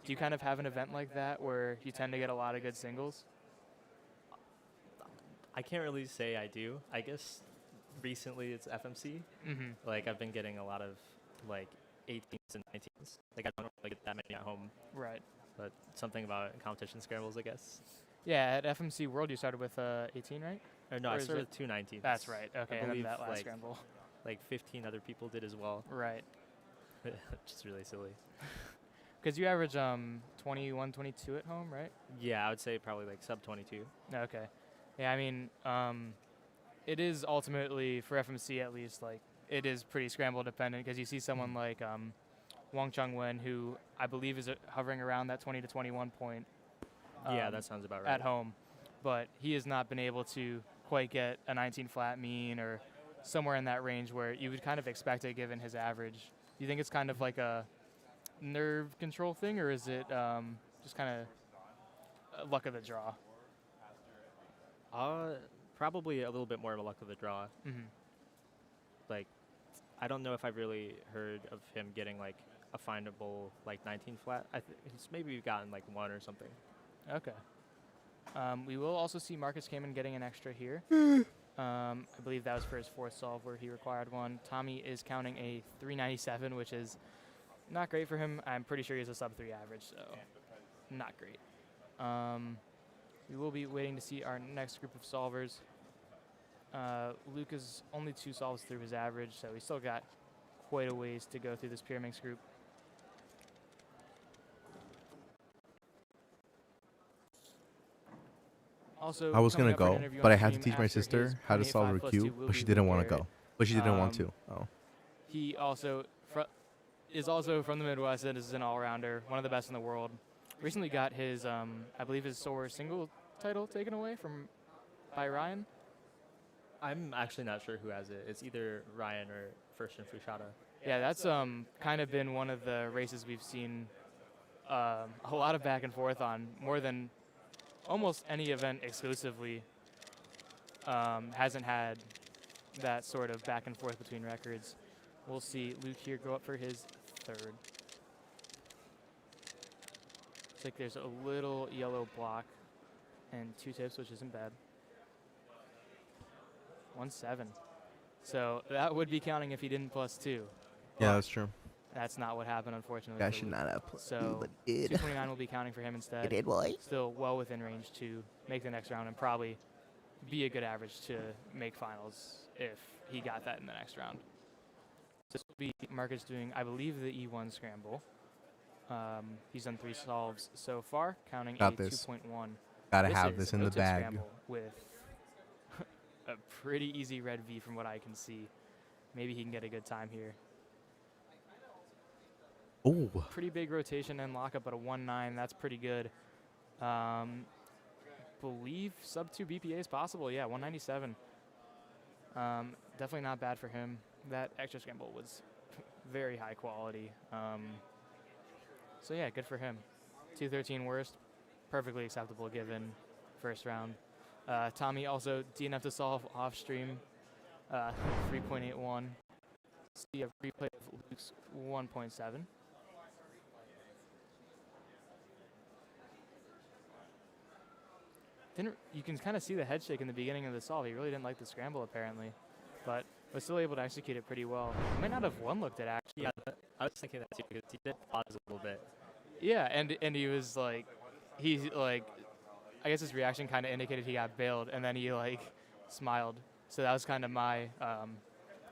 Do you kind of have an event like that where you tend to get a lot of good singles? I can't really say I do. I guess recently it's FMC. Mhm. Like I've been getting a lot of like 18s and 19s. Like I don't really get that many at home. Right. But something about competition scrambles, I guess. Yeah, at FMC World you started with 18, right? Or no, Or I is started it- with 2 19s. That's right. Okay, I and then believe that last like, scramble. Like 15 other people did as well. Right. Which is really silly. Because you average 21, 22 at home, right? Yeah, I would say probably like sub 22. Okay. Yeah, I mean, it is ultimately, for FMC at least, like, it is pretty scramble dependent because you see someone like Wong Chung Wen, who I believe is hovering around that 20 to 21 point. Yeah, that sounds about right. At home. But he has not been able to quite get a 19 flat mean or somewhere in that range where you would kind of expect it given his average. Do you think it's kind of like a nerve control thing, or is it just kind of luck of the draw? Probably a little bit more of a luck of the draw. Mhm. Like, I don't know if I've really heard of him getting like a findable like 19 flat. He's maybe gotten like 1 or something. Okay. We will also see Marcus Kamen getting an extra here. I believe that was for his 4th solve where he required 1. Tommy is counting a 397, which is not great for him. I'm pretty sure he has a sub 3 average, so not great. We will be waiting to see our next group of solvers. Luke is only 2 solves through his average, so he's still got quite a ways to go through this Pyraminx group. Also, I was coming gonna up for an go, interview on but I had to stream teach my after sister his how to 28.5 solve her plus cube, 2 will but she be didn't Luke want to Garrett. go. But she didn't want to. Oh. He also is also from the Midwest and is an all-rounder, one of the best in the world. Recently got his, I believe his solo single title taken away by Ryan. I'm actually not sure who has it. It's either Ryan or First and Fushada. Yeah, that's kind of been one of the races we've seen a lot of back and forth on, more than almost any event exclusively hasn't had that sort of back and forth between records. We'll see Luke here go up for his 3rd. Looks like there's a little yellow block and 2 tips, which isn't bad. 1-7. So that would be counting if he didn't plus 2. Yeah, that's true. That's not what happened, unfortunately. Guy for should Luke. not have plus 2, So but did. 229 will be counting for him instead. It did, boy. Still well within range to make the next round and probably be a good average to make finals if he got that in the next round. This will be Marcus doing, I believe, the E1 scramble. He's done 3 solves so far, counting Got a this. 2.1. Gotta This have is this a in the no-tip bag. scramble with a pretty easy red V from what I can see. Maybe he can get a good time here. Ooh. Pretty big rotation and lockup, but a 1.9, that's pretty good. Believe sub 2 BPA is possible. Yeah, 197. Definitely not bad for him. That extra scramble was very high quality. So yeah, good for him. 213 worst, perfectly acceptable given first round. Tommy also DNF to solve off stream, 3.81. See a replay of Luke's 1.7. You can kind of see the head shake in the beginning of the solve. He really didn't like the scramble apparently, but was still able to execute it pretty well. He might not have one-looked it actually. Yeah, I was thinking that too because he did pause a little bit. Yeah, and he was like, I guess his reaction kind of indicated he got bailed, and then he like smiled So that was kind of my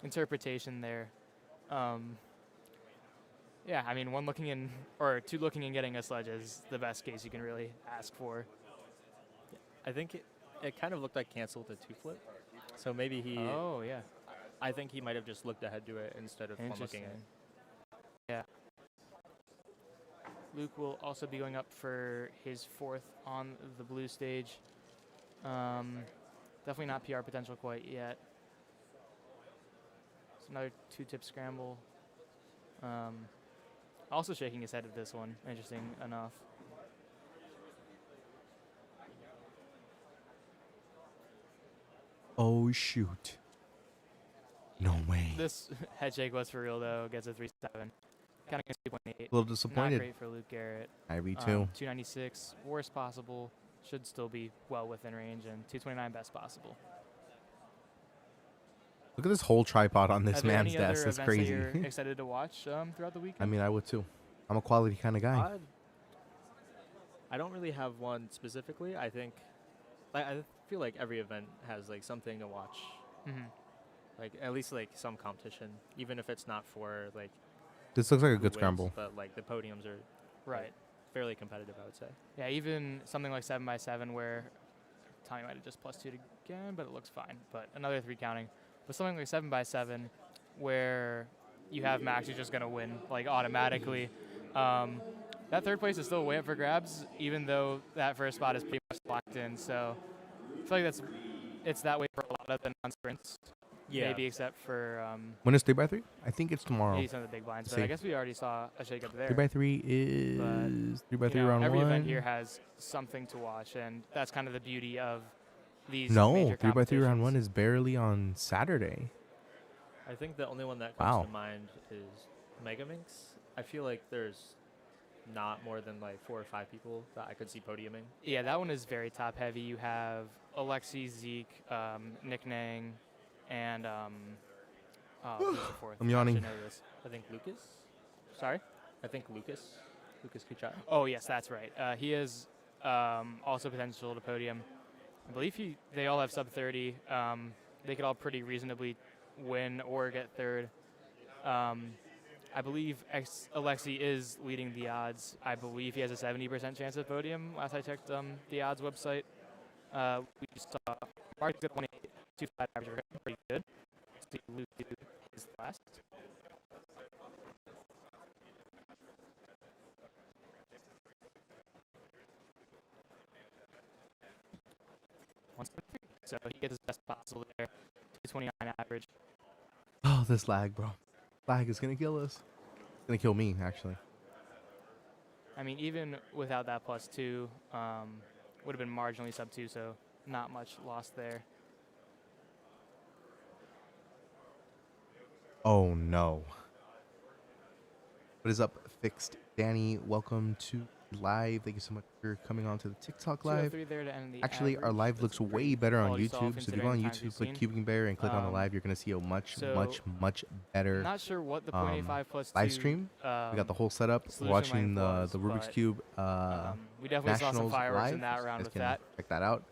interpretation there. Yeah, I mean, two looking and getting a sledge is the best case you can really ask for. I think it kind of looked like canceled a 2-flip. So maybe he... Oh, yeah. I think he might have just looked ahead to it instead of one looking at it. Yeah. Luke will also be going up for his 4th on the blue stage. Definitely not PR potential quite yet. It's another 2-tip scramble. Also shaking his head at this one, interesting enough. Oh, shoot. No way. This head shake was for real, though. Gets a 3.7. Counting is 2.8. A little disappointed. Not great for Luke Garrett. I be too. 296, worst possible. Should still be well within range. And 229, best possible. Look at this whole tripod on this man's desk. That's crazy. That you're excited to watch throughout the weekend? I mean, I would too. I'm a quality kind of guy. I don't really have one specifically. I think, I feel like every event has like something to watch. Mm-hmm. Like at least like some competition, even if it's not for like. This looks like a who good wins, scramble. But like the podiums are right, fairly competitive, I would say. Yeah, even something like 7x7 where Tommy might have just +2 again, but it looks fine. But another 3 counting. But something like 7x7 where you have Max who's just going to win like automatically. That 3rd place is still way up for grabs, even though that first spot is pretty much locked in. So I feel like it's that way for a lot of the non-sprints. Yeah. Maybe except for... when is 3x3? I think it's tomorrow. Maybe some of the big blinds, but I guess we already saw a shake up there. 3x3 is 3x3 round every 1. event here has something to watch, and that's kind of the beauty of these No, major 3x3 round 1 is barely on Saturday. I think the only one that comes to mind is Megaminx. I feel like there's not more than like 4 or 5 people that I could see podiuming. Yeah, that one is very top heavy. You have Alexi, Zeke, Nick Nang, and who's the 4th? I'm yawning. I should know this. I think Lucas. Sorry? I think Lucas Kuchat. Oh, yes, that's right. He is also potential to podium. I believe they all have sub 30. They could all pretty reasonably win or get 3rd. I believe Alexi is leading the odds. I believe he has a 70% chance of podium. Last I checked the odds website. We saw Mark's at 1.825 average, pretty good. So Luke is last. So he gets his best possible there. 229 average. Oh, this lag, bro. Lag is going to kill us. It's going to kill me, actually. I mean, even without that +2, would have been marginally sub 2, so not much lost there. Oh, no. What is up, Fixed Danny? Welcome to live. Thank you so much for coming on to the TikTok live. 203 there to end the Actually, our average. live looks way better on quality solve YouTube. So if you go on considering the times YouTube, we've click seen. CubingUSA and click on the live, you're going to see a much better Not sure what the 0.85 +2 live stream. We got the whole setup. We're solution watching length the was, Rubik's but, Cube we definitely saw some Nationals fireworks live. in that You round guys with can that. check that out.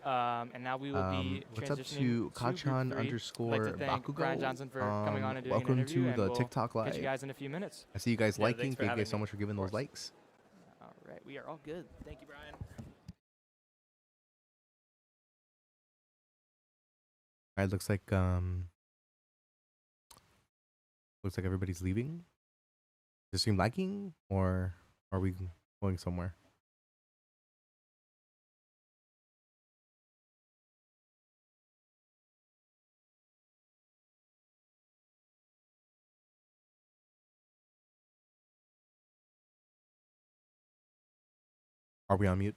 And now we will be What's up transitioning to Kachan Kachan __ I'd like to thank Bakugo? Brian Johnson for coming on and doing welcome an interview, to and the we'll TikTok live. catch you guys in a few minutes. I see you guys Yeah, liking. thanks for Thank you guys having so me. much for giving Of those course. likes. All right, we are all good. Thank you, Brian. All right, looks like everybody's leaving. Does it seem lagging, or are we going somewhere? Are we on mute?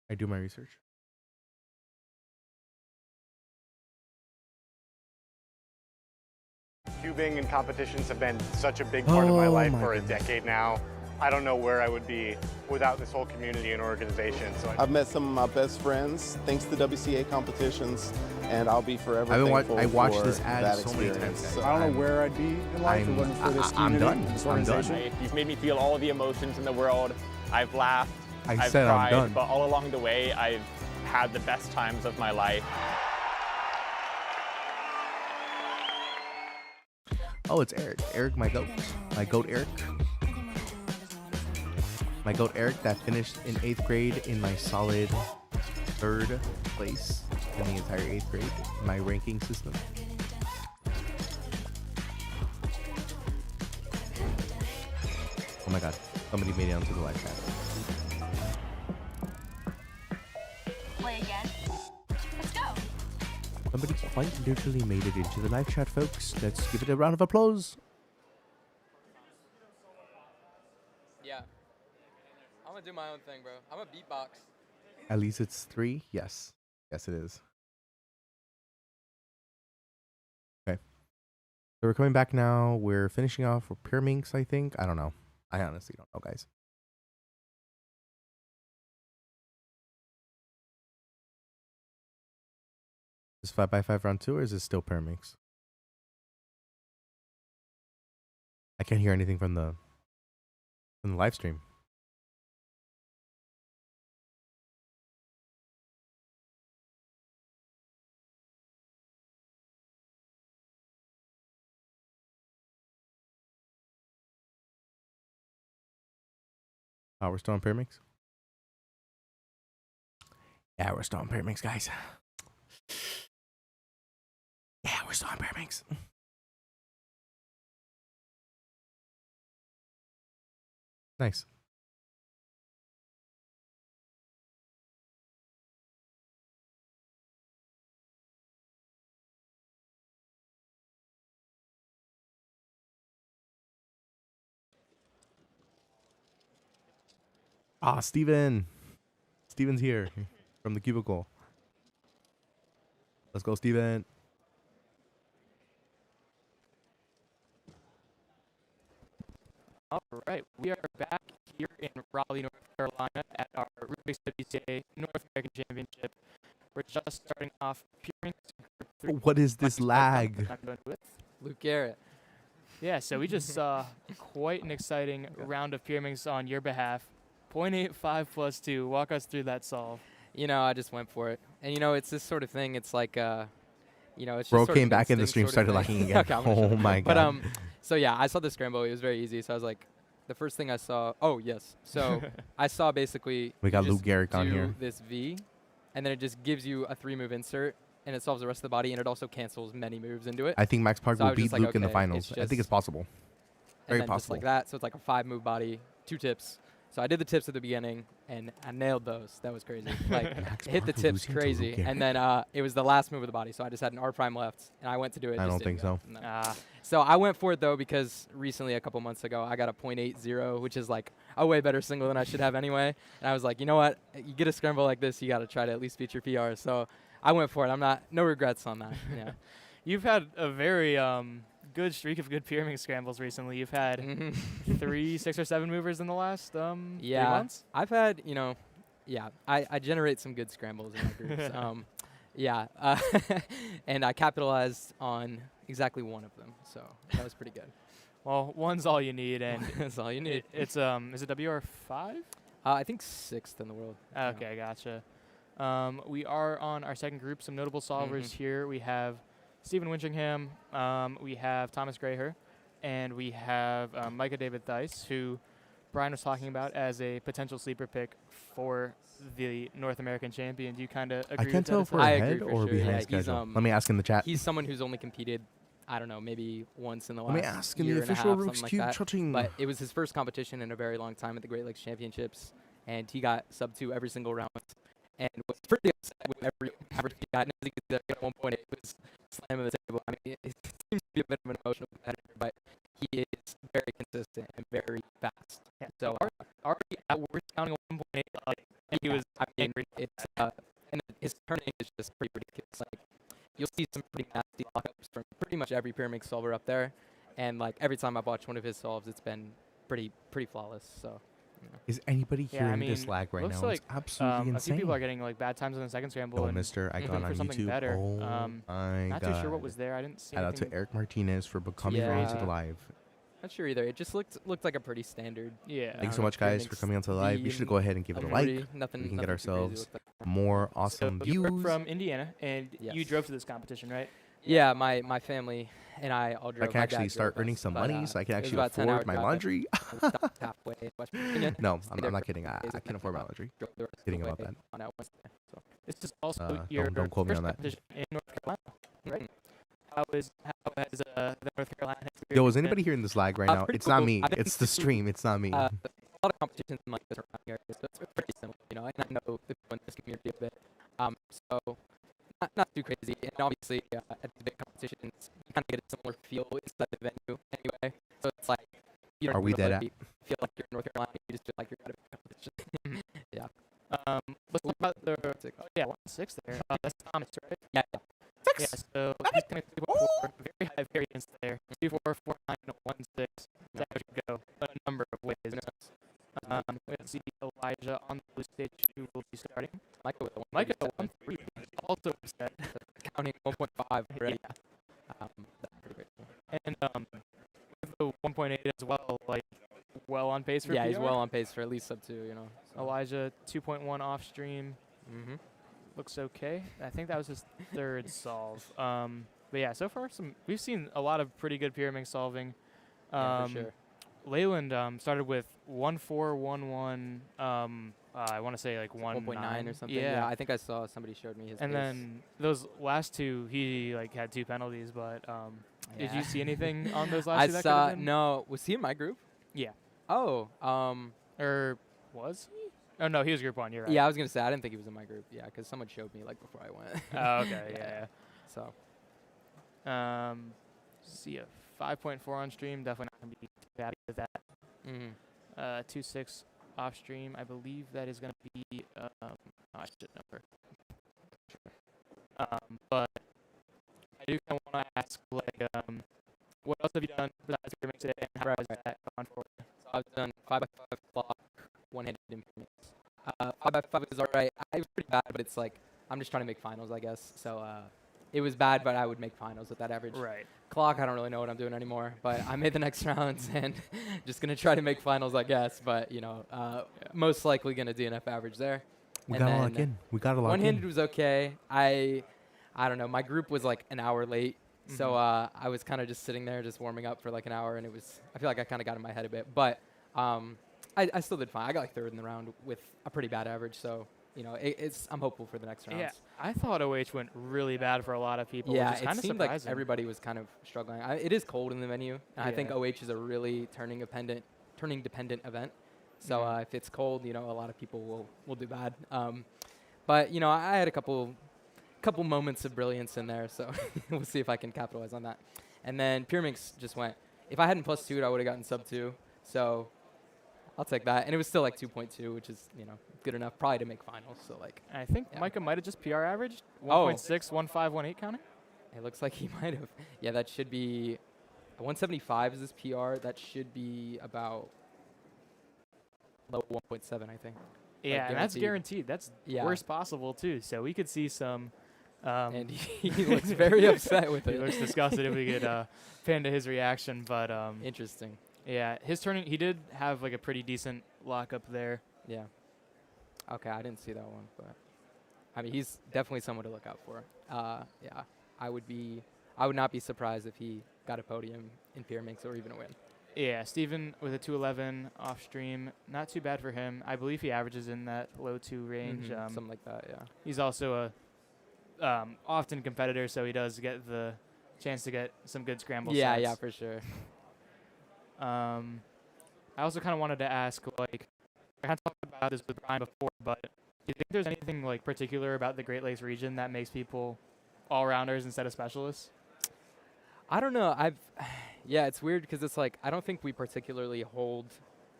I do my research. Cubing and competitions have been such a big part of my Oh life my for a goodness. decade now. I don't know where I would be without this whole community and organization. So I've met some of my best friends thanks to WCA competitions, and I'll be forever thankful I watched for this ad that so many experience. times, So I don't know where I'd be in life if it wasn't for this I'm community, done. this I'm done. organization. You've made me feel all the emotions in the world. I've laughed, I've said I'm cried, done. but all along the way, I've had the best times of my life. Oh, it's Eric. Eric, my goat. My goat Eric. My goat Eric that finished in 8th grade in my solid 3rd place in the entire 8th grade, my ranking system. Oh my god, somebody made it onto the live chat. Play again. Let's go. Somebody quite literally made it into the live chat, folks. Let's give it a round of applause. Yeah. I'm gonna do my own thing, bro. I'm a beatbox. At least it's 3? Yes. Yes, it is. Okay. So we're coming back now. We're finishing off with Pyraminx, I think. I don't know. I honestly don't know, guys. Is 5x5 round 2 or is it still Pyraminx? I can't hear anything from the live stream. Oh, we're still on Pyraminx? Yeah, we're still on Pyraminx, guys. Yeah, we're still on Pyraminx. Nice. Ah, Steven. Steven's here from the cubicle. Let's go, Steven. All right, we are back here in Raleigh, North Carolina at our Rubik's WCA North American Championship. We're just starting off Pyraminx Group 3. What is this lag? Luke Garrett. Yeah, so we just saw quite an exciting round of Pyraminx on your behalf. 0.85 plus 2. Walk us through that solve. You know, I just went for it. And, you know, it's this sort of thing. It's like, you know, it's just Bro sort came of back in the instinct stream, sort of started thing. lagging again. Okay, I'm gonna shut Oh up. my But, god. so yeah, I saw the scramble. It was very easy. So I was like, the first thing I saw, oh, yes. So I saw basically We got you Luke just Garrick on do here. this V, and then it just gives you a 3-move insert, and it solves the rest of the body, and it also cancels many moves into it. I think Max Park So I will was just beat like, Luke in the okay, finals. I think it's possible. Very and then just possible. like that. So it's like a 5-move body, 2 tips. So I did the tips at the beginning, and I nailed those. That was crazy. Like, hit the tips crazy. And then it was the last move of the body. So I just had an R prime left, and I went to do it. I just don't didn't think go. so. No. So I went for it, though, because recently, a couple months ago, I got a 0.80, which is like a way better single than I should have anyway. And I was like, you know what? You get a scramble like this, you got to try to at least beat your PR. So I went for it. No regrets on that. Yeah. You've had a very good streak of good Pyraminx scrambles recently. You've had 3, 6, or 7 movers in the last 3 months? I've had, you know, I generate some good scrambles in my groups. And I capitalized on exactly one of them, so that was pretty good. Well, one's all you need, and that's all you need. It's is it WR5? I think 6th in the world. Okay, gotcha. We are on our second group. Some notable solvers here. We have Stephen Winchingham, we have Thomas Graher, and we have Micah David Thice, who Brian was talking about as a potential sleeper pick for the North American champion. Do you kind of agree I can't with tell that if as we're well? ahead or behind schedule. Let me ask in the chat. He's someone who's only competed, I don't know, maybe once in the Let last me ask in year the and a official half, Rubik's something Cube like that. chatting. But it was his first competition in a very long time at the Great Lakes Championships, and he got sub 2 every single round. And was pretty upset with every average he got. And I think he got 1.8 was slamming the table. I mean, it seems to be a bit of an emotional competitor, but he is very consistent and very fast. Yeah. So already at worst counting a 1.8, like he was. I mean, it's and his turning is just pretty ridiculous. Like, you'll see some pretty nasty lockups from pretty much every Pyraminx solver up there, and like every time I've watched one of his solves, it's been pretty flawless. So. Is anybody Yeah, hearing I mean, this lag right looks now? like It's absolutely a insane. few people are getting like bad times on the second scramble. Oh, and mister, I looking got for on something YouTube. better. Oh my not god. too sure what was there. I didn't see Shout out to anything. Eric Martinez for becoming Yeah. onto the live. Not sure either. It just looked like a pretty standard. Yeah. Thanks so much, guys, for coming onto the live. Be sure to go ahead and give it a like. Nothing, We can nothing get too crazy ourselves looked like. more awesome So you were views. from Indiana, and you Yes. drove to this competition, right? Yeah, my family and I all drove. I can My actually dad start drove earning us, some but, money, so I can it was actually about a 10-hour afford my drive. laundry. We stopped halfway in West Virginia. No, stayed I'm there not for kidding. I 2 days, and can then afford my laundry. drove the rest of Kidding the about way that. on out Wednesday. So. This is also Don't- your don't quote me first on that. competition in North Carolina, right? How has the North Carolina experience Yo, is been? anybody hearing this lag right now? Pretty It's not cool. me. I've been It's the to, stream. It's not me. A lot of competitions like this around here, so it's pretty similar, you know. And I know the people in this community a bit. So not too crazy. And obviously, at the big competitions, you kind of get a similar feel inside the venue anyway. So it's like you don't Are we dead really feel like you're in North Carolina. You just feel like you're at a big competition. Yeah. Let's talk about the 1-6 there. That's Thomas, right? Yeah. Yeah, so he's going to 2.4, very high variance there. 2.4, 4.9, 1.6. That would go a number of ways. Let's see Elijah on the blue stage who will be starting. Micah with a 1.3, also upset. Counting 1.5 already. That's pretty great. And with the 1.8 as well, like well on pace for Yeah, PR. he's well on pace for at least sub 2, you know. So. Elijah 2.1 off stream. Mm-hmm. Looks okay. I think that was his third solve. But yeah, so far we've seen a lot of pretty good Pyraminx solving. Yeah, for sure. Leyland started with 1.411. I want to say like 1.9 or something. Yeah. I think I saw somebody showed me his. And pace. then those last two, he like had 2 penalties. But did you see anything on those last two? That saw. could've been? No, was he in my group? Yeah. Oh. Or was he? Oh no, he was group 1. You're right. Yeah, I was gonna say I didn't think he was in my group. Yeah, because someone showed me like before I went. Oh, okay. Yeah. So. See a 5.4 on stream. Definitely not gonna be too happy with that. Mm-hmm. 2.6 off stream. I believe that is gonna be. I should know her. But I do kind of want to ask, like, what else have you done besides Pyraminx today, and how has that gone for you? So I've done 5x5 block, one-handed improvements. 5x5 is alright. I was pretty bad, but it's like I'm just trying to make finals, I guess. So it was bad, but I would make finals with that average. Right. Clock, I don't really know what I'm doing anymore, but I made the next rounds and just gonna try to make finals, I guess. But you know, most likely gonna DNF average there. We and got to then lock in. We got to lock in. one-handed was okay. I don't know. My group was like an hour late. So I was kind of just sitting there, just warming up for like an hour, and I feel like I kind of got in my head a bit. But I still did fine. I got like 3rd in the round with a pretty bad average. So, you know, I'm hopeful for the next rounds. Yeah, I thought OH went really bad for a lot of people. Yeah, which is kind it of seemed like surprising. everybody was kind of struggling. It is cold in the venue, and I think OH is a really turning dependent event. So if it's cold, you know, a lot of people will do bad. But you know, I had a couple moments of brilliance in there, so we'll see if I can capitalize on that. And then Pyraminx just went. If I hadn't +2'd, I would have gotten sub 2. So I'll take that. And it was still like 2.2, which is, you know, good enough probably to make finals. So like. I think Micah might have just PR averaged 1.6, 1.5, 1.8 counting. It looks like he might have. Yeah, that should be 175 is his PR. That should be about low 1.7, I think. Yeah, like and that's guaranteed. That's worst possible too. So we could see some. And he looks very upset with it. He looks disgusted if we get pan to his reaction. But interesting. Yeah, his turning. He did have like a pretty decent lockup there. Yeah. Okay, I didn't see that one, but I mean, he's definitely someone to look out for. Yeah, I would not be surprised if he got a podium in Pyraminx or even a win. Yeah, Steven with a 211 off stream. Not too bad for him. I believe he averages in that low 2 range. Something like that, yeah. He's also a often competitor, so he does get the chance to get some good scramble sets. Yeah, for sure. I also kind of wanted to ask, like, I kind of talked about this with Brian before, but do you think there's anything like particular about the Great Lakes region that makes people all-rounders instead of specialists? I don't know. Yeah, it's weird because it's like I don't think we particularly hold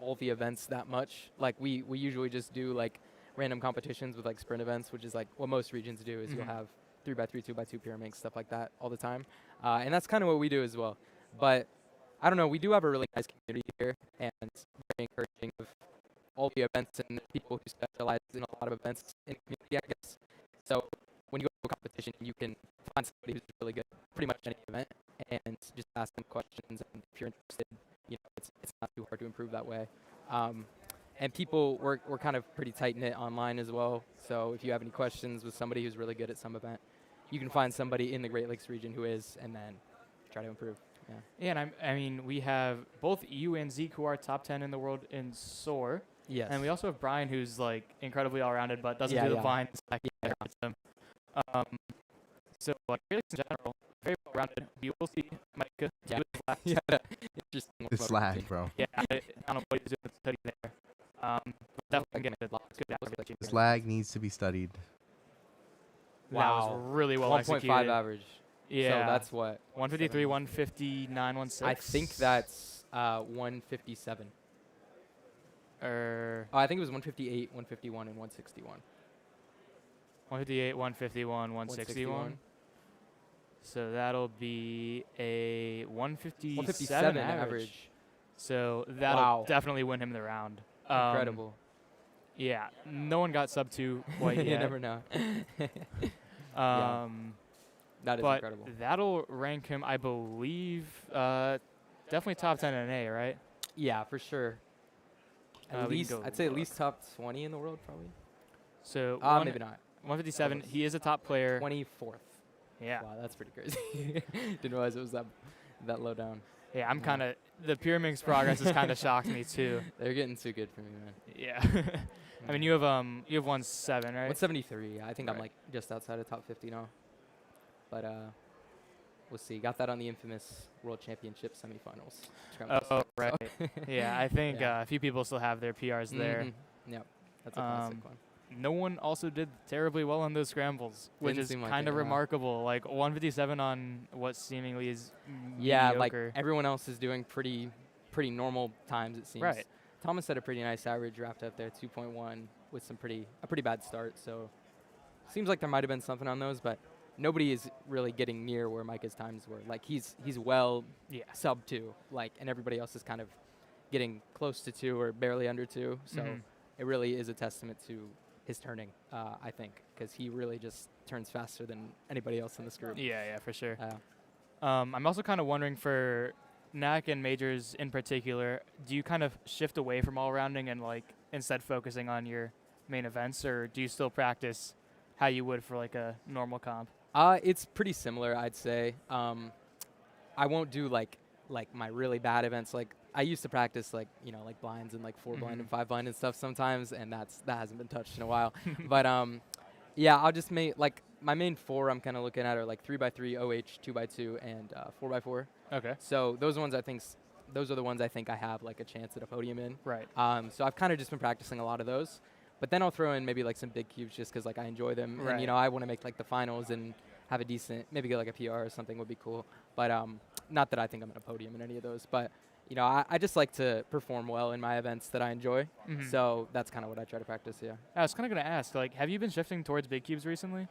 all the events that much. Like we usually just do like random competitions with like sprint events, which is like what most regions do. Is you'll have 3x3, 2x2 Pyraminx, stuff like that all the time, and that's kind of what we do as well. But I don't know. We do have a really nice community here, and very encouraging of all the events and people who specialize in a lot of events in the community, I guess. So when you go to a competition, you can find somebody who's really good at pretty much any event and just ask them questions. And if you're interested, it's not too hard to improve that way. And people, we're kind of pretty tight-knit online as well. So if you have any questions with somebody who's really good at some event, you can find somebody in the Great Lakes region who is, and then try to improve. Yeah, and I mean, we have both you and Zeke who are top 10 in the world in SOAR. Yes. And we also have Brian who's like incredibly all-rounded, but doesn't do the blind. So like really in general, very well-rounded. You will see Micah. Yeah. Interesting. It's lag, bro. Yeah, I don't know what he's doing to study there. Definitely getting good. This lag needs to be studied. Wow. That was really well executed. 1.5 average. Yeah. So that's what? 153, 159, 116. I think that's 157. I think it was 158, 151, and 161. 158, 151, 161. So that'll be a 157 average. So that'll definitely win him the round. Incredible. Yeah, no one got sub 2 quite yet. You never know. That is but incredible. That'll rank him, I believe, definitely top 10 in NA, right? Yeah, for sure. At least, I'd say at least top 20 in the world, probably. So maybe not. 157. He is a top player. 24th. Yeah. Wow, that's pretty crazy. Didn't realize it was that low down. Yeah, I'm kind of the Pyraminx progress has kind of shocked me too. They're getting too good for me, man. Yeah. I mean, you have 1.7, right? 173. I think I'm like just outside of top 50 now. But we'll see. Got that on the infamous World Championship semifinals. Oh, right. Yeah, I think a few people still have their PRs there. Yep, that's a classic one. No one also did terribly well on those scrambles, which is kind of remarkable. Like 157 on what seemingly is mediocre. Like everyone else is doing pretty normal times, it seems. Right. Thomas had a pretty nice average wrapped up there, 2.1, with a pretty bad start. So seems like there might have been something on those, but nobody is really getting near where Micah's times were. Like he's well sub 2, like, and everybody else is kind of getting close to 2 or barely under 2. So it really is a testament to his turning, I think, because he really just turns faster than anybody else in this group. Yeah, for sure. I'm also kind of wondering for NAC and majors in particular, do you kind of shift away from all-rounding and like instead focusing on your main events, or do you still practice how you would for like a normal comp? It's pretty similar, I'd say. I won't do like my really bad events. Like I used to practice like blinds and like 4 blind and 5 blind and stuff sometimes, and that hasn't been touched in a while. But yeah, I'll just make like my main 4 I'm kind of looking at are like 3x3, OH, 2x2, and 4x4. Okay. So those are the ones I think I have like a chance at a podium in. Right. So I've kind of just been practicing a lot of those. But then I'll throw in maybe like some big cubes just because like I enjoy them. Right. And I want to make like the finals and have a decent, maybe get like a PR or something would be cool. But not that I think I'm at a podium in any of those. But I just like to perform well in my events that I enjoy. So that's kind of what I try to practice. Yeah. I was kind of gonna ask, like, have you been shifting towards big cubes recently?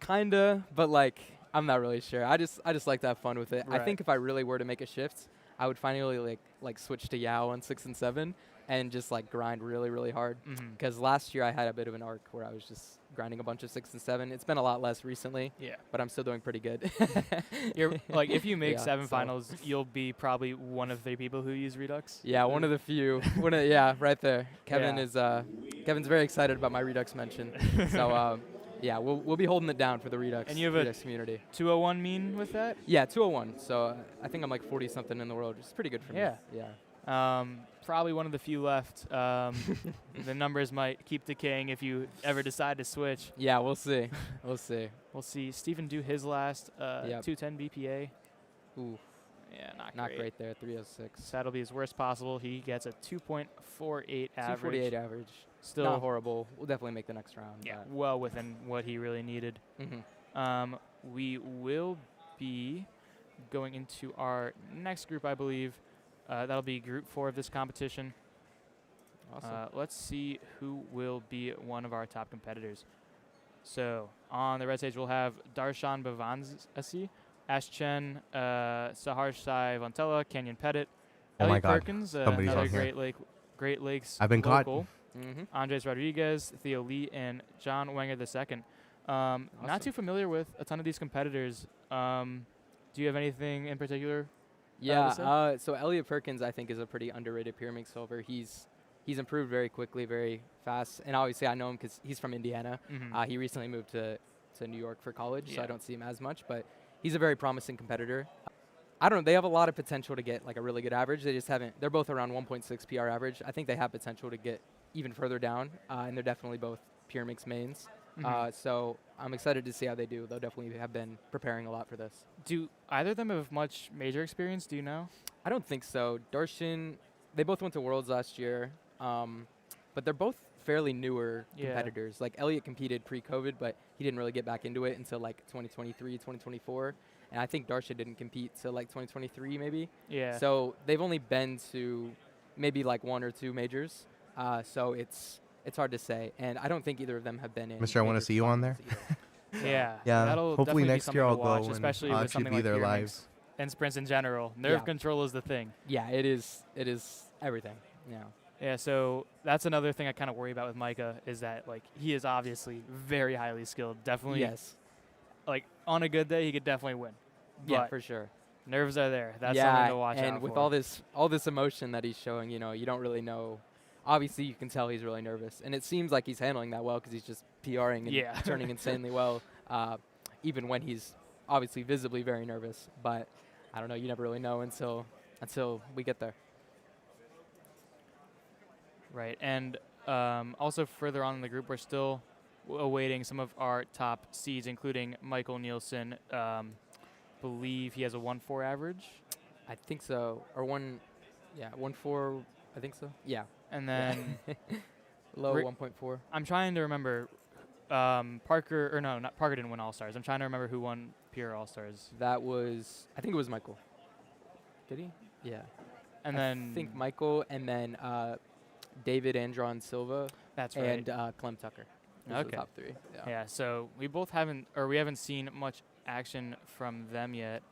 Kinda, but like I'm not really sure. I just like to have fun with it. Right. I think if I really were to make a shift, I would finally like switch to Yao on 6 and 7 and just like grind really, really hard. Because last year I had a bit of an arc where I was just grinding a bunch of 6 and 7. It's been a lot less recently. Yeah. But I'm still doing pretty good. You're like, if you make 7 finals, you'll be probably one of the people who use Redux. Yeah, one of the few. Right there. Kevin is Kevin's very excited about my Redux mention. So yeah, we'll be holding it down for the Redux. And you have Redux community. 201 mean with that? Yeah, 201. So I think I'm like 40 something in the world, which is pretty good for me. Yeah. Probably one of the few left. The numbers might keep decaying if you ever decide to switch. Yeah, we'll see. We'll see. We'll see. Stephen do his last 210 BPA. Ooh. Yeah, not great there, 306. So that'll be his worst possible. He gets a 2.48 average. 248 average. Still not horrible. We'll definitely make the next round. Yeah, well within what he really needed. We will be going into our next group, I believe. That'll be Group 4 of this competition. Awesome. Let's see who will be one of our top competitors. So on the red stage, we'll have Darshan Bhavansi, Ash Chen, Sahar Sai Vontella, Kenyon Pettit, Elliot Perkins, another Great Lake Great Lakes I've been caught. local. Andres Rodriguez, Theo Lee, and John Wenger II. Not too familiar with a ton of these competitors. Do you have anything in particular? Yeah, so Elliot Perkins, I think, is a pretty underrated Pyraminx solver. He's improved very quickly, very fast, and obviously I know him because he's from Indiana. He recently moved to New York for college, so I don't see him as much, but he's a very promising competitor. I don't know, they have a lot of potential to get like a really good average. They just haven't, they're both around 1.6 PR average. I think they have potential to get even further down, and they're definitely both Pyraminx mains. So I'm excited to see how they do. They'll definitely have been preparing a lot for this. Do either of them have much major experience? Do you know? I don't think so. Darshan, they both went to Worlds last year, but they're both fairly newer competitors. Like Elliot competed pre-COVID, but he didn't really get back into it until like 2023, 2024. And I think Darshan didn't compete till like 2023 maybe. Yeah. So they've only been to maybe like 1 or 2 majors. So it's hard to say. And I don't think either of them have been in. Mr. I want to see you on there. Yeah. Yeah. That'll Hopefully definitely next be year I'll something to go watch, and especially I'll with actually something be like there Pyraminx live. and sprints in general. Nerve control is the thing. Yeah, it is everything. Yeah. Yeah, so that's another thing I kind of worry about with Micah is that like he is obviously very highly skilled. Definitely. Yes. Like on a good day, he could definitely win. Yeah, But for sure. nerves are there. That's something to watch out and with for. all this emotion that he's showing, you know, you don't really know. Obviously, you can tell he's really nervous, and it seems like he's handling that well because he's just PRing and turning insanely well, even when he's obviously visibly very nervous. But I don't know. You never really know until we get there. Right, and also further on in the group, we're still awaiting some of our top seeds, including Michael Nielsen. Believe he has a 1.4 average. I think so, or 1.4. I think so. Yeah. And then low 1.4. I'm trying to remember. Parker, or no, not Parker didn't win All Stars. I'm trying to remember who won PR All Stars. That was, I think it was Michael. Did he? Yeah. And I then think Michael, and then David Andron Silva. That's right. And Clem Tucker. Those are the top 3. Yeah. So we haven't seen much action from them yet.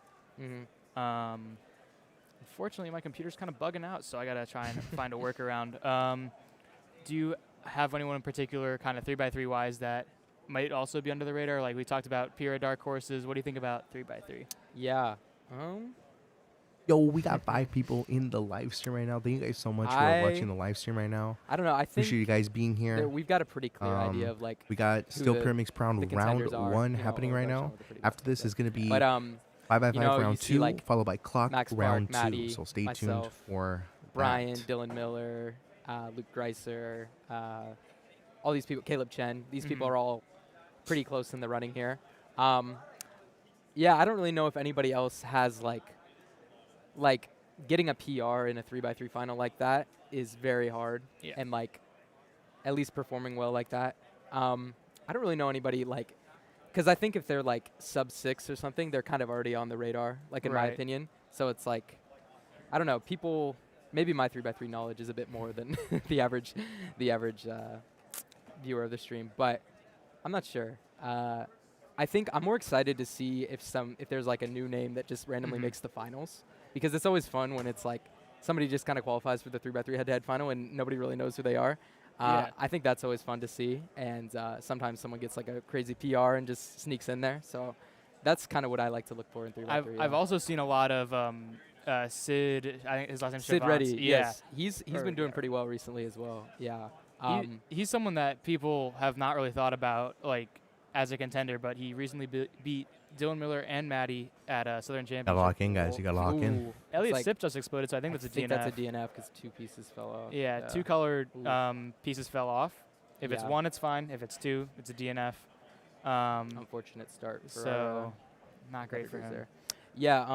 Unfortunately, my computer's kind of bugging out, so I gotta try and find a workaround. Do you have anyone in particular, kind of 3x3 wise, that might also be under the radar? Like we talked about Pira Dark Horses. What do you think about 3x3? Yeah. Yo, we got 5 people in the live stream right now. Thank you guys so much for watching the live stream right now. I don't know. I think appreciate you guys being here. We've got a pretty clear idea of like. We got still Pyraminx Round contenders 1 happening right now. After this is going to be 5x5 round 2, like followed by clock Max round Park, 2. Maddie, So stay tuned myself, for Brian, that. Dylan Miller, Luke Greiser, all these people, Caleb Chen. These people are all pretty close in the running here. Yeah, I don't really know if anybody else has like getting a PR in a 3x3 final like that is very hard, and like at least performing well like that. I don't really know anybody like, because I think if they're like sub 6 or something, they're kind of already on the radar, like in my opinion. So it's like, I don't know, people. Maybe my 3x3 knowledge is a bit more than the average viewer of the stream, but I'm not sure. I think I'm more excited to see if there's like a new name that just randomly makes the finals, because it's always fun when it's like somebody just kind of qualifies for the 3x3 head-to-head final and nobody really knows who they are. I think that's always fun to see, and sometimes someone gets like a crazy PR and just sneaks in there. So that's kind of what I like to look for in 3x3. I've also seen a lot of Sid. I think his last name's Sid Shavant. Reddy. Yes, he's been doing pretty well recently as well. Yeah. He's someone that people have not really thought about like as a contender, but he recently beat Dylan Miller and Maddie at Southern Championship. Gotta lock in, guys. You gotta lock in. Elliot Sip just exploded, so I think that's a DNF. That's a DNF because 2 pieces fell off. Yeah, 2 colored pieces fell off. If it's 1, it's fine. If it's 2, it's a DNF. Unfortunate start for so not great for him. There. Yeah,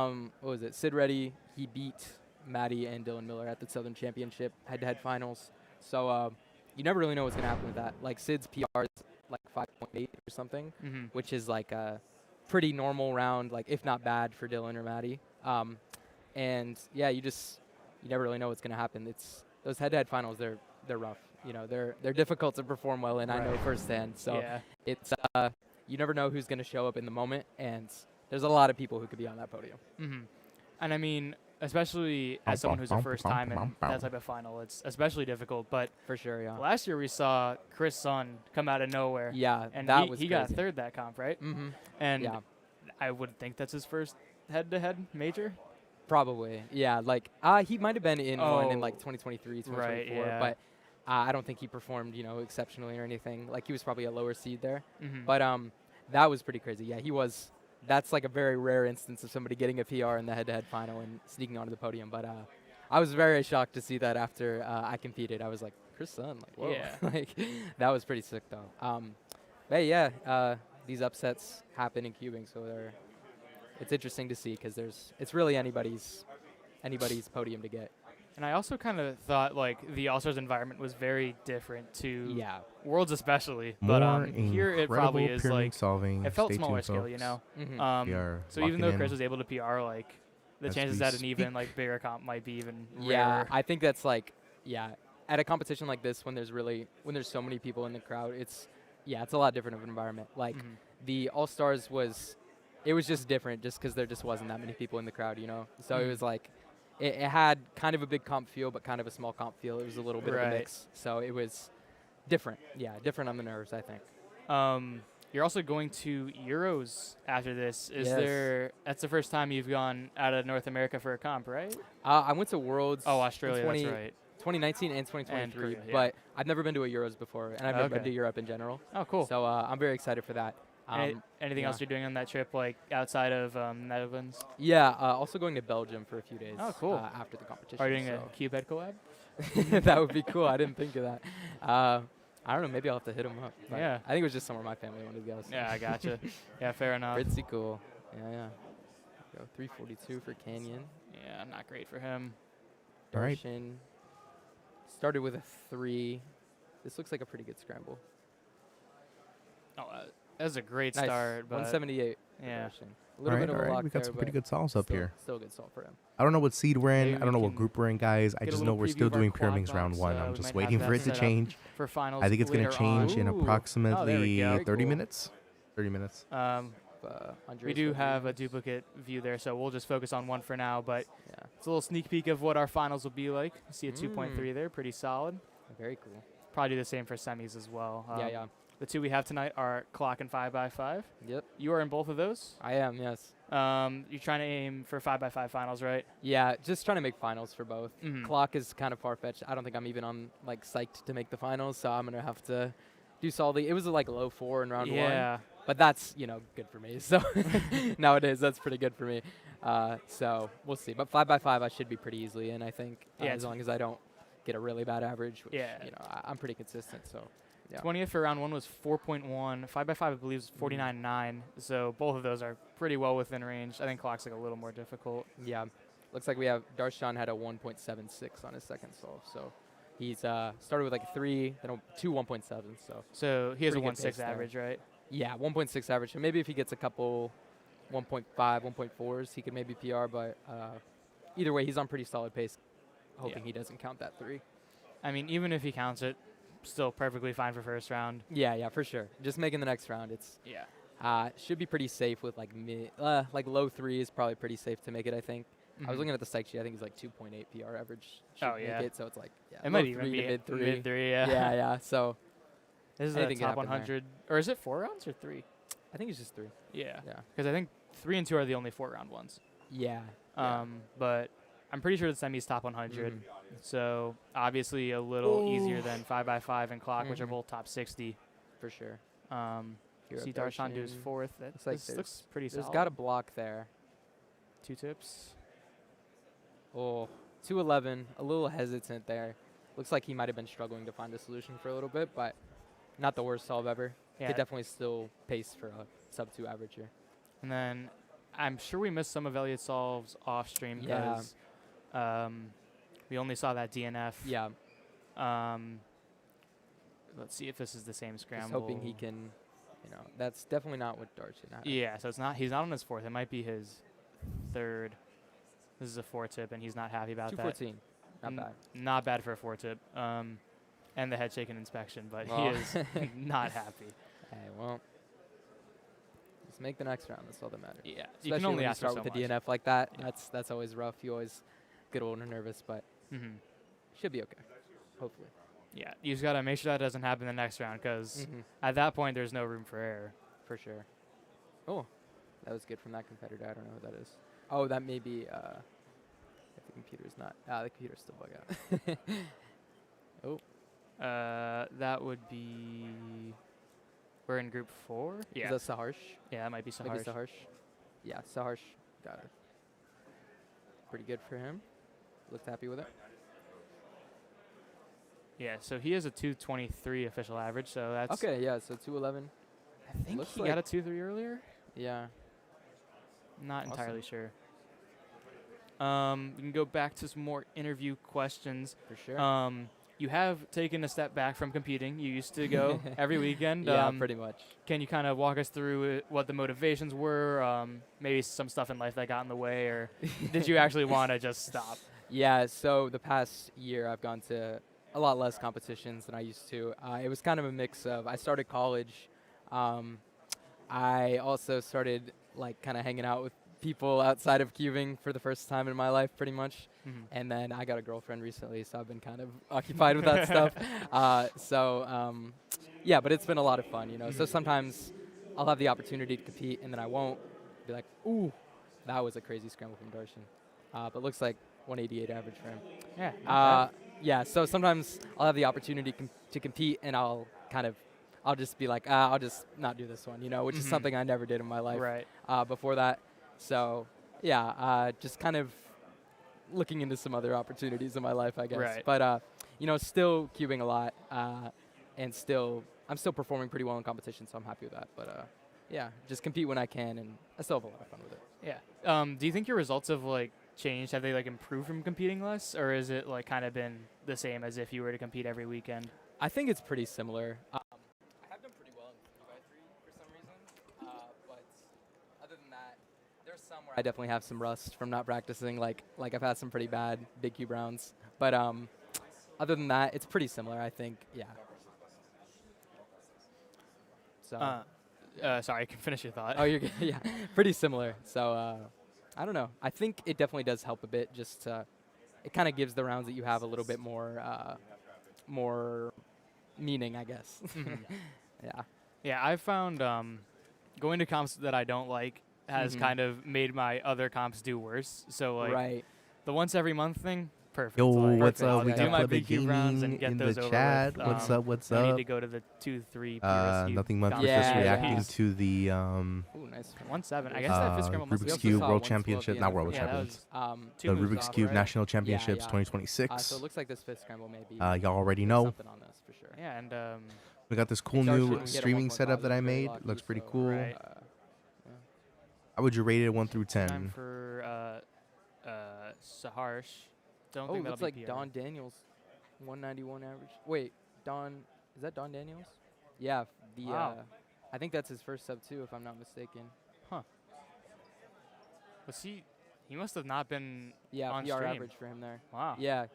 what was it? Sid Reddy, he beat Maddie and Dylan Miller at the Southern Championship head-to-head finals. So you never really know what's going to happen with that. Like Sid's PR is like 5.8 or something, which is like a pretty normal round, like if not bad for Dylan or Maddie. And yeah, you never really know what's going to happen. It's those head-to-head finals, they're rough. You know, they're difficult to perform well in. I know firsthand. So it's you never know who's going to show up in the moment, and there's a lot of people who could be on that podium. And I mean, especially as someone who's a first time in that type of final, it's especially difficult. But for sure, yeah. Last year we saw Chris Sun come out of nowhere. Yeah, and that was he got crazy. third that comp, right? Mm-hmm. And yeah. I would think that's his first head-to-head major. Probably, yeah. Like, he might have been in one in like 2023, 2024, right, yeah. but I don't think he performed, exceptionally or anything. Like, he was probably a lower seed there. Mhm. But that was pretty crazy. Yeah, he was. That's like a very rare instance of somebody getting a PR in the head-to-head final and sneaking onto the podium. But I was very shocked to see that after I competed. I was like, Chris Sun, like, whoa. Yeah. Like, that was pretty sick, though. But yeah, these upsets happen in cubing, so it's interesting to see because it's really anybody's podium to get. And I also kind of thought like the All-Stars environment was very different to Worlds especially, but here it probably is like solving. it felt Stay smaller tuned, scale, folks. you know. Mm-hmm. We are So even though locking Chris in was able to PR, like the as chances we at an even speak. like bigger comp might be even Yeah, rarer. I think that's like at a competition like this when there's so many people in the crowd, it's a lot different of an environment. Like the All Stars it was just different just because there just wasn't that many people in the crowd, So it was like it had kind of a big comp feel, but kind of a small comp feel. It was a little bit of a mix, so it was different. Yeah, different on the nerves, I think. You're also going to Euros after this. Yes. That's the first time you've gone out of North America for a comp, right? I went to Worlds. Oh, Australia, that's right. 2019 and 2023, Korea, yeah. but I've never been to a Euros before, and I've never been to Europe in general. Oh, cool. So I'm very excited for that. Anything else you're doing on that trip, like outside of Netherlands? Yeah, also going to Belgium for a few days. Oh, cool. After the competition. Are you doing a CubeHead collab? That would be cool. I didn't think of that. I don't know. Maybe I'll have to hit him up. But Yeah. I think it was just somewhere my family wanted to go. So. Yeah, I gotcha. Yeah, fair enough. Pretty cool. Yeah. Go 342 for Canyon. Yeah, not great for him. All right. Darshan started with a 3. This looks like a pretty good scramble. Oh, that's a great Nice. start. But 178. Yeah. A little bit of a lock we got there, some pretty but good solves up still- here. Still a good solve for him. I don't know what seed we're in. Maybe I don't know we what can group we're in, guys. I get a just little know we're preview still of our doing quad Pyraminx Round box. 1. We I'm just might waiting have for that it to set up change. for finals I think it's going to later change on. in Ooh. Oh, approximately there we go. 30 minutes. 30 minutes. We do have a duplicate view there, so we'll just focus on one for now. But it's a little sneak peek of what our finals will be like. You see a 2.3 there, pretty solid. Very cool. Probably do the same for semis as well. Yeah. The two we have tonight are clock and 5x5. Yep. You are in both of those? I am, yes. You're trying to aim for 5x5 finals, right? Yeah, just trying to make finals for both. Mhm. Clock is kind of far-fetched. I don't think I'm even on psyched to make the finals, so I'm gonna have to do solidly. It was like low 4 in round 1, but that's good for me. So nowadays that's pretty good for me. So we'll see. But 5x5 I should be pretty easily in, I think, as long as I don't get a really bad average. Which, I'm pretty consistent. So. Yeah. 20th for round 1 was 4.1. 5x5 I believe is 49.9. So both of those are pretty well within range. I think clock's like a little more difficult. Yeah. Looks like we have Darshan had a 1.76 on his second solve. So he's started with like a 3, then 2 1.7. So he has a pretty good 1.6 pace there. average, right? Yeah, 1.6 average. So maybe if he gets a couple 1.5, 1.4s, he could maybe PR. But either way, he's on pretty solid pace. Hoping he doesn't count that 3. I mean, even if he counts it, still perfectly fine for first round. Yeah, for sure. Just making the next round, it's should be pretty safe with like low 3 is probably pretty safe to make it. I think. I was looking at the psych sheet. I think it's like 2.8 PR average. Should make it, so it's like it might even be mid 3. Mid 3, yeah. So this is a top 100, or is it 4 rounds or 3? I think it's just 3. Yeah. Because I think 3 and 2 are the only 4 round ones. Yeah. But I'm pretty sure the semi's top 100. So obviously a little easier than 5x5 and clock, which are both top 60. For sure. See Darshan do his 4th. That looks pretty solid. There's got a block there. 2 tips. Oh, 211. A little hesitant there. Looks like he might have been struggling to find a solution for a little bit, but not the worst solve ever. Yeah. Could definitely still pace for a sub 2 average here. And then I'm sure we missed some of Elliot's solves off stream because we only saw that DNF. Yeah. Let's see if this is the same scramble. Just hoping he can, that's definitely not what Darshan had. Yeah, so it's not. He's not on his 4th. It might be his 3rd. This is a 4 tip, and he's not happy about that. 214. Not bad. Not bad for a 4 tip. And the head shaking inspection, but he is not happy. Hey, well, Just make the next round. That's all that matters. Yeah, you Especially can only when you ask for start so with a much. DNF like that. That's always rough. You always get a little nervous, but should be okay. Hopefully. Yeah, you just gotta make sure that doesn't happen the next round, because at that point there's no room for error. For sure. Oh, that was good from that competitor. I don't know who that is. Oh, that may be. If the computer's not. The computer's still bug out. Oh. That would be. We're in group 4. Yeah. Is that Saharsh? Yeah, that might be Saharsh. Maybe Saharsh. Yeah, Saharsh got it. Pretty good for him. Looked happy with it. Yeah, so he has a 223 official average, so that's. Okay, yeah, so 211. I think Looks he like got a 2-3 earlier. Yeah. Not Awesome. entirely sure. We can go back to some more interview questions. For sure. You have taken a step back from competing. You used to go every weekend. Yeah, pretty much. Can you kind of walk us through what the motivations were? Maybe some stuff in life that got in the way, or did you actually want to just stop? Yeah, so the past year I've gone to a lot less competitions than I used to. It was kind of a mix of, I started college. I also started like kind of hanging out with people outside of cubing for the first time in my life, pretty much. And then I got a girlfriend recently, so I've been kind of occupied with that stuff. Yeah, but it's been a lot of fun, you know. So sometimes I'll have the opportunity to compete, and then I won't. Be like, ooh, that was a crazy scramble from Darshan. But looks like 188 average for him. Yeah. Yeah, so sometimes I'll have the opportunity to compete, and I'll just be like, I'll just not do this one, you know, which is something I never did in my life before that. So, yeah, just kind of looking into some other opportunities in my life, I guess. Right. But, you know, still cubing a lot, and I'm still performing pretty well in competition, so I'm happy with that. But, yeah, just compete when I can, and I still have a lot of fun with it. Yeah. Do you think your results have, like, changed? Have they, like, improved from competing less, or is it, like, kind of been the same as if you were to compete every weekend? I think it's pretty similar. I have done pretty well in 3x3 for some reason, but other than that, there's some where I definitely have some rust from not practicing. Like I've had some pretty bad big cube rounds, but other than that, it's pretty similar. I think, yeah. So. Sorry, I can finish your thought. Oh, you're good. Yeah, pretty similar. So I don't know. I think it definitely does help a bit. Just it kind of gives the rounds that you have a little bit more meaning, I guess. Yeah. Yeah, I've found going to comps that I don't like has kind of made my other comps do worse. So like the once every month thing, perfect. Yo, like, what's up? I'll We do got my Club big cube rounds and get in those the over chat. with. What's up? What's I up? need to go to the 2-3 Nothing much. PRS We're just cube. reacting to the Ooh, nice. 1-7. I guess that fifth scramble must be Rubik's up. Cube World Championship, not World Yeah, that Champions. was The two moves Rubik's off, Cube right? National Championships yeah. 2026. So it looks like this fifth scramble may be. Y'all already know. Something on this for sure. Yeah, and We got this cool Darshan new can get a streaming 1.5, setup that I it's very made. lucky, Looks pretty so, cool. Right. How would you rate it 1 through time 10? for Saharsh. Don't Oh, think that'll looks be like PR. Don Daniels, 191 average. Wait, is that Don Daniels? Yeah, Wow. I think that's his first sub too, if I'm not mistaken. Huh. Was he must have not been Yeah, on PR stream. average for him there. Wow. Yeah,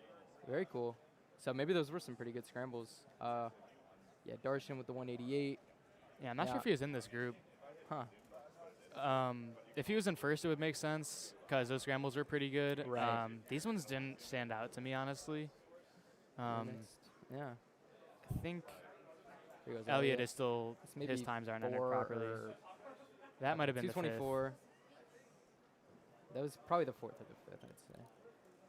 very cool. So maybe those were some pretty good scrambles. Yeah, Darshan with the 188. Yeah, I'm not sure if he was in this group. Huh. If he was in first, it would make sense because those scrambles were pretty good. Right. These ones didn't stand out to me, honestly. Yeah. I think Here goes Elliot is still, It's maybe his times aren't entered 4 properly. or That might have been the fifth. 224. That was probably the fourth or the fifth, I'd say.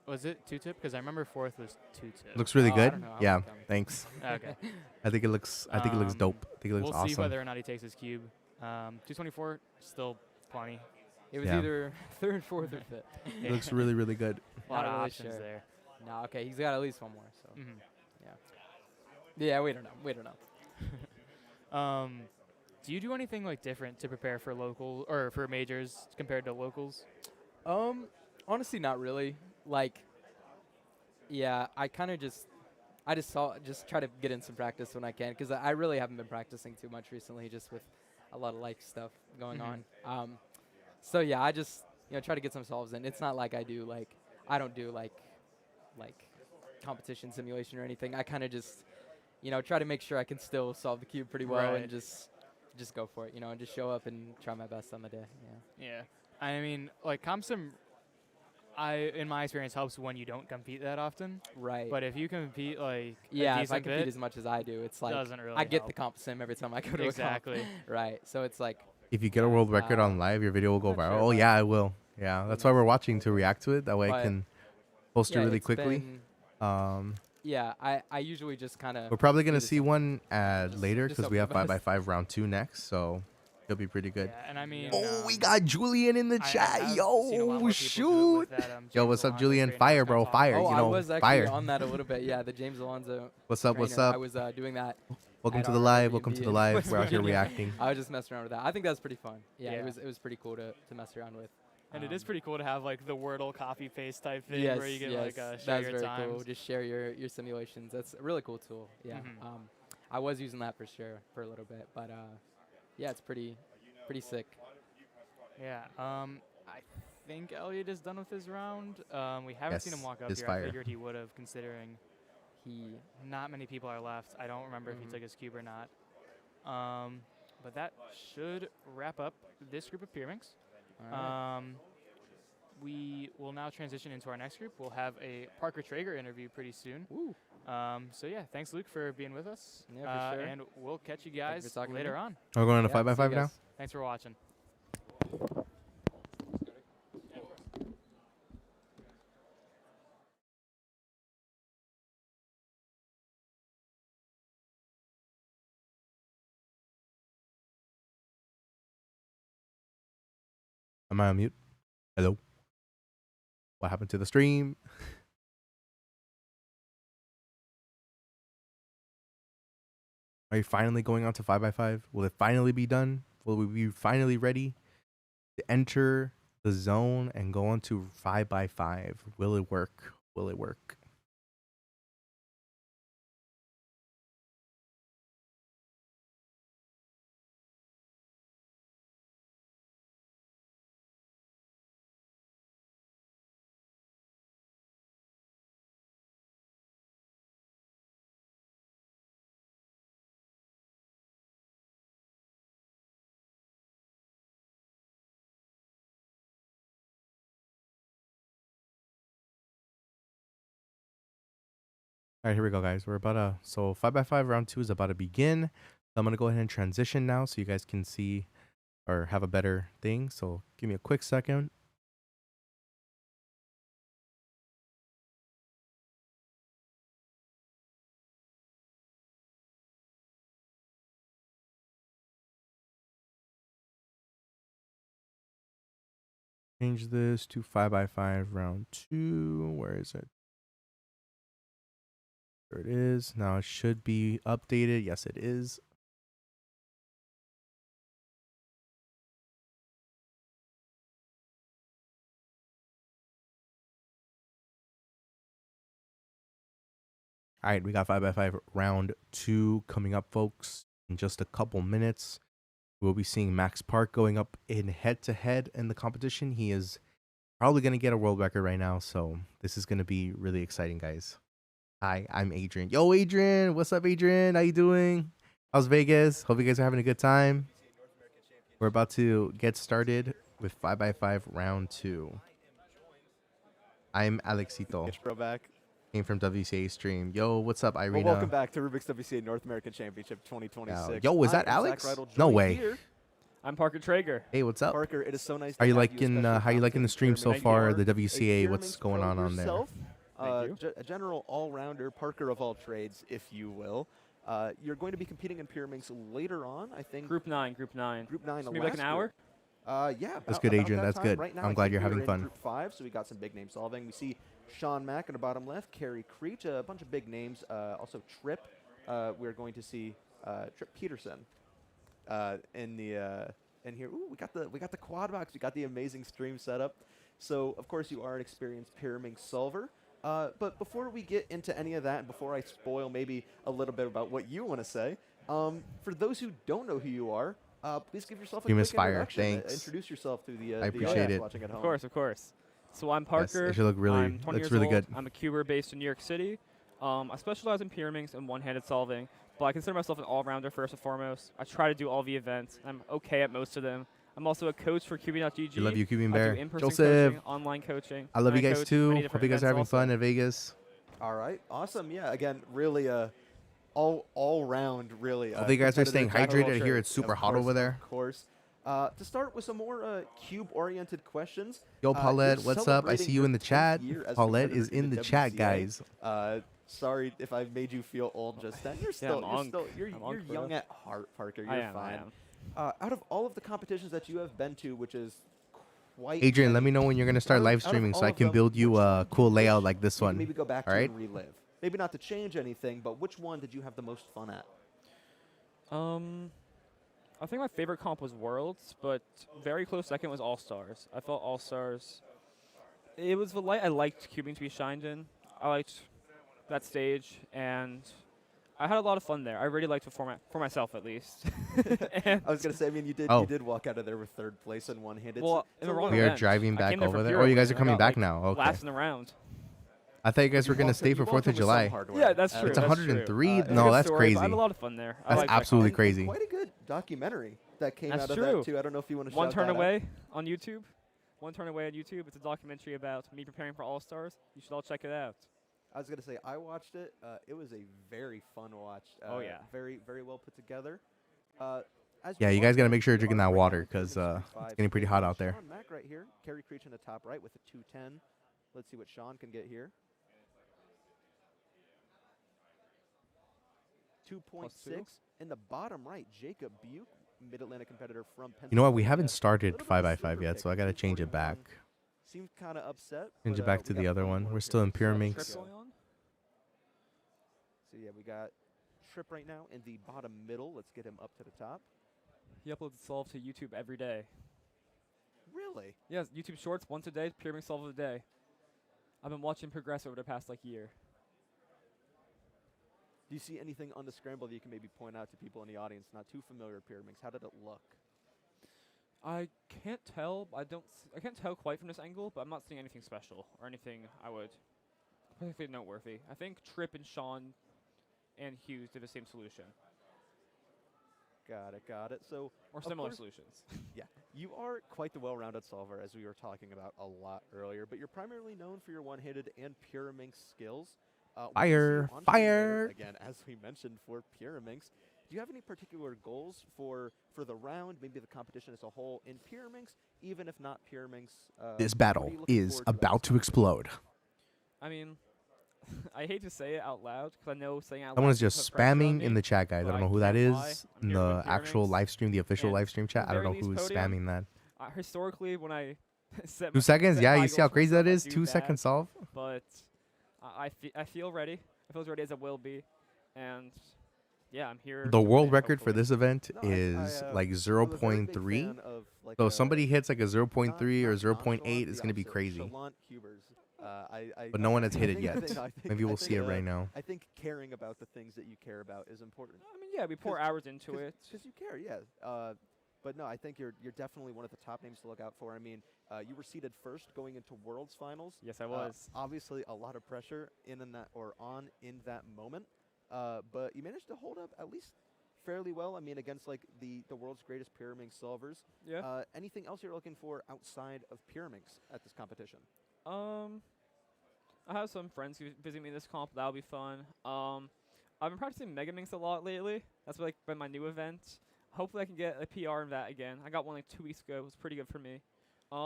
Was it two-tip? Because I remember fourth was two-tip. Looks really I good. don't know, I Yeah, won't tell you. thanks. Okay. I think it looks dope. I think it looks we'll awesome. see whether or not he takes his cube. 224, still plenty. It was Yeah. either third, fourth, or fifth. It looks really, really good. A lot Not of really options sure. there. No, okay, he's got at least one more. So, Mhm. yeah, we don't know. We don't know. Do you do anything like different to prepare for local or for majors compared to locals? Honestly, not really. Like, yeah, I kind of just try to get in some practice when I can because I really haven't been practicing too much recently, just with a lot of life stuff going on. So yeah, I just try to get some solves in. It's not like I don't do like competition simulation or anything. I kind of just try to make sure I can still solve the cube pretty well and just just go for it, and just show up and try my best on the day. Yeah. Yeah. I mean, like comp sim, in my experience, helps when you don't compete that often. Right. But if you compete like yeah, a if I decent compete bit, as much as I do, it's like doesn't really I get help. the comp sim every time I go to Exactly. a comp. Right. So it's like If you get a world record on live, your video will go I'm not viral. sure Oh about yeah, I will. Yeah, that's why we're watching, to react to it. That way I But, can post it yeah, really it's quickly. been- yeah, I usually just kind of. We're probably gonna see one later just because hope we for have the 5x5 round 2 next, so it'll be pretty good. Yeah, and I mean, Oh, we got Julian in the I chat. have seen a lot more Yo, people shoot. do it with that, Yo, James what's up, Alonso Julian? trainer Fire, that's bro. kinda Fire. Oh, You I know, was actually fire. on that a little bit. Yeah, the James Alonso. What's up? What's trainer. up? I was doing that. Welcome at to the our live. Welcome Airbnb to the in live. West We're out here Virginia. reacting. I was just messing around with that. I think that's pretty fun. Yeah, Yeah. it was pretty cool to mess around with. And it is pretty cool to have like the Wordle copy paste type thing where you can like share that's your very times. cool. Just share your simulations. That's a really cool tool. Yeah. Mhm. I was using that for sure for a little bit, but yeah, it's pretty sick. Yeah. I think Elliot is done with his round. We haven't seen him Yes, walk up his here. fire. I figured he would have, considering not many people are left. I don't remember if he took his cube or not. But that should wrap up this group of Pyraminx. All right. We will now transition into our next group. We'll have a Parker Traeger interview pretty soon. Woo. So yeah, thanks Luke for being with us. Yeah, for sure. And we'll catch you Thank you guys for talking to later me. on. We're going to Yeah, 5x5 see you now? guys. Thanks for watching. Am I on mute? Hello? What happened to the stream? Are you finally going on to 5x5? Will it finally be done? Will we be finally ready to enter the zone and go on to 5x5? Will it work? Will it work? All right, here we go, guys. We're about to, so 5x5 round 2 is about to begin. So I'm going to go ahead and transition now so you guys can see or have a better thing. So give me a quick second. Change this to 5x5 round 2. Where is it? There it is. Now it should be updated. Yes, it is. All right, we got 5x5 round 2 coming up, folks. In just a couple minutes, we'll be seeing Max Park going up in head-to-head in the competition. He is probably going to get a world record right now, so this is going to be really exciting, guys. Hi, I'm Adrian. Yo, Adrian. What's up, Adrian? How you doing? How's Vegas? Hope you guys are having a good time. We're about to get started with 5x5 round 2. I'm Alexito. It's bro back. Came from WCA stream. Yo, what's up, Irina? Well, welcome back to Rubik's WCA North American Championship 2026. Yo, is that I am Alex? Zach Reidel, No joined way. here. I'm Parker Traeger. Hey, what's up? Parker, it is so nice. Are you to have liking especially how you liking the stream so Pyraminx far? Round. The A WCA, what's Pyraminx going pro on there? yourself, Thank you. A general all-rounder, Parker of all trades, if you will. You're going to be competing in Pyraminx later on, I think. Group 9. Group 9. the Maybe like an last hour? group. Yeah. That's about- good, about Adrian. that That's time. good. Right now, I'm I glad think you're we are having in fun. Group 5, so we got some big name solving. We see Sean Mack in the bottom left, Carrie Creech, a bunch of big names. Also Trip. We're going to see Trip Peterson in here. Ooh, we got the quad box. We got the amazing stream setup. So of course you are an experienced Pyraminx solver. But before we get into any of that, and before I spoil maybe a little bit about what you want to say, for those who don't know who you are, please give yourself a You quick misfire. introduction. Thanks. Introduce yourself to the I appreciate audience it. watching at home. Of course. So I'm Parker. it should look really- I'm 20 looks years really old. good. I'm a cuber based in New York City. I specialize in Pyraminx and one-handed solving. but I consider myself an all-rounder first and foremost. I try to do all the events. I'm okay at most of them. I'm also a coach for Cubing.gg. We love you, Cubing I Bear. do in-person Joseph. coaching, online coaching. I love you and guys coach too. many Hope different you guys are having events also. fun in Vegas. All right, awesome. Yeah, again, really all round, really. Hope you guys are staying competitive hydrated. battle. Here it's super Of hot course, over there. Of course. To start with some more cube-oriented questions. Yo, you're Paulette, what's up? I celebrating see you your in the 10th chat. year as a Paulette competitor is in the chat, WCA. guys. Sorry if I made you feel old just then. You're Yeah, you're I'm young bro. at heart, Parker. You're I am, fine. I am. Out of all of the competitions that you have been to, which is quite Adrian, let many, me know when you're going to start out live of streaming so all I of can them, build you which one a do cool you layout wish like this we one. could maybe go back All to right? and relive. Maybe not to change anything, but which one did you have the most fun at? I think my favorite comp was Worlds, but very close second was All Stars. I felt All Stars. It was the light I liked Cubing to be shined in. I liked that stage, and I had a lot of fun there. I really liked the format for myself, at least. I was gonna say, I mean, you did walk out of there with third place in one hand. Well, in the wrong We are event. driving I back came there for over there. Pure Oh, you guys Win, are coming and I got, back now. Okay. Last in the round. I thought you guys were going to stay for 4th of July. Yeah, that's true. It's that's 103? True. It's a No, good that's story, crazy. but I had a lot of fun there. I That's liked that absolutely comp. crazy. Quite a good documentary that came That's out of true. that too. I don't know if you want to One shout turn that out. away on YouTube. One turn away on YouTube. It's a documentary about me preparing for All Stars. You should all check it out. I was gonna say I watched it. It was a very fun watch. Oh, yeah. Very well put together. Yeah, you guys got to make sure you're drinking that water because it's getting pretty hot out there. Sean Mack right here. Kerry Creech in the top right with a 210. Let's see what Sean can get here. 2.6 in the bottom right. Jacob Buke, Mid-Atlantic competitor from Pennsylvania. You know what? We haven't started 5x5 yet, so I got to change it back. Seemed kind of upset. Change but, it back we to got the other one. more We're here. still in So Pyraminx. So yeah, we got Trip right now in the bottom middle. Let's get him up to the top. He uploads Solve to YouTube every day. Really? Yes, YouTube Shorts once a day, Pyraminx Solve of the day. I've been watching progress over the past year. Do you see anything on the scramble that you can maybe point out to people in the audience not too familiar with Pyraminx? How did it look? I can't tell. I can't tell quite from this angle, but I'm not seeing anything special or anything I would particularly noteworthy. I think Trip and Sean and Hughes did the same solution. Got it. So or of similar course- solutions. Yeah, you are quite the well-rounded solver, as we were talking about a lot earlier. But you're primarily known for your one-handed and Pyraminx skills. We can see you on Twitter, Fire. again, as we mentioned for Pyraminx. Do you have any particular goals for the round, maybe the competition as a whole in Pyraminx, even if not Pyraminx? This what are battle you looking is forward to at about this to explode. I mean, I hate to say it out loud because I know saying it out Someone's loud just puts pressure on spamming me, in the chat, guys. I but don't know who that can't lie. is. I'm In here the with actual Pyraminx, live stream, the official and live stream chat. at I the don't know very who is least podium, spamming that. Historically, when I set 2 seconds? set Yeah, high you see how goals for crazy that myself, I is? do 2 that, second solve? But I feel ready. I feel as ready as I will be, and yeah, I'm here. The to world win, record for hopefully. this event No, is like I'm a very big 0.3. fan of, like, So if somebody hits like a 0.3 or not 0.8, nonchalant, it's the going to be opposite, crazy. chalant cubers. But no one has hit I it think- yet. I think- Maybe I we'll think, see it right now. I think caring about the things that you care about is important. I mean, yeah, we pour hours into it. Because you care, yeah. But no, I think you're definitely one of the top names to look out for. I mean, you were seeded first going into Worlds Finals. Yes, I was. Obviously, a lot of pressure in that moment. But you managed to hold up at least fairly well. I mean, against like the world's greatest Pyraminx solvers. Yeah. Anything else you're looking for outside of Pyraminx at this competition? I have some friends who visit me this comp. That'll be fun. I've been practicing Megaminx a lot lately. That's like been my new event. Hopefully I can get a PR in that again. I got one like 2 weeks ago. It was pretty good for me. I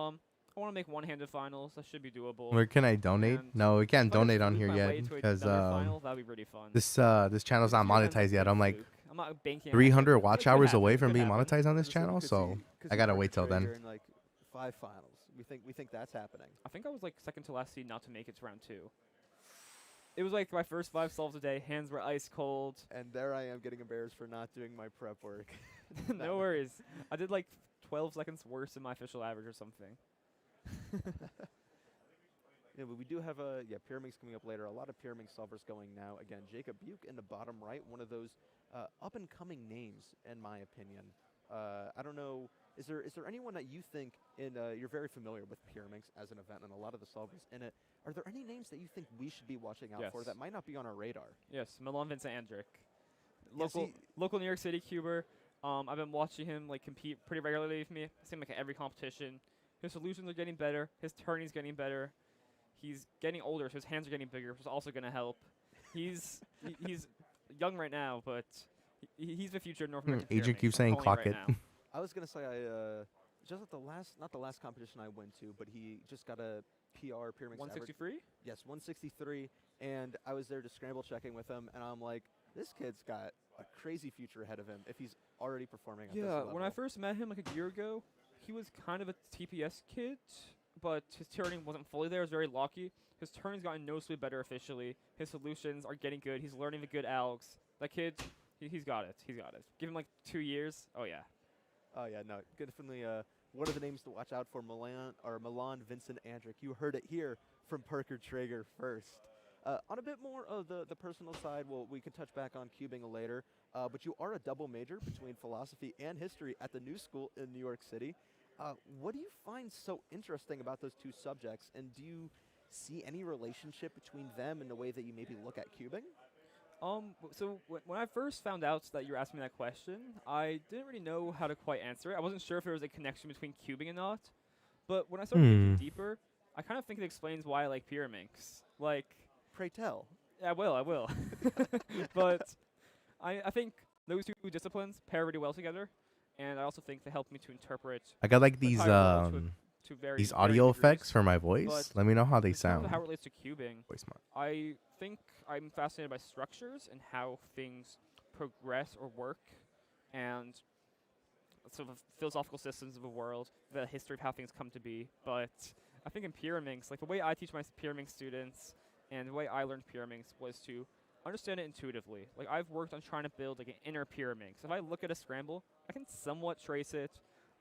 want to make one-handed finals. That should be doable. Where can I donate? And No, we can't if I could donate on fluke here my yet way to because another final, that'd be really fun. this channel's not monetized yet. I'm like I'm not banking on it, 300 but watch it could hours happen. away It from could being happen. monetized on this channel, so I gotta wait till then. You're in like 5 finals. We think that's happening. I think I was like second to last seed not to make it to round 2. It was like my first 5 solves a day. Hands were ice cold. And there I am getting embarrassed for not doing my prep work. No worries. I did like 12 seconds worse than my official average or something. Yeah, but we do have Pyraminx coming up later. A lot of Pyraminx solvers going now. Again, Jacob Buke in the bottom right, one of those up-and-coming names, in my opinion. I don't know. Is there anyone that you think you're very familiar with Pyraminx as an event and a lot of the solvers in it? Are there any names that you think we should be watching out for Yes. that might not be on our radar? Yes, Milan Vincent Andric. local New York City cuber. I've been watching him like compete pretty regularly with me. It seems like every competition. His solutions are getting better. His turning's getting better. He's getting older, so his hands are getting bigger, which is also going to help. He's young right now, but he's the future of North American Agent Pyraminx. keeps I'm saying calling clock right it. now. I was gonna say just at the not the last competition I went to, but he just got a PR Pyraminx 163? Yes, 163, and I was there just scramble checking with him, and I'm like, this kid's got a crazy future ahead of him if he's already performing at this level. Yeah, when I first met him like a year ago, he was kind of a TPS kid, but his turning wasn't fully there. It was very locky. His turning's gotten noticeably better officially. His solutions are getting good. He's learning the good algs. That kid, he's got it. He's got it. Give him like 2 years. Oh yeah. Oh yeah, no, definitely one of the names to watch out for, Milan Vincent Andrick. You heard it here from Parker Traeger first. On a bit more of the personal side, we can touch back on cubing later, but you are a double major between philosophy and history at the New School in New York City. What do you find so interesting about those two subjects, and do you see any relationship between them in the way that you maybe look at cubing? So when I first found out that you were asking me that question, I didn't really know how to quite answer it. I wasn't sure if there was a connection between cubing and not. But when I started thinking deeper, I kind of think it explains why I like Pyraminx. Like, pray tell. I will. But I think those two disciplines pair really well together, and I also think they help me to interpret. I got like these these audio effects for my voice. Let me know how they sound. How it relates to cubing. Voice mod. I think I'm fascinated by structures and how things progress or work, and sort of philosophical systems of the world, the history of how things come to be. But I think in Pyraminx, like the way I teach my Pyraminx students and the way I learned Pyraminx was to understand it intuitively. Like I've worked on trying to build like an inner Pyraminx. If I look at a scramble, I can somewhat trace it.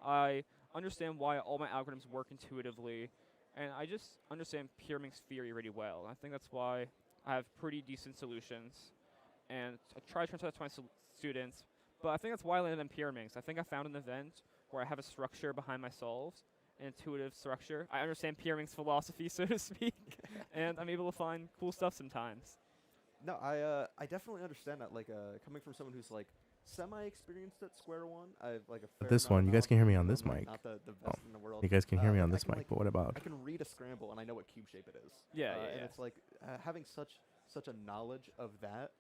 I understand why all my algorithms work intuitively, and I just understand Pyraminx theory really well. I think that's why I have pretty decent solutions, and I try to translate that to my students. But I think that's why I landed in Pyraminx. I think I found an event where I have a structure behind my solves, an intuitive structure. I understand Pyraminx philosophy, so to speak, and I'm able to find cool stuff sometimes. No, I definitely understand that. Like coming from someone who's like semi-experienced at Square One, I've like a fair This one, you guys can hear me on this like, mic. Not the best in the world. You guys can hear me on I this can, mic, like, but what about? I can read a scramble and I know what cube shape it is. Yeah, And it's like having such a knowledge of that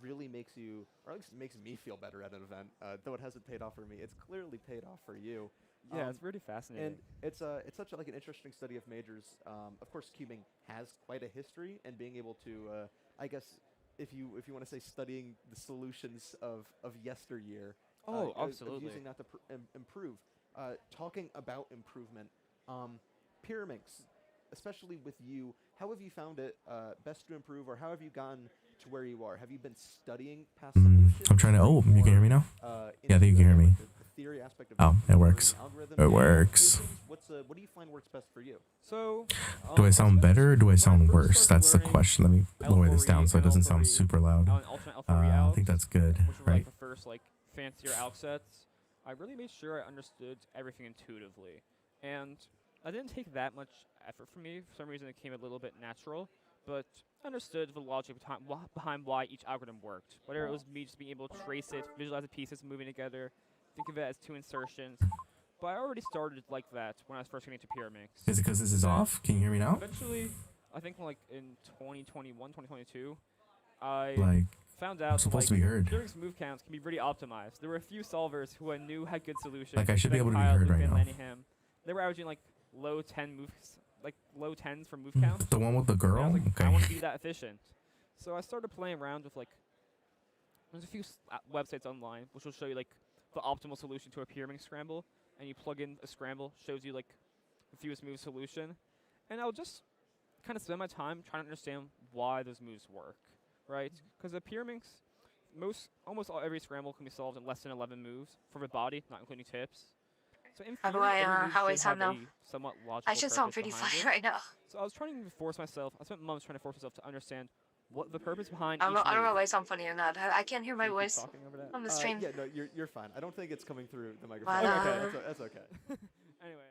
really makes you, or at least makes me feel better at an event. Though it hasn't paid off for me, it's clearly paid off for you. Yeah, it's really fascinating. And it's such like an interesting study of majors. Of course, cubing has quite a history, and being able to, I guess, if you want to say studying the solutions of yesteryear. Absolutely. Of using that to improve. Talking about improvement, Pyraminx, especially with you, how have you found it best to improve, or how have you gotten to where you are? Have you been studying past solutions? I'm trying to. Oh, you can hear me now. Yeah, I think you can hear me. The theory aspect of Oh, it works. algorithms, It works. what do you find works best for you? So, Do I sound better or do I sound worse? That's the question. Let me lower this down so it doesn't sound super loud. I think that's good, which were right? like the first like fancier alg sets. I really made sure I understood everything intuitively, and I didn't take that much effort from me. For some reason, it came a little bit natural, but I understood the logic behind why each algorithm worked. Whether it was me just being able to trace it, visualize the pieces moving together, think of it as two insertions. But I already started like that when I was first getting into Pyraminx. Is it because this is off? Can you hear me now? Eventually, I think like in 2021, 2022, I Like, found out supposed that to be heard. Pyraminx move counts can be really optimized. There were a few solvers who I knew had good solutions. Like, I should be able to be Kyle, heard Luke, right and now. Lanningham. They were averaging like low 10s for move counts. The one with the And I girl? was like, I Okay. want to be that efficient. So I started playing around with like, there's a few websites online which will show you like the optimal solution to a Pyraminx scramble, and you plug in a scramble, shows you like the fewest move solution, and I'll just kind of spend my time trying to understand why those moves work, right? Because a Pyraminx, almost every scramble can be solved in less than 11 moves for the body, not including tips. So in How do theory, I, every move how I should sound have now? a somewhat logical I should sound purpose pretty behind fine it. right now. So I was trying to force myself. I spent months trying to force myself to understand what the purpose behind I each don't know move. why I sound funny or not. I can't hear my Can you keep voice talking over that? on the stream. Yeah, no, you're fine. I don't think it's coming through the microphone. But, That's okay. Anyway.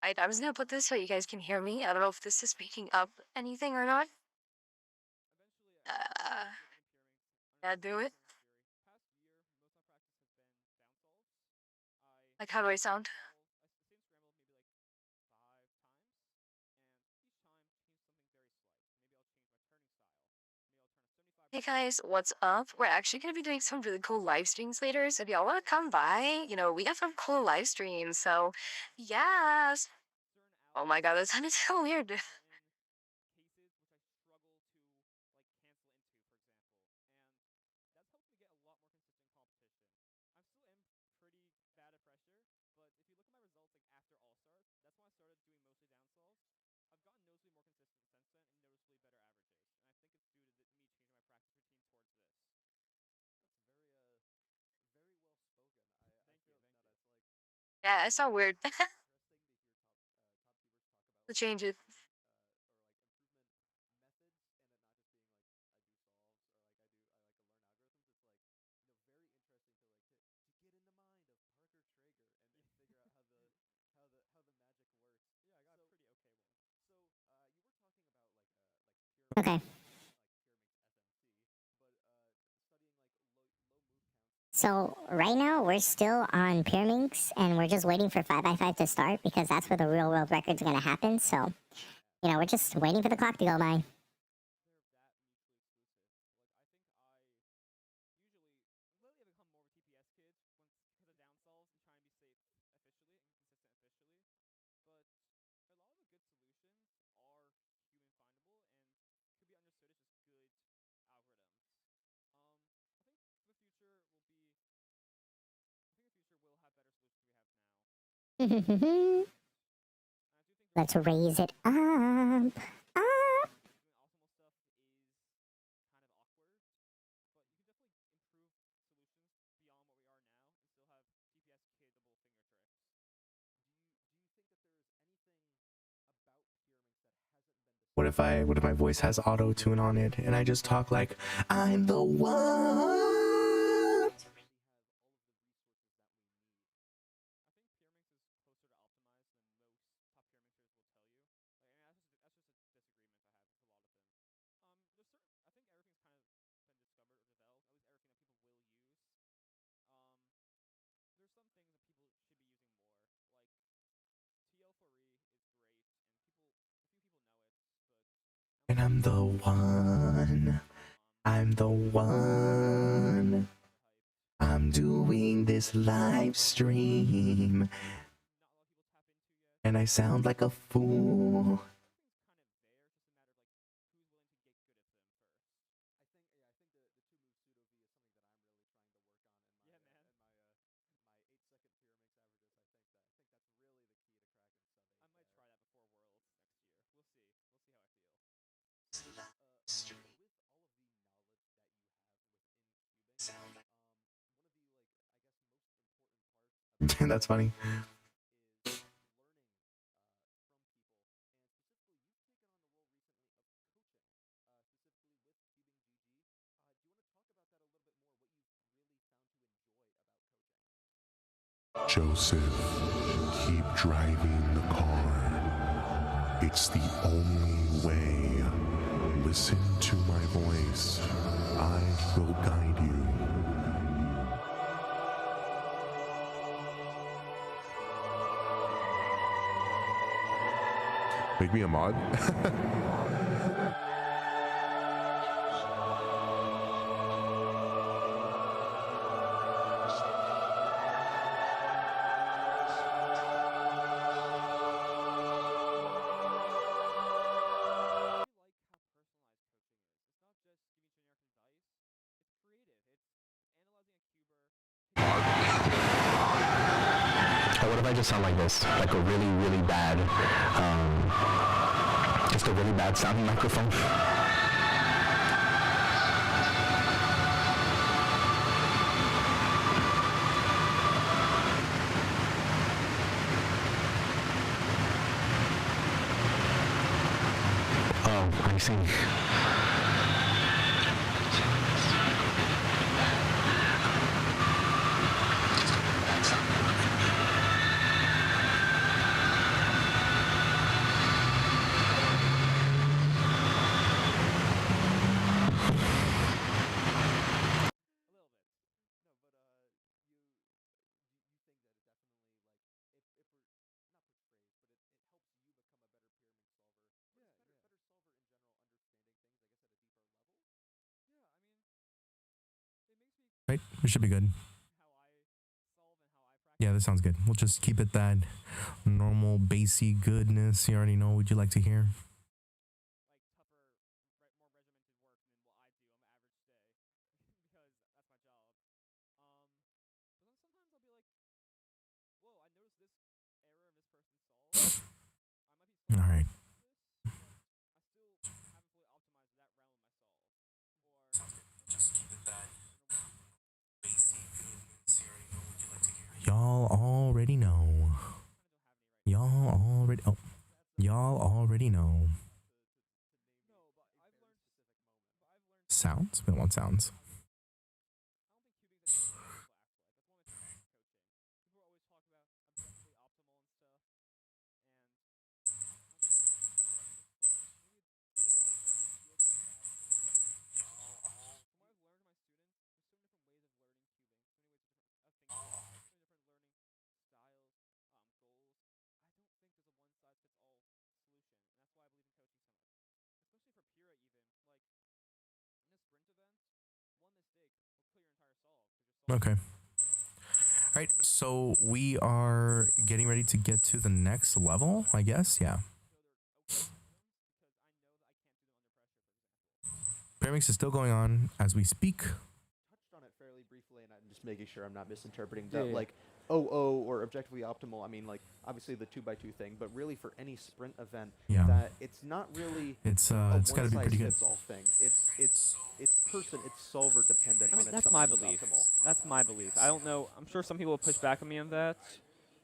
I'm just gonna put this so you guys can hear me. I don't know if this is picking up anything or not. Yeah, do it. Like, how do I sound? Hey guys, what's up? We're actually gonna be doing some really cool live streams later, so if y'all wanna come by, we got some cool live streams, so yes. Oh my god, that sounded so weird. Yeah, it sound weird. The changes. Okay. So right now we're still on Pyraminx and we're just waiting for 5x5 to start because that's where the real world record's gonna happen. So, we're just waiting for the clock to go by. Let's raise it up. Up. What if my voice has auto tune on it and I just talk like I'm the one? And I'm the one. I'm the one. I'm doing this live stream. And I sound like a fool. That's funny. Joseph, keep driving the car. It's the only way. Listen to my voice. I will guide you. Make me a mod? What if I just sound like this? Like a really, really bad, just a really bad sounding microphone? Oh, I see. Right? We should be good. Yeah, that sounds good. We'll just keep it that normal, bassy goodness you already know what you like to hear. All right. Y'all already know. Y'all already know. Sounds? We want sounds. Okay. All right, so we are getting ready to get to the next level, I guess. Yeah. Pyraminx is still going on as we speak. Touched on it fairly briefly, and I'm just making sure I'm not misinterpreting that. Yeah. Like, OO or objectively optimal. I mean, like, obviously the 2x2 thing, but really for any sprint event, Yeah. that it's not really It's a got to be pretty good. one-size-fits-all thing. It's solver dependent. I on mean, its that's my something belief. optimal. That's my belief. I don't know. I'm sure some people will push back on me on that,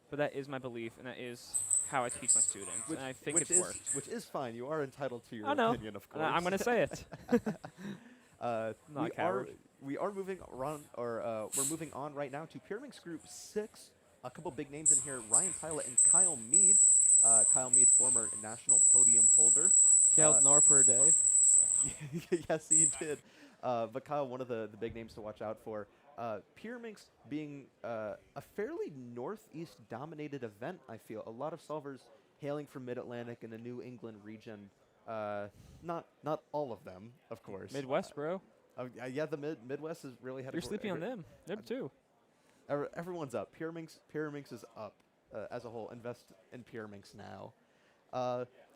but that is my belief, and that is how I teach my students. And I think it's worked. Which is fine. You are entitled to your I know. opinion, of course. I'm going to say it. Not a coward. We are moving around, or we're moving on right now to Pyraminx Group 6. A couple big names in here: Ryan Pilot and Kyle Mead. Kyle Mead, former national podium holder. He held NAR for a day. Yes, he did. But Kyle, one of the big names to watch out for. Pyraminx being a fairly northeast-dominated event, I feel. A lot of solvers hailing from Mid-Atlantic and the New England region. Not all of them, of course. Midwest, bro. Yeah, the Midwest has really had. You're sleeping on them. Them too. Everyone's up. Pyraminx is up as a whole. Invest in Pyraminx now.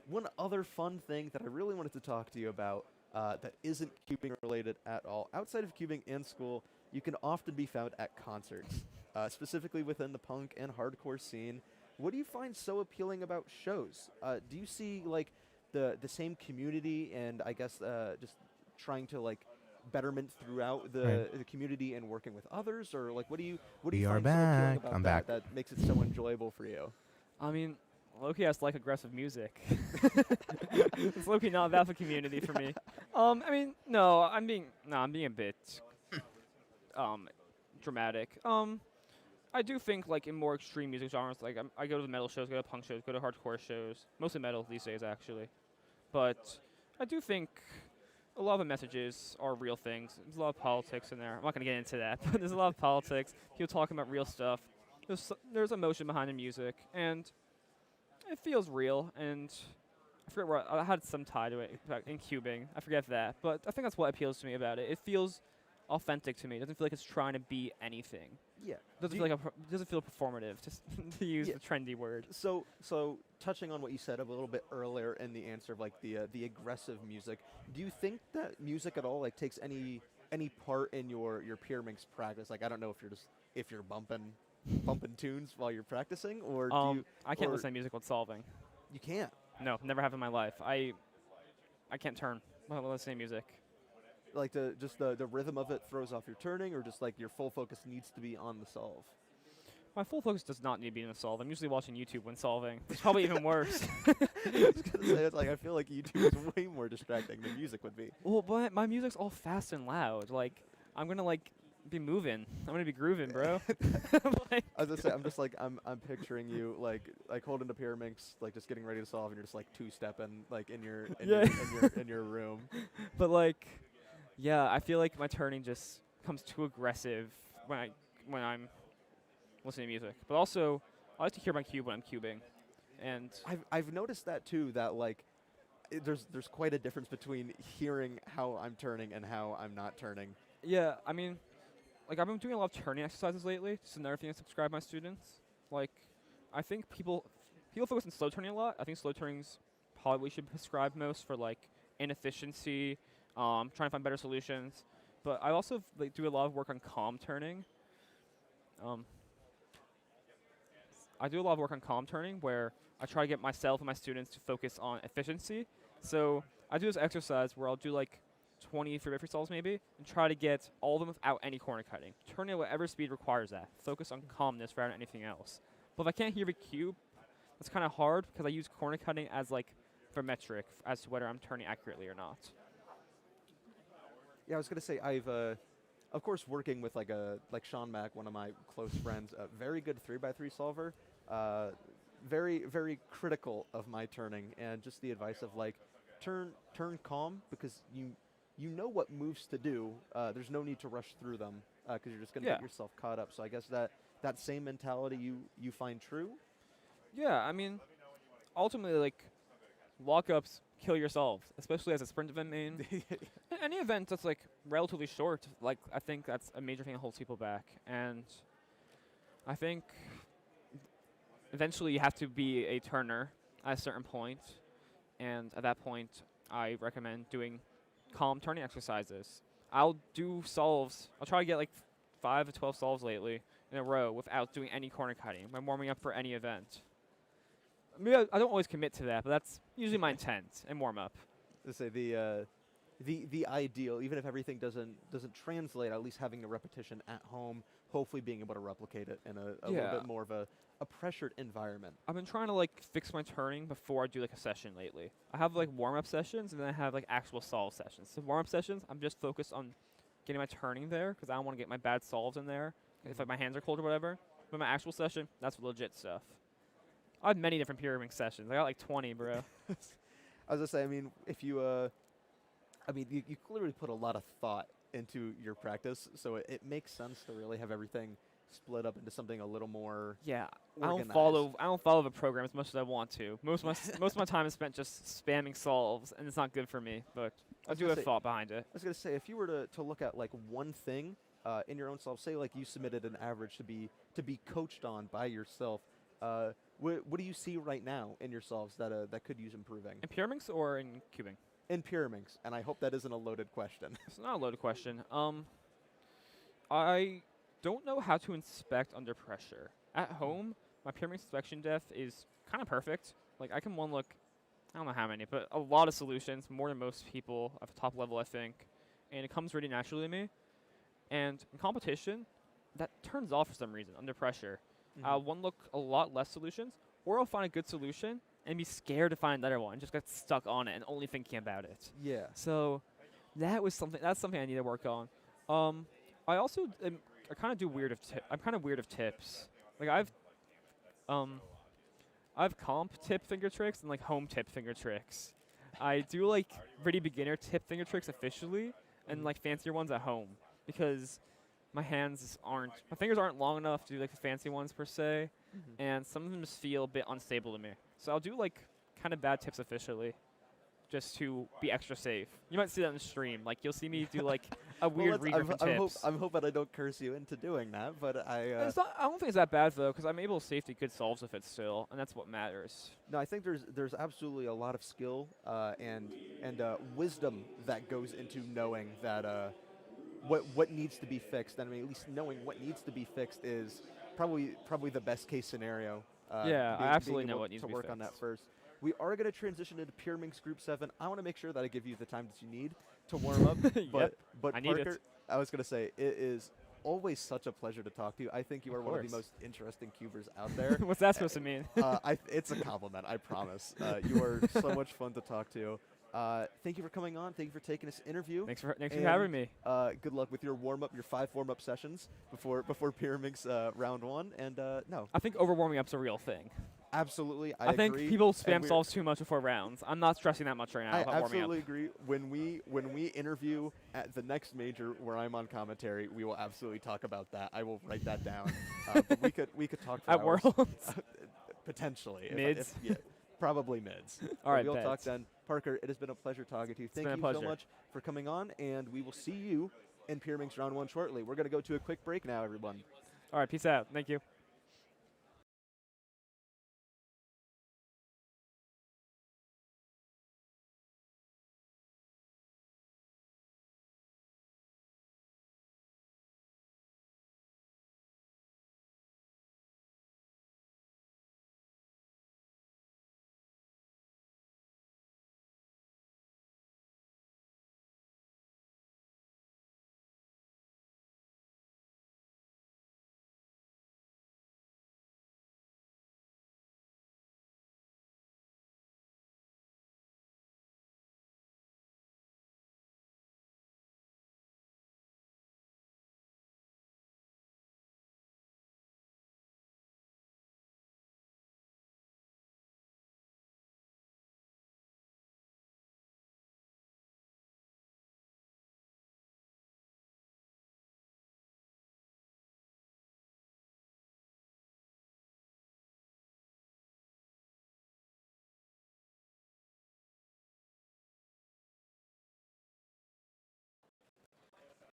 One other fun thing that I really wanted to talk to you about that isn't cubing related at all. Outside of cubing in school, you can often be found at concerts, specifically within the punk and hardcore scene. What do you find so appealing about shows? Do you see like the same community and I guess just trying to like betterment throughout the community and working with others, or like what do you We are find so appealing back. about I'm that back. that makes it so enjoyable for you? I mean, Loki has like aggressive music. It's Loki not about the community for me. I mean, no, I'm being a bit dramatic. I do think like in more extreme music genres, like I go to the metal shows, go to punk shows, go to hardcore shows, mostly metal these days actually. But I do think a lot of the messages are real things. There's a lot of politics in there. I'm not going to get into that, but there's a lot of politics. People talking about real stuff. There's emotion behind the music, and it feels real. And I forget where I had some tie to it in cubing. I forget that, but I think that's what appeals to me about it. It feels authentic to me. It doesn't feel like it's trying to be anything. Yeah. Doesn't feel performative, just to use the trendy word. So touching on what you said a little bit earlier in the answer of like the aggressive music, do you think that music at all like takes any part in your Pyraminx practice? Like I don't know if you're bumping tunes while you're practicing, or do you? I can't listen to music while solving. You can't. No, never have in my life. I can't turn while listening to music. Like the rhythm of it throws off your turning, or just like your full focus needs to be on the solve? My full focus does not need to be in the solve. I'm usually watching YouTube when solving. It's probably even worse. I was gonna say, it's like I feel like YouTube is way more distracting than music would be. Well, but my music's all fast and loud. Like I'm gonna like be moving. I'm gonna be grooving, bro. As I say, I'm picturing you like holding the Pyraminx, like just getting ready to solve, and you're just like two-stepping like in your room. But like, yeah, I feel like my turning just becomes too aggressive when I'm listening to music. But also, I like to hear my cube when I'm cubing, and I've noticed that too. That like, there's quite a difference between hearing how I'm turning and how I'm not turning. Yeah, I mean, like I've been doing a lot of turning exercises lately. Just another thing to subscribe my students. Like, I think people focus on slow turning a lot. I think slow turning's probably what we should prescribe most for like inefficiency, trying to find better solutions. But I also like do a lot of work on calm turning. I do a lot of work on calm turning where I try to get myself and my students to focus on efficiency. So I do this exercise where I'll do like 20 free solves maybe and try to get all of them without any corner cutting. Turn at whatever speed requires that. Focus on calmness rather than anything else. But if I can't hear the cube, that's kind of hard because I use corner cutting as like for metric as to whether I'm turning accurately or not. Yeah, I was gonna say I've, of course, working with like Sean Mack, one of my close friends, a very good 3x3 solver, very very critical of my turning and just the advice of like turn calm because you know what moves to do. There's no need to rush through them because you're just gonna get yourself caught up. So I guess that same mentality you find true. Yeah, I mean, ultimately like lockups kill your solves, especially as a sprint event main. Any event that's like relatively short, like I think that's a major thing that holds people back. And I think eventually you have to be a turner at a certain point. And at that point, I recommend doing calm turning exercises. I'll do solves. I'll try to get like 5 to 12 solves lately in a row without doing any corner cutting. I'm warming up for any event. Maybe I don't always commit to that, but that's usually my intent and warm up. Let's say the ideal, even if everything doesn't translate, at least having a repetition at home, hopefully being able to replicate it in a little bit more of a pressured environment. I've been trying to like fix my turning before I do like a session lately. I have like warm up sessions and then I have like actual solve sessions. So warm up sessions, I'm just focused on getting my turning there because I don't want to get my bad solves in there if like my hands are cold or whatever. But my actual session, that's legit stuff. I have many different Pyraminx sessions. I got like 20, bro. I was gonna say, I mean, if you, you clearly put a lot of thought into your practice, so it makes sense to really have everything split up into something a little more. Yeah, organized. I don't follow the program as much as I want to. Most of my time is spent just spamming solves, and it's not good for me. But I do have thought behind it. I was gonna say, if you were to look at like one thing in your own solve, say like you submitted an average to be coached on by yourself. What do you see right now in your solves that could use improving? In Pyraminx or in Cubing? In Pyraminx, and I hope that isn't a loaded question. It's not a loaded question. I don't know how to inspect under pressure. At home, my Pyraminx inspection depth is kind of perfect. Like I can one look, I don't know how many, but a lot of solutions, more than most people at the top level, I think. And it comes really naturally to me. And in competition, that turns off for some reason under pressure. I'll one look a lot less solutions, or I'll find a good solution and be scared to find another one, just get stuck on it and only thinking about it. Yeah. So that's something I need to work on. I also I kind of do I'm kind of weird of tips. Like I've comp tip finger tricks and like home tip finger tricks. I do like pretty beginner tip finger tricks officially and like fancier ones at home because my fingers aren't long enough to do like the fancy ones per se, and some of them just feel a bit unstable to me. So I'll do like kind of bad tips officially, just to be extra safe. You might see that in the stream. Like you'll see me do like a weird regrip of tips. I'm hoping I don't curse you into doing that, but I don't think it's that bad though, because I'm able to safely good solves with it still, and that's what matters. No, I think there's absolutely a lot of skill and wisdom that goes into knowing that. What needs to be fixed, and I mean, at least knowing what needs to be fixed is probably the best case scenario. I absolutely know what needs to be work fixed. on that first. We are going to transition into Pyraminx Group 7. I want to make sure that I give you the time that you need to warm up. But I need Parker, it. I was going to say, it is always such a pleasure to talk to you. I think you are one of the most interesting cubers out there. What's that supposed to mean? It's a compliment, I promise. You are so much fun to talk to. Thank you for coming on. Thank you for taking this interview. Thanks for having me. Good luck with your your 5 warm-up sessions before Pyraminx round 1. And no, I think overwarming up's a real thing. Absolutely, I think agree. people spam solves too much before rounds. I'm not stressing that much right now. I about warming absolutely up. agree. When we interview at the next major where I'm on commentary, we will absolutely talk about that. I will write that down. But we could talk for at hours. Worlds. Potentially Mids. Probably mids. All right, we'll bets. talk then. Parker, it has been a pleasure talking to you. Thank you so much for coming on, and we will see you in Pyraminx Round 1 shortly. We're going to go to a quick break now, everyone. All right, peace out. Thank you.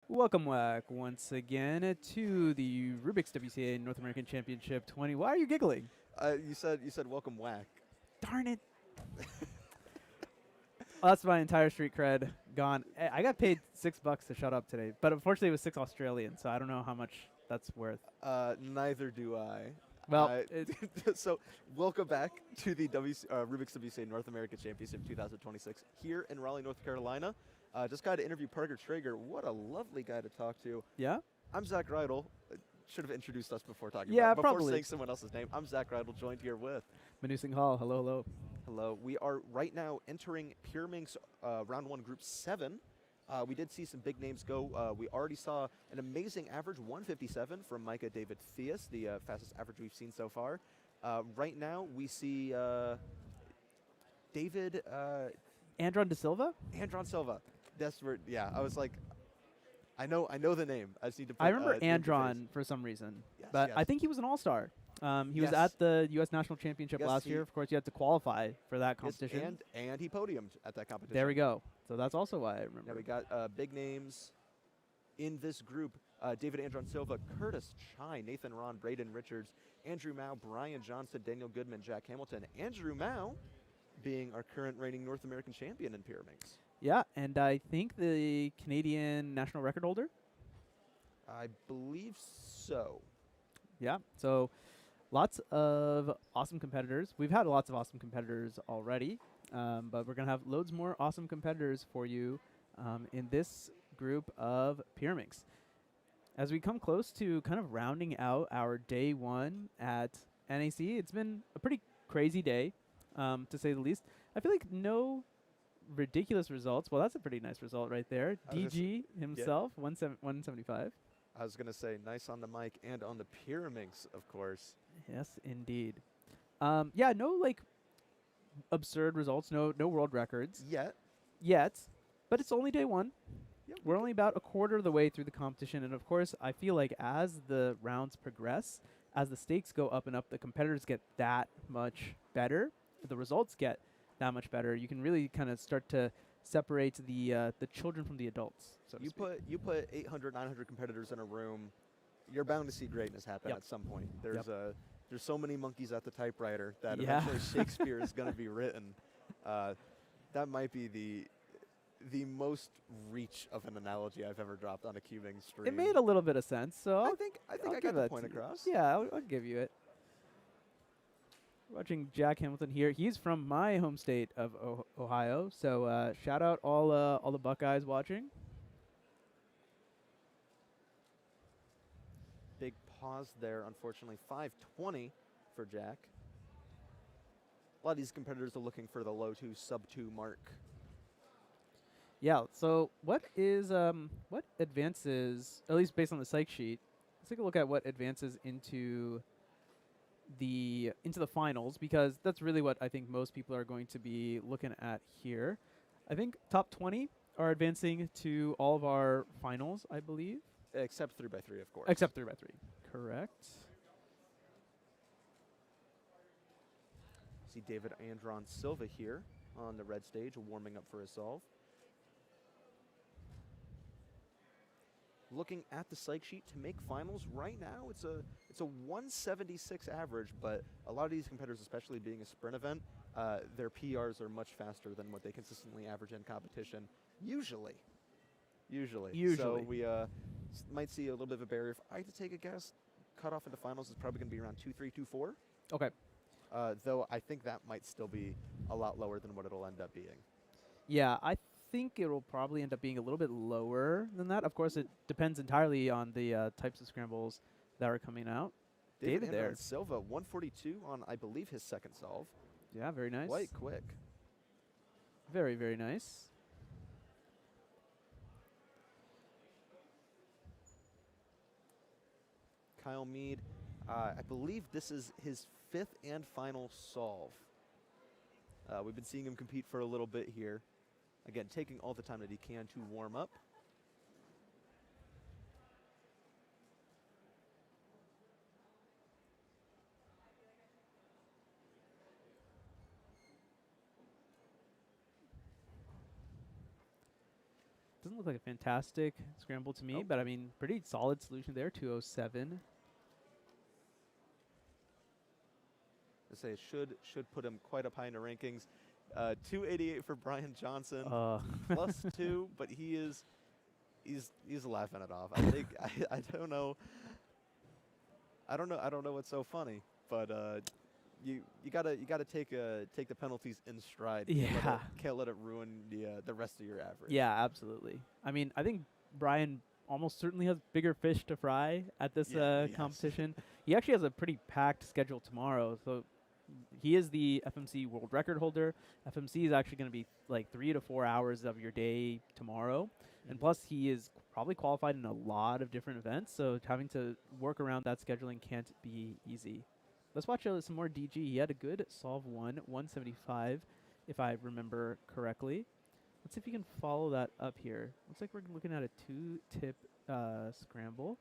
Welcome back once again to the Rubik's WCA North American Championship 20. Why are you giggling? You said welcome whack. Darn it. Well, that's my entire street cred gone. I got paid $6 to shut up today, but unfortunately it was 6 Australian, so I don't know how much that's worth. Neither do I. Well, so welcome back to the Rubik's WCA North American Championship 2026 here in Raleigh, North Carolina. Just got to interview Parker Traeger. What a lovely guy to talk to. Yeah? I'm Zach Reidel. Should have introduced us before talking Yeah, about before probably. saying someone else's name. I'm Zach Reidel, joined here with Manu Singh Hall. Hello, hello. Hello. We are right now entering Pyraminx Round 1 Group 7. We did see some big names go. We already saw an amazing average, 157 from Micah David Theus, the fastest average we've seen so far. Right now, we see David... Andron De Silva? Andron Silva. That's where, yeah, I was like, I know the name. I just need to put I remember name to Andron for some reason, Yes, but yes. I think he was an all-star. He was Yes. at the U.S. National Championship Yes, last year. Of course, you had to qualify for that Yes, competition. and he podiumed at that competition. There we go. So that's also why I remember. Now we got big names in this group. David Andron Silva, Curtis Chai, Nathan Ron, Braden Richards, Andrew Mao, Brian Johnson, Daniel Goodman, Jack Hamilton. Andrew Mao being our current reigning North American champion in Pyraminx. Yeah, and I think the Canadian national record holder. I believe so. Yeah, so lots of awesome competitors. We've had lots of awesome competitors already, but we're going to have loads more awesome competitors for you in this group of Pyraminx. As we come close to kind of rounding out our day one at NAC, it's been a pretty crazy day, to say the least. I feel like no ridiculous results. Well, that's a pretty nice result right there. DG himself, 175. I was going to say, nice on the mic and on the Pyraminx, of course. Yes, indeed. Yeah, no, like, absurd results. No world records. Yet. But it's only day one. Yep. We're only about a quarter of the way through the competition. And, of course, I feel like as the rounds progress, as the stakes go up and up, the competitors get that much better. The results get that much better. You can really kind of start to separate the children from the adults. So to speak. You put 800, 900 competitors in a room, you're bound to see greatness happen at some point. There's so many monkeys at the typewriter that eventually Shakespeare is going to be written. That might be the most reach of an analogy I've ever dropped on a cubing stream. It made a little bit of sense. So I think I got give the that point to you. across. Yeah, I'll give you it. Watching Jack Hamilton here. He's from my home state of Ohio. So shout out all the Buckeyes watching. Big pause there, unfortunately. 520 for Jack. A lot of these competitors are looking for the low 2, sub 2 mark. Yeah, so what advances, at least based on the psych sheet, let's take a look at what advances into the finals, because that's really what I think most people are going to be looking at here. I think top 20 are advancing to all of our finals, I believe. Except 3x3, of course. Except 3x3, correct. See David Andron Silva here on the red stage, warming up for his solve. looking at the psych sheet to make finals right now, it's a 176 average, but a lot of these competitors, especially being a sprint event, their PRs are much faster than what they consistently average in competition, usually. So we might see a little bit of a barrier. If I had to take a guess, cutoff into finals is probably going to be around 2.3, 2.4. Okay. Though I think that might still be a lot lower than what it'll end up being. Yeah, I think it will probably end up being a little bit lower than that. Of course, it depends entirely on the types of scrambles that are coming out. David there. Silva, 142 on, I believe, his second solve. Yeah, very nice. Quite quick. Very, very nice. Kyle Mead, I believe this is his 5th and final solve. We've been seeing him compete for a little bit here. Again, taking all the time that he can to warm up. Doesn't look like a fantastic scramble to me, but I mean, pretty solid solution there, 207. I say it should put him quite up high in the rankings. 288 for Brian Johnson, +2, but he's laughing it off. I think I don't know. I don't know what's so funny, but you gotta take the penalties in stride. Yeah, can't let it ruin the rest of your average. Yeah, absolutely. I mean, I think Brian almost certainly has bigger fish to fry at this competition. He actually has a pretty packed schedule tomorrow, so he is the FMC world record holder. FMC is actually going to be like 3 to 4 hours of your day tomorrow. And plus, he is probably qualified in a lot of different events, so having to work around that scheduling can't be easy. Let's watch some more DG. He had a good solve 175, if I remember correctly. Let's see if you can follow that up here. Looks like we're looking at a 2-tip scramble.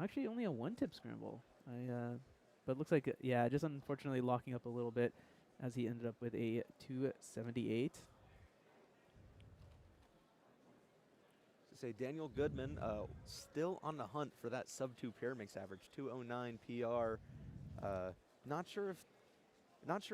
Actually, only a 1-tip scramble. But looks like, yeah, just unfortunately locking up a little bit as he ended up with a 278. So say Daniel Goodman still on the hunt for that sub-2 Pyraminx average, 209 PR. Not sure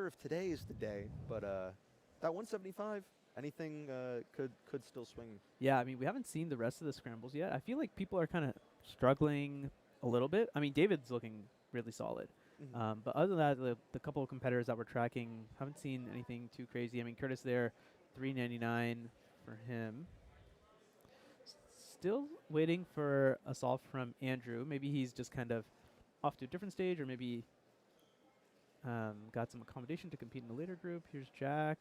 if today is the day, but that 175, anything could still swing. Yeah, I mean, we haven't seen the rest of the scrambles yet. I feel like people are kind of struggling a little bit. I mean, David's looking really solid. But other than that, the couple of competitors that we're tracking haven't seen anything too crazy. I mean, Curtis there, 399 for him. Still waiting for a solve from Andrew. Maybe he's just kind of off to a different stage, or maybe got some accommodation to compete in the later group. Here's Jack.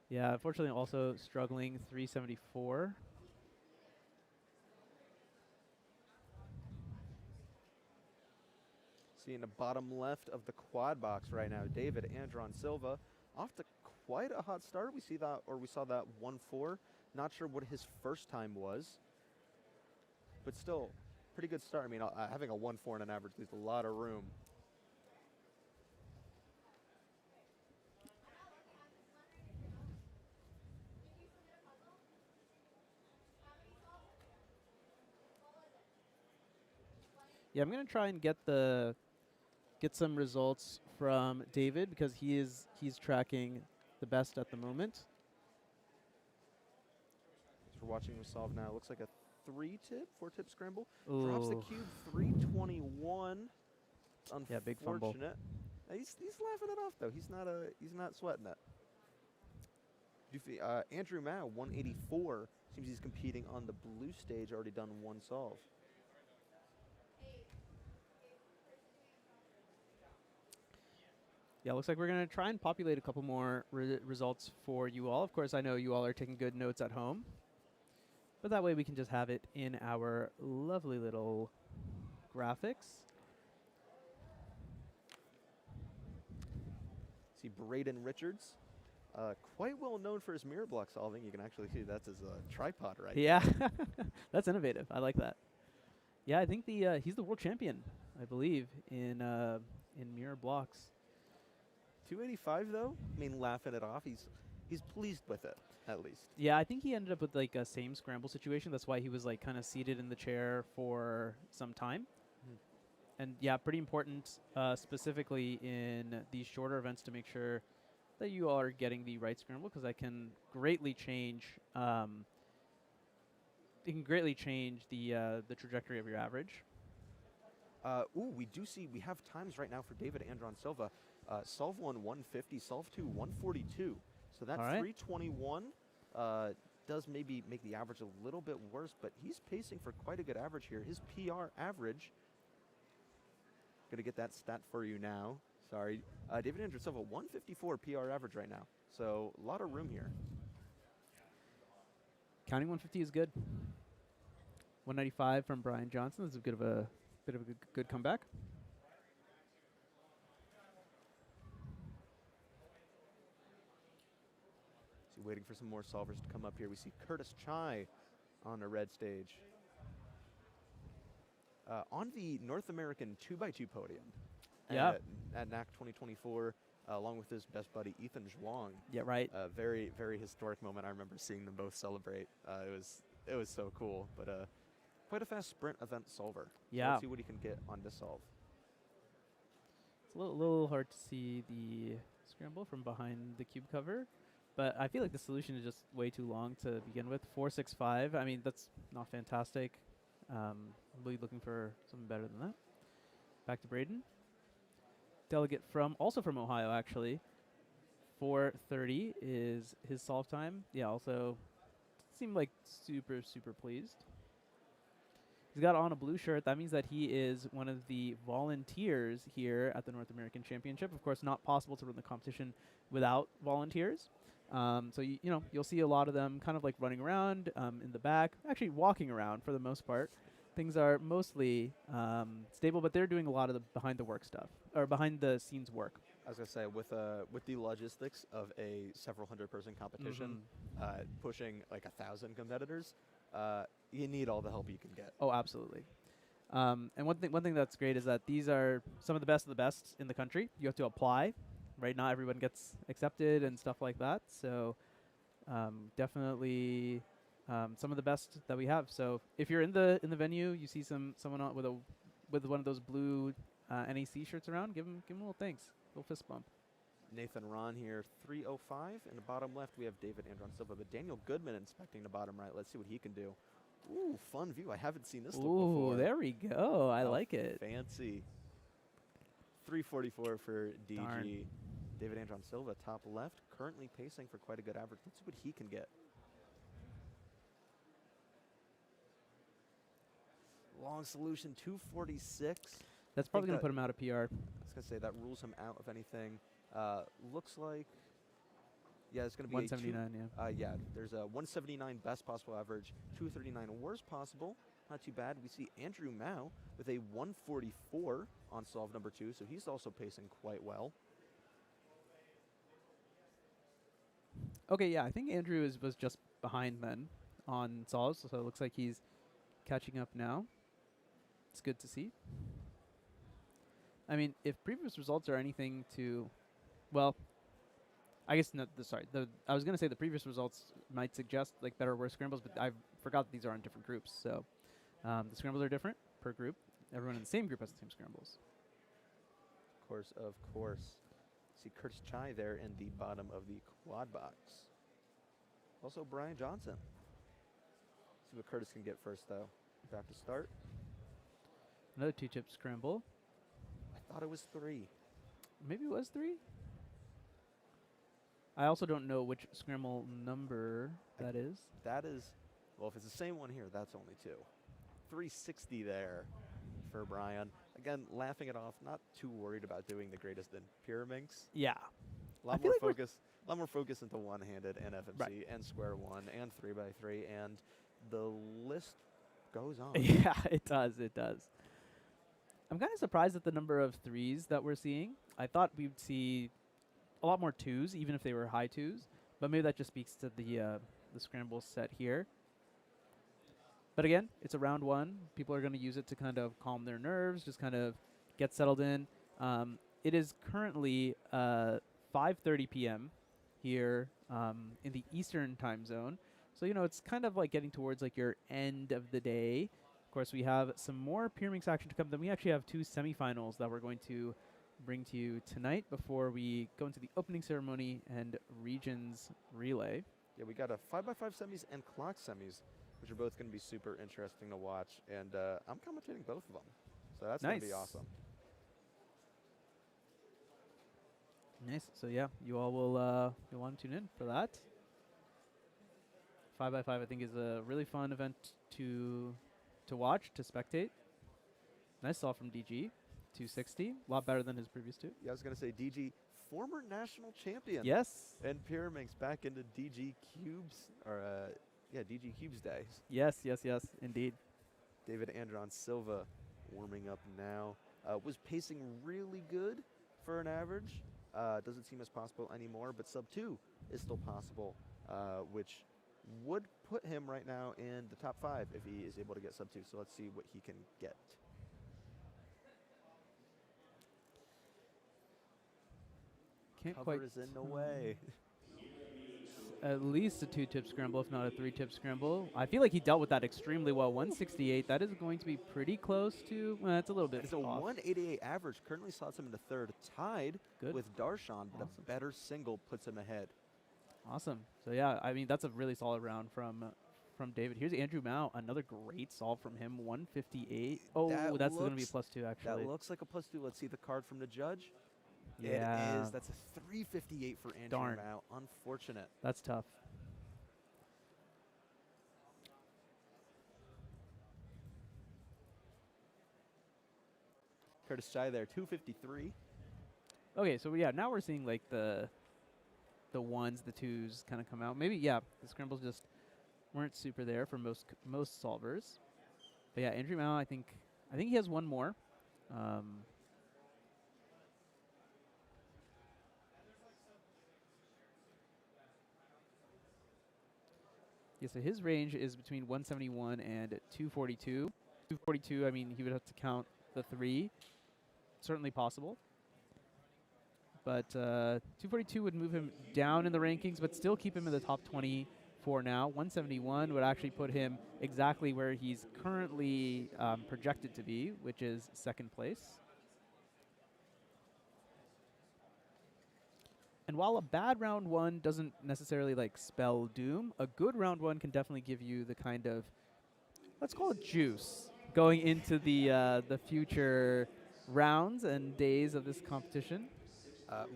Yeah, unfortunately also struggling, 374. In the bottom left of the quad box right now, David Andron Silva off to quite a hot start. We saw that 1-4. Not sure what his first time was, but still pretty good start. I mean, having a 1-4 in an average leaves a lot of room. Yeah, I'm gonna try and get some results from David because he's tracking the best at the moment. As we're watching him solve now, looks like a 4-tip scramble. Ooh. Drops the cube, 321. It's unfortunate. Yeah, big fumble. He's laughing it off though. He's not sweating it. Andrew Mao, 184. Seems he's competing on the blue stage. Already done one solve. Yeah, looks like we're going to try and populate a couple more results for you all. Of course, I know you all are taking good notes at home. But that way we can just have it in our lovely little graphics. See Braden Richards, quite well known for his mirror block solving. You can actually see that's his tripod right Yeah, that's innovative. I like that. Yeah, I think he's the world champion, I believe, in mirror blocks. 285 though. I mean, laughing it off. he's pleased with it at least. Yeah, I think he ended up with like a same scramble situation. That's why he was like kind of seated in the chair for some time. And yeah, pretty important, specifically in these shorter events, to make sure that you are getting the right scramble, because that can greatly change. It can greatly change the trajectory of your average. We have times right now for David Andron Silva. Solve 1 150, solve 2 142. So that 321 does maybe make the average a little bit worse, but he's pacing for quite a good average here. His PR average. Going to get that stat for you now. Sorry. David Andron Silva, 154 PR average right now. So a lot of room here. Counting 150 is good. 195 from Brian Johnson. This is a bit of a good comeback. So waiting for some more solvers to come up here. We see Curtis Chai on a red stage. On the North American 2x2 podium at NAC 2024, along with his best buddy Ethan Zhuang. Yeah, right. Very, very historic moment. I remember seeing them both celebrate. It was so cool, but quite a fast sprint event solver. Yeah. So let's see what he can get on this solve. It's a little hard to see the scramble from behind the cube cover, but I feel like the solution is just way too long to begin with. 465. I mean, that's not fantastic. Really looking for something better than that. Back to Braden. Delegate also from Ohio, actually. 4:30 is his solve time. Yeah, also seemed like super, super pleased. He's got on a blue shirt. That means that he is one of the volunteers here at the North American Championship. Of course, not possible to run the competition without volunteers. So you'll see a lot of them kind of like running around in the back, actually walking around for the most part. Things are mostly stable, but they're doing a lot of the behind the work stuff, or behind the scenes work. I was gonna say, with the logistics of a several hundred person competition, pushing like 1,000 competitors, you need all the help you can get. Oh, absolutely. And one thing that's great is that these are some of the best in the country. You have to apply. Right, not everyone gets accepted and stuff like that. So definitely some of the best that we have. So if you're in the venue, you see someone on with one of those blue NAC shirts around, give him a little thanks, a little fist bump. Nathan Ron here, 305. In the bottom left, we have David Andron Silva, but Daniel Goodman inspecting the bottom right. Let's see what he can do. Ooh, fun view. I haven't seen this look before. Ooh, there we go. I like it. Fancy. 344 for DG. Darn. David Andron Silva, top left, currently pacing for quite a good average. Let's see what he can get. Long solution, 246. That's probably going to put him out of PR. I was going to say, that rules him out of anything. Looks like, yeah, it's going to be 179, yeah, there's a 179 best possible average, 239 worst possible. Not too bad. We see Andrew Mao with a 144 on solve number 2, so he's also pacing quite well. Okay, yeah, I think Andrew was just behind then on solves, so it looks like he's catching up now. It's good to see. I mean, if previous results are anything to, well, I guess not. I was going to say the previous results might suggest like better or worse scrambles, but I forgot that these are on different groups. So the scrambles are different per group. Everyone in the same group has the same scrambles. Of course. See Curtis Chai there in the bottom of the quad box. Also Brian Johnson. See what Curtis can get first, though. Back to start. Another 2-chip scramble. I thought it was 3. Maybe it was 3? I also don't know which scramble number that is. That is, well, if it's the same one here, that's only 2. 360 there for Brian. Again, laughing it off, not too worried about doing the greatest in Pyraminx. Yeah. A lot more focus into one-handed and FMC and square one and 3x3, and the list goes on. Yeah, it does. I'm kind of surprised at the number of 3s that we're seeing. I thought we'd see a lot more 2s, even if they were high 2s, but maybe that just speaks to the scramble set here. But again, it's a round 1. People are going to use it to kind of calm their nerves, just kind of get settled in. It is currently 5:30 p.m. here in the Eastern time zone. So, you know, it's kind of like getting towards like your end of the day. Of course, we have some more Pyraminx action to come. Then we actually have 2 semifinals that we're going to bring to you tonight before we go into the opening ceremony and regions relay. Yeah, we got a 5x5 semis and clock semis, which are both going to be super interesting to watch. And I'm commentating both of them. So that's going to be awesome. Nice. So yeah, you all will you'll want to tune in for that. 5x5 I think is a really fun event to watch, to spectate. Nice solve from DG. 260. A lot better than his previous 2. Yeah, I was going to say DG, former national champion. Yes. And Pyraminx back into DG Cubes, or DG Cubes days. Yes, yes, yes, indeed. David Andron Silva warming up now. Was pacing really good for an average. Doesn't seem as possible anymore, but sub 2 is still possible, which would put him right now in the top 5 if he is able to get sub 2. So let's see what he can get. Can't Cover quite is in the way. At least a 2-tip scramble, if not a 3-tip scramble. I feel like he dealt with that extremely well. 168, that is going to be pretty close to, well, it's a little bit It's a off. 188 average. Currently slots him into 3rd, tied with Darshan, but a better single puts him ahead. Awesome. So yeah, I mean, that's a really solid round from David. Here's Andrew Mao, another great solve from him, 158. Oh, that's going to be a +2, actually. That looks like a +2. Let's see the card from the judge. Yeah. It is. That's a 358 for Andrew Darn. Mao. Unfortunate. That's tough. Curtis Chai there, 253. Okay, so yeah, now we're seeing like the 1s, the 2s kind of come out. Maybe, yeah, the scrambles just weren't super there for most solvers. But yeah, Andrew Mao, I think he has one more. Yeah, so his range is between 171 and 242. 242, I mean, he would have to count the 3. Certainly possible. But 242 would move him down in the rankings, but still keep him in the top 20 for now. 171 would actually put him exactly where he's currently projected to be, which is 2nd place. And while a bad round 1 doesn't necessarily like spell doom, a good round 1 can definitely give you the kind of, let's call it juice, going into the future rounds and days of this competition.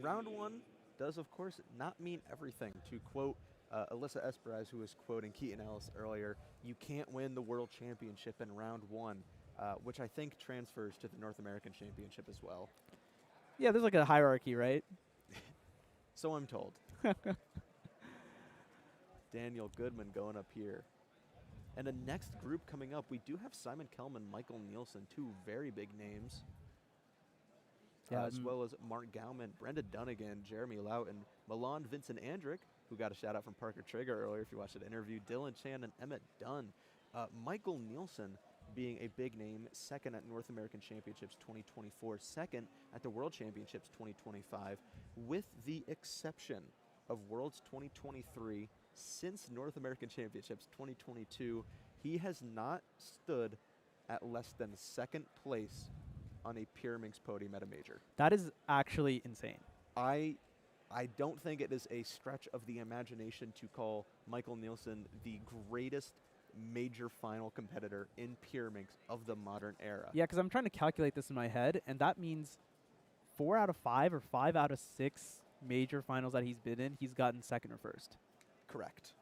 Round 1 does, of course, not mean everything. To quote Alyssa Esperaz, who was quoting Keaton Ellis earlier, you can't win the World Championship in round 1, which I think transfers to the North American Championship as well. Yeah, there's like a hierarchy, right? So I'm told. Daniel Goodman going up here. And the next group coming up, we do have Simon Kelman, Michael Nielsen, 2 very big names. Yeah, as well as Mark Gauman, Brenda Dunnigan, Jeremy Loughton, Milan Vincent Andrick, who got a shout out from Parker Trigger earlier if you watched that interview, Dylan Chan and Emmett Dunn. Michael Nielsen being a big name, 2nd at North American Championships 2024, 2nd at the World Championships 2025, with the exception of Worlds 2023. Since North American Championships 2022, he has not stood at less than 2nd place on a Pyraminx podium at a major. That is actually insane. I don't think it is a stretch of the imagination to call Michael Nielsen the greatest major final competitor in Pyraminx of the modern era. Yeah, because I'm trying to calculate this in my head, and that means 4 out of 5 or 5 out of 6 major finals that he's been in, he's gotten 2nd or 1st. Correct.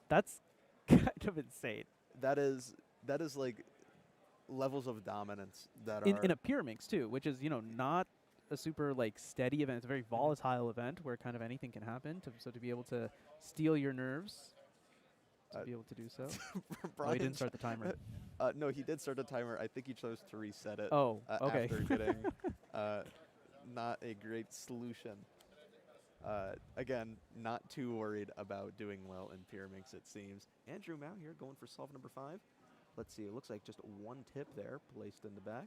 That's kind of insane. That is like levels of dominance that in are a Pyraminx too, which is, you know, not a super like steady event. It's a very volatile event where kind of anything can happen. So to be able to steal your nerves, to be able to do so. Oh, he didn't start the timer. No, he did start the timer. I think he chose to reset it. Oh, okay. After getting not a great solution. Again, not too worried about doing well in Pyraminx, it seems. Andrew Mao here going for solve number 5. Let's see, it looks like just 1 tip there placed in the back.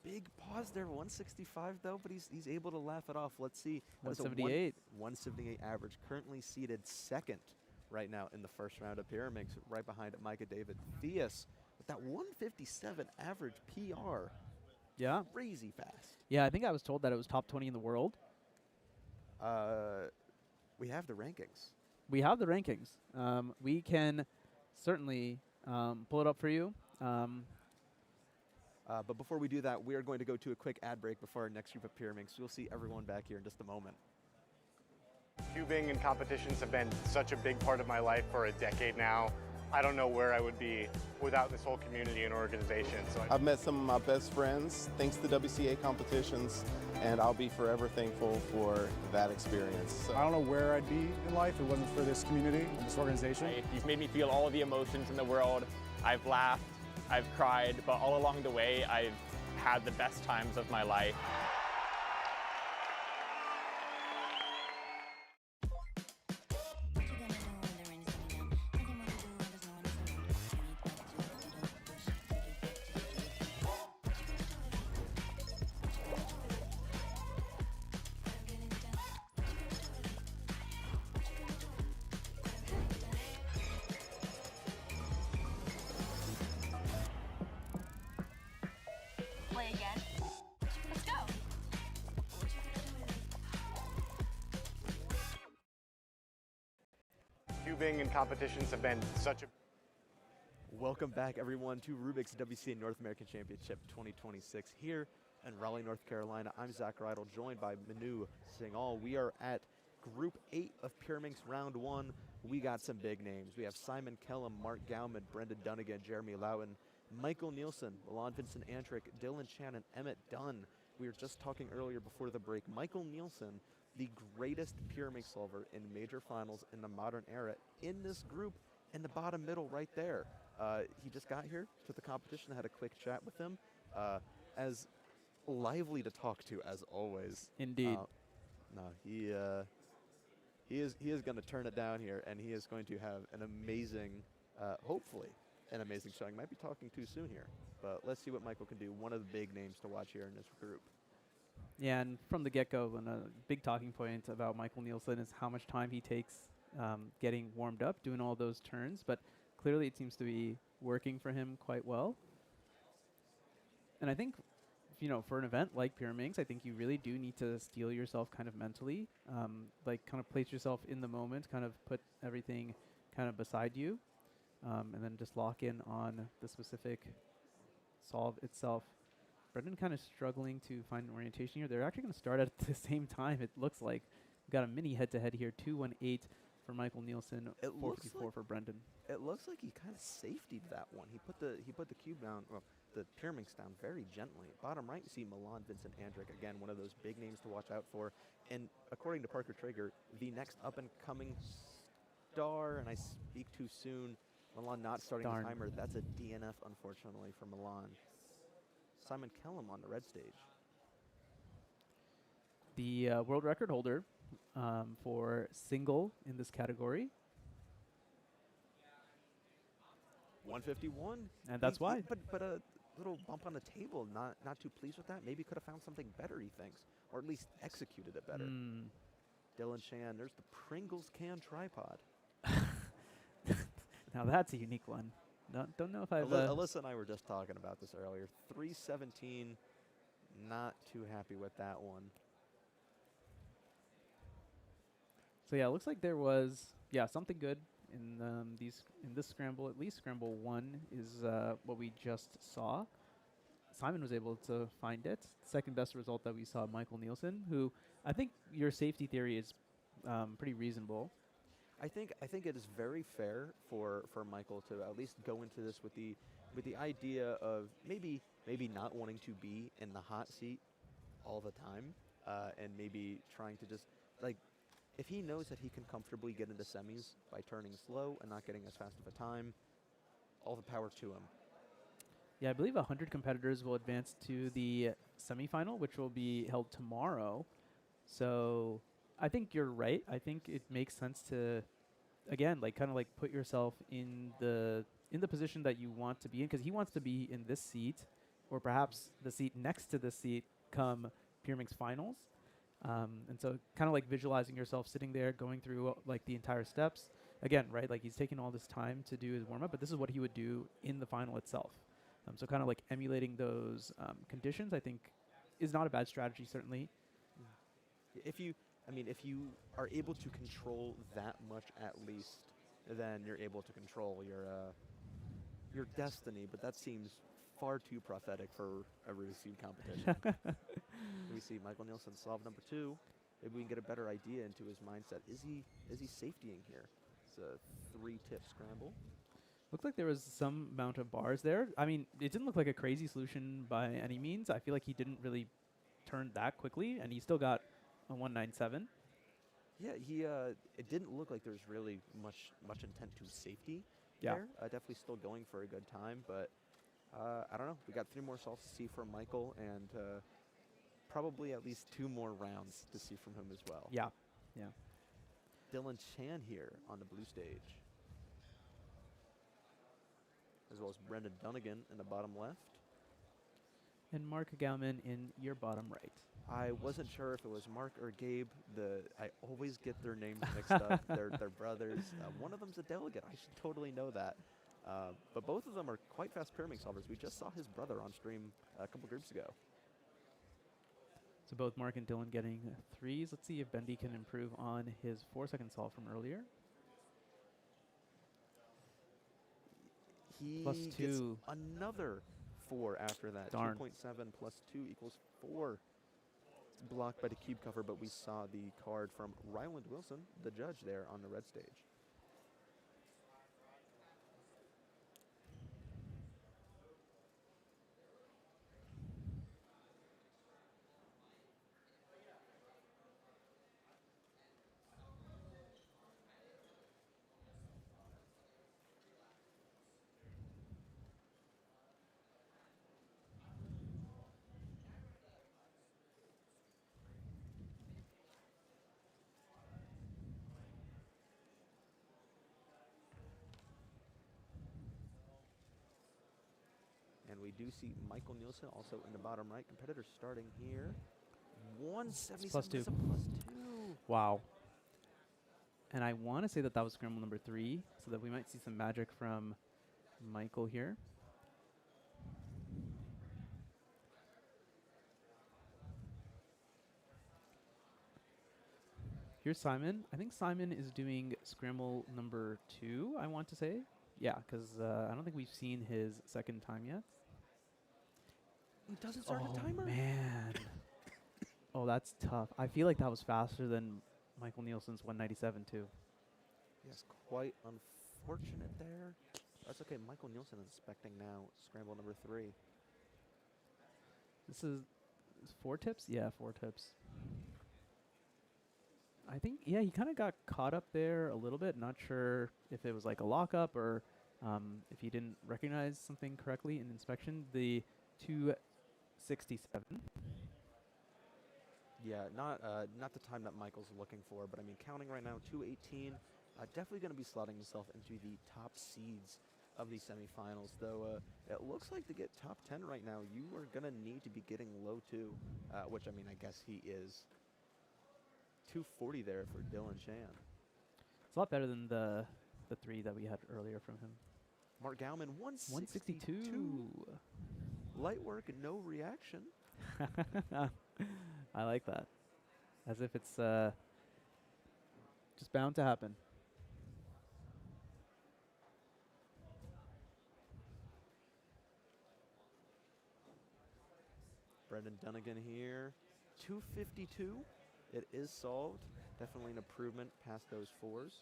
big pause there, 165 though, but he's able to laugh it off. Let's see. That is a 178. 178 average, currently seated second right now in the first round of Pyraminx, right behind Micah David Theus with that 157 average PR. Yeah. Crazy fast. Yeah, I think I was told that it was top 20 in the world. We have the rankings. We have the rankings. We can certainly pull it up for you. But before we do that, we are going to go to a quick ad break before our next group of Pyraminx. We'll see everyone back here in just a moment. Cubing and competitions have been such a big part of my life for a decade now. I don't know where I would be without this whole community and organization. So I've met some of my best friends thanks to WCA competitions, and I'll be forever thankful for that experience. So. I don't know where I'd be in life if it wasn't for this community and this organization. You've made me feel all of the emotions in the world. I've laughed, I've cried, but all along the way, I've had the best times of my life. Play again. Let's go. Cubing and competitions have been such a... Welcome back, everyone, to Rubik's WCA North American Championship 2026 here in Raleigh, North Carolina. I'm Zach Rydell, joined by Manu Singhal. We are at Group 8 of Pyraminx Round 1. We got some big names. We have Simon Kellum, Mark Gauman, Brendan Dunnigan, Jeremy Loudon, Michael Nielsen, Milan Vincent Antrick, Dylan Shannon, Emmett Dunn. We were just talking earlier before the break. Michael Nielsen, the greatest Pyraminx solver in major finals in the modern era, in this group in the bottom middle right there. He just got here to the competition. I had a quick chat with him. As lively to talk to as always. Indeed. No, he is going to turn it down here, and he is going to have an amazing, hopefully, an amazing showing. Might be talking too soon here, but let's see what Michael can do. One of the big names to watch here in this group. Yeah, and from the get-go, a big talking point about Michael Nielsen is how much time he takes getting warmed up, doing all those turns, but clearly it seems to be working for him quite well. And I think, you know, for an event like Pyraminx, I think you really do need to steel yourself kind of mentally, like kind of place yourself in the moment, kind of put everything kind of beside you, and then just lock in on the specific solve itself. Brendan kind of struggling to find an orientation here. They're actually going to start at the same time, it looks like. We've got a mini head-to-head here, 218 for Michael Nielsen, 454 for Brendan. It looks like he kind of safetied that one. He put the cube down, well, the Pyraminx down very gently. Bottom right, you see Milan Vincent Andrick, again, one of those big names to watch out for. And according to Parker Traeger, the next up-and-coming star, and I speak too soon, Milan not starting the timer. That's a DNF, unfortunately, for Milan. Simon Kellum on the red stage. The world record holder for single in this category. 151. And that's why. But a little bump on the table, not too pleased with that. Maybe could have found something better, he thinks, or at least executed it better. Dylan Shan, there's the Pringles can tripod. Now that's a unique one. Don't know if I've... Alyssa and I were just talking about this earlier. 317, not too happy with that one. So yeah, it looks like there was something good in this scramble. At least scramble 1 is what we just saw. Simon was able to find it. Second best result that we saw, Michael Nielsen, who I think your safety theory is pretty reasonable. I think it is very fair for Michael to at least go into this with the idea of maybe not wanting to be in the hot seat all the time, and maybe trying to just, like, if he knows that he can comfortably get into semis by turning slow and not getting as fast of a time, all the power to him. Yeah, I believe 100 competitors will advance to the semifinal, which will be held tomorrow. So I think you're right. I think it makes sense to, again, like kind of like put yourself in the position that you want to be in, because he wants to be in this seat or perhaps the seat next to this seat come Pyraminx finals. And so kind of like visualizing yourself sitting there going through like the entire steps. Again, right, like he's taking all this time to do his warm-up, but this is what he would do in the final itself. So kind of like emulating those conditions, I think, is not a bad strategy, certainly. If you are able to control that much at least, then you're able to control your destiny. But that seems far too prophetic for a Rubik's Cube competition. We see Michael Nielsen solve number 2. Maybe we can get a better idea into his mindset. Is he safetying here? It's a 3-tip scramble. Looked like there was some amount of bars there. I mean, it didn't look like a crazy solution by any means. I feel like he didn't really turn that quickly, and he still got a 197. Yeah, it didn't look like there's really much intent to safety Yeah. there. Definitely still going for a good time, but I don't know. We got 3 more solves to see from Michael, and probably at least 2 more rounds to see from him as well. Yeah, yeah. Dylan Chan here on the blue stage, as well as Brendan Dunnigan in the bottom left. And Mark Gauman in your bottom right. I wasn't sure if it was Mark or Gabe. I always get their names mixed up. They're brothers. One of them's a delegate. I should totally know that. But both of them are quite fast Pyraminx solvers. We just saw his brother on stream a couple groups ago. So both Mark and Dylan getting 3s. Let's see if Bendy can improve on his 4-second solve from earlier. He Plus gets 2. another 4 after that. Darn. 2.7 plus 2 equals 4. It's blocked by the cube cover, but we saw the card from Ryland Wilson, the judge there on the red stage. And we do see Michael Nielsen also in the bottom right. Competitors starting here. 177 Plus 2. is a plus 2. Wow. And I want to say that that was scramble number 3, so that we might see some magic from Michael here. Here's Simon. I think Simon is doing scramble number 2, I want to say. Yeah, because I don't think we've seen his second time yet. He doesn't start a timer? Man. Oh, that's tough. I feel like that was faster than Michael Nielsen's 197, too. Yes, quite unfortunate there. That's okay. Michael Nielsen is inspecting now scramble number 3. This is 4 tips? Yeah, 4 tips. I think, yeah, he kind of got caught up there a little bit. Not sure if it was like a lockup or if he didn't recognize something correctly in inspection. The 267. Yeah, not the time that Michael's looking for, but I mean, counting right now, 218. Definitely going to be slotting himself into the top seeds of the semifinals, though it looks like to get top 10 right now, you are going to need to be getting low 2, which, I mean, I guess he is. 240 there for Dylan Chan. It's a lot better than the 3 that we had earlier from him. Mark Gauman, 162. Light work and no reaction. I like that. As if it's just bound to happen. Brendan Dunnigan here. 252. It is solved. Definitely an improvement past those 4s.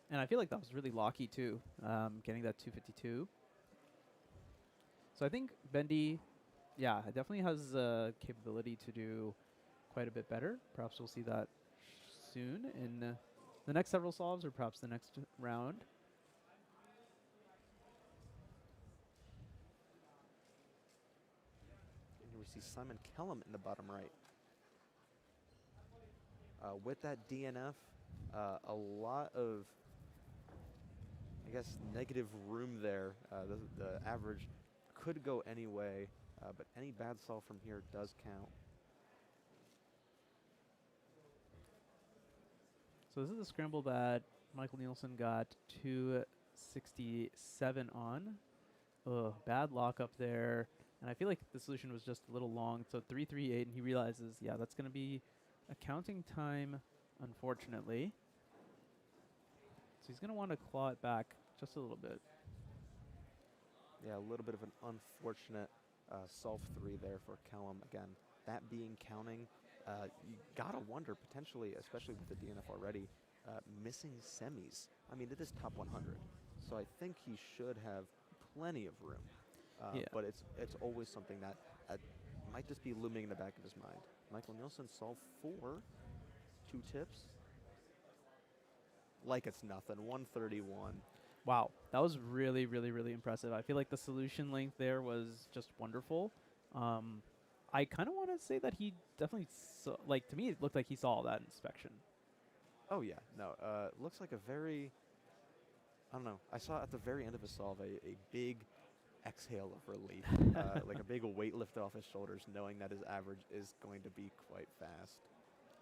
And I feel like that was really locky too, getting that 252. So I think Bendy, yeah, definitely has capability to do quite a bit better. Perhaps we'll see that soon in the next several solves or perhaps the next round. And we see Simon Kellum in the bottom right. With that DNF, a lot of I guess, negative room there. The average could go any way, but any bad solve from here does count. So this is a scramble that Michael Nielsen got 267 on. Ugh, bad lock up there. And I feel like the solution was just a little long. So 338, and he realizes, yeah, that's going to be a counting time, unfortunately. So he's going to want to claw it back just a little bit. Yeah, a little bit of an unfortunate solve 3 there for Callum. Again, that being counting, you got to wonder potentially, especially with the DNF already, missing semis. I mean, it is top 100. So I think he should have plenty of room. Yeah. But it's always something that might just be looming in the back of his mind. Michael Nielsen solved 4, 2 tips. Like it's nothing, 131. Wow, that was really, really, really impressive. I feel like the solution length there was just wonderful. I kind of want to say that he definitely saw, like, to me, it looked like he saw that inspection. Oh, yeah. No, looks like a very, I don't know. I saw at the very end of his solve a big exhale of relief, like a big weight lifted off his shoulders, knowing that his average is going to be quite fast.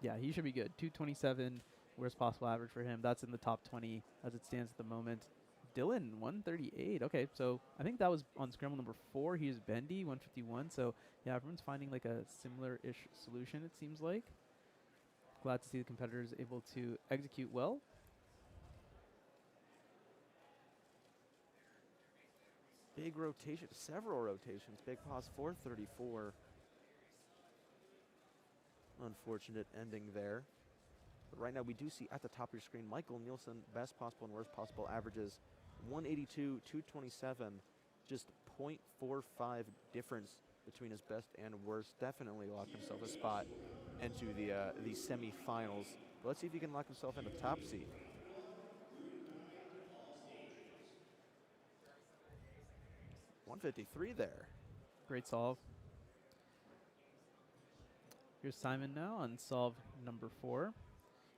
Yeah, he should be good. 227, worst possible average for him. That's in the top 20 as it stands at the moment. Dylan, 138. Okay, so I think that was on scramble number 4. He was bendy, 151. So, yeah, everyone's finding like a similar-ish solution, it seems like. Glad to see the competitors able to execute well. Big rotation, several rotations. Big pause, 434. Unfortunate ending there. But right now we do see at the top of your screen Michael Nielsen, best possible and worst possible averages, 182, 227, just 0.45 difference between his best and worst. Definitely locked himself a spot into the semifinals. But let's see if he can lock himself into the top seed. $153 there. Great solve. Here's Simon now on solve number 4.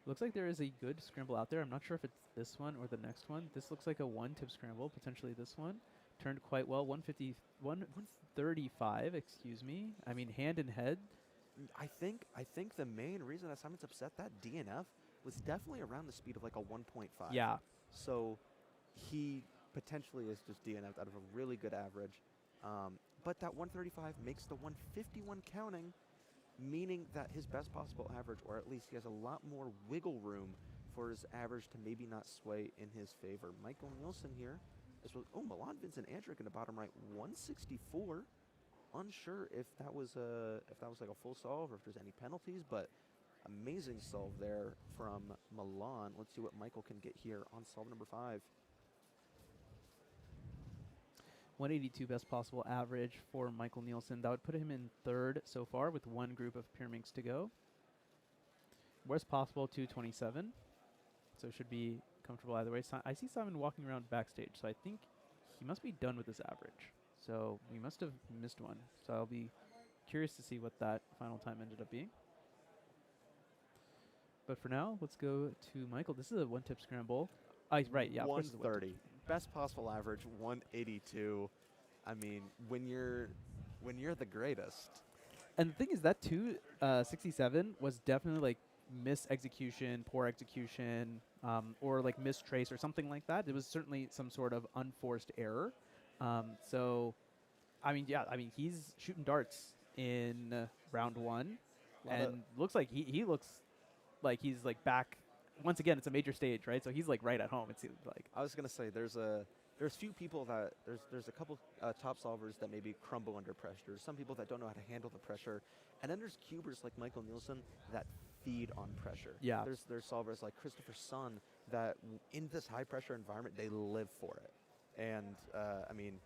Looks like there is a good scramble out there. I'm not sure if it's this one or the next one. This looks like a 1-tip scramble, potentially this one. Turned quite well, 135, excuse me. I mean, hand in head. I think the main reason that Simon's upset, that DNF was definitely around the speed of like a 1.5. Yeah. So he potentially is just DNF'd out of a really good average. But that 135 makes the 151 counting, meaning that his best possible average, or at least he has a lot more wiggle room for his average to maybe not sway in his favor. Michael Nielsen here is with, Milan Vincent Andrick in the bottom right, 164. Unsure if that was like a full solve or if there's any penalties, but amazing solve there from Milan. Let's see what Michael can get here on solve number 5. 182 best possible average for Michael Nielsen. That would put him in 3rd so far with one group of Pyraminx to go. Worst possible, 227. So should be comfortable either way. I see Simon walking around backstage, so I think he must be done with his average. So we must have missed one. So I'll be curious to see what that final time ended up being. But for now, let's go to Michael. This is a 1-tip scramble. Right, yeah. 130. Best possible average, 182. I mean, when you're the greatest. And the thing is that 267 was definitely like mis-execution, poor execution, or like mistrace or something like that. It was certainly some sort of unforced error. So, I mean, yeah, he's shooting darts in round 1, and looks like he looks like he's like back. Once again, it's a major stage, right? So he's like right at home, it seems like. I was gonna say there's few people that there's a couple top solvers that maybe crumble under pressure. Some people that don't know how to handle the pressure, and then there's cubers like Michael Nielsen that feed on pressure. Yeah. There's solvers like Christopher Sun that in this high pressure environment they live for it. And I mean,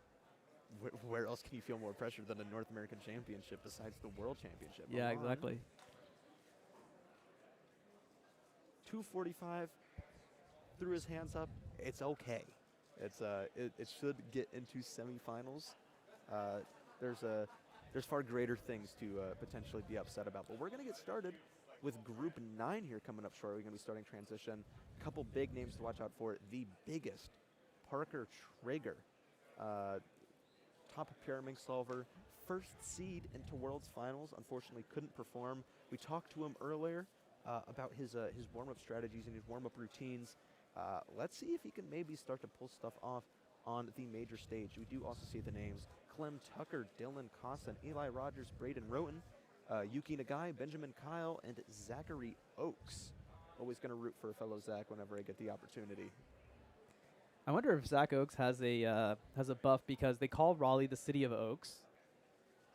where else can you feel more pressure than a North American Championship besides the World Championship? Yeah, exactly. 245, threw his hands up. It's okay. It should get into semifinals. There's far greater things to potentially be upset about. But we're going to get started with Group 9 here coming up shortly. We're going to be starting transition. A couple big names to watch out for. The biggest Parker Traeger, top Pyraminx solver, first seed into Worlds Finals. Unfortunately, couldn't perform. We talked to him earlier about his warm-up strategies and his warm-up routines. Let's see if he can maybe start to pull stuff off on the major stage. We do also see the names Clem Tucker, Dylan Costin, Eli Rogers, Braden Roten, Yuki Nagai, Benjamin Kyle, and Zachary Oakes. Always going to root for a fellow Zach whenever I get the opportunity. I wonder if Zach Oakes has a buff because they call Raleigh the city of Oaks.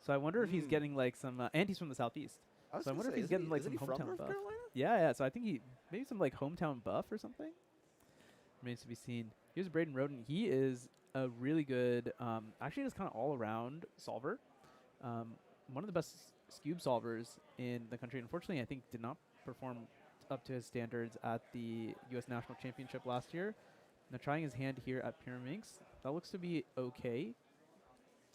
So I wonder if he's getting like some, and he's from the southeast. So I wonder if he's getting like some hometown buff. Yeah. So I think maybe some like hometown buff or something. Remains to be seen. Here's Braden Roten. He is a really good, actually just kind of all around solver. One of the best cube solvers in the country. Unfortunately, I think did not perform up to his standards at the U.S. National Championship last year. Now trying his hand here at Pyraminx. That looks to be okay.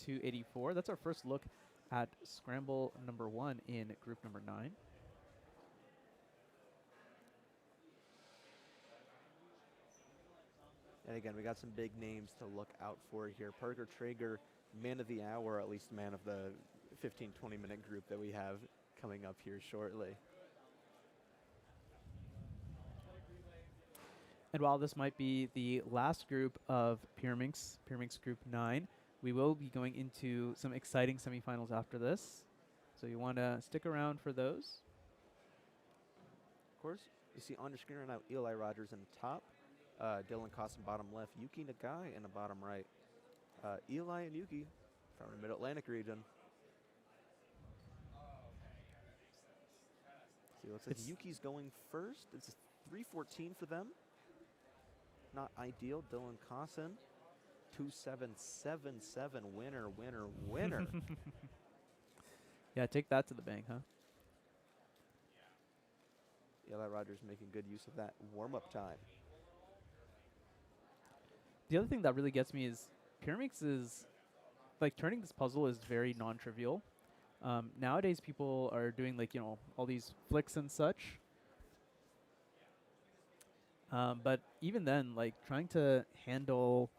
284. That's our first look at Scramble number 1 in group number 9. And again, we got some big names to look out for here. Parker Traeger, man of the hour, at least man of the 15, 20-minute group that we have coming up here shortly. And while this might be the last group of Pyraminx Group 9, we will be going into some exciting semifinals after this. So you want to stick around for those. Of course, you see on your screen right now Eli Rogers in the top, Dylan Costin bottom left, Yuki Nagai in the bottom right. Eli and Yuki from the Mid-Atlantic region. See, looks like Yuki's going first. It's 3:14 for them. Not ideal. Dylan Costin, 2777 winner. Yeah, take that to the bank, huh? Eli Rogers making good use of that warm-up time. The other thing that really gets me is Pyraminx is, like, turning this puzzle is very non-trivial. Nowadays, people are doing, like, all these flicks and such. But even then, like, trying to handle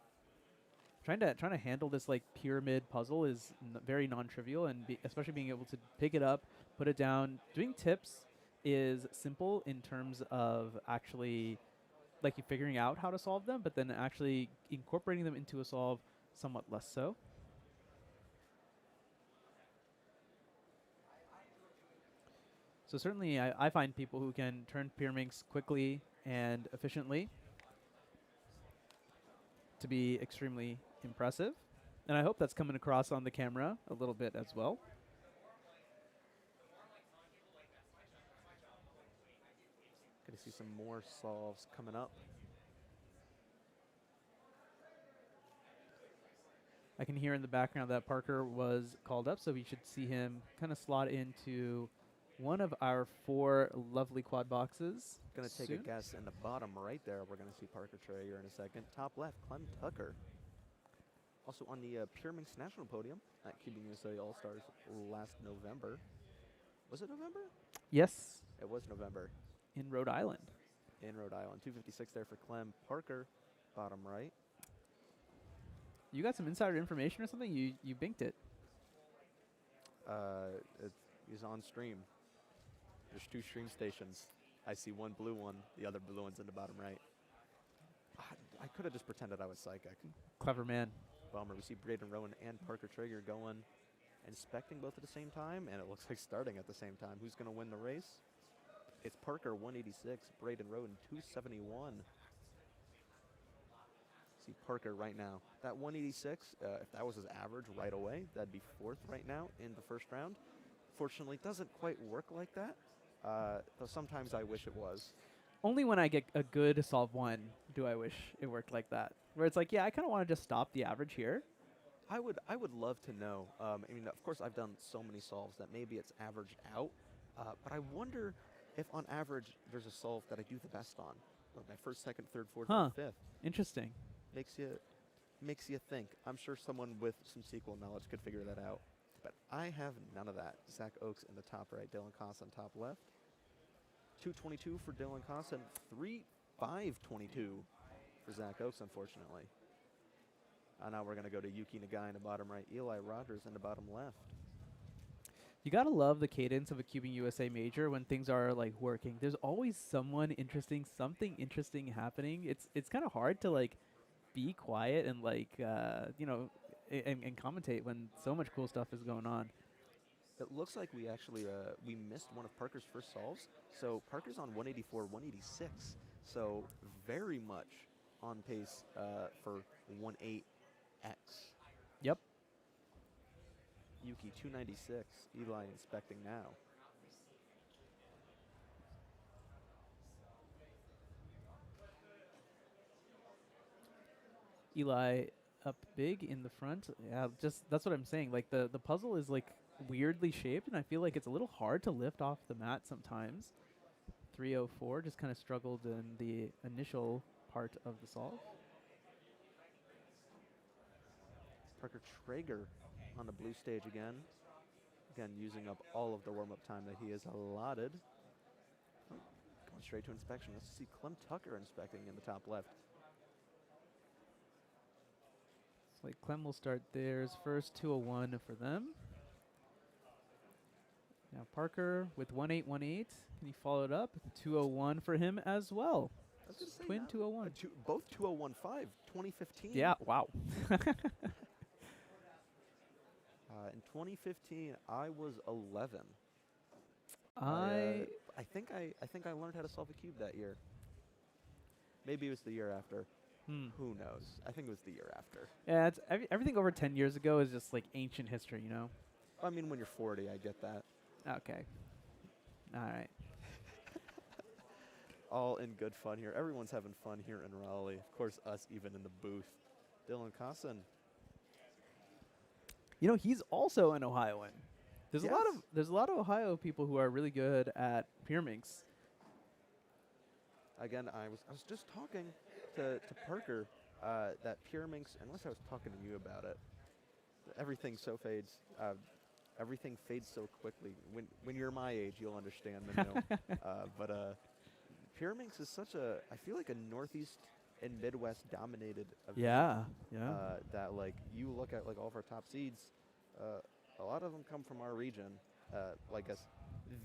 this, like, pyramid puzzle is very non-trivial, and especially being able to pick it up, put it down. Doing tips is simple in terms of actually, like, you figuring out how to solve them, but then actually incorporating them into a solve somewhat less so. So certainly I find people who can turn Pyraminx quickly and efficiently to be extremely impressive. And I hope that's coming across on the camera a little bit as well. Going to see some more solves coming up. I can hear in the background that Parker was called up, so we should see him kind of slot into one of our 4 lovely quad boxes. Going to take a guess in the bottom right there. We're going to see Parker Traeger in a second. Top left, Clem Tucker. Also on the Pyraminx National Podium at CubingUSA All-Stars last November. Was it November? Yes. It was November. In Rhode Island. In Rhode Island. 256 there for Clem. Parker, bottom right. You got some insider information or something? You binked it. He's on stream. There's 2 stream stations. I see one blue one. The other blue one's in the bottom right. I could have just pretended I was psychic. Clever man. Bummer. We see Braden Rowan and Parker Traeger going, inspecting both at the same time, and it looks like starting at the same time. Who's going to win the race? It's Parker, 186. Braden Rowan, 271. See Parker right now. That 186, if that was his average right away, that'd be 4th right now in the first round. Fortunately, it doesn't quite work like that. Though sometimes I wish it was. Only when I get a good solve 1 do I wish it worked like that. Where it's like, yeah, I kind of want to just stop the average here. I would love to know. I mean, of course, I've done so many solves that maybe it's averaged out. But I wonder if on average there's a solve that I do the best on. Like my 1st, 2nd, 3rd, 4th, and 5th. Interesting. Makes you think. I'm sure someone with some SQL knowledge could figure that out. But I have none of that. Zach Oakes in the top right, Dylan Costin top left. 222 for Dylan Costin, 3.522 for Zach Oakes, unfortunately. Now we're going to go to Yuki Nagai in the bottom right, Eli Rogers in the bottom left. You gotta love the cadence of a CubingUSA major when things are like working. There's always something interesting happening. It's kind of hard to like be quiet and like and commentate when so much cool stuff is going on. It looks like we actually we missed one of Parker's first solves. So Parker's on 184, 186. So very much on pace for 1.8x. Yep. Yuki 296. Eli inspecting now. Eli up big in the front. Yeah, just that's what I'm saying. Like the puzzle is like weirdly shaped, and I feel like it's a little hard to lift off the mat sometimes. 304 just kind of struggled in the initial part of the solve. Parker Traeger on the blue stage again. Again, using up all of the warm-up time that he is allotted. Oh, going straight to inspection. Let's see Clem Tucker inspecting in the top left. It's like Clem will start theirs first, 201 for them. Now Parker with 1818. Can he follow it up? 201 for him as well. I was gonna say Twin 201. Both 2015, 2015. Yeah, wow. In 2015, I was 11. I think I learned how to solve a cube that year. Maybe it was the year after. Who knows? I think it was the year after. Yeah, it's everything over 10 years ago is just like ancient history, you know? I mean, when you're 40, I get that. Okay. All right. All in good fun here. Everyone's having fun here in Raleigh. Of course, us even in the booth. Dylan Cosson. You know, he's also an Ohioan. There's a lot of Ohio people who are really good at Pyraminx. Again, I was just talking to Parker that Pyraminx, unless I was talking to you about it, everything fades so quickly. When you're my age, you'll understand. But Pyraminx is such a, I feel like a Northeast and Midwest dominated event. Yeah. That like you look at like all of our top seeds, a lot of them come from our region, like as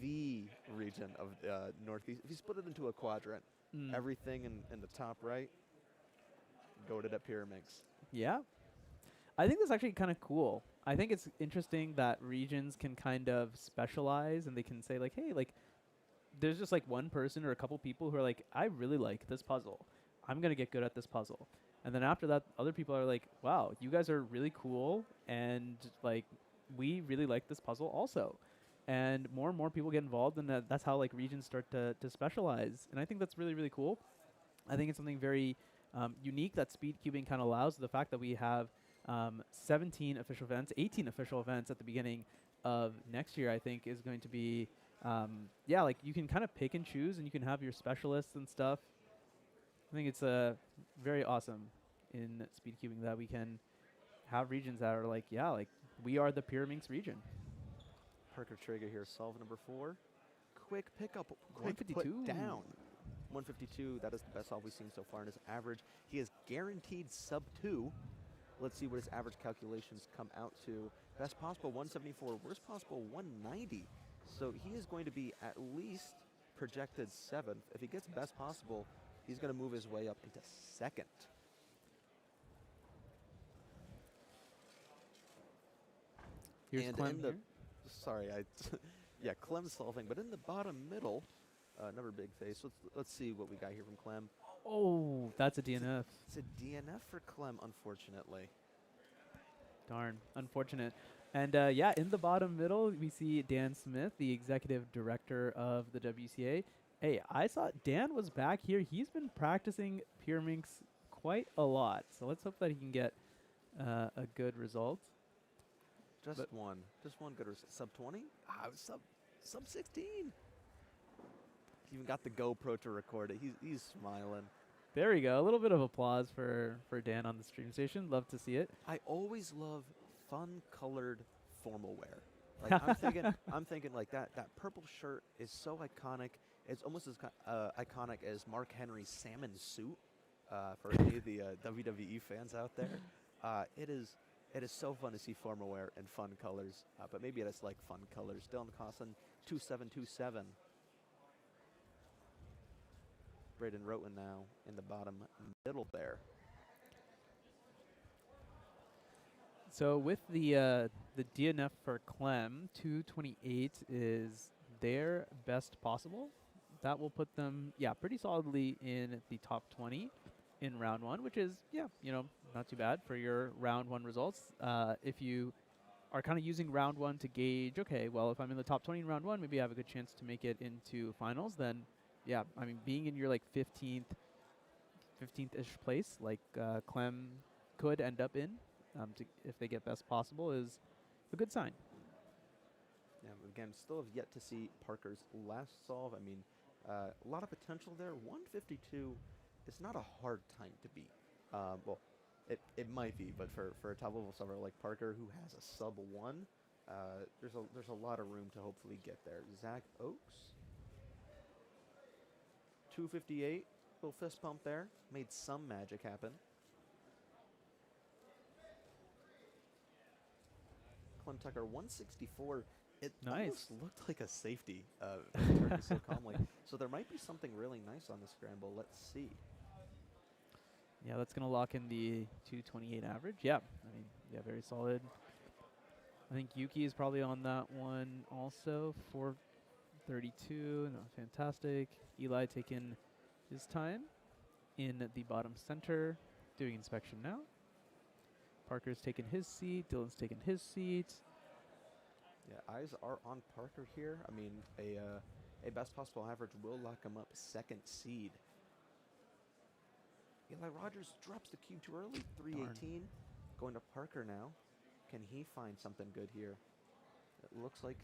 the region of Northeast. If you split it into a quadrant, everything in the top right, goated at Pyraminx. Yeah. I think that's actually kind of cool. I think it's interesting that regions can kind of specialize and they can say like, hey, like there's just like one person or a couple people who are like, I really like this puzzle. I'm going to get good at this puzzle. And then after that, other people are like, wow, you guys are really cool. And like, we really like this puzzle also. And more people get involved, and that's how like regions start to specialize. And I think that's really, really cool. I think it's something very unique that SpeedCubing kind of allows. The fact that we have 17 official events, 18 official events at the beginning of next year, I think is going to be, like you can kind of pick and choose, and you can have your specialists and stuff. I think it's very awesome in SpeedCubing that we can have regions that are like, yeah, like we are the Pyraminx region. Parker Traeger here, solve number 4. Quick pickup, quick 152 put down. 152, that is the best solve we've seen so far in his average. He is guaranteed sub 2. Let's see what his average calculations come out to. Best possible 174, worst possible 190. So he is going to be at least projected 7th. If he gets best possible, he's going to move his way up into 2nd. Here's and Clem in the, here. sorry, yeah, Clem's solving, but in the bottom middle, another big face. Let's see what we got here from Clem. Oh, that's a DNF. It's a DNF for Clem, unfortunately. Darn, unfortunate. And yeah, in the bottom middle, we see Dan Smith, the executive director of the WCA. Hey, I saw Dan was back here. He's been practicing Pyraminx quite a lot. So let's hope that he can get a good result. Just one good result. Sub 20? Sub 16. He even got the GoPro to record it. He's smiling. There we go. A little bit of applause for Dan on the stream station. Love to see it. I always love fun-colored formal wear. Like I'm thinking like that purple shirt is so iconic. It's almost as iconic as Mark Henry's salmon suit for any of the WWE fans out there. It is so fun to see formal wear in fun colors, but maybe it's like fun colors. Dylan Cosson, 2727. Braden Roten now in the bottom middle there. So with the DNF for Clem, 228 is their best possible. That will put them, pretty solidly in the top 20 in round one, which is, not too bad for your round one results. If you are kind of using round one to gauge, okay, well, if I'm in the top 20 in round one, maybe I have a good chance to make it into finals, then, I mean, being in your, like, 15th-ish place, like Clem could end up in, if they get best possible, is a good sign. Yeah, again, still have yet to see Parker's last solve. I mean, a lot of potential there. 152 is not a hard time to beat. Well, it might be, but for a top level solver like Parker, who has a sub 1, there's a lot of room to hopefully get there. Zach Oakes, 258, little fist pump there, made some magic happen. Clem Tucker, 164. It almost looked like a safety. So calmly. So there might be something really nice on the scramble. Let's see. Yeah, that's going to lock in the 228 average. Yeah, I mean, very solid. I think Yuki is probably on that one also. 432, no, fantastic. Eli taking his time in the bottom center, doing inspection now. Parker's taking his seat. Dylan's taking his seat. Yeah, eyes are on Parker here. I mean, a best possible average will lock him up second seed. Eli Rogers drops the cube too early. 318. Going to Parker now. Can he find something good here? It looks like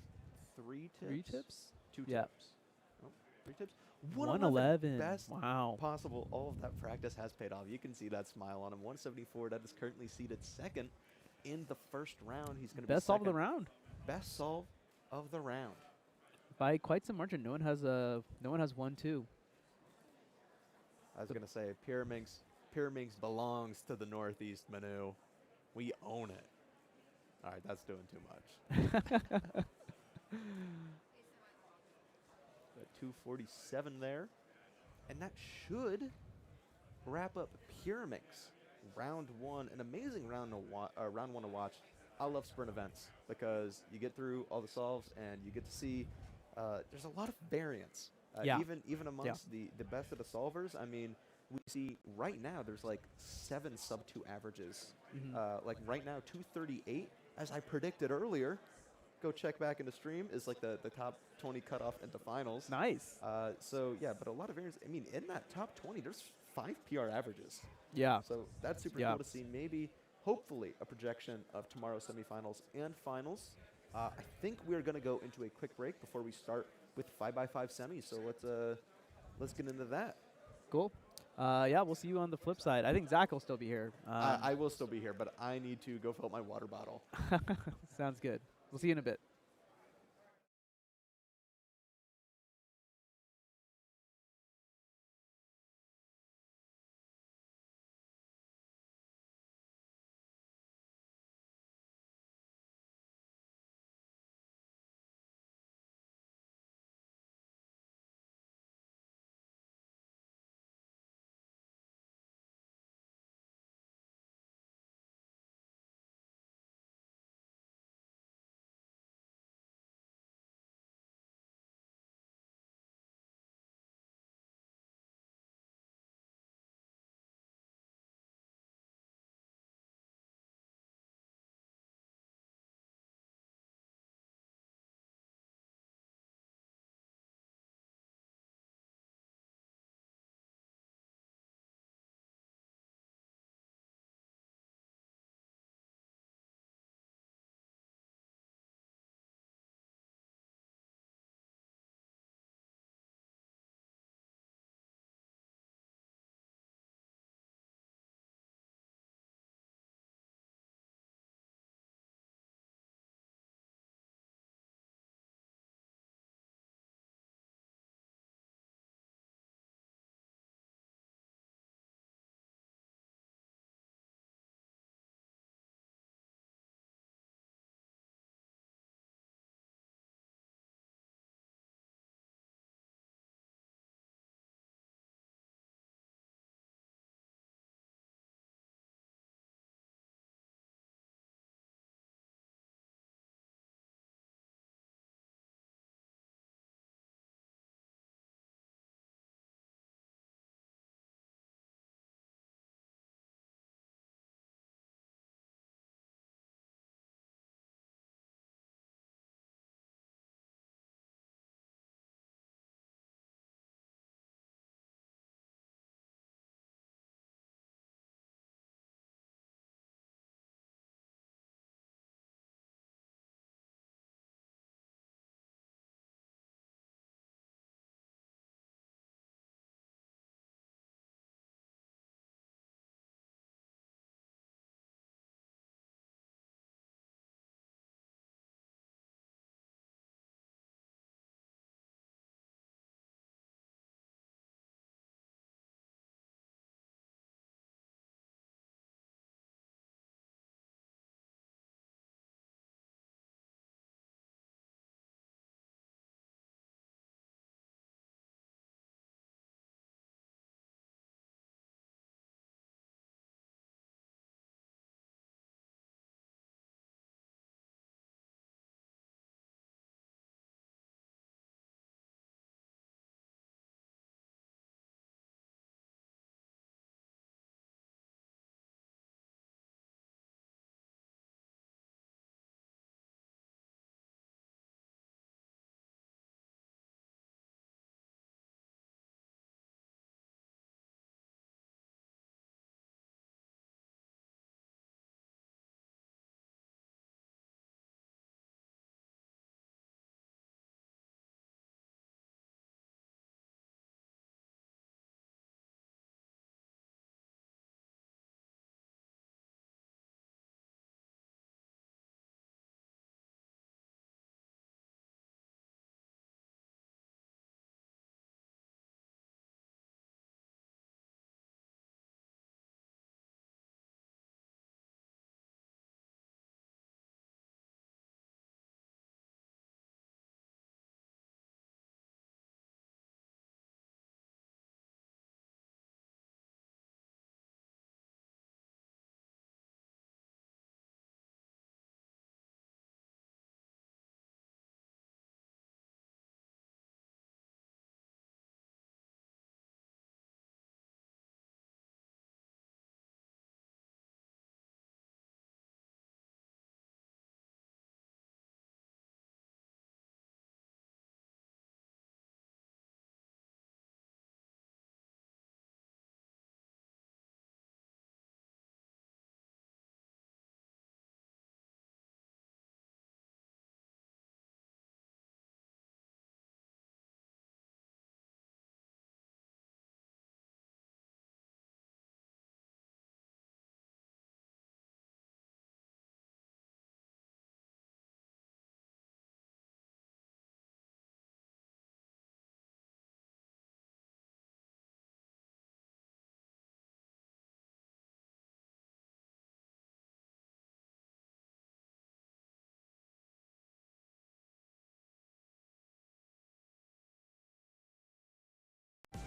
3 tips. 3 tips? 2 Yeah. tips. Oh, 3 tips. 111. Best Wow. possible. All of that practice has paid off. You can see that smile on him. 174. That is currently seated second in the first round. He's going to be Best solve of the round. Best solve of the round. By quite some margin. No one has 1-2. I was going to say, Pyraminx belongs to the Northeast Manu. We own it. All right, that's doing too much. 247 there. And that should wrap up Pyraminx round one. An amazing round one to watch. I love sprint events because you get through all the solves and you get to see there's a lot of variance. Even amongst the best of the solvers. I mean, we see right now there's like 7 sub 2 averages. Like right now, 238, as I predicted earlier. Go check back in the stream, is like the top 20 cutoff into finals. Nice. So yeah, but a lot of variance. I mean, in that top 20, there's 5 PR averages. Yeah. So that's super cool to see. Maybe, hopefully, a projection of tomorrow's semifinals and finals. I think we're going to go into a quick break before we start with 5x5 semis. So let's get into that. Cool. Yeah, we'll see you on the flip side. I think Zach will still be here. I will still be here, but I need to go fill up my water bottle. Sounds good. We'll see you in a bit.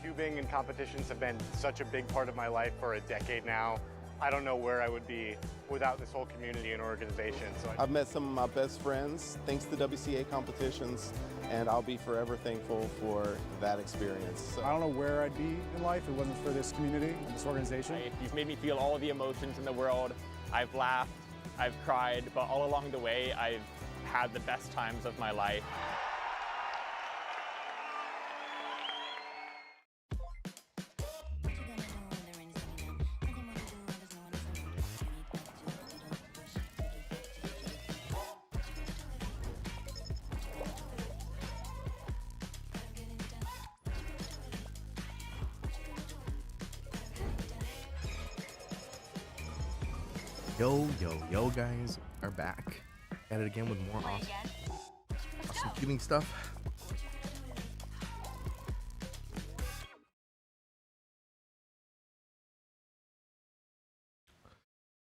Cubing and competitions have been such a big part of my life for a decade now. I don't know where I would be without this whole community and organization. So I've met some of my best friends thanks to WCA competitions, and I'll be forever thankful for that experience. So I don't know where I'd be in life if it wasn't for this community and this organization. You've made me feel all the emotions in the world. I've laughed, I've cried, but all along the way, I've had the best times of my life. Yo guys, are back at it again with more awesome cubing stuff.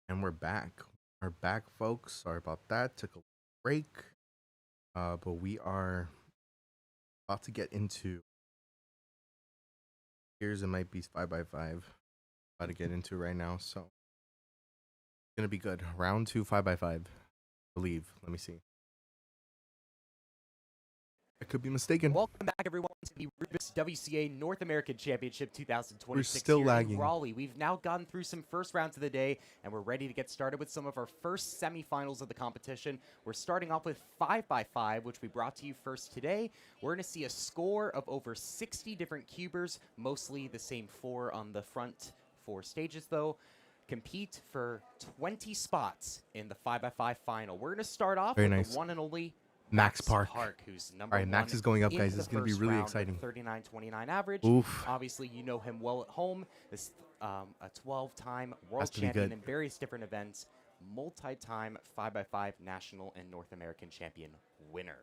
And we're back. We're back, folks. Sorry about that. Took a break. But we are about to get into, here's it might be 5x5. About to get into right now, so gonna be good. Round 2 5x5, I believe. Let me see. I could be mistaken. Welcome back, everyone, to the Rubik's WCA North American Championship 2026. We're still here lagging. in Raleigh. We've now gotten through some first rounds of the day, and we're ready to get started with some of our first semifinals of the competition. We're starting off with 5x5, which we brought to you first today. We're going to see a score of over 60 different cubers, mostly the same 4 on the front 4 stages, though. Compete for 20 spots in the 5x5 final. We're going to start off with the one and only Max Park. Who's number All right, Max is going up, guys. This is going to be really exciting. 39.29 average. Oof. Obviously, you know him well at home. This a 12-time world Has to be champion good. in various different events, multi-time 5x5 national and North American champion winner.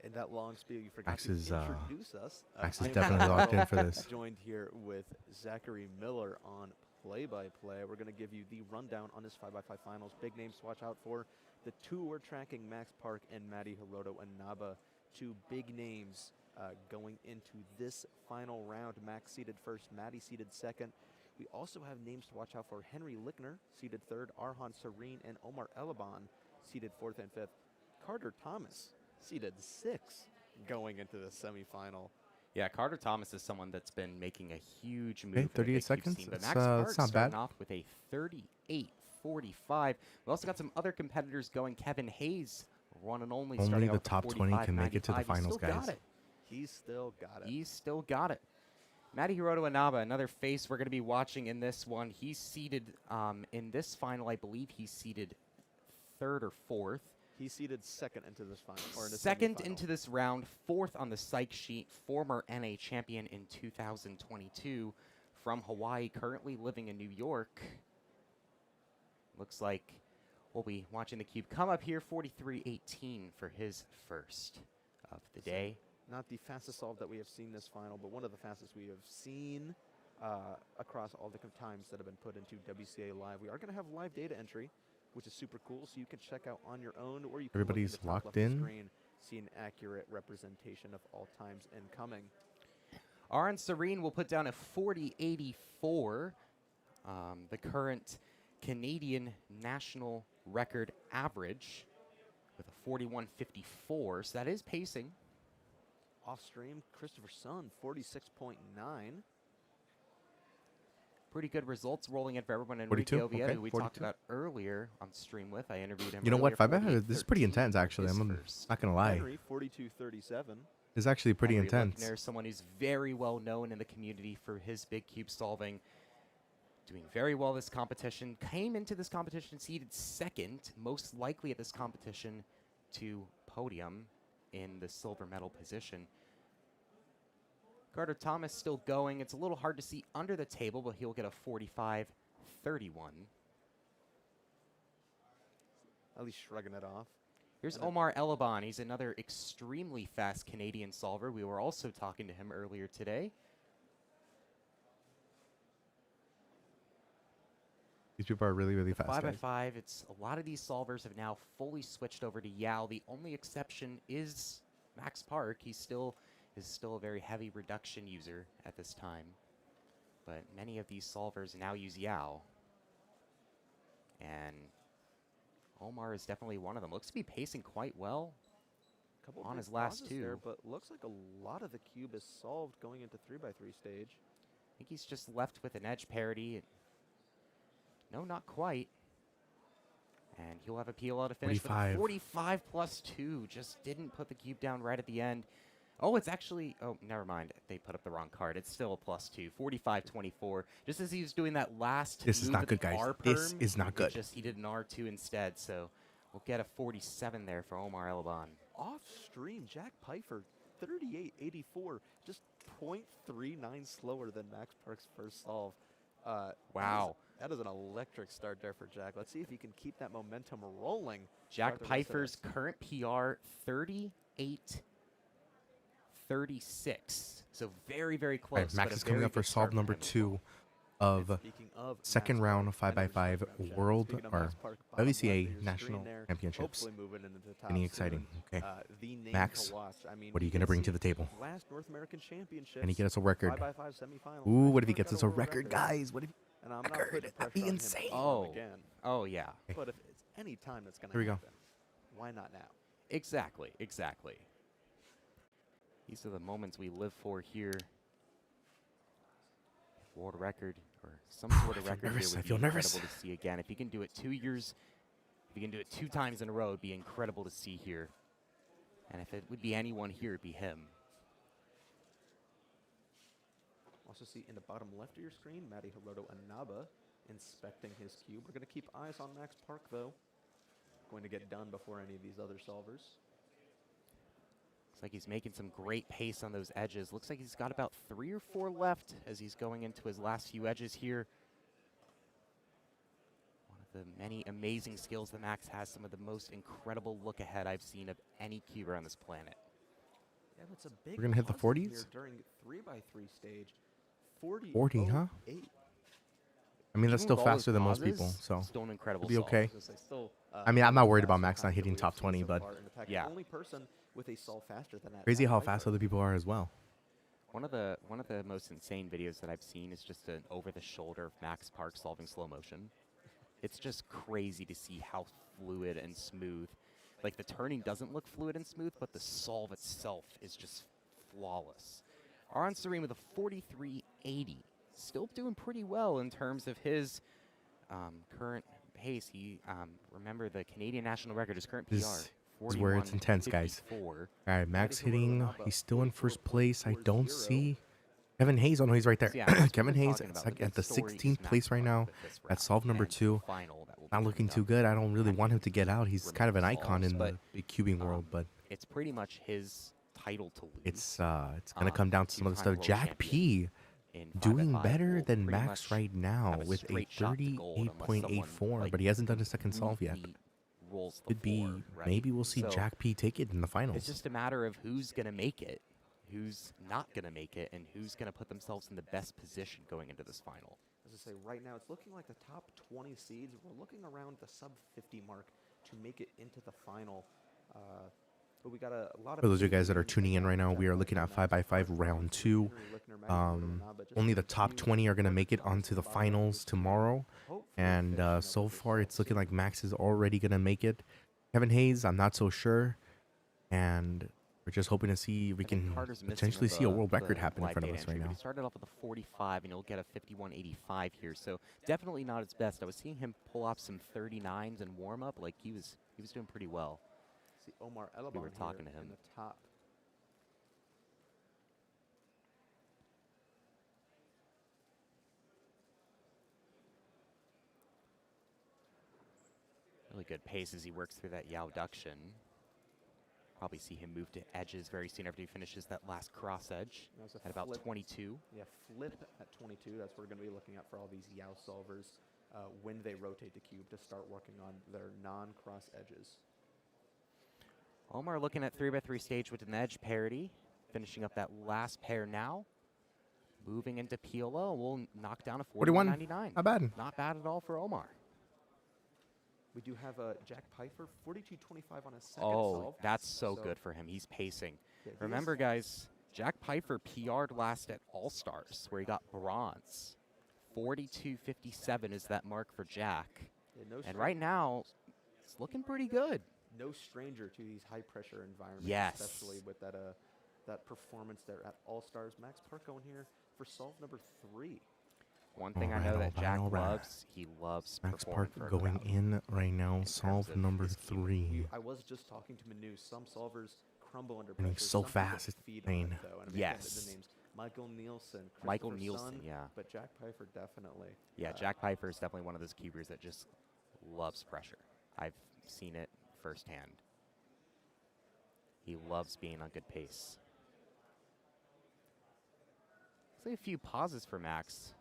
In that long spiel, you forgot Max to is, introduce us. Max is I'm definitely locked in for Carl, this. Joined here with Zachary Miller on play-by-play. We're going to give you the rundown on this 5x5 finals. Big names to watch out for. The two we're tracking, Max Park and Maddie Hiroto Inaba, two big names going into this final round. Max seeded first, Maddie seeded second. We also have names to watch out for. Henry Lickner seeded third, Arhan Serene and Omar Elaban seeded fourth and fifth. Carter Thomas seeded sixth going into the semifinal. Yeah, Carter Thomas is someone that's been making a huge move. Okay, in the 38 big cube seconds. scene, but It's, Max Park it's not starting bad. off with a 38.45. We also got some other competitors going. Kevin Hayes, one and only. Only starting the out with top 20 can make it to the 45.95. finals, He's still guys. got it. He's still got it. He's still got it. Maddie Hiroto Inaba, another face we're going to be watching in this one. He's seeded in this final, I believe he's seeded third or fourth. He seeded second into this final. Or in the Second semifinal. into this round, fourth on the psych sheet, former NA champion in 2022 from Hawaii, currently living in New York. Looks like we'll be watching the cube come up here, 43.18 for his first of the day. Not the fastest solve that we have seen this final, but one of the fastest we have seen across all the times that have been put into WCA Live. We are going to have live data entry, which is super cool, so you can check out on your own, or you can Everybody's look at the top locked left of the in. screen, see an accurate representation of all times incoming. Arhan Serene will put down a 40.84, the current Canadian national record average with a 41.54, so that is pacing. Off stream, Christopher Sun, 46.9. Pretty good results rolling in for everyone. And 42, Enrique Oviedo, okay, who we 42. talked about earlier on stream with. I interviewed him. You know what? earlier, 5x5, this is pretty intense, actually. his I'm first. not going to lie. Henry, 42.37. It's actually pretty Henry intense. Lickner, someone who's very well known in the community for his big cube solving. Doing very well this competition. Came into this competition seeded second, most likely at this competition to podium in the silver medal position. Carter Thomas still going. It's a little hard to see under the table, but he'll get a 45.31. At least shrugging it off. Here's Omar Elaban. He's another extremely fast Canadian solver. We were also talking to him earlier today. These people are really, really fast, 5x5, guys. it's a lot of these solvers have now fully switched over to Yao. The only exception is Max Park. He's still is still a very heavy reduction user at this time. But many of these solvers now use Yao. And Omar is definitely one of them. Looks to be pacing quite well Couple on big his last pauses two. there, but looks like a lot of the cube is solved going into 3x3 stage. I think he's just left with an edge parity. No, not quite. And he'll have a PLL to finish 45. with a 45 plus 2. Just didn't put the cube down right at the end. Oh, it's actually, oh, never mind. They put up the wrong card. It's still a plus 2, 45-24. Just as he was doing that last This is move not with good, the guys. R This perm, is not good. He did an R2 instead, so we'll get a 47 there for Omar Elaban. Off stream, Jack Pfeiffer, 38.84, just 0.39 slower than Max Park's first solve. Wow. That is an electric start there for Jack. Let's see if he can keep that momentum rolling. Jack throughout the rest of Pfeiffer's this. current PR, 38-36. So very, very close. All right, Max but a is coming very up for good start solve number him. 2 of Speaking of second Max round Park, 5x5 Speaking of World Max or Park, bottom left of WCA your National screen there, Championships. hopefully moving into the top Any soon. exciting? Okay. The name Max, to watch. I mean, what are we you going to did bring see to the table? Last North American Championships. Can he get us a record? 5x5 semifinals. Ooh, Max what if he Park gets got us a world record, guys? What if And I'm not record? putting That'd be pressure on him insane. to perform again. Oh, yeah. But if it's any time that's going Here we to go. happen, why not now? Exactly, exactly. These are the moments we live for here. World record or some sort of I feel record nervous. here I would feel be nervous. incredible to see again. If he can do it 2 years, if he can do it 2 times in a row, it'd be incredible to see here. And if it would be anyone here, it'd be him. Also see in the bottom left of your screen, Matty Hiroto Anaba inspecting his cube. We're going to keep eyes on Max Park, though. Going to get done before any of these other solvers. Looks like he's making some great pace on those edges. Looks like he's got about 3 or 4 left as he's going into his last few edges here. One of the many amazing skills that Max has. Some of the most incredible look ahead I've seen of any cuber on this planet. Yeah, but it's a big We're gonna hit the pause 40s? here during 3x3 stage. 40, 40, huh? 08. I mean, that's Even still with all faster his than most pauses, people, so still an incredible it'll be okay. So they still, I mean, I'm not worried about fastest Max not times that hitting we've top seen 20, so but far in the pack. Yeah. The only person with a solve faster than that. crazy Matt how Pfeiffer. fast other people are as well. One of the most insane videos that I've seen is just an over-the-shoulder of Max Park solving slow motion. It's just crazy to see how fluid and smooth. Like, the turning doesn't look fluid and smooth, but the solve itself is just flawless. Aron Serene with a 43.80. Still doing pretty well in terms of his current pace. He, remember, the Canadian national record, his current PR. This is where it's intense, guys. 41.54. All right, Max hitting. He's still in first place. I don't see Kevin Hayes. Oh, no, he's right there. So yeah, that's what Kevin we're Hayes talking about, at the the story is 16th Max place right Park now. with this At solve round number and 2. final that will be Not looking coming too up. good. I don't really want him to get out. He's kind of an icon in But, the cubing world, but it's pretty much his title to lose. it's gonna come down to some of the stuff. two-time world Jack P in doing 5x5 better will than pretty Max much right now have a with a straight shot to gold unless someone, 38.84, like, but he hasn't done his second solve yet. rudely rolls the Could be floor, right? maybe we'll see So Jack P take it in the finals. It's just a matter of who's going to make it, who's not going to make it, and who's going to put themselves in the best position going into this final. As I say, right now it's looking like the top 20 seeds. We're looking around the sub 50 mark to make it into the final. But we got a lot of. For those of you guys that are tuning in right now, we are looking at 5x5 round 2. Only the top 20 are going to make it onto the finals tomorrow. And so far, it's looking like Max is already going to make it. Kevin Hayes, I'm not so sure. And we're just hoping to see if we can Carter's missing potentially see a world the record happen in live front of data us right entry, but now. He started off with a 45, and he'll get a 51.85 here. So definitely not his best. I was seeing him pull off some 39s in warm-up. Like, he was doing pretty well. See Omar Elaban We were talking here to him. in the top. Really good pace as he works through that Yao-duction. Probably see him move to edges very soon after he finishes that last cross edge Now it's a at about flip. 22. Yeah, flip at 22. That's what we're going to be looking at for all these Yao solvers when they rotate the cube to start working on their non-cross edges. Omar looking at 3x3 stage with an edge parity, finishing up that last pair now. Moving into PLO, we'll knock down a 41.99. Not bad. Not bad at all for Omar. We do have Jack Pfeiffer, 42.25 on his second Oh, solve. that's so good for him. He's pacing. Yeah, he Remember, is- guys, Jack Pfeiffer PR'd last at All-Stars, where he got bronze. 42.57 is that mark for Jack. Yeah, And right now, it's looking pretty good. No stranger to these high-pressure environments, Yes. especially with that that performance there at All-Stars. Max Park going here for solve number 3. One thing I know that Jack loves, he loves Max performing Park for a going crowd. in right now. In Solve terms of number his 3. I was just talking to Manu. Some solvers crumble under And pressure. he's so some people fast, it's feed on it, insane. though. And I mean, Yes. again, the names Michael Nielsen, Michael Christopher Nielsen, Sun, yeah. But Jack Pfeiffer definitely. Yeah, Jack Pfeiffer is definitely one of those cubers that just loves pressure. I've seen it firsthand. He loves being on good pace. Let's say a few pauses for Max.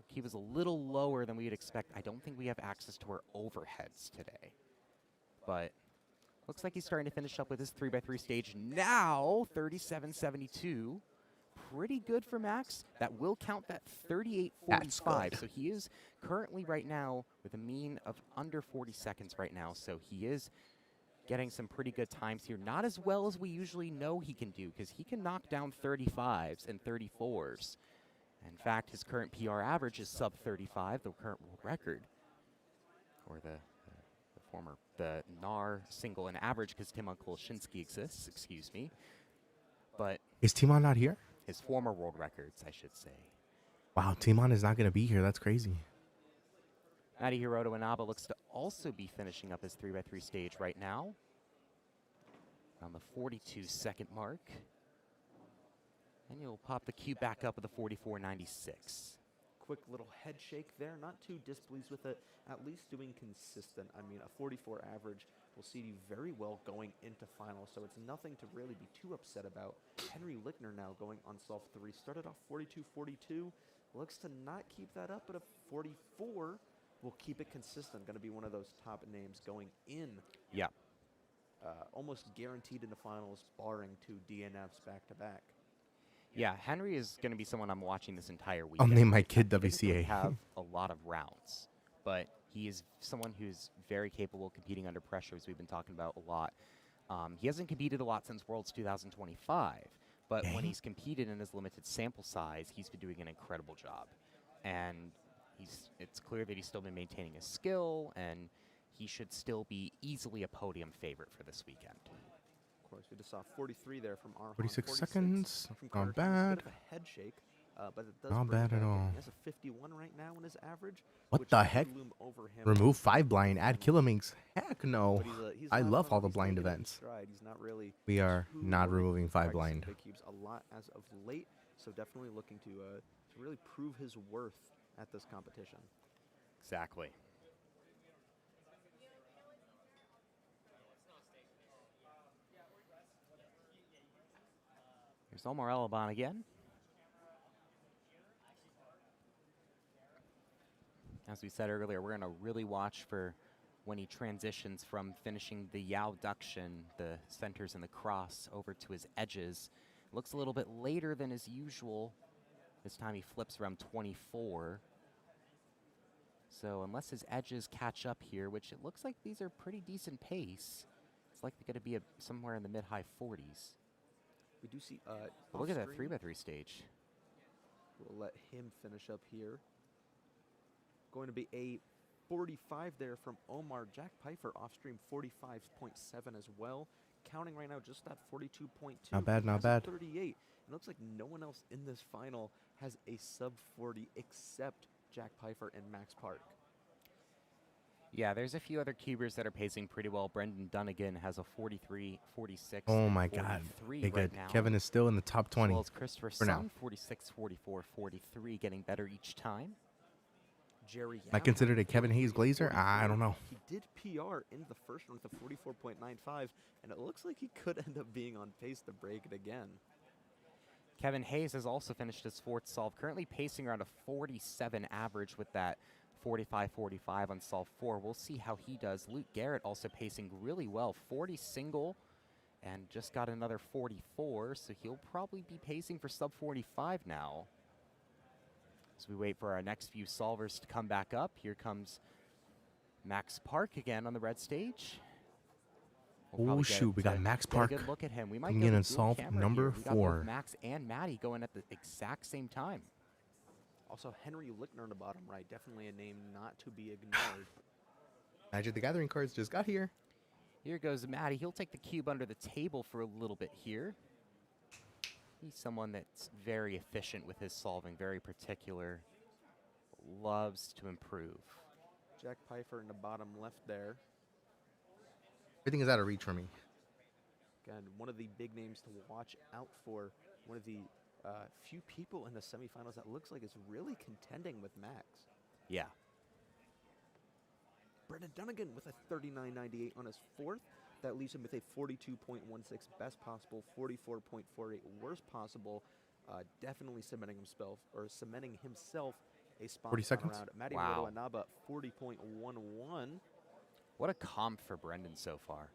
He was a little lower than we would expect. I don't think we have access to our overheads today. But looks like he's starting to finish up with his 3x3 stage now. 37.72. Pretty good for Max. That will count that 38.45. So he is currently right now with a mean of under 40 seconds right now. So he is getting some pretty good times here. Not as well as we usually know he can do, because he can knock down 35s and 34s. In fact, his current PR average is sub 35, the current world record. Or the NAR single and average, because Timon Kolshinsky exists, excuse me. But Is Timon not here? his former world records, I should say. Wow, Timon is not going to be here. That's crazy. Madi Hiroto Inaba looks to also be finishing up his 3x3 stage right now. On the 42-second mark. And you'll pop the cue back up with the 44.96. Quick little head shake there. Not too displeased with it. At least doing consistent. I mean, a 44 average will see you very well going into finals, so it's nothing to really be too upset about. Henry Lickner now going on solve 3. Started off 42.42. Looks to not keep that up, but a 44 will keep it consistent. Going to be one of those top names going in. Yeah. Almost guaranteed in the finals, barring 2 DNFs back-to-back. Yeah, Henry is going to be someone I'm watching this entire week. I'll name my kid He doesn't really WCA. have a lot of rounds, but he is someone who's very capable of competing under pressure, as we've been talking about a lot. He hasn't competed a lot since Worlds 2025, but when he's competed in his limited sample size, he's been doing an incredible job. And it's clear that he's still been maintaining his skill, and he should still be easily a podium favorite for this weekend. Of course, we just saw 43 there from Arhan. 46 seconds. From Not Carter. bad. Bit of a head shake, but it does Not bring bad it at back in. all. He has a 51 right now in his average. What which the will heck? loom over him. Remove 5 blind, add Pyraminx. Heck no. But he's I not love one all of the these blind taking it in events. stride. He's not really We are too not worried. removing 5 Practicing blind. big cubes a lot as of late, so definitely looking to really prove his worth at this competition. Exactly. Here's Omar Elaban again. As we said earlier, we're going to really watch for when he transitions from finishing the Yao duction, the centers and the cross, over to his edges. Looks a little bit later than his usual. This time he flips around 24. So unless his edges catch up here, which it looks like these are pretty decent pace, it's likely going to be somewhere in the mid-high 40s. We do see. Look at that off-screen, 3x3 stage. We'll let him finish up here. Going to be a 45 there from Omar. Jack Pfeiffer off stream 45.7 as well. Counting right now just that 42.2. Not bad, not Has a bad. 38. It looks like no one else in this final has a sub 40 except Jack Pfeiffer and Max Park. Yeah, there's a few other cubers that are pacing pretty well. Brendan Dunnigan has a 43, 46, Oh and my God. 43 Hey, right good. now. Kevin is still in the top 20 As well as Christopher for now. Sun, 46, 44, 43, getting better each time. Jerry I considered a Kevin Hayes Glazer? I don't know. He did PR in the first one with a 44.95, and it looks like he could end up being on pace to break it again. Kevin Hayes has also finished his 4th solve, currently pacing around a 47 average with that 45-45 on solve 4. We'll see how he does. Luke Garrett also pacing really well, 40 single, and just got another 44, so he'll probably be pacing for sub 45 now. As we wait for our next few solvers to come back up, here comes Max Park again on the red stage. Oh shoot, we got Max Park. Good look at him. We might coming go in to and dual solve camera number here. We got 4. both Max and Maddie going at the exact same time. Also, Henry Lickner in the bottom right, definitely a name not to be ignored. Magic the Gathering cards just got here. Here goes Maddie. He'll take the cube under the table for a little bit here. He's someone that's very efficient with his solving, very particular, loves to improve. Jack Pfeiffer in the bottom left there. Everything is out of reach for me. Again, one of the big names to watch out for. One of the few people in the semifinals that looks like is really contending with Max. Yeah. Brendan Dunnigan with a 39.98 on his fourth. That leaves him with a 42.16 best possible, 44.48 worst possible. Definitely cementing himself a spot 40 seconds. around. Matty Wow. Anaba, 40.11. What a comp for Brendan so far.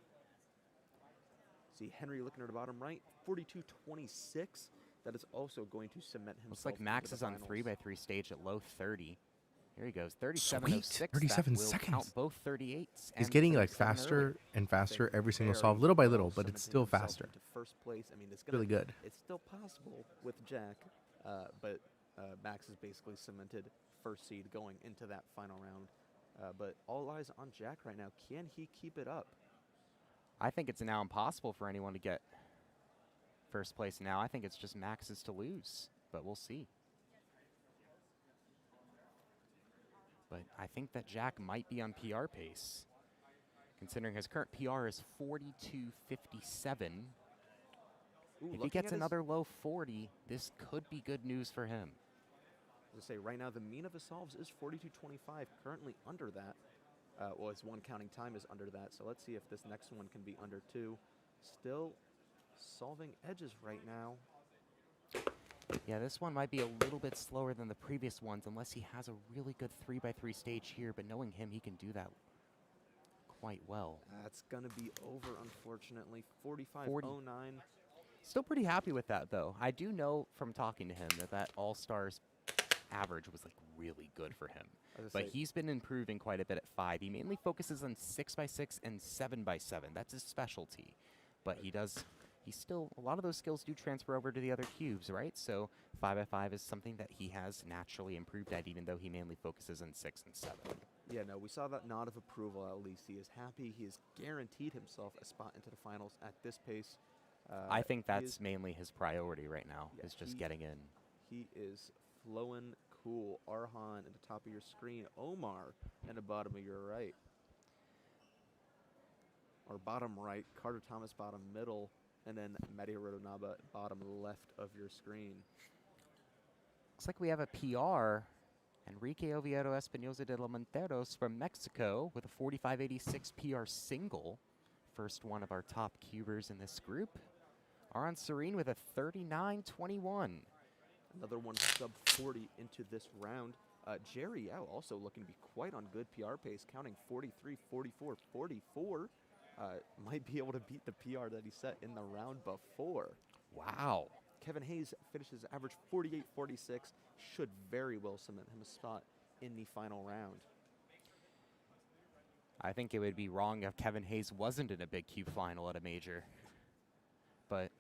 See Henry looking at the bottom right, 42.26. That is also going to cement himself. Looks like Max into is the on finals. 3x3 stage at low 30. Here he goes, 37.06. 37 that will seconds. count both 38s. He's and getting like 37 early. faster and faster every single Very solve, little by well little, but it's cementing still himself faster. into first place. I mean, it's Really good. It's still possible with Jack, but Max is basically cemented first seed going into that final round. But all eyes on Jack right now. Can he keep it up? I think it's now impossible for anyone to get first place now. I think it's just Max's to lose, but we'll see. But I think that Jack might be on PR pace, considering his current PR is 42.57. If he gets another low 40, this could be good news for him. As I say, right now the mean of his solves is 42.25, currently under that. Well, his one counting time is under that, so let's see if this next one can be under 2. Still solving edges right now. Yeah, this one might be a little bit slower than the previous ones unless he has a really good 3x3 stage here, but knowing him, he can do that quite well. That's going to be over, unfortunately. 45.09. Still pretty happy with that, though. I do know from talking to him that All-Stars average was like really good for him. But he's been improving quite a bit at 5. He mainly focuses on 6x6 and 7x7. That's his specialty. But he's still, a lot of those skills do transfer over to the other cubes, right? So 5x5 is something that he has naturally improved at, even though he mainly focuses on 6 and 7. Yeah, no, we saw that nod of approval at least. He is happy. He has guaranteed himself a spot into the finals at this pace. I think that's mainly his priority right now, is just getting in. He is flowing cool. Arhan at the top of your screen. Omar in the bottom of your right. Or bottom right. Carter Thomas bottom middle. And then Maddie Rodonaba bottom left of your screen. Looks like we have a PR. Enrique Oviedo Espinosa de los Monteros from Mexico with a 45.86 PR single. First one of our top cubers in this group. Aron Serene with a 39.21. Another one sub 40 into this round. Jerry Yao also looking to be quite on good PR pace, counting 43, 44, 44. Might be able to beat the PR that he set in the round before. Wow. Kevin Hayes finishes average 48.46. Should very well cement him a spot in the final round. I think it would be wrong if Kevin Hayes wasn't in a big cube final at a major. But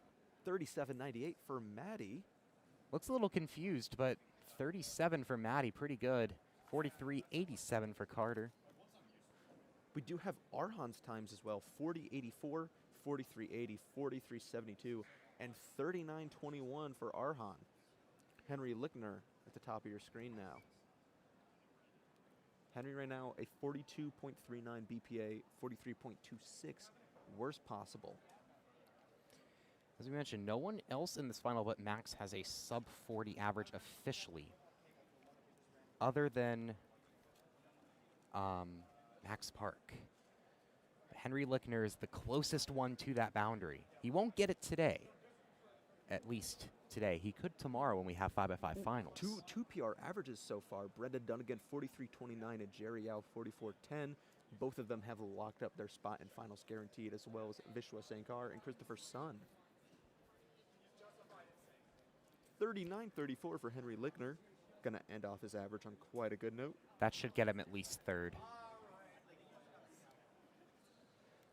37.98 for Maddie. Looks a little confused, but 37 for Maddie, pretty good. 43.87 for Carter. We do have Arhan's times as well. 40.84, 43.80, 43.72, and 39.21 for Arhan. Henry Lickner at the top of your screen now. Henry right now a 42.39 BPA, 43.26 worst possible. As we mentioned, no one else in this final but Max has a sub 40 average officially, other than Max Park. Henry Lickner is the closest one to that boundary. He won't get it today, at least today. He could tomorrow when we have 5x5 finals. Two PR averages so far. Brendan Dunnigan 43.29 and Jerry Yao 44.10. Both of them have locked up their spot in finals guaranteed, as well as Vishwa Sankar and Christopher Sun. 39.34 for Henry Lickner. Gonna end off his average on quite a good note. That should get him at least third.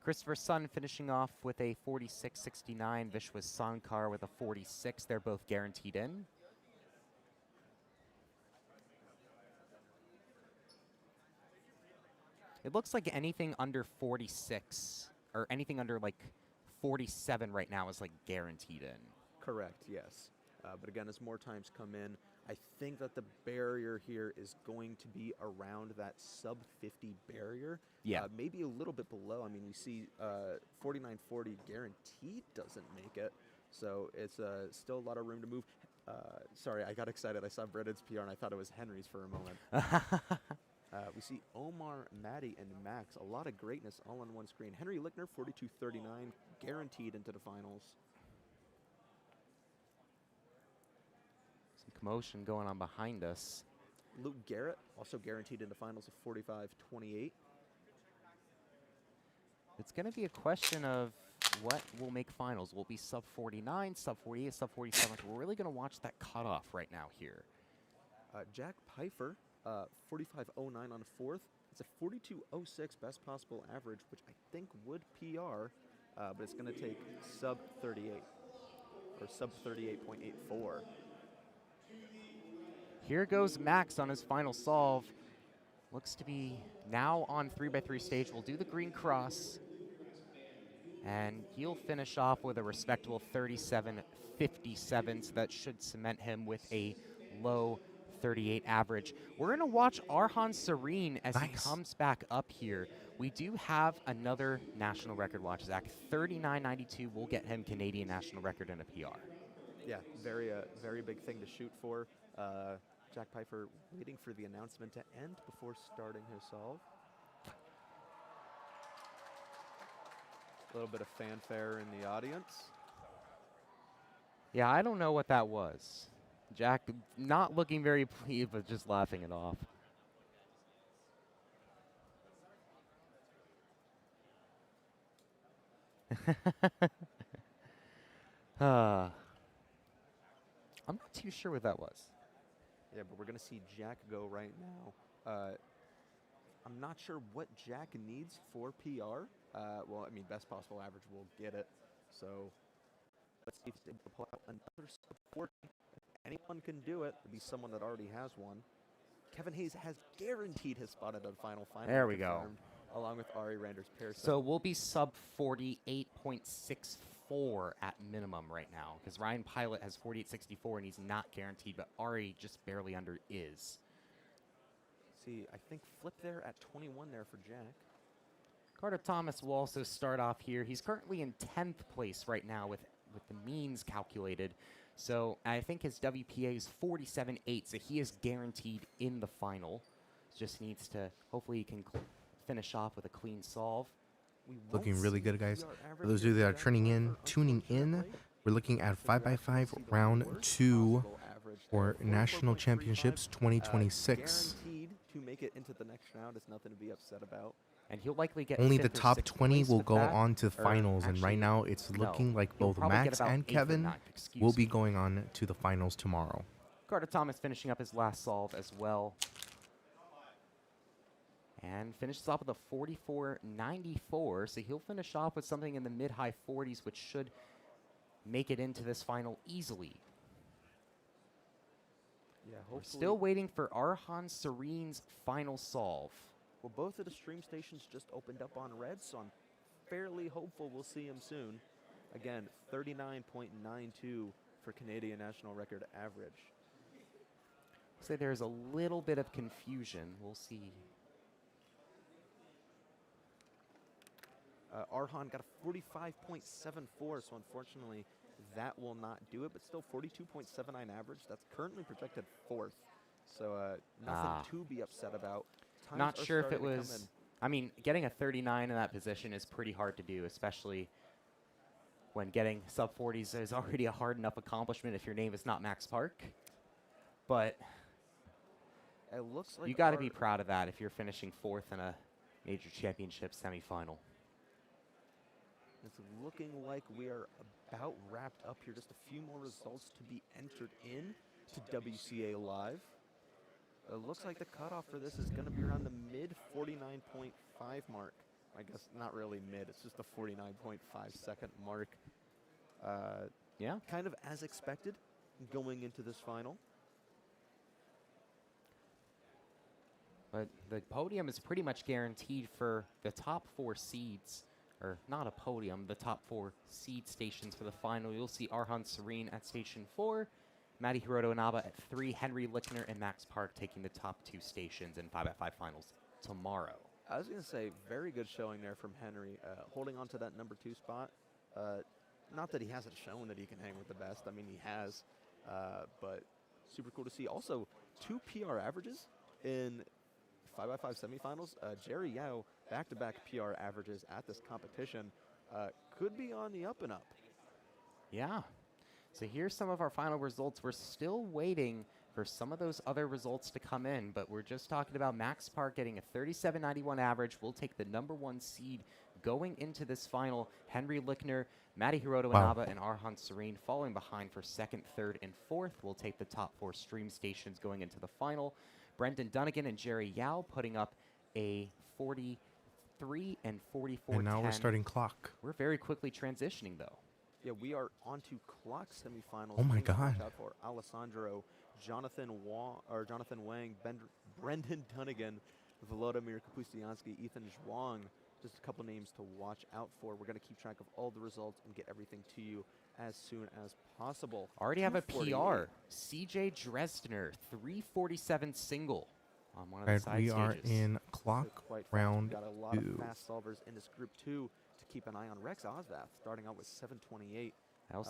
Christopher Sun finishing off with a 46.69. Vishwas Sankar with a 46. They're both guaranteed in. It looks like anything under 46, or anything under like 47 right now is like guaranteed in. Correct, yes. But again, as more times come in, I think that the barrier here is going to be around that sub 50 barrier. Yeah. Maybe a little bit below. I mean, we see 49.40 guaranteed doesn't make it. So it's still a lot of room to move. Sorry, I got excited. I saw Brennan's PR and I thought it was Henry's for a moment. We see Omar, Maddie, and Max. A lot of greatness all on one screen. Henry Lickner, 42.39, guaranteed into the finals. Some commotion going on behind us. Luke Garrett, also guaranteed into finals of 45.28. It's going to be a question of what will make finals. Will it be sub 49, sub 48, sub 47? We're really going to watch that cutoff right now here. Jack Pfeiffer, 45.09 on fourth. It's a 42.06 best possible average, which I think would PR, but it's going to take sub 38 or sub 38.84. Here goes Max on his final solve. Looks to be now on 3x3 stage. We'll do the green cross. And he'll finish off with a respectable 37.57, so that should cement him with a low 38 average. We're going to watch Arhan Serene as he comes back up here. We do have another national record watch, Zach. 39.92 will get him Canadian national record and a PR. Yeah, very big thing to shoot for. Jack Pfeiffer waiting for the announcement to end before starting his solve. A little bit of fanfare in the audience. Yeah, I don't know what that was. Jack not looking very pleased, but just laughing it off. I'm not too sure what that was. Yeah, but we're going to see Jack go right now. I'm not sure what Jack needs for PR. Well, I mean, best possible average will get it. So let's see if he's able to pull out another sub 40. If anyone can do it, it'll be someone that already has one. Kevin Hayes has guaranteed his spot at the final. There we go. Along with Ari Randers-Pearson. So we'll be sub 48.64 at minimum right now, because Ryan Pilot has 48.64 and he's not guaranteed, but Ari just barely under is. See, I think flip there at 21 there for Jack. Carter Thomas will also start off here. He's currently in 10th place right now with the means calculated. So I think his WPA is 47.8, so he is guaranteed in the final. Just needs to, hopefully he can finish off with a clean solve. Looking really good, guys. For those of you that are tuning in, we're looking at 5x5 round 2 for National Championships 2026. Guaranteed to make it into the next round. It's nothing to be upset about. And he'll likely get only the top 20 will go on to finals, and right now it's looking like both Max and Kevin will be going on to the finals tomorrow. Carter Thomas finishing up his last solve as well. And finishes off with a 44.94, so he'll finish off with something in the mid-high 40s, which should make it into this final easily. Yeah, we're still waiting for Arhan Serene's final solve. Well, both of the stream stations just opened up on red, so I'm fairly hopeful we'll see him soon. Again, 39.92 for Canadian national record average. So there's a little bit of confusion. We'll see. Arhan got a 45.74, so unfortunately that will not do it, but still 42.79 average. That's currently projected 4th, so nothing to be upset about. Times Not are sure if it starting to come was, in. I mean, getting a 39 in that position is pretty hard to do, especially when getting sub 40s is already a hard enough accomplishment if your name is not Max Park. But it looks like you got to be proud of that if you're finishing 4th in a major championship semifinal. It's looking like we are about wrapped up here. Just a few more results to be entered in to WCA Live. It looks like the cutoff for this is going to be around the mid 49.5 mark. I guess not really mid. It's just a 49.5 second mark. Yeah. Kind of as expected going into this final. But the podium is pretty much guaranteed for the top 4 seeds. Or not a podium, the top 4 seed stations for the final. You'll see Arhan Serene at station 4, Matty Hiroto Inaba at 3, Henry Lickner and Max Park taking the top 2 stations in 5x5 finals tomorrow. I was going to say, very good showing there from Henry, holding on to that number 2 spot. Not that he hasn't shown that he can hang with the best. I mean, he has, but super cool to see. Also, 2 PR averages in 5x5 semifinals. Jerry Yao, back-to-back PR averages at this competition, could be on the up and up. Yeah. So here's some of our final results. We're still waiting for some of those other results to come in, but we're just talking about Max Park getting a 37.91 average. We'll take the number 1 seed going into this final. Henry Lickner, Matty Hiroto Inaba, and Arhan Serene falling behind for 2nd, 3rd, and 4th. We'll take the top 4 stream stations going into the final. Brendan Dunnigan and Jerry Yao putting up a 43 and 44. And now we're starting clock. We're very quickly transitioning, though. Yeah, we are on to clock semifinals. Oh my Things to watch God. out for Alessandro, Jonathan Wang, Brendan Dunnigan, Volodymyr Kapustyansky, Ethan Zhuang. Just a couple names to watch out for. We're going to keep track of all the results and get everything to you as soon as possible. Already have a 248. PR. CJ Dresdner, 347 single on one of the Right, side we stages. are in clock Quite fast. round We've got a lot 2. of fast solvers in this group 2 to keep an eye on. Rex Osvath starting out with 728.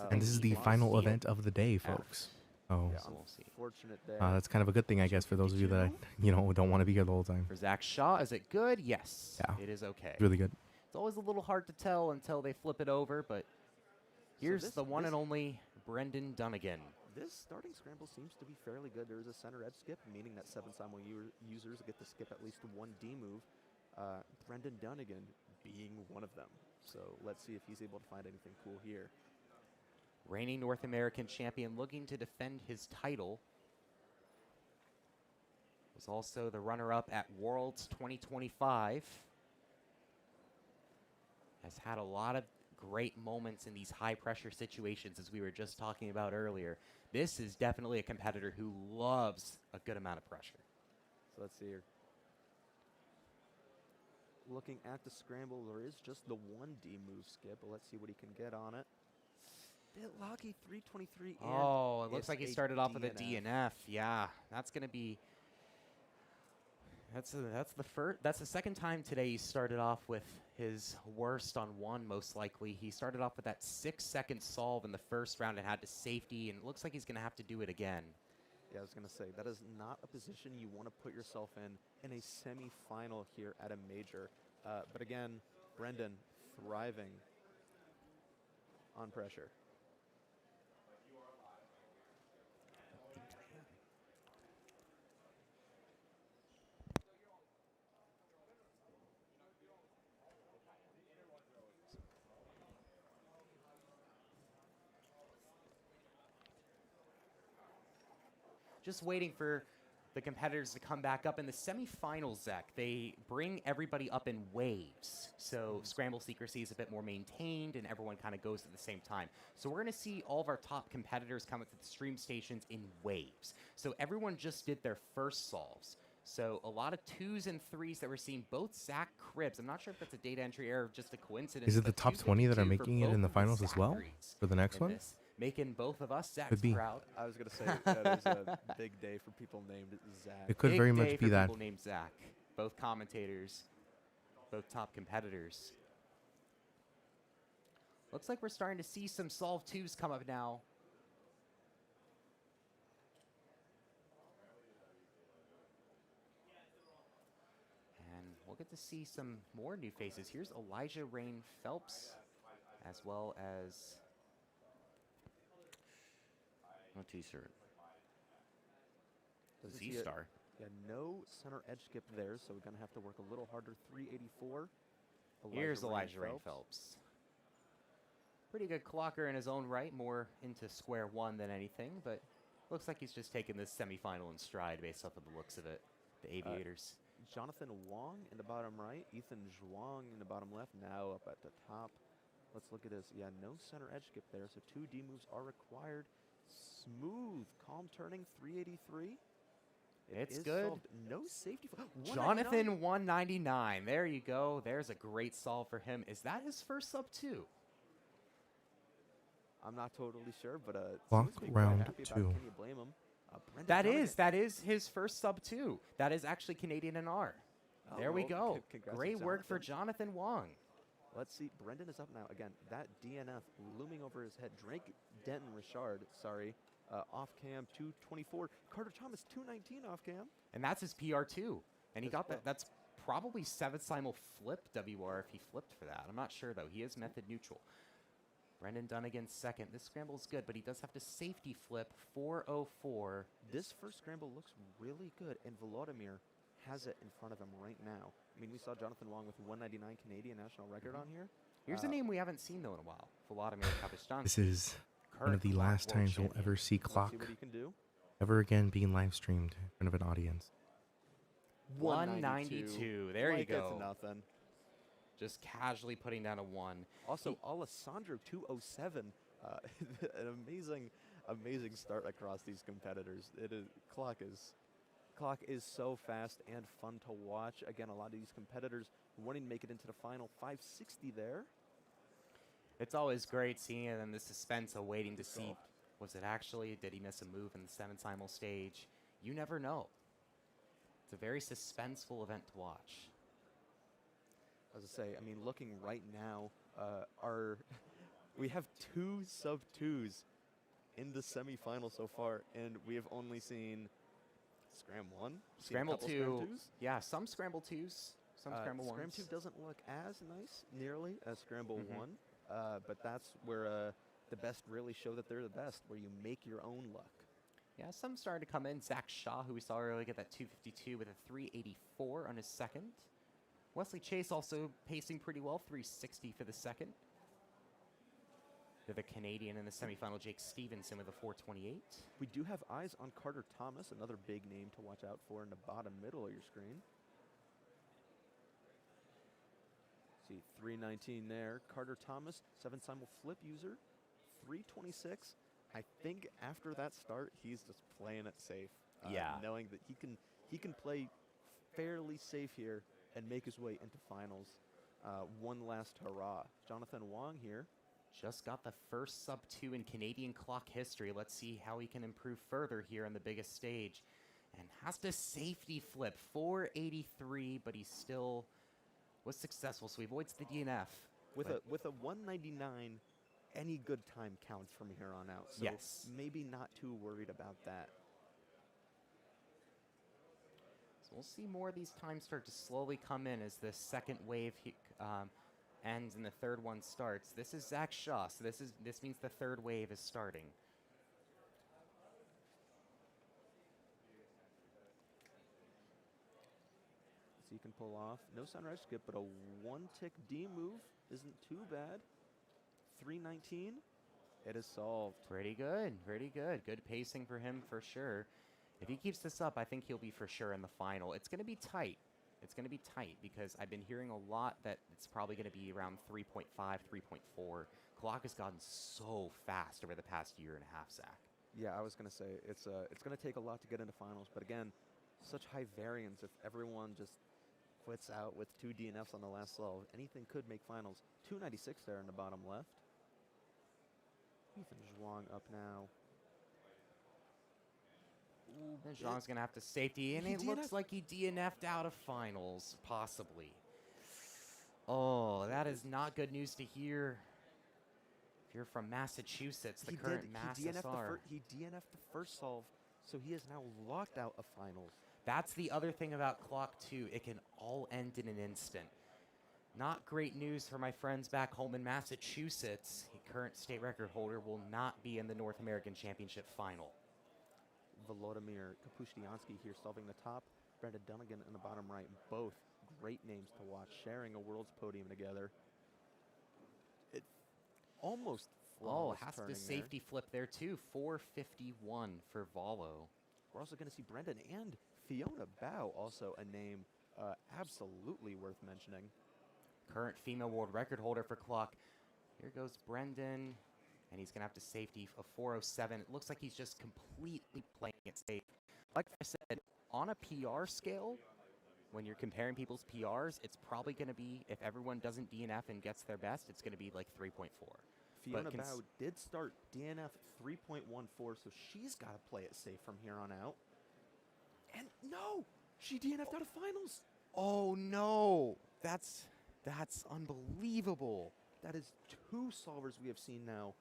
And this is the final event of the day, folks. Oh, Yeah, unfortunate there. that's kind of a good thing, I guess, for those of you that don't want to be here the whole time. For Zach Shaw, is it good? Yes. Yeah. It is okay. Really good. It's always a little hard to tell until they flip it over, but here's this- the one this- and only Brendan Dunnigan. This starting scramble seems to be fairly good. There is a center edge skip, meaning that 7 simul users get to skip at least 1 D move. Brendan Dunnigan being one of them. So let's see if he's able to find anything cool here. Reigning North American champion looking to defend his title. Was also the runner-up at Worlds 2025. Has had a lot of great moments in these high-pressure situations, as we were just talking about earlier. This is definitely a competitor who loves a good amount of pressure. So let's see here. Looking at the scramble, there is just the 1 D move skip, but let's see what he can get on it. Bit lucky, 323. Oh, it and looks it's like he a started off with a DNF. Yeah, that's gonna be. That's the second time today he started off with his worst on 1, most likely. He started off with that 6-second solve in the first round and had to safety, and it looks like he's gonna have to do it again. Yeah, I was going to say, that is not a position you want to put yourself in a semi-final here at a major. But again, Brendan thriving on pressure. Just waiting for the competitors to come back up in the semifinals, Zach. They bring everybody up in waves. So scramble secrecy is a bit more maintained and everyone kind of goes at the same time. So we're going to see all of our top competitors come up to the stream stations in waves. So everyone just did their first solves. So a lot of 2s and 3s that we're seeing, both Zach Cribbs. I'm not sure if that's a data entry error or just a coincidence. Is it the but top 20 that are making it in the finals as well for the next one? Making both of us Zach's Could be. proud. I was going to say, that is a big day for people named Zach. It could Big very day much be for that. people named Zach. Both commentators, both top competitors. Looks like we're starting to see some solve 2s come up now. And we'll get to see some more new faces. Here's Elijah Rain Phelps, as well as no T-shirt. Doesn't see Z-Star. Yeah, no center edge skip there, so we're going to have to work a little harder. 384. Here's Elijah Rain Phelps. Pretty good clocker in his own right, more into square 1 than anything, but looks like he's just taking this semifinal in stride based off of the looks of it. The Aviators. Jonathan Wong in the bottom right, Ethan Zhuang in the bottom left, now up at the top. Let's look at this. Yeah, no center edge skip there, so 2 D moves are required. Smooth, calm turning, 383. It's is good. solved. No safety. Jonathan 199. There you go. There's a great solve for him. Is that his first sub 2? I'm not totally sure, but Clock seems to be quite round happy about it. 2. Can you blame him? Brendan That is his first sub 2. That is actually Canadian and R. Oh, There we well, go. congrats to Great work for Jonathan. Jonathan Wong. Let's see. Brendan is up now. Again, that DNF looming over his head. Drake Denton Richard, sorry, off cam 224. Carter Thomas 219 off cam. And that's his PR2. And he As got well. that. That's probably 7th simul flip WR if he flipped for that. I'm not sure, though. He is method neutral. Brendan Dunnigan second. This scramble is good, but he does have to safety flip 404. This first scramble looks really good, and Volodymyr has it in front of him right now. I mean, we saw Jonathan Wong with 199 Canadian national record on here. Here's a name we haven't seen, though, in a while. Volodymyr Kapishtan. This is one of the last times we'll ever see Clock See what he can do. ever again being live streamed in front of an audience. 192. There you Like go. it's nothing. Just casually putting down a 1. Also, Alessandro 207. An amazing start across these competitors. Clock is so fast and fun to watch. Again, a lot of these competitors wanting to make it into the final. 560 there. It's always great seeing it and the suspense of waiting to see, was it actually, did he miss a move in the 7 simul stage? You never know. It's a very suspenseful event to watch. As I say, I mean, looking right now, we have 2 sub 2s in the semifinal so far, and we have only seen Scram 1. Scramble 2. Yeah, some Scramble 2s, some Scramble 1s. Scram 2 doesn't look as nice nearly as Scramble 1, but that's where the best really show that they're the best, where you make your own luck. Yeah, some starting to come in. Zach Shaw, who we saw earlier, get that 252 with a 384 on his second. Wesley Chase also pacing pretty well, 360 for the second. They're the Canadian in the semifinal, Jake Stevenson with a 428. We do have eyes on Carter Thomas, another big name to watch out for in the bottom middle of your screen. See, 319 there. Carter Thomas, 7 simul flip user, 326. I think after that start, he's just playing it safe. Yeah. Knowing that he can play fairly safe here and make his way into finals. One last hurrah. Jonathan Wong here. Just got the first sub 2 in Canadian clock history. Let's see how he can improve further here on the biggest stage. And has to safety flip 483, but he still was successful, so he avoids the DNF. With a 199, any good time counts from here on out. So yes. Maybe not too worried about that. So we'll see more of these times start to slowly come in as the second wave ends and the third one starts. This is Zach Shaw, so this means the third wave is starting. So you can pull off. No sunrise skip, but a 1-tick D move isn't too bad. 319. It is solved. Pretty good, pretty good. Good pacing for him for sure. If he keeps this up, I think he'll be for sure in the final. It's going to be tight. It's going to be tight because I've been hearing a lot that it's probably going to be around 3.5, 3.4. Clock has gotten so fast over the past year and a half, Zach. Yeah, I was going to say, it's going to take a lot to get into finals. But again, such high variance. If everyone just quits out with 2 DNFs on the last solve, anything could make finals. 296 there in the bottom left. Ethan Zhuang up now. And Zhang's going to have to safety, and it looks like he DNF'd out of finals, possibly. Oh, that is not good news to hear. If you're from Massachusetts, the current Mass SR. He DNF'd the first solve, so he is now locked out of finals. That's the other thing about Clock 2. It can all end in an instant. Not great news for my friends back home in Massachusetts. The current state record holder will not be in the North American Championship final. Volodymyr Kapustiansky here solving the top. Brendan Dunnigan in the bottom right. Both great names to watch, sharing a world's podium together. It almost flawless has to turning safety flip there too. 451 for Volo. We're also going to see Brendan and Fiona Bao, also a name absolutely worth mentioning. Current female world record holder for clock. Here goes Brendan, and he's going to have to safety a 407. It looks like he's just completely playing it safe. Like I said, on a PR scale, when you're comparing people's PRs, it's probably going to be, if everyone doesn't DNF and gets their best, it's going to be like 3.4. Fiona Bao did start DNF 3.14, so she's got to play it safe from here on out. And no, she DNF'd out of finals. Oh no, that's unbelievable. That is 2 solvers we have seen now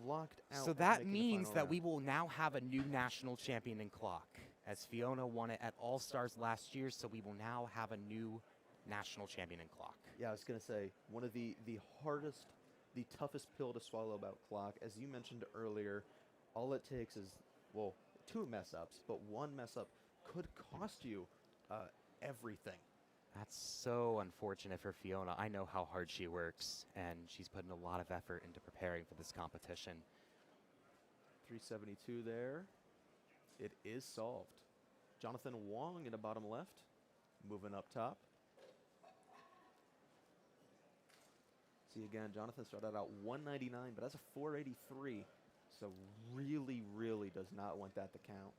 locked out. So that means that we will now have a new national champion in clock, as Fiona won it at All-Stars last year, so we will now have a new national champion in clock. Yeah, I was going to say, one of the hardest, the toughest pill to swallow about clock. As you mentioned earlier, all it takes is, well, 2 mess-ups, but 1 mess-up could cost you everything. That's so unfortunate for Fiona. I know how hard she works, and she's putting a lot of effort into preparing for this competition. 372 there. It is solved. Jonathan Wong in the bottom left, moving up top. See again, Jonathan started out 199, but that's a 483. So really, really does not want that to count.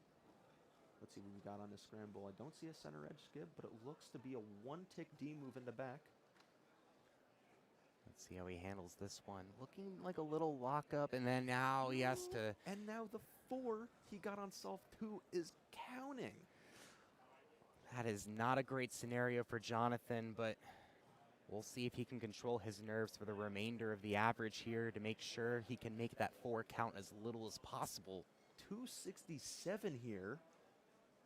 Let's see what we got on this scramble. I don't see a center edge skip, but it looks to be a 1-tick D move in the back. Let's see how he handles this one. Looking like a little lockup, and then now he has to... And now the 4 he got on solve 2 is counting. That is not a great scenario for Jonathan, but we'll see if he can control his nerves for the remainder of the average here to make sure he can make that 4 count as little as possible. 267 here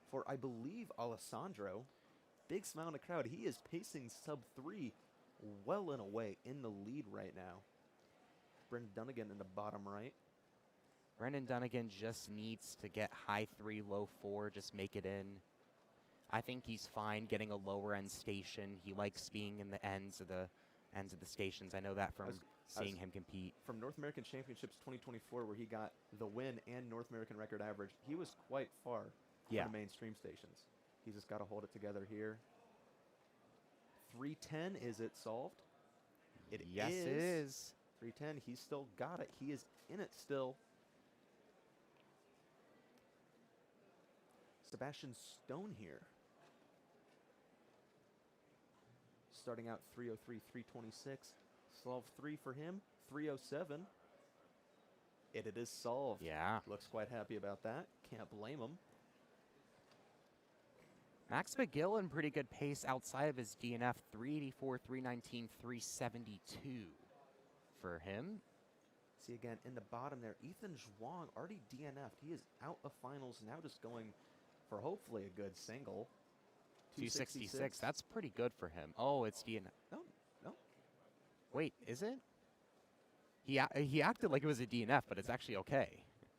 for, I believe, Alessandro. Big smile in the crowd. He is pacing sub 3 well and away in the lead right now. Brendan Dunnigan in the bottom right. Brendan Dunnigan just needs to get high 3, low 4, just make it in. I think he's fine getting a lower end station. He likes being in the ends of the stations. I know that from seeing him compete. From North American Championships 2024, where he got the win and North American record average, he was quite far from the mainstream stations. He's just got to hold it together here. 310, is it solved? Yes, it is. 310, he's still got it. He is in it still. Sebastian Stone here. Starting out 303, 326. Solve 3 for him, 307. It is solved. Yeah. Looks quite happy about that. Can't blame him. Max McGill in pretty good pace outside of his DNF, 384, 319, 372 for him. See again, in the bottom there, Ethan Zhuang already DNF'd. He is out of finals, now just going for hopefully a good single. 266, that's pretty good for him. Oh, it's DNF. No. Wait, is it? He acted like it was a DNF, but it's actually okay.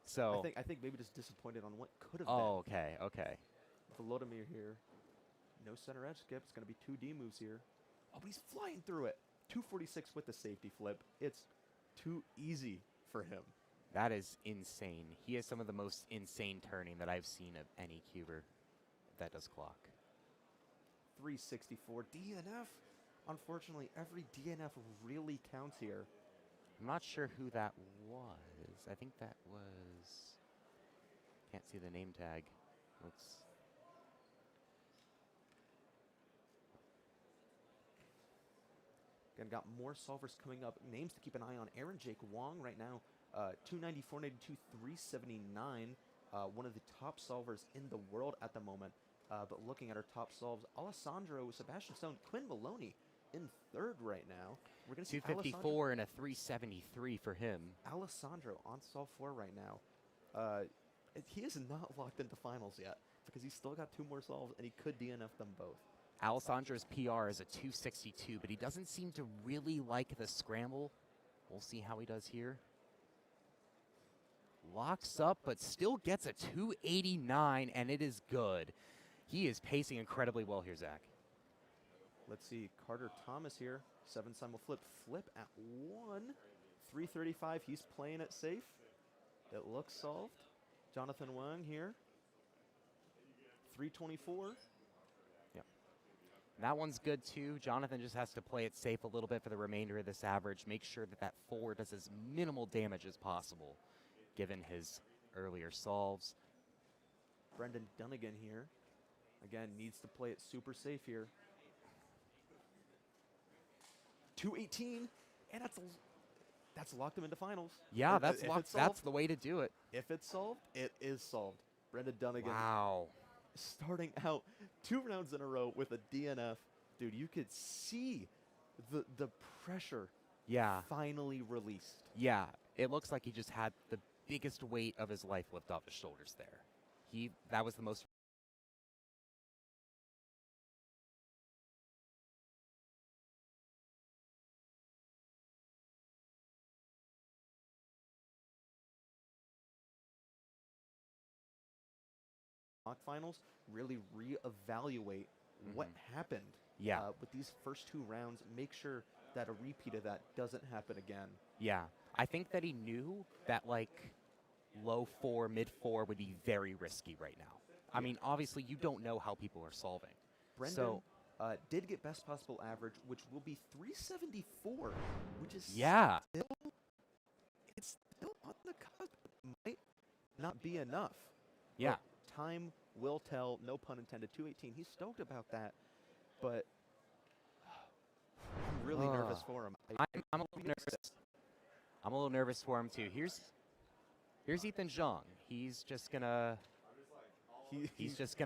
So I think maybe just disappointed on what could have been. Okay. Volodymyr here. No center edge skip. It's going to be 2 D moves here. Oh, but he's flying through it. 246 with the safety flip. It's too easy for him. That is insane. He has some of the most insane turning that I've seen of any cuber that does clock. 364 DNF. Unfortunately, every DNF really counts here. I'm not sure who that was. I think that was... Can't see the name tag. Let's... Again, got more solvers coming up. Names to keep an eye on. Aaron Jake Wong right now, 290, 492, 379. One of the top solvers in the world at the moment. But looking at our top solves, Alessandro, Sebastian Stone, Quinn Maloney in 3rd right now. We're going to see 254 and a 373 for him. Alessandro on solve 4 right now. He is not locked into finals yet because he's still got 2 more solves and he could DNF them both. Alessandro's PR is a 262, but he doesn't seem to really like the scramble. We'll see how he does here. Locks up, but still gets a 289, and it is good. He is pacing incredibly well here, Zach. Let's see, Carter Thomas here. 7 simul flip at 1. 335, he's playing it safe. It looks solved. Jonathan Wang here. 324. That one's good too. Jonathan just has to play it safe a little bit for the remainder of this average. Make sure that that 4 does as minimal damage as possible, given his earlier solves. Brendan Dunnigan here, again, needs to play it super safe here. 218, and that's locked him into finals. Yeah, that's locked. That's the way to do it. If it's solved, it is solved. Brendan Dunnigan. Wow. Starting out 2 rounds in a row with a DNF. Dude, you could see the pressure finally released. Yeah, it looks like he just had the biggest weight of his life lift off his shoulders there. That was the most finals really reevaluate what happened with these first 2 rounds. Make sure that a repeat of that doesn't happen again. Yeah, I think that he knew that like low 4, mid 4 would be very risky right now. I mean, obviously you don't know how people are solving. Brendan did get best possible average, which will be 374, which is it's still on the cusp. Might not be enough. Yeah. But time will tell, no pun intended. 218, he's stoked about that, but I'm really nervous for him. I'm a little nervous. I'm a little nervous for him too. Here's Ethan Zhang. He's just gonna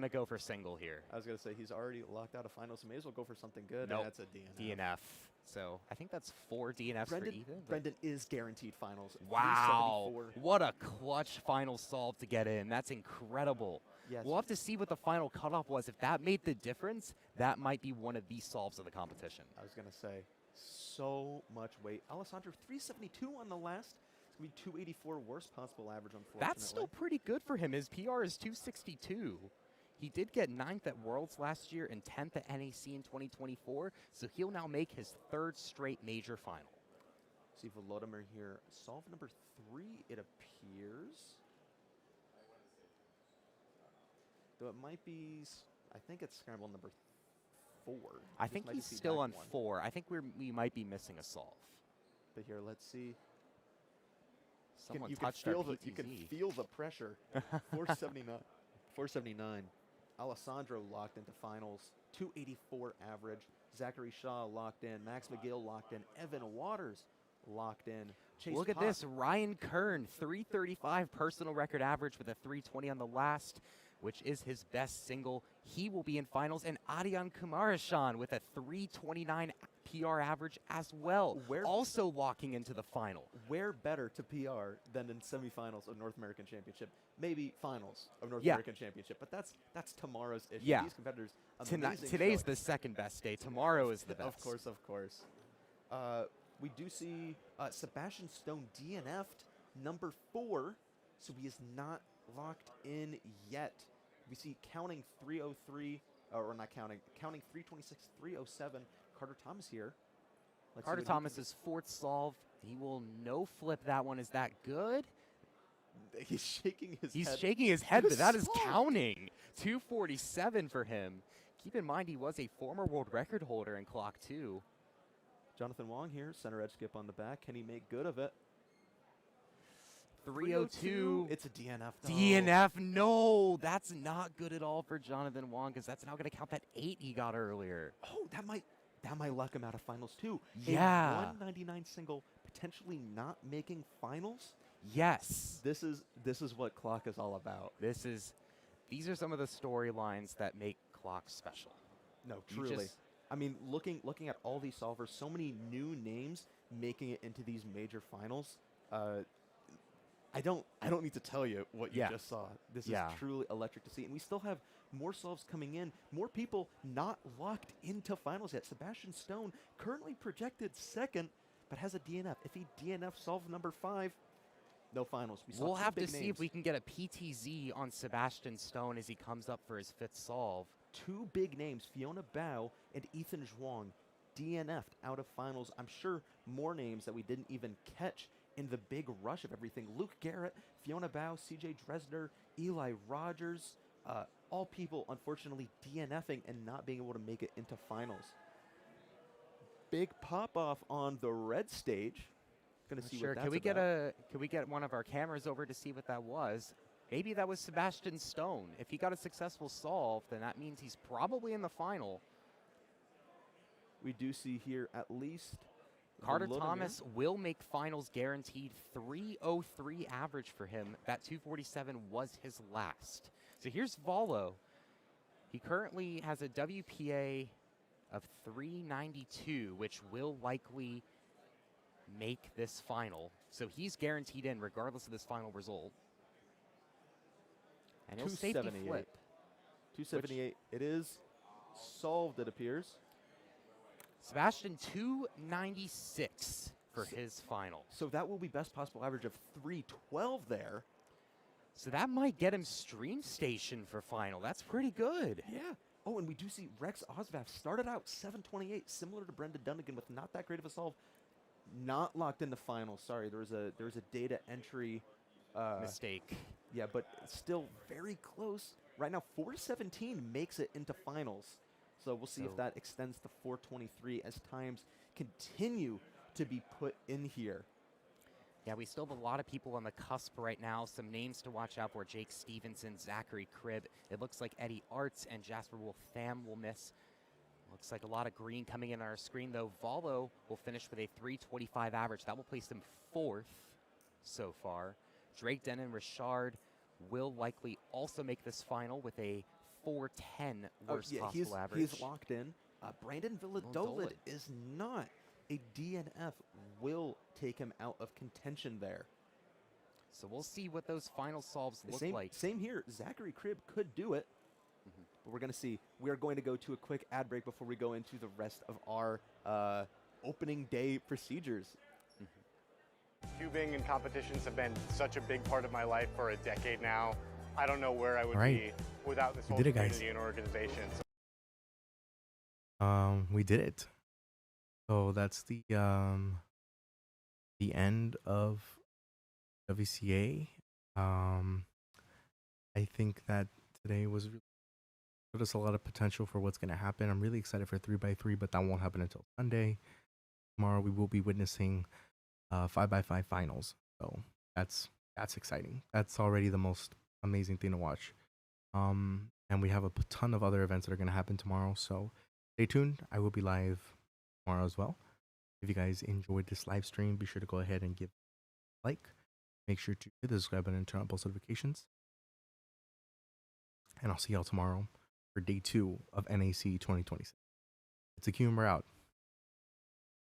go for single here. I was gonna say he's already locked out of finals, so may as well go for something good. Nope. And that's a DNF. DNF. So I think that's 4 DNFs for Ethan. Brendan is guaranteed finals. Wow. 374. What a clutch final solve to get in. That's incredible. Yes. We'll have to see what the final cutoff was. If that made the difference, that might be one of the solves of the competition. I was gonna say, so much weight. Alessandro 372 on the last. It's gonna be 284, worst possible average, unfortunately. That's still pretty good for him. His PR is 262. He did get 9th at Worlds last year and 10th at NAC in 2024, so he'll now make his 3rd straight major final. See Volodymyr here. Solve number 3, it appears. Though it might be, I think it's scramble number 4. I think he's still on 4. I think we might be missing a solve. But here, let's see. Someone you touched can our feel PTZ. You can feel the pressure. 479. 479. Alessandro locked into finals. 284 average. Zachary Shaw locked in. Max McGill locked in. Evan Waters locked in. Chase Look at Pop. this. Ryan Kern, 335 personal record average with a 320 on the last, which is his best single. He will be in finals. And Adian Kumarashan with a 329 PR average as well, also locking into the final. Where better to PR than in semifinals of North American Championship? Maybe finals of North American Championship, but that's tomorrow's issue. Yeah. These competitors, Today's the second best day. Tomorrow is the best. Of course, of course. We do see Sebastian Stone DNF'd number 4, so he is not locked in yet. We see counting 303, or not counting 326, 307. Carter Thomas here. Carter Thomas's 4th solve. He will no flip that one. Is that good? He's shaking his head. He's shaking his head, but that is counting. 247 for him. Keep in mind, he was a former world record holder in Clock 2. Jonathan Wong here, center edge skip on the back. Can he make good of it? 302. It's a DNF, though. DNF, no. That's not good at all for Jonathan Wong, because that's now going to count that 8 he got earlier. Oh, that might luck him out of finals, too. Yeah. A 199 single potentially not making finals? Yes. This is what Clock is all about. These are some of the storylines that make Clock special. No, truly. I mean, looking at all these solvers, so many new names making it into these major finals. I don't need to tell you what you just saw. This is truly electric to see. And we still have more solves coming in, more people not locked into finals yet. Sebastian Stone currently projected 2nd, but has a DNF. If he DNF solve number 5, no finals. We'll have to see if we can get a PTZ on Sebastian Stone as he comes up for his 5th solve. 2 big names, Fiona Bao and Ethan Zhuang, DNF'd out of finals. I'm sure more names that we didn't even catch in the big rush of everything. Luke Garrett, Fiona Bao, CJ Dresner, Eli Rogers, all people unfortunately DNFing and not being able to make it into finals. Big pop off on the red stage. Gonna see Sure. what that's Can we get one of our cameras over to see what that was? Maybe that was Sebastian Stone. If he got a successful solve, then that means he's probably in the final. We do see here at least Carter Thomas will make finals guaranteed. 303 average for him. That 247 was his last. So here's Volo. He currently has a WPA of 392, which will likely make this final. So he's guaranteed in regardless of this final result. And he'll safety flip. 278. It is solved, it appears. Sebastian 296 for his final. So that will be best possible average of 312 there. So that might get him stream station for final. That's pretty good. Yeah. Oh, and we do see Rex Osvath started out 728, similar to Brendan Dunnigan with not that great of a solve. Not locked in the final. Sorry, there was a data entry mistake. Yeah, but still very close. Right now, 417 makes it into finals. So we'll see if that extends to 423 as times continue to be put in here. Yeah, we still have a lot of people on the cusp right now. Some names to watch out for: Jake Stevenson, Zachary Cribb. It looks like Eddie Arts and Jasper Wolf-Tham will miss. Looks like a lot of green coming in on our screen, though. Volo will finish with a 325 average. That will place him 4th so far. Drake Denon Richard will likely also make this final with a 410 worst possible average. He's locked in. Brandon Villadovid is not. A DNF will take him out of contention there. So we'll see what those final solves look like. Same here. Zachary Cribb could do it. But we're going to see. We are going to go to a quick ad break before we go into the rest of our opening day procedures. Cubing and competitions have been such a big part of my life for a decade now. I don't know where I would be without this whole community and organization. We did it. So that's the end of WCA. I think that today was really showed us a lot of potential for what's going to happen. I'm really excited for 3x3, but that won't happen until Sunday. Tomorrow we will be witnessing 5x5 finals. So that's exciting. That's already the most amazing thing to watch. And we have a ton of other events that are going to happen tomorrow. So stay tuned. I will be live tomorrow as well. If you guys enjoyed this live stream, be sure to go ahead and give a like. Make sure to hit the subscribe button and turn on post notifications. And I'll see y'all tomorrow for day 2 of NAC 2026. It's a CubingUSA out.